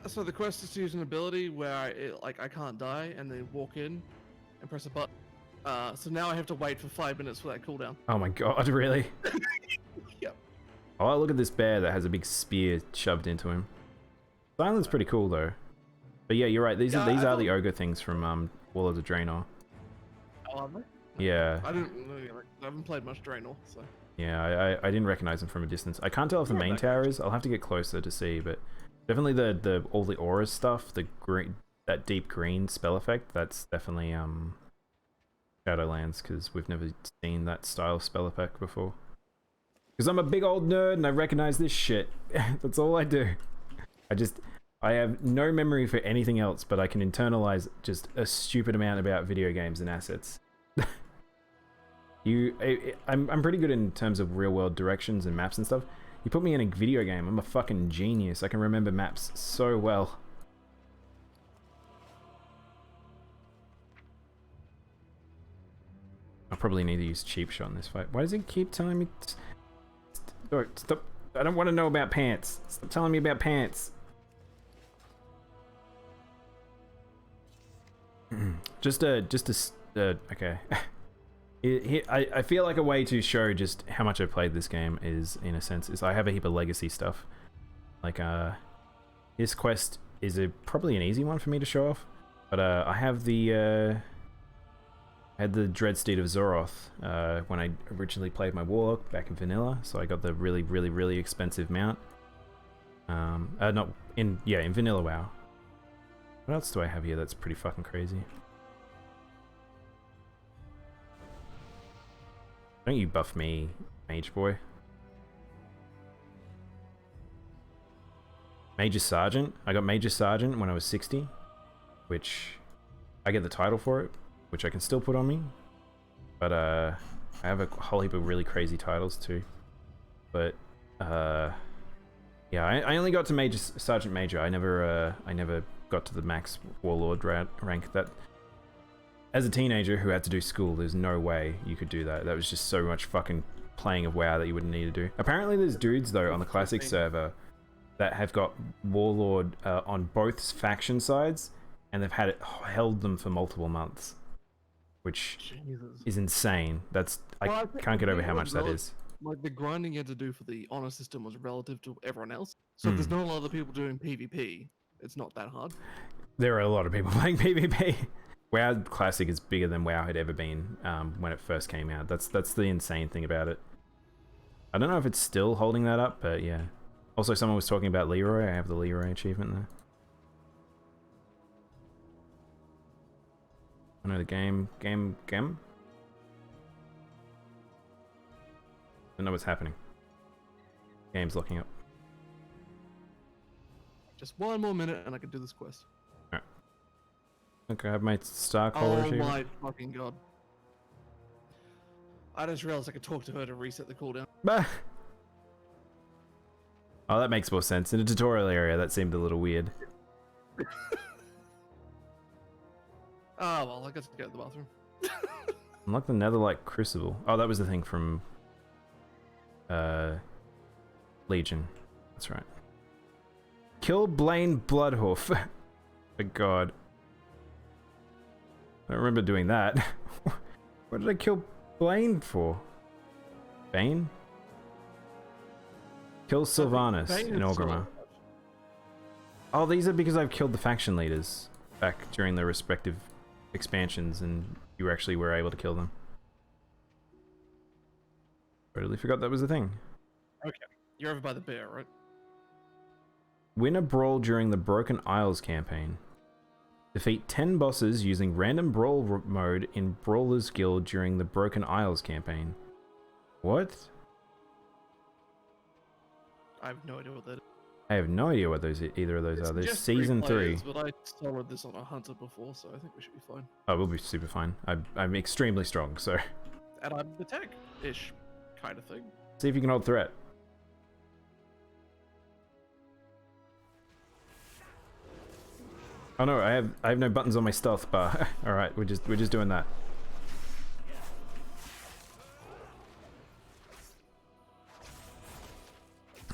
So the quest is to use an ability where I can't die and then walk in and press a button. So now I have to wait for 5 minutes for that cooldown. Oh my god, really? Yep. Oh, look at this bear that has a big spear shoved into him. This island's pretty cool though. But yeah, you're right. These are the ogre things from World of Draenor. Oh, are they? Yeah. I haven't played much Draenor, so. Yeah, I didn't recognize them from a distance. I can't tell if the main tower is. I'll have to get closer to see, but definitely the all the aura stuff, that deep green spell effect, that's definitely Shadowlands, because we've never seen that style of spell effect before. Because I'm a big old nerd and I recognize this shit. That's all I do. I have no memory for anything else, but I can internalize just a stupid amount about video games and assets. I'm pretty good in terms of real world directions and maps and stuff. You put me in a video game, I'm a fucking genius. I can remember maps so well. I probably need to use cheap shot in this fight. Why does it keep telling me? Stop! I don't want to know about pants. Stop telling me about pants. Okay. I feel like a way to show just how much I played this game is, in a sense, is I have a heap of legacy stuff. Like, this quest is probably an easy one for me to show off, but I have I had the Dreadsteed of Zoroth when I originally played my Warlock back in Vanilla, so I got the really, really, really expensive mount. In Vanilla WoW. What else do I have here that's pretty fucking crazy? Don't you buff me, Mage Boy. Major Sergeant. I got Major Sergeant when I was 60, which I get the title for it, which I can still put on me. But I have a whole heap of really crazy titles too. But yeah, I only got to Major Sergeant Major. I never got to the max Warlord rank. That, as a teenager who had to do school, there's no way you could do that. That was just so much fucking playing of WoW that you wouldn't need to do. Apparently there's dudes though on the classic server that have got Warlord on both faction sides, and they've held them for multiple months. which Jesus. is insane. That's I can't get over how much that is. Like the grinding you had to do for the honor system was relative to everyone else. So if there's not a lot of people doing PvP, it's not that hard. There are a lot of people playing PvP. WoW Classic is bigger than WoW had ever been when it first came out. That's the insane thing about it. I don't know if it's still holding that up, but yeah. Also, someone was talking about Leroy. I have the Leroy achievement there. I know the game. Don't know what's happening. Game's locking up. Just one more minute and I can do this quest. Alright. Okay, I have my star collar Oh achievement. my fucking god. I just realized I could talk to her to reset the cooldown. Bah! Oh, that makes more sense. In a tutorial area, that seemed a little weird. Oh well, I got to go to the bathroom. Unlock the Netherlight Crucible. Oh, that was the thing from Legion. That's right. Kill Blaine Bloodhoof. My god. I don't remember doing that. What did I kill Blaine for? Bane? Kill Sylvanas in Orgrimmar. Oh, these are because I've killed the faction leaders back during the respective expansions and you actually were able to kill them. Totally forgot that was the thing. Okay, you're over by the bear, right? Win a brawl during the Broken Isles campaign. Defeat 10 bosses using random brawl mode in Brawler's Guild during the Broken Isles campaign. What? I have no idea what that is. I have no idea what either of those are. There's Just season 3. players, but I soloed this on a hunter before, so I think we should be fine. Oh, we'll be super fine. I'm extremely strong, so... And I'm attack-ish kind of thing. See if you can hold threat. Oh no, I have no buttons on my stealth bar. All right, we're just doing that.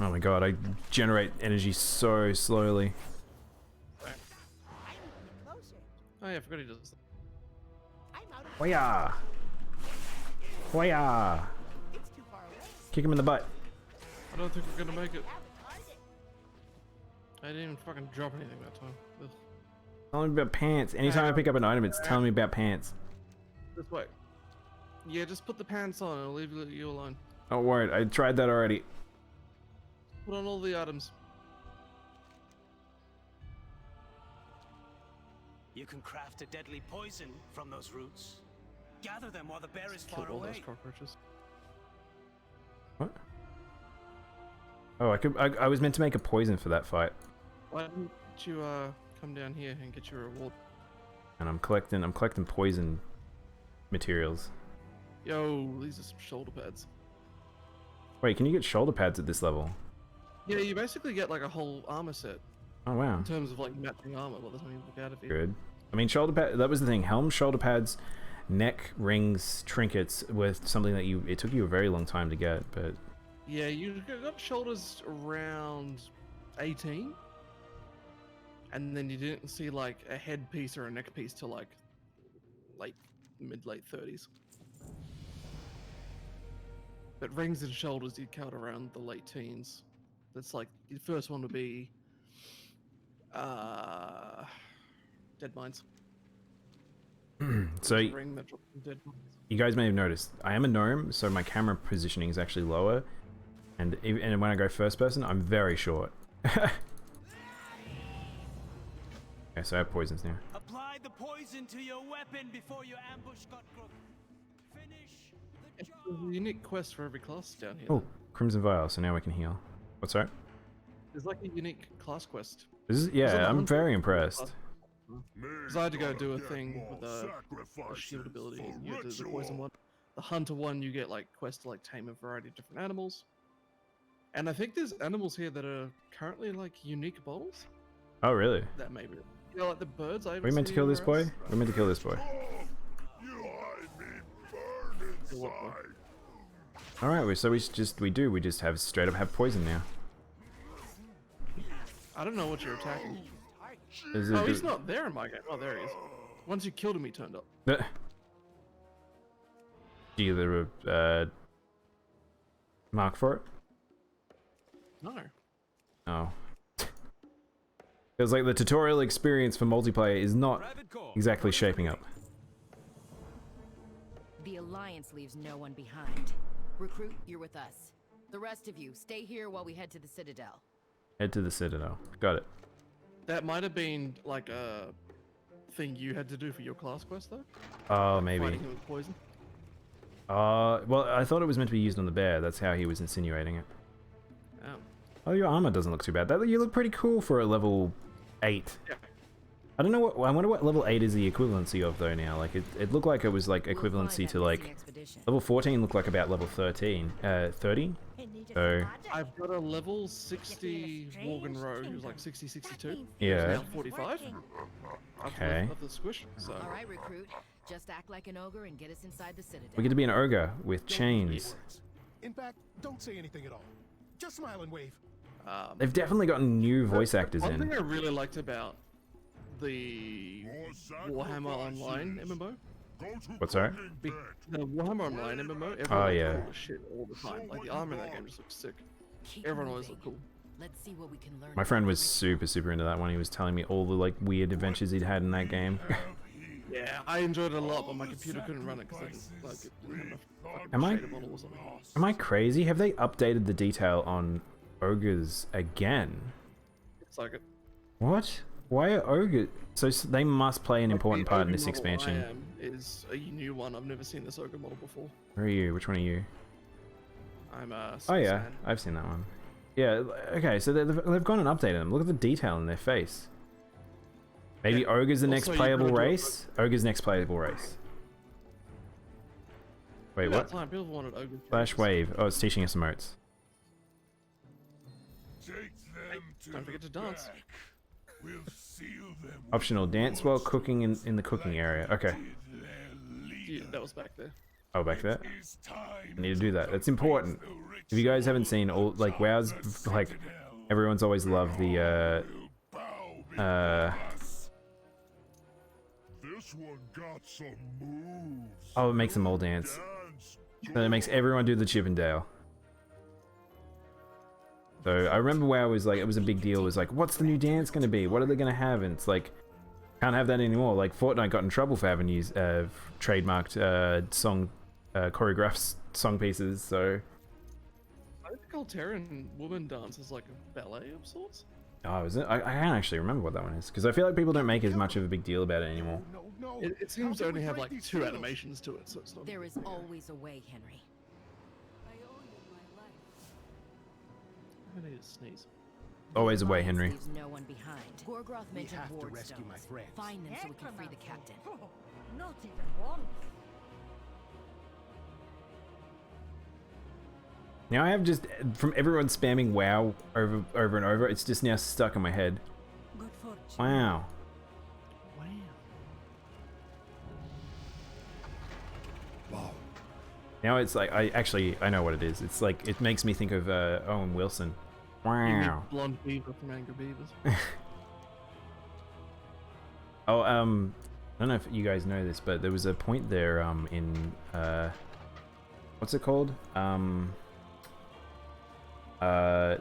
Oh my god, I generate energy so slowly. Oh yeah, I forgot he does that. Hoya! Hoya! Kick him in the butt. I don't think we're gonna make it. I didn't even fucking drop anything that time. Ugh. Tell me about pants. Anytime I pick up an item, it's telling me about pants. This way. Yeah, just put the pants on and I'll leave you alone. Don't worry, I tried that already. Put on all the items. You can craft a deadly poison from those roots. Gather them while the bear is Kill far all those away. cockroaches. What? Oh, I was meant to make a poison for that fight. Why don't you come down here and get your reward? And I'm collecting poison materials. Yo, these are some shoulder pads. Wait, can you get shoulder pads at this level? Yeah, you basically get like a whole armor set. Oh wow. In terms of like matching armor by the time you look out of here. Good. I mean, shoulder pad. That was the thing. Helm, shoulder pads, neck rings, trinkets with something that it took you a very long time to get, but. Yeah, you got shoulders around 18, and then you didn't see like a head piece or a neck piece till like mid-late 30s. But rings and shoulders you count around the late teens. That's like the first one would be Dead Mines. So Ring that drops from Dead Mines. you guys may have noticed I am a gnome, so my camera positioning is actually lower, and when I go first person, I'm very short. Okay, so I have poisons now. Apply the poison to your weapon before your ambush got crooked. There's a unique quest for every class down here. Oh, Crimson Vial. So now we can heal. What's that? There's like a unique class quest. Yeah, I'm very impressed. Because I had to go do a thing with a shield ability, and you do the poison one. The hunter one, you get like quests to like tame a variety of different animals. And I think there's animals here that are currently like unique bottles. Oh, really? That may be. You know, like the birds. Are we meant to kill this boy? We're meant to kill this boy. All right, so we just have straight up have poison now. I don't know what you're attacking. Is Oh, he's not there in my game. Oh, there he is. Once you killed him, he turned up. Do you have a mark for it? No. Oh. Feels like the tutorial experience for multiplayer is not exactly shaping up. The Alliance leaves no one behind. Recruit, you're with us. The rest of you, stay here while we head to the Citadel. Head to the Citadel. Got it. That might have been like a thing you had to do for your class quest, though. Oh, Like maybe. fighting him with poison. Well, I thought it was meant to be used on the bear. That's how he was insinuating it. Oh. Oh, your armor doesn't look too bad. You look pretty cool for a level 8. Yeah. I don't know what. I wonder what level 8 is the equivalency of though now. Like it looked like it was like equivalency to like level 14 looked like about level 13, 30. So I've got a level 60 Worgen Rogue who's like 60, 62. Yeah. Now 45. Okay. Of the squish. So. All right, recruit. Just act like an ogre and get us inside the Citadel. we get to be an ogre with chains. In fact, don't say anything at all. Just smile and wave. They've definitely gotten new voice actors One in. thing I really liked about the Warhammer Online MMO. What's that? The Warhammer Online MMO. Everyone Oh, looked yeah. cool as shit all the time. Like the armor in that game just looks sick. Everyone always looked cool. Let's see what we can learn. My friend was super into that one. He was telling me all the like weird adventures he'd had in that game. Yeah, I enjoyed it a lot, but my computer couldn't run it because it didn't have enough fucking Am I shader model or something. am I crazy? Have they updated the detail on ogres again? It's like it. What? Why are ogres? So they must play an important part in this expansion. I am is a new one. I've never seen this ogre model before. Where are you? Which one are you? I'm Oh yeah, Suzanne. I've seen that one. Yeah. Okay, so they've gone and updated them. Look at the detail in their face. Maybe Yeah. ogre's the next Also, you playable gotta do it race. Ogre's next playable race. Wait, Yeah, what? time people wanted ogre. Flash wave. Oh, it's teaching us emotes. Don't forget to dance. We'll seal them. Optional. Dance while cooking in the cooking area. Okay. Yeah, that was back there. Oh, back there. I need to do that. It's important. If you guys haven't seen all like WoW's like everyone's always loved the This one got some moves. oh, it makes them all dance. Then it makes everyone do the Chippendale. So I remember WoW was like it was a big deal. It was like, what's the new dance gonna be? What are they gonna have? And it's like can't have that anymore. Like Fortnite got in trouble for having used trademarked song choreographed song pieces. So I think Alteran woman dance is like a ballet of sorts. oh, is it? I can't actually remember what that one is because I feel like people don't make as much of a big deal about it anymore. It seems to only have like 2 animations to it, so it's not. There is always a way, Henry. I need to sneeze. Always a way, Henry. Leaves no one behind. Gorgroth mentioned have to ward rescue stones. my friends. Find them so we can free the captain. Not even one. Now I have just from everyone spamming WoW over and over. It's just now stuck in my head. Good fortune. Wow. Wow. Now it's like I know what it is. It's like it makes me think of Owen Wilson. You mean Wow. Blonde Beaver from Angry Beavers. Oh, I don't know if you guys know this, but there was a point there in what's it called? There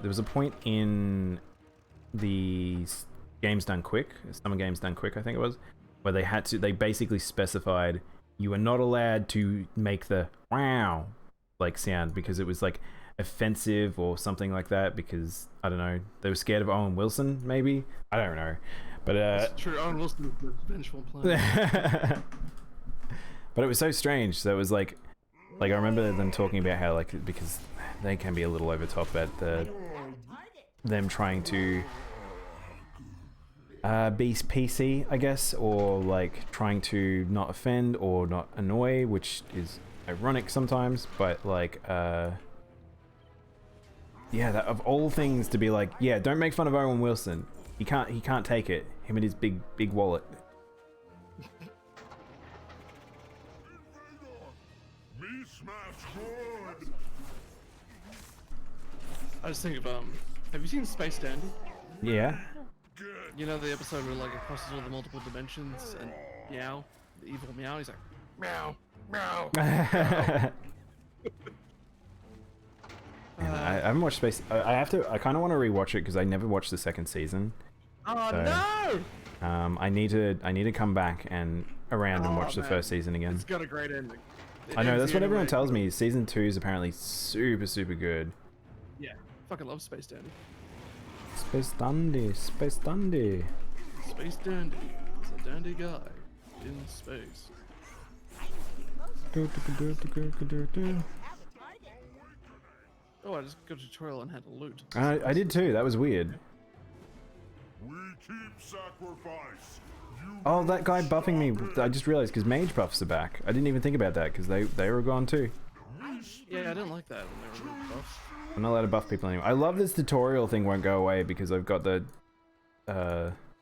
was a point in the Games Done Quick, Summer Games Done Quick, I think it was, where they basically specified you were not allowed to make the wow like sound because it was like offensive or something like that because I don't know, they were scared of Owen Wilson maybe, I don't know, but It's true. Owen Wilson was the vengeful plan. but it was so strange. So it was like I remember them talking about how like because they can be a little over top at them trying to be PC, I guess, or like trying to not offend or not annoy, which is ironic sometimes, but like yeah, that of all things to be like, yeah, don't make fun of Owen Wilson. He can't take it. Him and his big wallet. Me smash good. I just think of have you seen Space Dandy? Yeah. You know the episode where like it crosses all the multiple dimensions and Meow, the evil Meow, he's like, Meow. Meow. Yeah, I haven't watched Space. I have to. I kind of want to rewatch it because I never watched the second season. Oh So, no! I need to come back and and watch the first season again. It's got a great ending. I know, that's what everyone tells me. Season 2 is apparently super, super good. Yeah, fucking love Space Dandy. Space Dandy, Space Dandy. Space Dandy is a dandy guy in space. Oh, I just got a tutorial on how to loot. I did too, that was weird. We keep sacrifice. Oh, that guy buffing me, I just realized because mage buffs are back. I didn't even think about that because they were gone too. Yeah, I didn't like that when they were buffs. I'm not allowed to buff people anymore. I love this tutorial thing won't go away because I've got the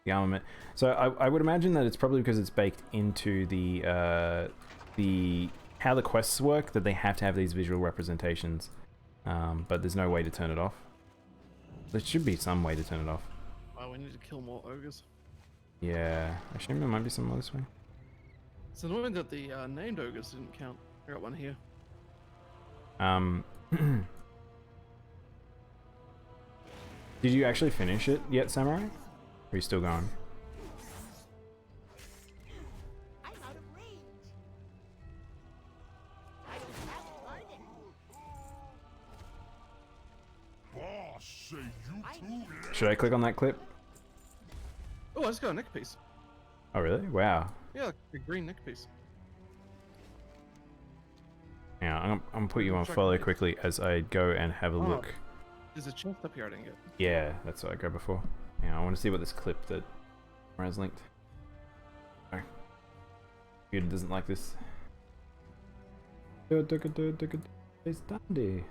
armament. So I would imagine that it's probably because it's baked into the how the quests work that they have to have these visual representations. But there's no way to turn it off. There should be some way to turn it off. Oh, we need to kill more ogres. Yeah, I assume there might be some this way. It's annoying that the named ogres didn't count. I got one here. Did you actually finish it yet, Samurai? Or are you still going? Should I click on that clip? Oh, I just got a neck piece. Oh really? Wow. Yeah, like a green neck piece. Yeah, I'm gonna put you on follow quickly as I go and have a look. There's a chest up here I didn't get. Yeah, that's what I grabbed before. Yeah, I want to see what this clip that Raz linked. Oh. Computer doesn't like this. It's dandy.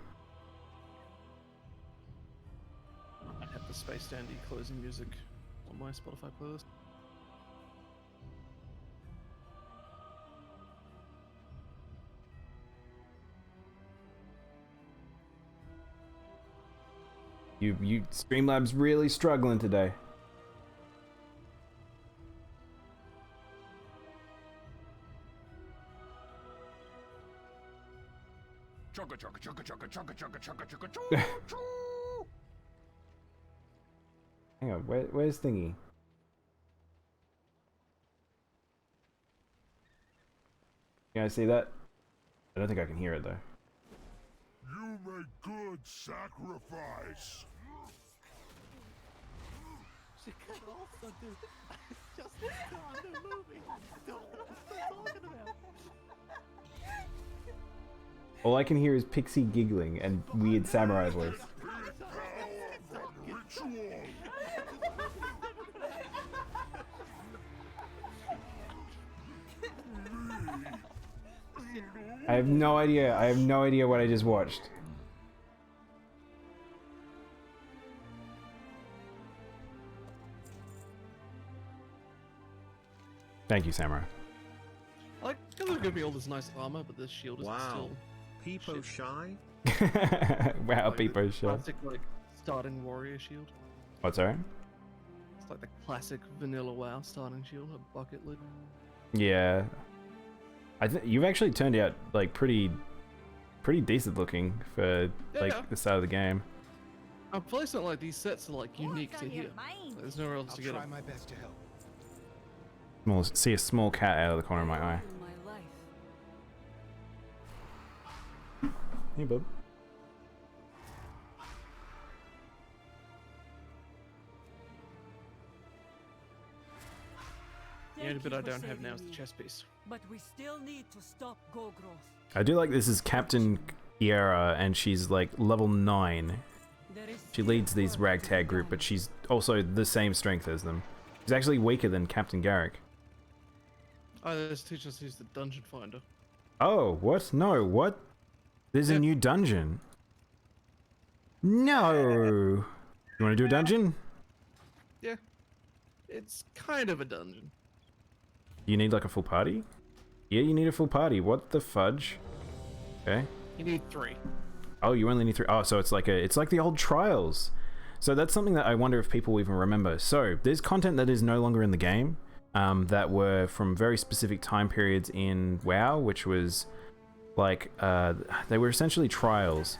I have the Space Dandy closing music on my Spotify playlist. You Streamlabs really struggling today. Chugga chugga chugga chugga chugga chugga chugga chugga choo choo. Hang on, where's Thingy? Can I see that? I don't think I can hear it though. You make good sacrifice. She could also do just on the movie. Don't know what I'm talking about. All I can hear is Pixie giggling and weird samurai voice. I have no idea. I have no idea what I just watched. Thank you, Samurai. I like how there's gonna be all this nice armor, but this shield is still Peepo shy? Wow, like Peepo the shy. classic, like, starting warrior shield. What's that? It's like the classic vanilla WoW starting shield, a bucket lid. Yeah. I think you've actually turned out like pretty decent looking for like the start of the game. I'm placing like these sets are like unique to here. There's nowhere else to get them. my best to help. See a small cat out of the corner of my eye. Hey, bub. The only bit I don't have now is the chest piece. But we still need to stop Gogros. I do like this is Captain Kiera, and she's like level 9. She leads these ragtag group, but she's also the same strength as them. She's actually weaker than Captain Garrick. Oh, this teaches us to use the dungeon finder. Oh, what? No, what? There's a new dungeon. No! You want to do a dungeon? Yeah. It's kind of a dungeon. You need like a full party? Yeah, you need a full party. What the fudge? Okay. You need 3. Oh, you only need 3. Oh, so it's like the old trials. So that's something that I wonder if people even remember. So there's content that is no longer in the game, that were from very specific time periods in WoW, which was like they were essentially trials.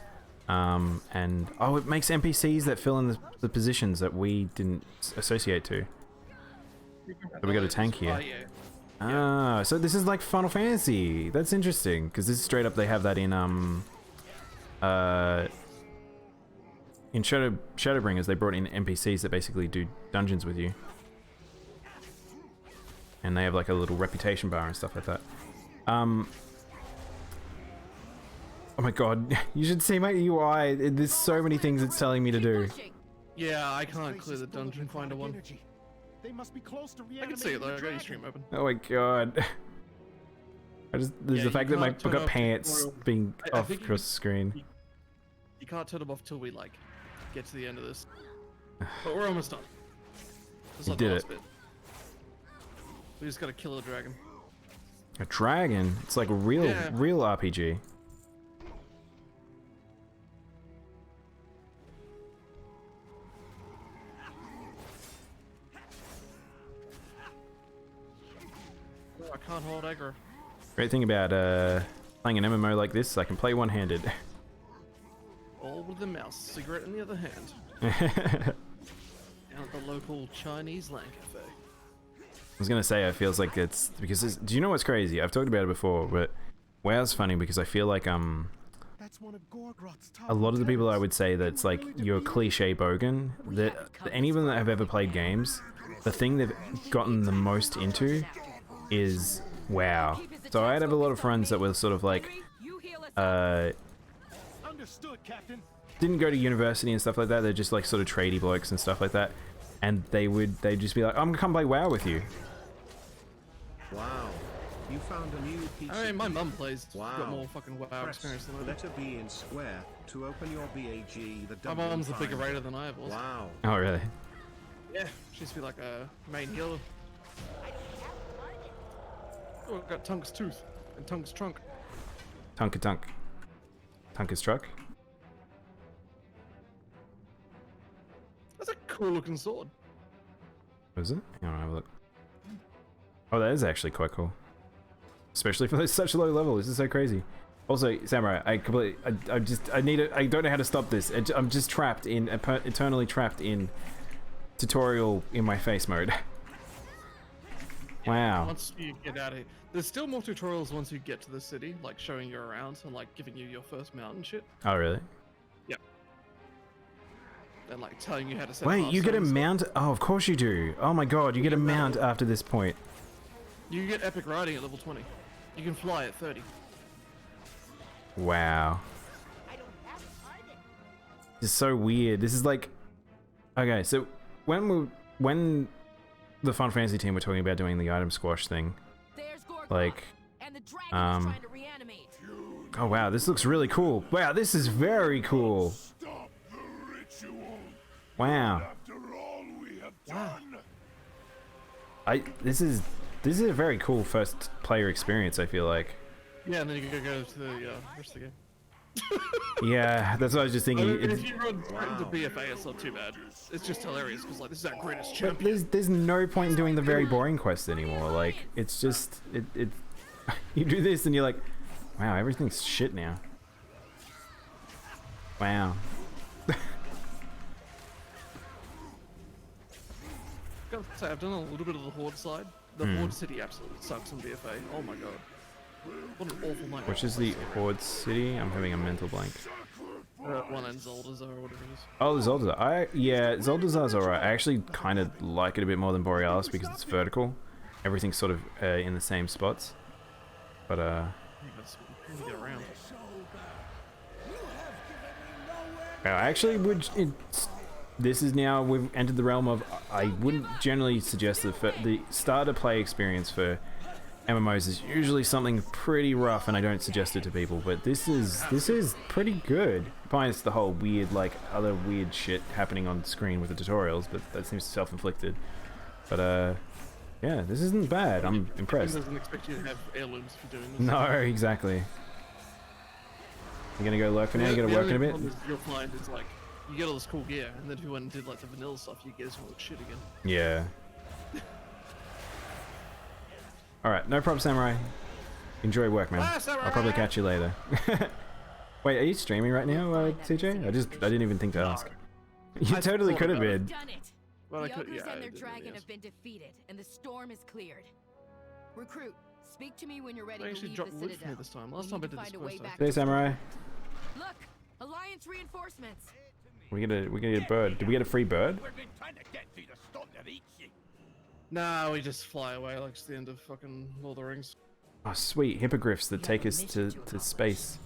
And oh, it makes NPCs that fill in the positions that we didn't associate to. So we got a tank here. Ah, so this is like Final Fantasy. That's interesting, because this is straight up, they have that in Shadowbringers. They brought in NPCs that basically do dungeons with you, and they have like a little reputation bar and stuff like that. Oh my god, you should see my UI. There's so many things it's telling me to do. Yeah, I can't clear the dungeon finder one. They must be close to I can see it though, I got your stream open. Oh my god. There's the fact that my got pants being off across the screen. You can't turn them off till we like get to the end of this. But we're almost done. This is You like did the last it. bit. We just gotta kill a dragon. A dragon? It's like a real RPG. Oh, I can't hold aggro. Great thing about playing an MMO like this, I can play one-handed. All with the mouse, cigarette in the other hand. Down at the local Chinese LAN cafe. I was gonna say, it feels like it's because do you know what's crazy? I've talked about it before, but WoW's funny because I feel like a lot of the people I would say that's like your cliche bogan, that anyone that have ever played games, the thing they've gotten the most into is WoW. So I'd have a lot of friends that were sort of like didn't go to university and stuff like that. They're just like sort of tradey blokes and stuff like that, and they'd just be like, I'm gonna come play WoW with you. Wow. You found a new piece. I mean, my mum plays. Wow. Got more fucking WoW experience than I do. Letter B in square to open your BAG. The My mum's a bigger raider than I ever was. Wow. Oh really? Yeah, she used to be like a main healer. Oh, I've got Tunk's tooth and Tunk's trunk. Tunk. Tunka's truck. That's a cool looking sword. What is it? Hang on, I'll have a look. Oh, that is actually quite cool. Especially for such a low level. This is so crazy. Also, Samurai, I don't know how to stop this. I'm just trapped in, eternally trapped in tutorial in my face mode. Wow. Once you get out of here, there's still more tutorials once you get to the city, like showing you around and like giving you your first mount and shit. Oh, really? Yep. And like telling you how to set Wait, up you get a stuff. mount? Oh, of course you do. Oh my god, you get a mount after this point. You get epic riding at level 20. You can fly at 30. Wow. This is so weird. This is like... Okay, so when the Final Fantasy team were talking about doing the item squash thing, like... oh wow, this looks really cool. Wow, this is very cool. Wow. This is a very cool first player experience, I feel like. Yeah, and then you can go to the rest of the game. Yeah, that's what I was just thinking. I mean, if you run straight into BFA, it's not too bad. It's just hilarious because like this is our greatest But champion. there's no point in doing the very boring quest anymore. Like it's just you do this and you're like, wow, everything's shit now. Wow. Gotta say, I've done a little bit of the Horde side. The Horde city absolutely sucks in BFA. Oh my god. What an awful night. Which is the Horde city? I'm having a mental blank. One in Zoldazar or whatever it is. Oh, the Zoldazar. Yeah, Zoldazar's alright. I actually kind of like it a bit more than Borealis because it's vertical. Everything's sort of in the same spots. But You get around. I actually would. This is now we've entered the realm of. I wouldn't generally suggest the starter play experience for MMOs is usually something pretty rough, and I don't suggest it to people. But this is pretty good. Minus the whole weird, like other weird shit happening on screen with the tutorials, but that seems self-inflicted. But yeah, this isn't bad. I'm impressed. It doesn't expect you to have heirlooms for doing this. No, exactly. You're gonna go lurk for now. You gotta work in a bit. You'll find it's like you get all this cool gear, and then if you went and did like the vanilla stuff, you get some old shit again. Yeah. All right, no problem, Samurai. Enjoy work, man. I'll probably catch you later. Wait, are you streaming right now, CJ? I didn't even think to ask. You totally could have been. Done it. Well, the ogres and their did, dragon yes. have been defeated, and the storm is cleared. Recruit, speak to me when you're ready I to actually leave dropped the wood for citadel. me this time. Last We time I need did to this find a way quest, back Hey, to Samurai. Look, Alliance reinforcements. We get a bird. Did we get a free bird? Nah, we just fly away like it's the end of fucking Lord of the Rings. Oh, sweet. Hippogriffs that take us to space.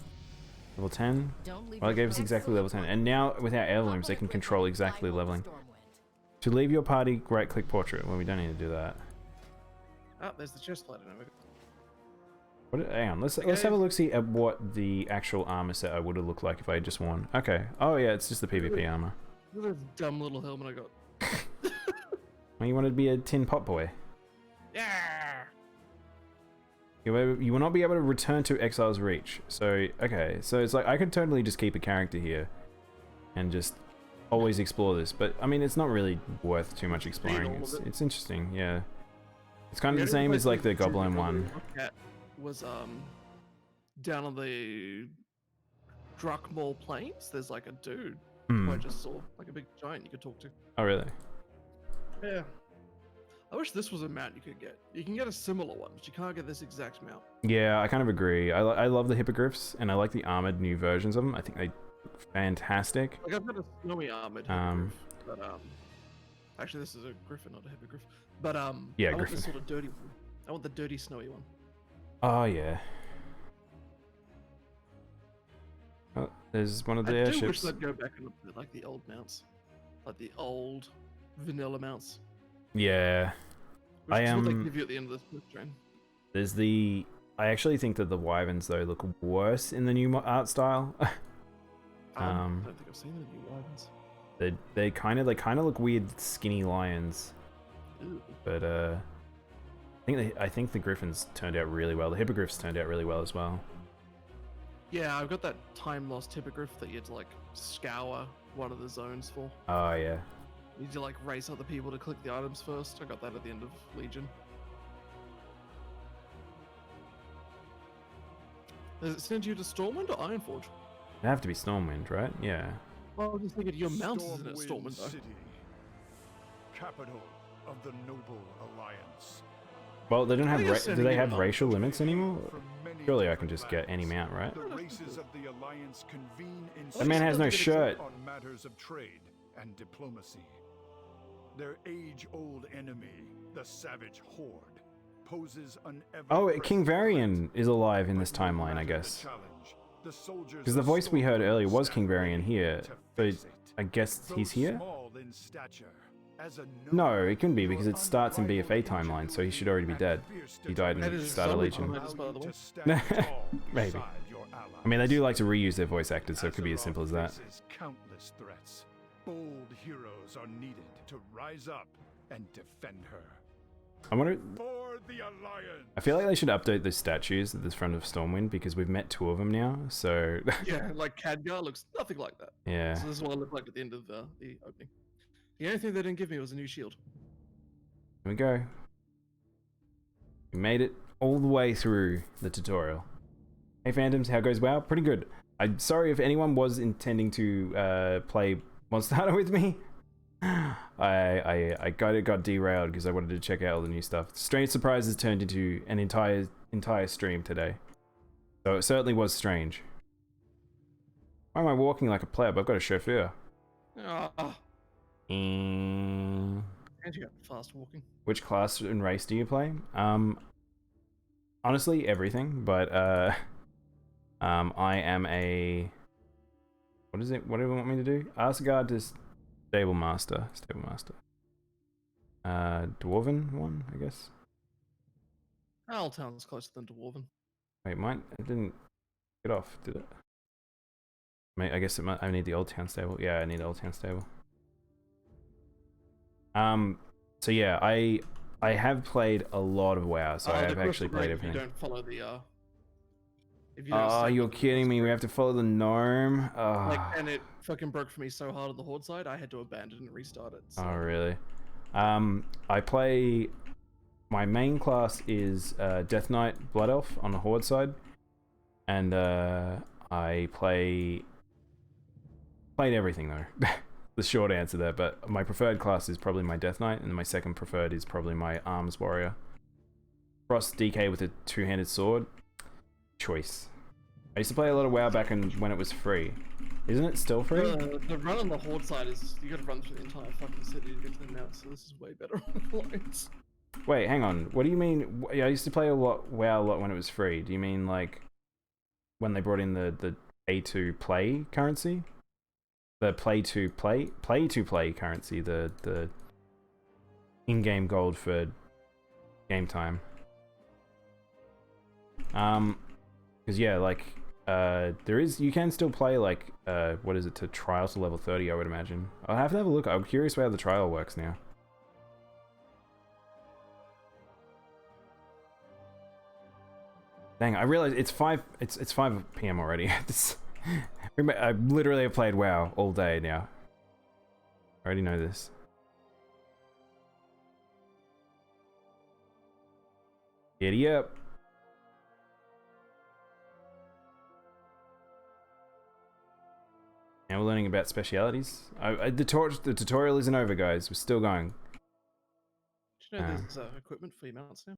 Level 10? Well, it gave us exactly level 10. And now, with our heirlooms, they can control exactly leveling. To leave your party, right-click portrait. Well, we don't need to do that. Ah, there's the chest plate. Hang on, let's have a look-see at what the actual armor set I would have looked like if I had just won. Okay. Oh, yeah, it's just the PvP armor. Look at this dumb little helmet I got. Well, you wanted to be a tin pot boy. Yeah. You will not be able to return to Exile's Reach. So, okay. So it's like, I could totally just keep a character here and just always explore this. But, I mean, it's not really worth too much exploring. It's interesting, yeah. It's kind of the same as, like, the Goblin one. Was, down on the Druckmall Plains, there's, like, a dude who I just saw. Like, a big giant you could talk to. Oh, really? Yeah. I wish this was a mount you could get. You can get a similar one, but you can't get this exact mount. Yeah, I kind of agree. I love the hippogriffs, and I like the armored new versions of them. I think they fantastic. Like I've got a snowy armored hippogriff, but actually this is a griffin, not a hippogriff. But yeah, I want griffin. this sort of dirty one. I want the dirty snowy one. Oh yeah. Oh, there's one of the I airships. do wish they'd go back and look at like the old mounts, like the old vanilla mounts. Yeah. Which is what they give you at the end of this train. There's the. I actually think that the wyverns though look worse in the new art style. I don't think I've seen the new wyverns. They kind of look weird, skinny lions. Ew. But I think the griffins turned out really well. The hippogriffs turned out really well as well. Yeah, I've got that time lost hippogriff that you had to like scour one of the zones for. Oh yeah. You need to like race other people to click the items first. I got that at the end of Legion. Does it send you to Stormwind or Ironforge? It'd have to be Stormwind, right? Yeah. Well, I was just thinking your mount isn't it Stormwind though. City, capital of the Noble Alliance. Well, they don't have. Do they have it racial limits anymore? Surely I can just get any mount, right? The races of the Alliance convene in That man has no shirt. on matters of trade and diplomacy. Their age-old enemy, the savage horde, poses an Oh, King Varian is alive in this timeline, I guess. Because the voice we heard earlier was King Varian here, so I guess he's here? No, it couldn't be because it starts in BFA timeline, so he should already be dead. He died in the start of Legion. Maybe. I mean, they do like to reuse their voice actors, so it could be as simple as that. Countless threats. Bold heroes are needed to rise up and defend her. I wonder. For the Alliance. I feel like they should update the statues at the front of Stormwind because we've met 2 of them now. So. Yeah, like Khadgar looks nothing like that. Yeah. So this is what I look like at the end of the opening. The only thing they didn't give me was a new shield. Here we go. We made it all the way through the tutorial. Hey Phantoms, how goes WoW? Pretty good. I'm sorry if anyone was intending to play Monster Hunter with me. I got derailed because I wanted to check out all the new stuff. Strange Surprises turned into an entire stream today. So it certainly was strange. Why am I walking like a pleb? I've got a chauffeur. And you got fast walking. Which class and race do you play? Honestly, everything, but I am a what is it? What do you want me to do? Asgard to Stable Master. Dwarven one, I guess. Owl Town's closer than Dwarven. Wait, mine it didn't get off, did it? I guess I need the Old Town Stable. Yeah, I need the Old Town Stable. So yeah, I have played a lot of WoW, so I have actually played everything. If you don't follow the Oh, you're kidding me! We have to follow the gnome. Oh. Like, and it fucking broke for me so hard on the Horde side, I had to abandon and restart it. So. Oh really? I play my main class is Death Knight Blood Elf on the Horde side, and I played everything though. The short answer there, but my preferred class is probably my Death Knight, and my second preferred is probably my Arms Warrior. Frost DK with a two-handed sword. Choice. I used to play a lot of WoW back when it was free. Isn't it still free? The run on the Horde side is you gotta run through the entire fucking city to get to the mount, so this is way better on the lines. Wait, hang on. What do you mean? I used to play WoW a lot when it was free. Do you mean like when they brought in the pay to play currency? The play to play currency, the in-game gold for game time. Because yeah, like you can still play like what is it, to trial to level 30, I would imagine. I'll have to have a look. I'm curious how the trial works now. Dang, I realize it's 5 PM already. I literally have played WoW all day now. I already know this. Giddy up. Now we're learning about specialities. The tutorial isn't over, guys. We're still going. Do you know there's equipment for your mounts now?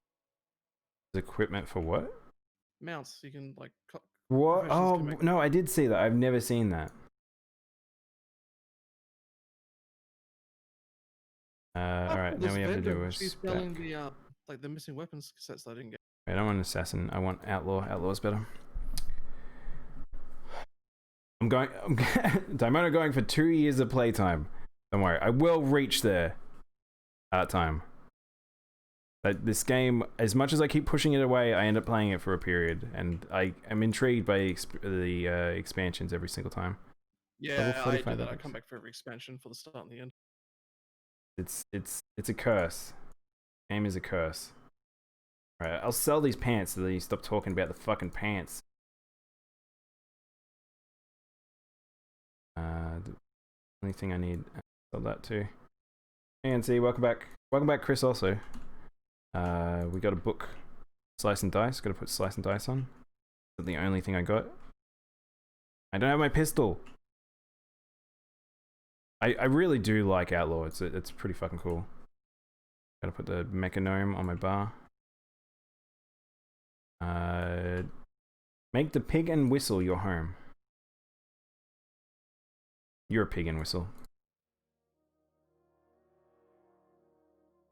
There's equipment for what? Mounts, you can like... What? Oh, no, I did see that. I've never seen that. Alright, now we have to do a She's selling the, like the missing weapons sets that I didn't get. I don't want assassin. I want outlaw. Outlaw's better. Daimono going for 2 years of playtime. Don't worry, I will reach there. Time. But this game, as much as I keep pushing it away, I end up playing it for a period, and I am intrigued by the expansions every single time. Yeah, I do that. I come back for every expansion for the start and the end. It's a curse. Game is a curse. Alright, I'll sell these pants so that you stop talking about the fucking pants. The only thing I need, sell that too. And see, welcome back. Welcome back, Chris, also. We got a book. Slice and Dice. Gotta put Slice and Dice on. That's the only thing I got. I don't have my pistol. I really do like Outlaw. It's pretty fucking cool. Gotta put the Mecha Gnome on my bar. Make the pig and whistle your home. You're a pig and whistle.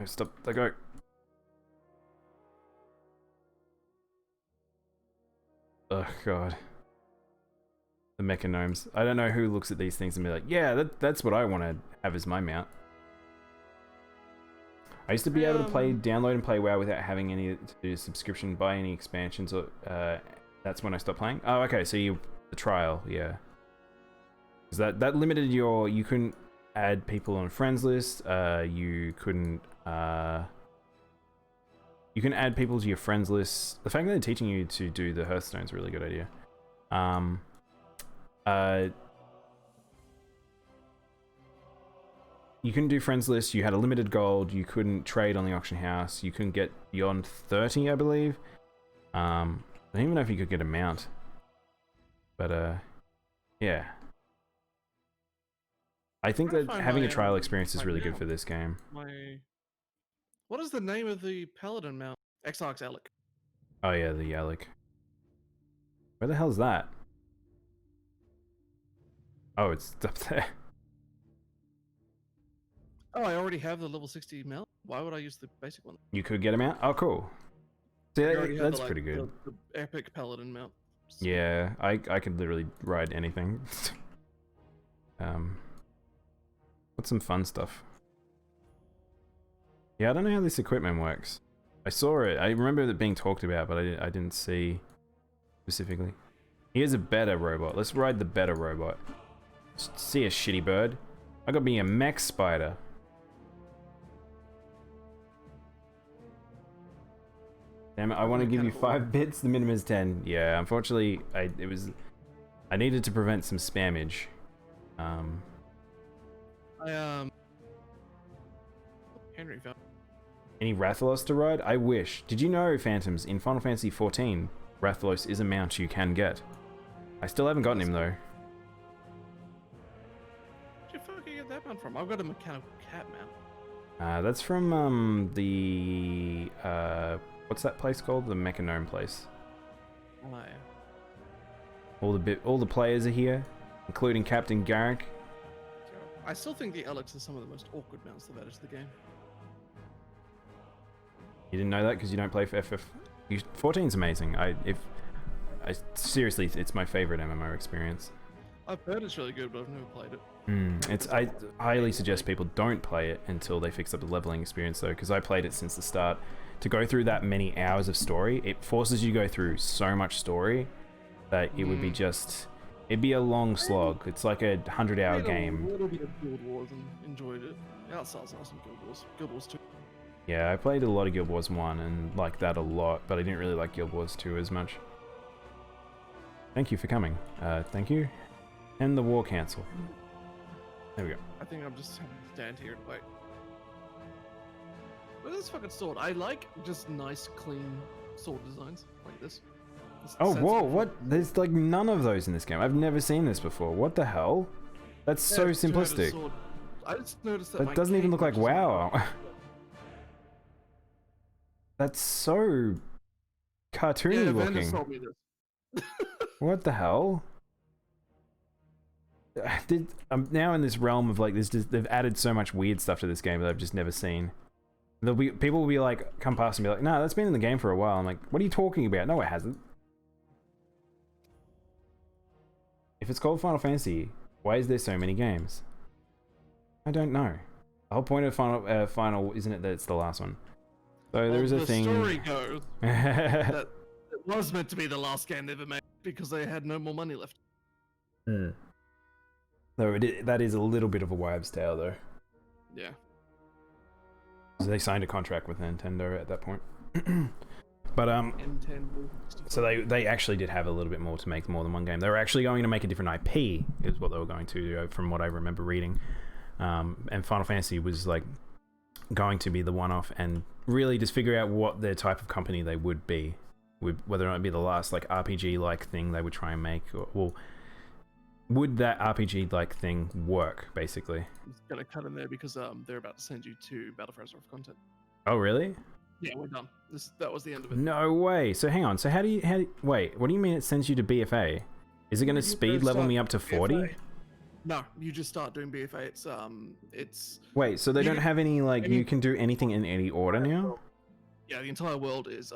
Oh, stop. Let go. Oh god. The Mecha Gnomes. I don't know who looks at these things and be like, yeah, that's what I want to have as my mount. I used to be able to download and play WoW without having any to do subscription, buy any expansions, or that's when I stopped playing. Oh, okay, so the trial, yeah. Because that limited you couldn't add people on a friends list, you couldn't add people to your friends list. The fact that they're teaching you to do the Hearthstone is a really good idea. You couldn't do friends lists, you had a limited gold, you couldn't trade on the auction house, you couldn't get beyond 30, I believe. I don't even know if you could get a mount. But, yeah. I think that having a trial experience is really good for this game. What is the name of the paladin mount? Exarch's Alec. Oh yeah, the Yalik. Where the hell's that? Oh, it's up there. Oh, I already have the level 60 mount. Why would I use the basic one? You could get him out? Oh, cool. See, that's pretty good. The epic paladin mount. Yeah, I could literally ride anything. What's some fun stuff? Yeah, I don't know how this equipment works. I saw it. I remember it being talked about, but I didn't see specifically. Here's a better robot. Let's ride the better robot. See a shitty bird. I got me a mech spider. Damn it, I want to give you 5 bits. The minimum is 10. Yeah, unfortunately, I needed to prevent some spammage. Henry found. Any Rathalos to ride? I wish. Did you know, Phantoms, in Final Fantasy XIV, Rathalos is a mount you can get. I still haven't gotten him though. Where'd you fucking get that mount from? I've got a mechanical cat mount. That's from the what's that place called? The Mechanome place. Oh, yeah. All the players are here, including Captain Garrick. I still think the Alex are some of the most awkward mounts they've added to the game. You didn't know that because you don't play for FF. 14's amazing. Seriously, it's my favorite MMO experience. I've heard it's really good, but I've never played it. I highly suggest people don't play it until they fix up the leveling experience though, because I played it since the start. To go through that many hours of story, it forces you to go through so much story that it would be it'd be a long slog. It's like a 100-hour game. A little bit of Guild Wars and enjoyed it. Outside's awesome. Guild Wars 2. Yeah, I played a lot of Guild Wars 1 and liked that a lot, but I didn't really like Guild Wars 2 as much. Thank you for coming. Thank you. And the war cancel. There we go. I think I'm just having to stand here and wait. Look at this fucking sword. I like just nice, clean sword designs like this. Oh, whoa, what? There's like none of those in this game. I've never seen this before. What the hell? That's so simplistic. I just noticed that That doesn't even look like WoW. That's so cartoony looking. Sold me this. What the hell? I'm now in this realm of like they've added so much weird stuff to this game that I've just never seen. People will be like, come past and be like, no, that's been in the game for a while. I'm like, what are you talking about? No, it hasn't. If it's called Final Fantasy, why is there so many games? I don't know. The whole point of Final isn't it that it's the last one? So there is a thing. The story goes that it was meant to be the last game they ever made because they had no more money left. Though that is a little bit of a wives' tale, though. Yeah. So they signed a contract with Nintendo at that point. But so they actually did have a little bit more to make more than one game. They were actually going to make a different IP, is what they were going to do, from what I remember reading. And Final Fantasy was like going to be the one-off and really just figure out what their type of company they would be, whether or not it be the last like RPG-like thing they would try and make, or well, would that RPG-like thing work, basically? I'm just gonna cut in there because they're about to send you to Battle for Azeroth content. Oh, really? Yeah, we're done. That was the end of it. No way. So hang on. So how do you wait? What do you mean it sends you to BFA? Is it going to speed level me up to 40? No, you just start doing BFA. It's. Wait, so they don't have any like you can do anything in any order now? Yeah, the entire world is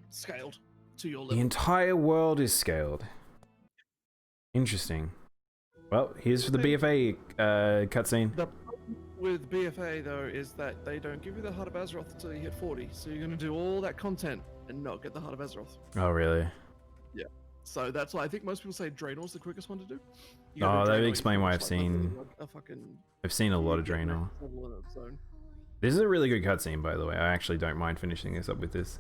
scaled to your level. The entire world is scaled. Interesting. Well, here's for the BFA cutscene. The problem with BFA though is that they don't give you the Heart of Azeroth until you hit 40, so you're gonna do all that content and not get the Heart of Azeroth. Oh, really? Yeah. So that's why I think most people say Draenor's the quickest one to do. Oh, they explain why I've seen. I've seen a lot of Draenor. This is a really good cutscene, by the way. I actually don't mind finishing this up with this.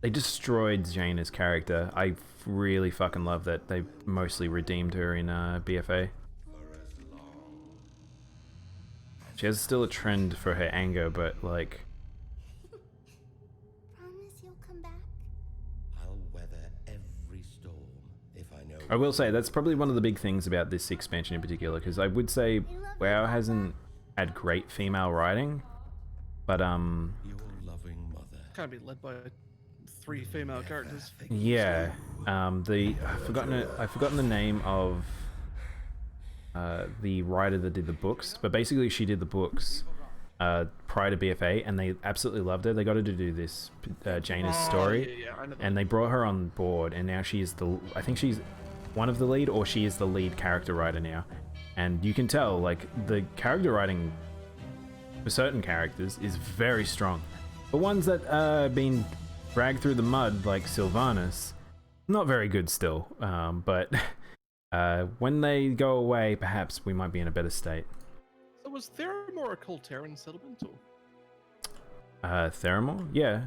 They destroyed Jaina's character. I really fucking love that they mostly redeemed her in BFA. She has still a trend for her anger, but like... Promise you'll come back? I'll weather every storm if I know. I will say, that's probably one of the big things about this expansion in particular, because I would say WoW hasn't had great female writing, but Your loving mother. Can't be led by 3 female characters. yeah, I've forgotten the name of the writer that did the books, but basically she did the books prior to BFA, and they absolutely loved her. They got her to do this Jaina's story, and they brought her on board, and now she is I think she's one of the lead, or she is the lead character writer now. And you can tell, like, the character writing for certain characters is very strong. The ones that been dragged through the mud, like Sylvanas, not very good still, but when they go away, perhaps we might be in a better state. So was Theramore a Colteran settlement, or? Theramore? Yeah.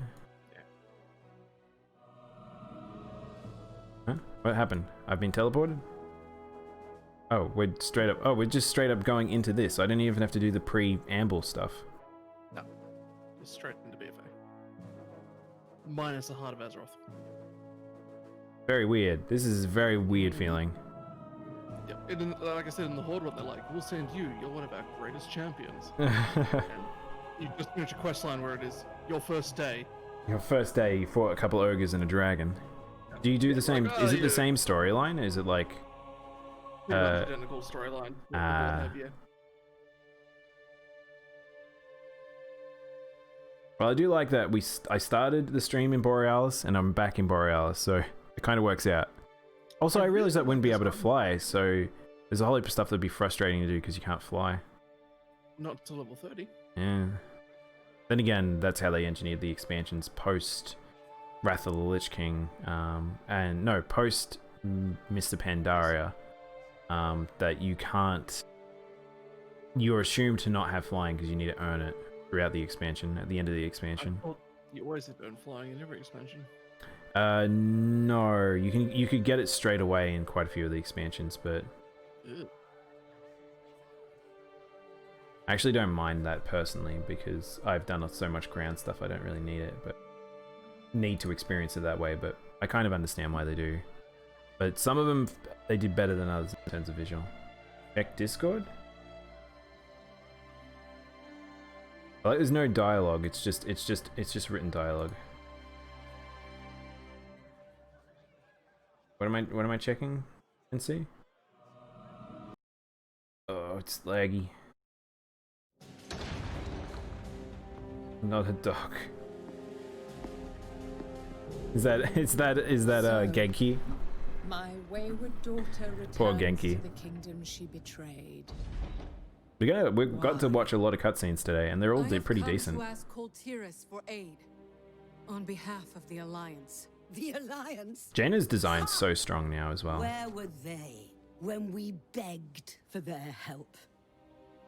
Huh? What happened? I've been teleported? Oh, we're straight up. Oh, we're just straight up going into this. I don't even have to do the pre-amble stuff. No, just straight into BFA. Minus the Heart of Azeroth. Very weird. This is a very weird feeling. Yep. And then, like I said in the Horde one, they're like, "We'll send you. You're one of our greatest champions." And you just finish a quest line where it is your first day. Your first day, you fought a couple ogres and a dragon. Do you do the same? Is it the same storyline? Is it like? Identical storyline. Well, I do like that I started the stream in Borealis and I'm back in Borealis, so it kind of works out. Also, I realized I wouldn't be able to fly, so there's a whole heap of stuff that'd be frustrating to do because you can't fly. Not to level 30. Yeah. Then again, that's how they engineered the expansions post Wrath of the Lich King, and no, post Mr. Pandaria, that you can't. You're assumed to not have flying because you need to earn it throughout the expansion. At the end of the expansion. I thought you always have earned flying in every expansion. No, you could get it straight away in quite a few of the expansions, but. Ew. I actually don't mind that personally because I've done so much ground stuff I don't really need it, but need to experience it that way, but I kind of understand why they do. But some of them, they did better than others in terms of visual. Check Discord? Like, there's no dialogue, it's just written dialogue. What am I checking and see? Oh, it's laggy. Not a dog. Is that Genki? My wayward daughter returns Poor Genki. to the kingdom she betrayed. We've got to watch a lot of cutscenes today, and they're all pretty decent. I have come to ask Koltiris for aid on behalf of the Alliance. The Alliance? Jaina's design's so strong now as well. Where were they when we begged for their help?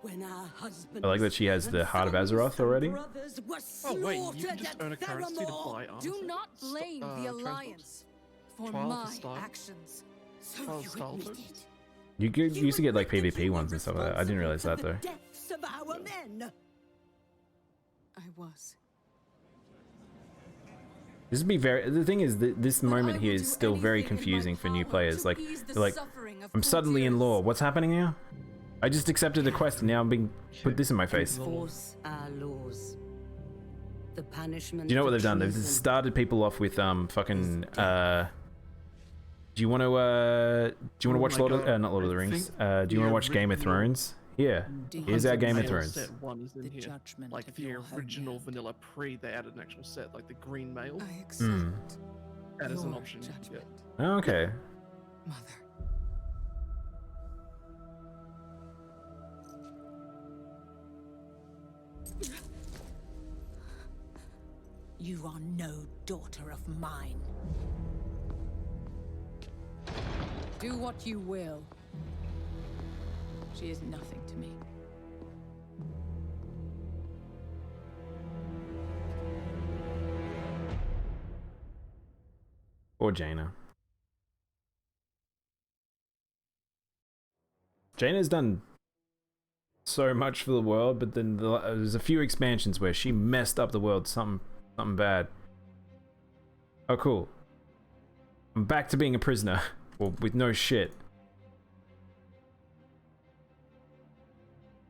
When our husbands I like that she has the Heart of Azeroth already. Oh wait, you can just earn a currency to buy arms. Do not blame the Alliance for my actions. So you admitted. You used to get like PvP ones and stuff like that. I didn't realize that though. Deaths of our men. I was. This would be the thing is that this moment here is still very confusing for new players. Like, they're like, I'm suddenly in lore. What's happening now? I just accepted a quest and now I'm being put this in my face. Enforce our laws. The punishment. Do you know what they've done? They've started people off with fucking do you want to watch not Lord of the Rings? Do you want to watch Game of Thrones? Yeah. Here's our Game of Thrones. Set one is in here. Like the original vanilla pre, they added an actual set, like the green mail. That is an option. Yeah. Oh, okay. Mother. You are no daughter of mine. Do what you will. She is nothing to me. Or Jaina. Jaina's done so much for the world, but then there's a few expansions where she messed up the world something bad. Oh, cool. I'm back to being a prisoner. Well, with no shit.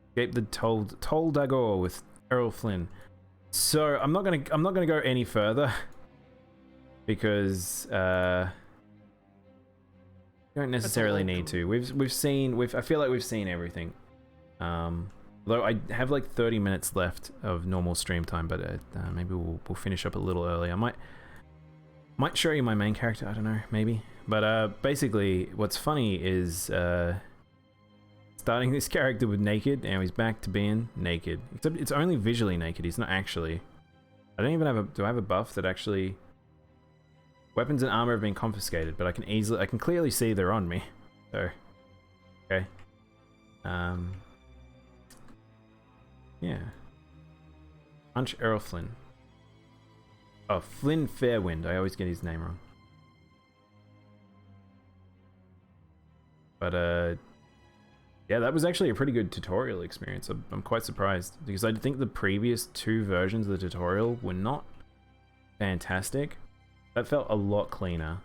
Escape the Tol Dagor with Errol Flynn. So I'm not gonna go any further because don't necessarily need to. I feel like we've seen everything. Though I have like 30 minutes left of normal stream time, but maybe we'll finish up a little early. I might show you my main character. I don't know, maybe. But basically, what's funny is starting this character with naked, and he's back to being naked. Except it's only visually naked. He's not actually. I don't even have a. Do I have a buff that actually? Weapons and armor have been confiscated, but I can clearly see they're on me. So, okay. Yeah. Punch Errol Flynn. Oh, Flynn Fairwind. I always get his name wrong. But Yeah, that was actually a pretty good tutorial experience. I'm quite surprised because I think the previous 2 versions of the tutorial were not fantastic. That felt a lot cleaner.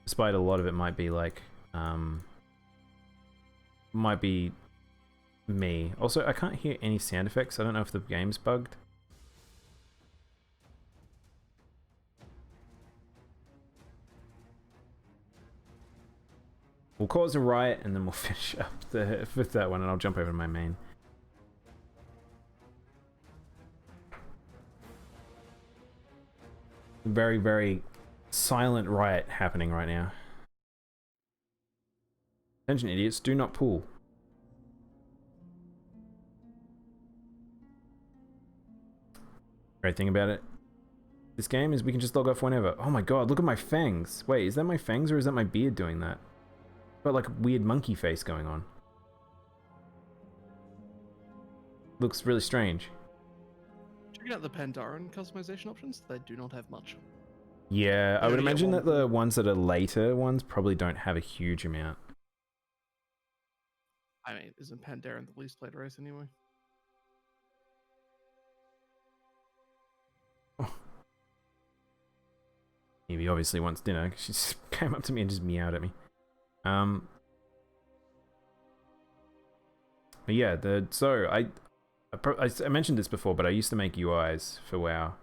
Despite a lot of it might be like, might be me. Also, I can't hear any sound effects. I don't know if the game's bugged. We'll cause a riot and then we'll finish up with that one and I'll jump over to my main. Very, very silent riot happening right now. Attention idiots, do not pull. Great thing about it, this game, is we can just log off whenever. Oh my god, look at my fangs. Wait, is that my fangs or is that my beard doing that? Got like a weird monkey face going on. Looks really strange. Checking out the Pandaren customization options, they do not have much. Yeah, I would only get imagine one that the ones that are later ones probably don't have a huge amount. I mean, isn't Pandaren the least played race anyway? Evie obviously wants dinner. She just came up to me and just meowed at me. But yeah, I mentioned this before, but I used to make UIs for WoW,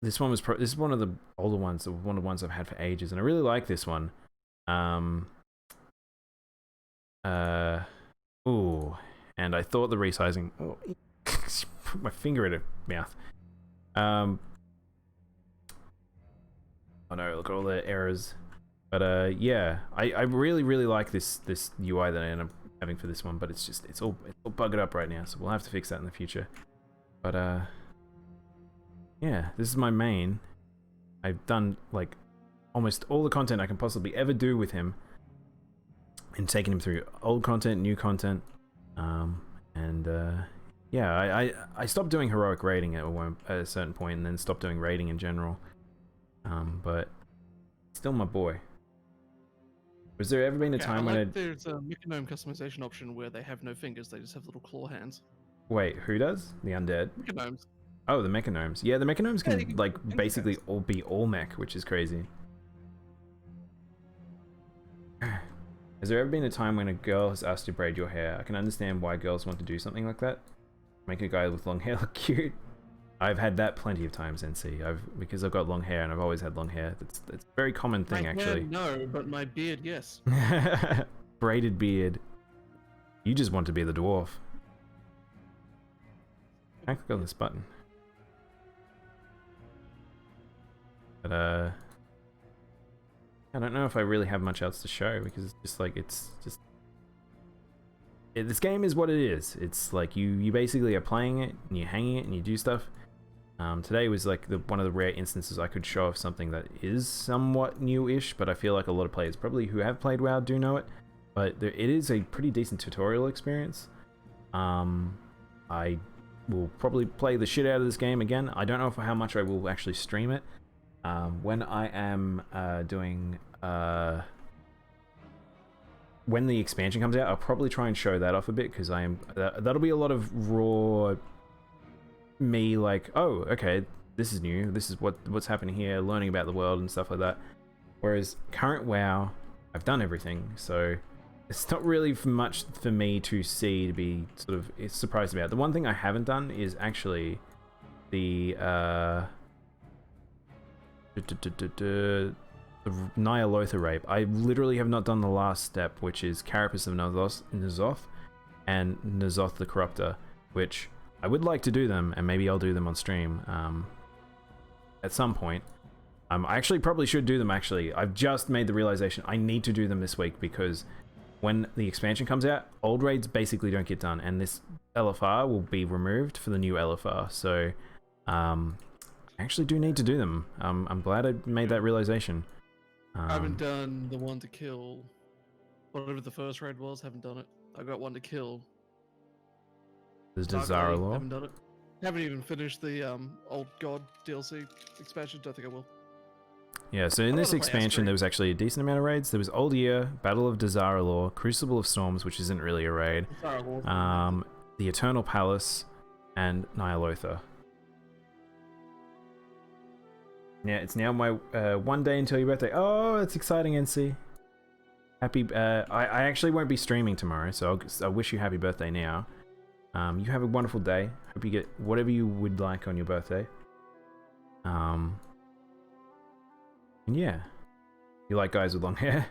this one was this is one of the older ones, one of the ones I've had for ages, and I really like this one. Ooh, and I thought the resizing. Oh, put my finger in her mouth. Oh no, look at all the errors. But yeah, I really like this UI that I end up having for this one, but it's all buggered up right now, so we'll have to fix that in the future. But yeah, this is my main. I've done like almost all the content I can possibly ever do with him, and taken him through old content, new content, yeah, I stopped doing heroic raiding at a certain point, and then stopped doing raiding in general. But still my boy. Was there ever been a time when there's a Mechanome customization option where they have no fingers, they just have little claw hands. Wait, who does? The undead? Mechanomes. Oh, the Mechanomes. Yeah, the Mechanomes can like basically be all mech, which is crazy. Has there ever been a time when a girl has asked to braid your hair? I can understand why girls want to do something like that. Make a guy with long hair look cute. I've had that plenty of times, NC. Because I've got long hair and I've always had long hair. That's a very common thing, actually. No, but my beard, yes. Braided beard. You just want to be the dwarf. I click on this button. But I don't know if I really have much else to show, because it's just like this game is what it is. It's like you basically are playing it and you're hanging it and you do stuff. Today was like one of the rare instances I could show off something that is somewhat new-ish, but I feel like a lot of players probably who have played WoW do know it. But it is a pretty decent tutorial experience. I will probably play the shit out of this game again. I don't know how much I will actually stream it. When I am doing when the expansion comes out, I'll probably try and show that off a bit, because that'll be a lot of raw me, like, oh, okay, this is new, this is what's happening here, learning about the world and stuff like that. Whereas current WoW, I've done everything, so it's not really much for me to see to be sort of surprised about. The one thing I haven't done is actually the Nyalotha rape. I literally have not done the last step, which is Carapace of N'Zoth and N'Zoth the Corruptor, which I would like to do them, and maybe I'll do them on stream at some point. I actually probably should do them, actually. I've just made the realization I need to do them this week, because when the expansion comes out, old raids basically don't get done, and this LFR will be removed for the new LFR, so I actually do need to do them. I'm glad I made that realization. I haven't done the one to kill, whatever the first raid was, haven't done it. I got one to kill. There's Zara Law. Haven't done it. Haven't even finished the Old God DLC expansion, don't think I will. Yeah, so in this expansion, there was actually a decent amount of raids. There was Old Year, Battle of Dazar'alor, Crucible of Storms, which isn't really a raid, the Eternal Palace, and Nyalotha. Yeah, it's now my 1 day until your birthday. Oh, that's exciting, NC. Happy. I actually won't be streaming tomorrow, so I wish you happy birthday now. You have a wonderful day. Hope you get whatever you would like on your birthday. And yeah, you like guys with long hair?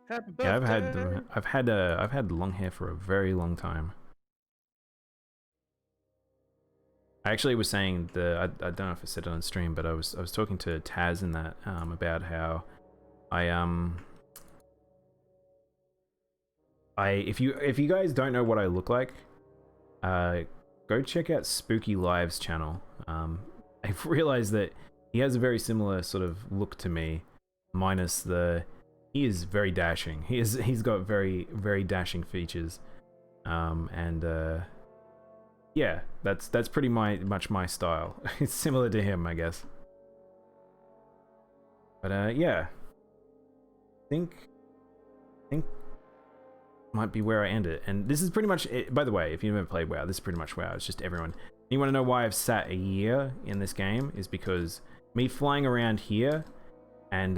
Happy birthday. Yeah, I've had long hair for a very long time. I actually was saying I don't know if I said it on stream, but I was talking to Taz in that about how if you guys don't know what I look like, go check out Spooky Live's channel. I've realized that he has a very similar sort of look to me, minus he is very dashing. He's got very, very dashing features, yeah, that's pretty much my style. It's similar to him, I guess. But yeah, I think might be where I end it. And this is pretty much it. By the way, if you've never played WoW, this is pretty much WoW. It's just everyone. You want to know why I've sat a year in this game? Is because me flying around here, and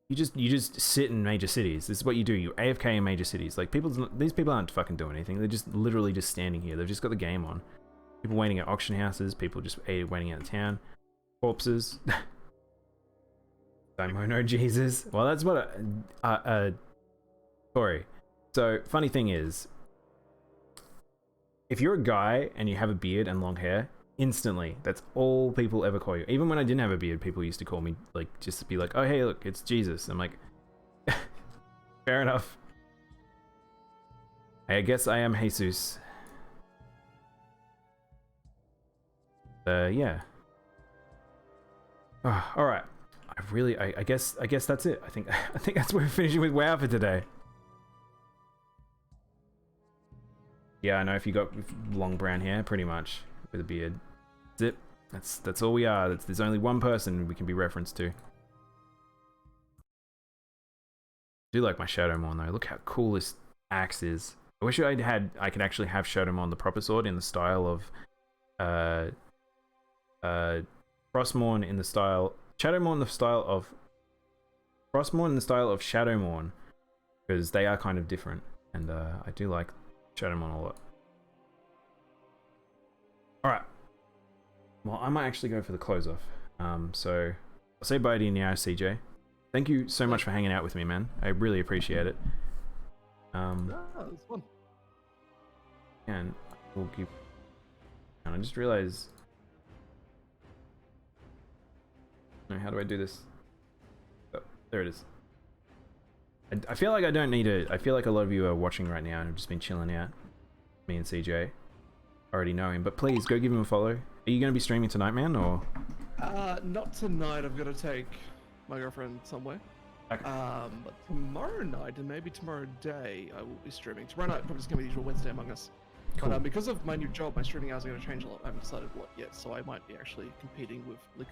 you just sit in major cities. This is what you do. You AFK in major cities. Like these people aren't fucking doing anything. They're just literally just standing here. They've just got the game on. People waiting at auction houses. People just waiting out of town. Corpses. Daimono Jesus. Well, that's what Sorry. So funny thing is, if you're a guy and you have a beard and long hair, instantly, that's all people ever call you. Even when I didn't have a beard, people used to call me, like, just to be like, oh, hey, look, it's Jesus. I'm like, fair enough. I guess I am Jesus. Yeah. Oh, all right. I guess that's it. I think that's where we're finishing with WoW for today. Yeah, I know if you got long brown hair, pretty much, with a beard. That's it. That's all we are. There's only one person we can be referenced to. I do like my Shadowmon though. Look how cool this axe is. I wish I could actually have Shadowmon the proper sword in the style of Frostmourne in the style Shadowmon the style of Frostmourne in the style of Shadowmon, because they are kind of different, and I do like Shadowmon a lot. Alright. Well, I might actually go for the close off. So I'll say bye to you now, CJ. Thank you so much for hanging out with me, man. I really appreciate it. It was fun. And we'll keep. And I just realized. No, how do I do this? Oh, there it is. I feel like I don't need it. I feel like a lot of you are watching right now and have just been chilling out. Me and CJ already know him, but please go give him a follow. Are you going to be streaming tonight, man, or? Not tonight. I've got to take my girlfriend somewhere. Okay. But tomorrow night and maybe tomorrow day I will be streaming. Tomorrow night probably just going to be the usual Wednesday Among Us. Cool. But because of my new job, my streaming hours are going to change a lot. I haven't decided what yet, so I might be actually competing with Lick.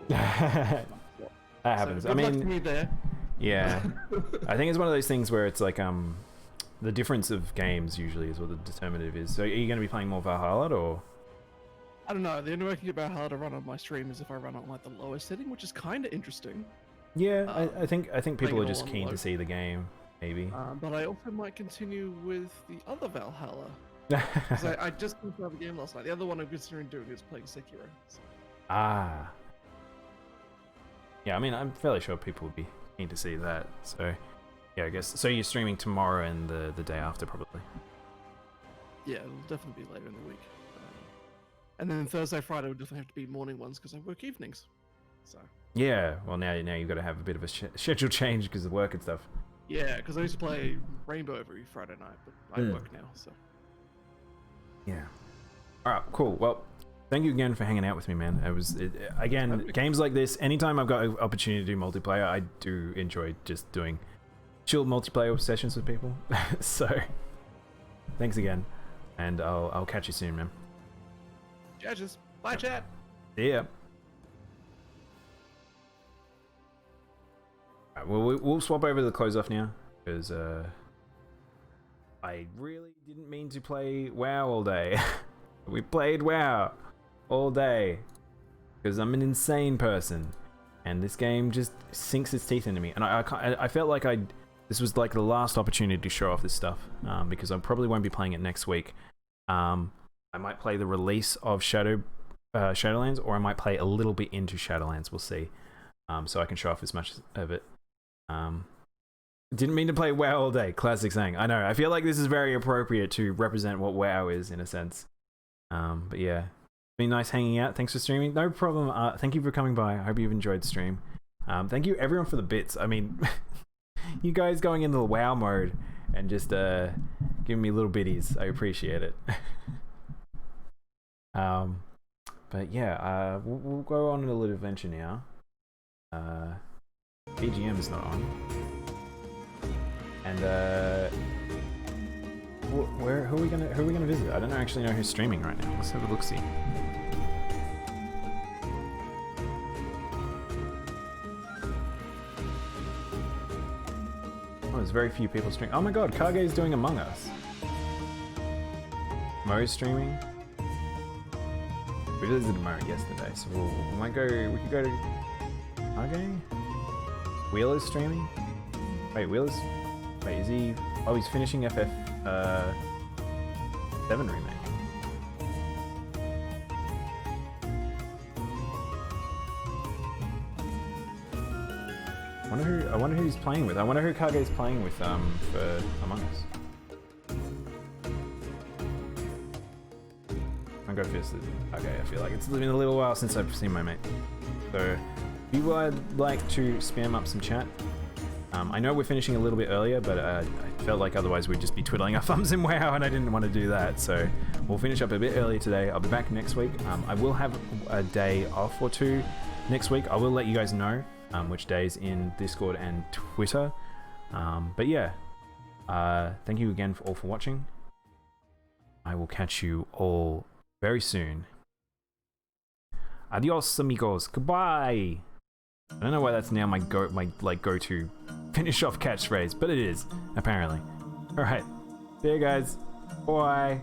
That happens. So, I mean, luck to me there. Yeah. I think it's one of those things where it's like the difference of games usually is what the determinative is. So are you going to be playing more Valhalla or? I don't know. The only way I can get Valhalla to run on my stream is if I run on like the lowest setting, which is kind of interesting. Yeah, I think people are just keen to see the game, maybe. But I also might continue with the other Valhalla. Because I just finished the game last night. The other one I'm considering doing is playing Sekiro. So. Ah. Yeah, I mean, I'm fairly sure people would be keen to see that. So, yeah, I guess. So you're streaming tomorrow and the day after, probably. Yeah, it'll definitely be later in the week. And then Thursday, Friday will definitely have to be morning ones because I work evenings. So. Yeah, well now you've got to have a bit of a schedule change because of work and stuff. Yeah, because I used to play Rainbow every Friday night, but I work now, so. Yeah. All right, cool. Well, thank you again for hanging out with me, man. Again, games like this, anytime I've got an opportunity to do multiplayer, I do enjoy just doing chill multiplayer sessions with people. So, thanks again, and I'll catch you soon, man. Judges, bye, chat. See ya. Alright, well, we'll swap over to the close off now, because I really didn't mean to play WoW all day. We played WoW all day, because I'm an insane person, and this game just sinks its teeth into me. And I felt like this was like the last opportunity to show off this stuff, because I probably won't be playing it next week. I might play the release of Shadowlands, or I might play a little bit into Shadowlands. We'll see. So I can show off as much of it. Didn't mean to play WoW all day. Classic saying. I know. I feel like this is very appropriate to represent what WoW is in a sense. But yeah, it's been nice hanging out. Thanks for streaming. No problem. Thank you for coming by. I hope you've enjoyed the stream. Thank you everyone for the bits. I mean, you guys going into the WoW mode and just giving me little bitties. I appreciate it. But yeah, we'll go on a little adventure now. BGM is not on. And who are we gonna visit? I don't actually know who's streaming right now. Let's have a look see. Oh, there's very few people streaming. Oh my god, Kage is doing Among Us. Mo's streaming. We visited Mo yesterday, so we might go. We could go to Kage. Wheeler's streaming. Wait, Wheeler's. Wait, is he? Oh, he's finishing FF 7 remake. I wonder who he's playing with. I wonder who Kage's playing with for Among Us. I'm gonna go first. Okay, I feel like it's been a little while since I've seen my mate. So, if you would like to spam up some chat. I know we're finishing a little bit earlier, but I felt like otherwise we'd just be twiddling our thumbs in WoW, and I didn't want to do that. So we'll finish up a bit early today. I'll be back next week. I will have a day off or two next week. I will let you guys know which days in Discord and Twitter. But yeah, thank you again all for watching. I will catch you all very soon. Adios, amigos. Goodbye. I don't know why that's now my go-to finish off catchphrase, but it is apparently. All right, see you guys. Bye.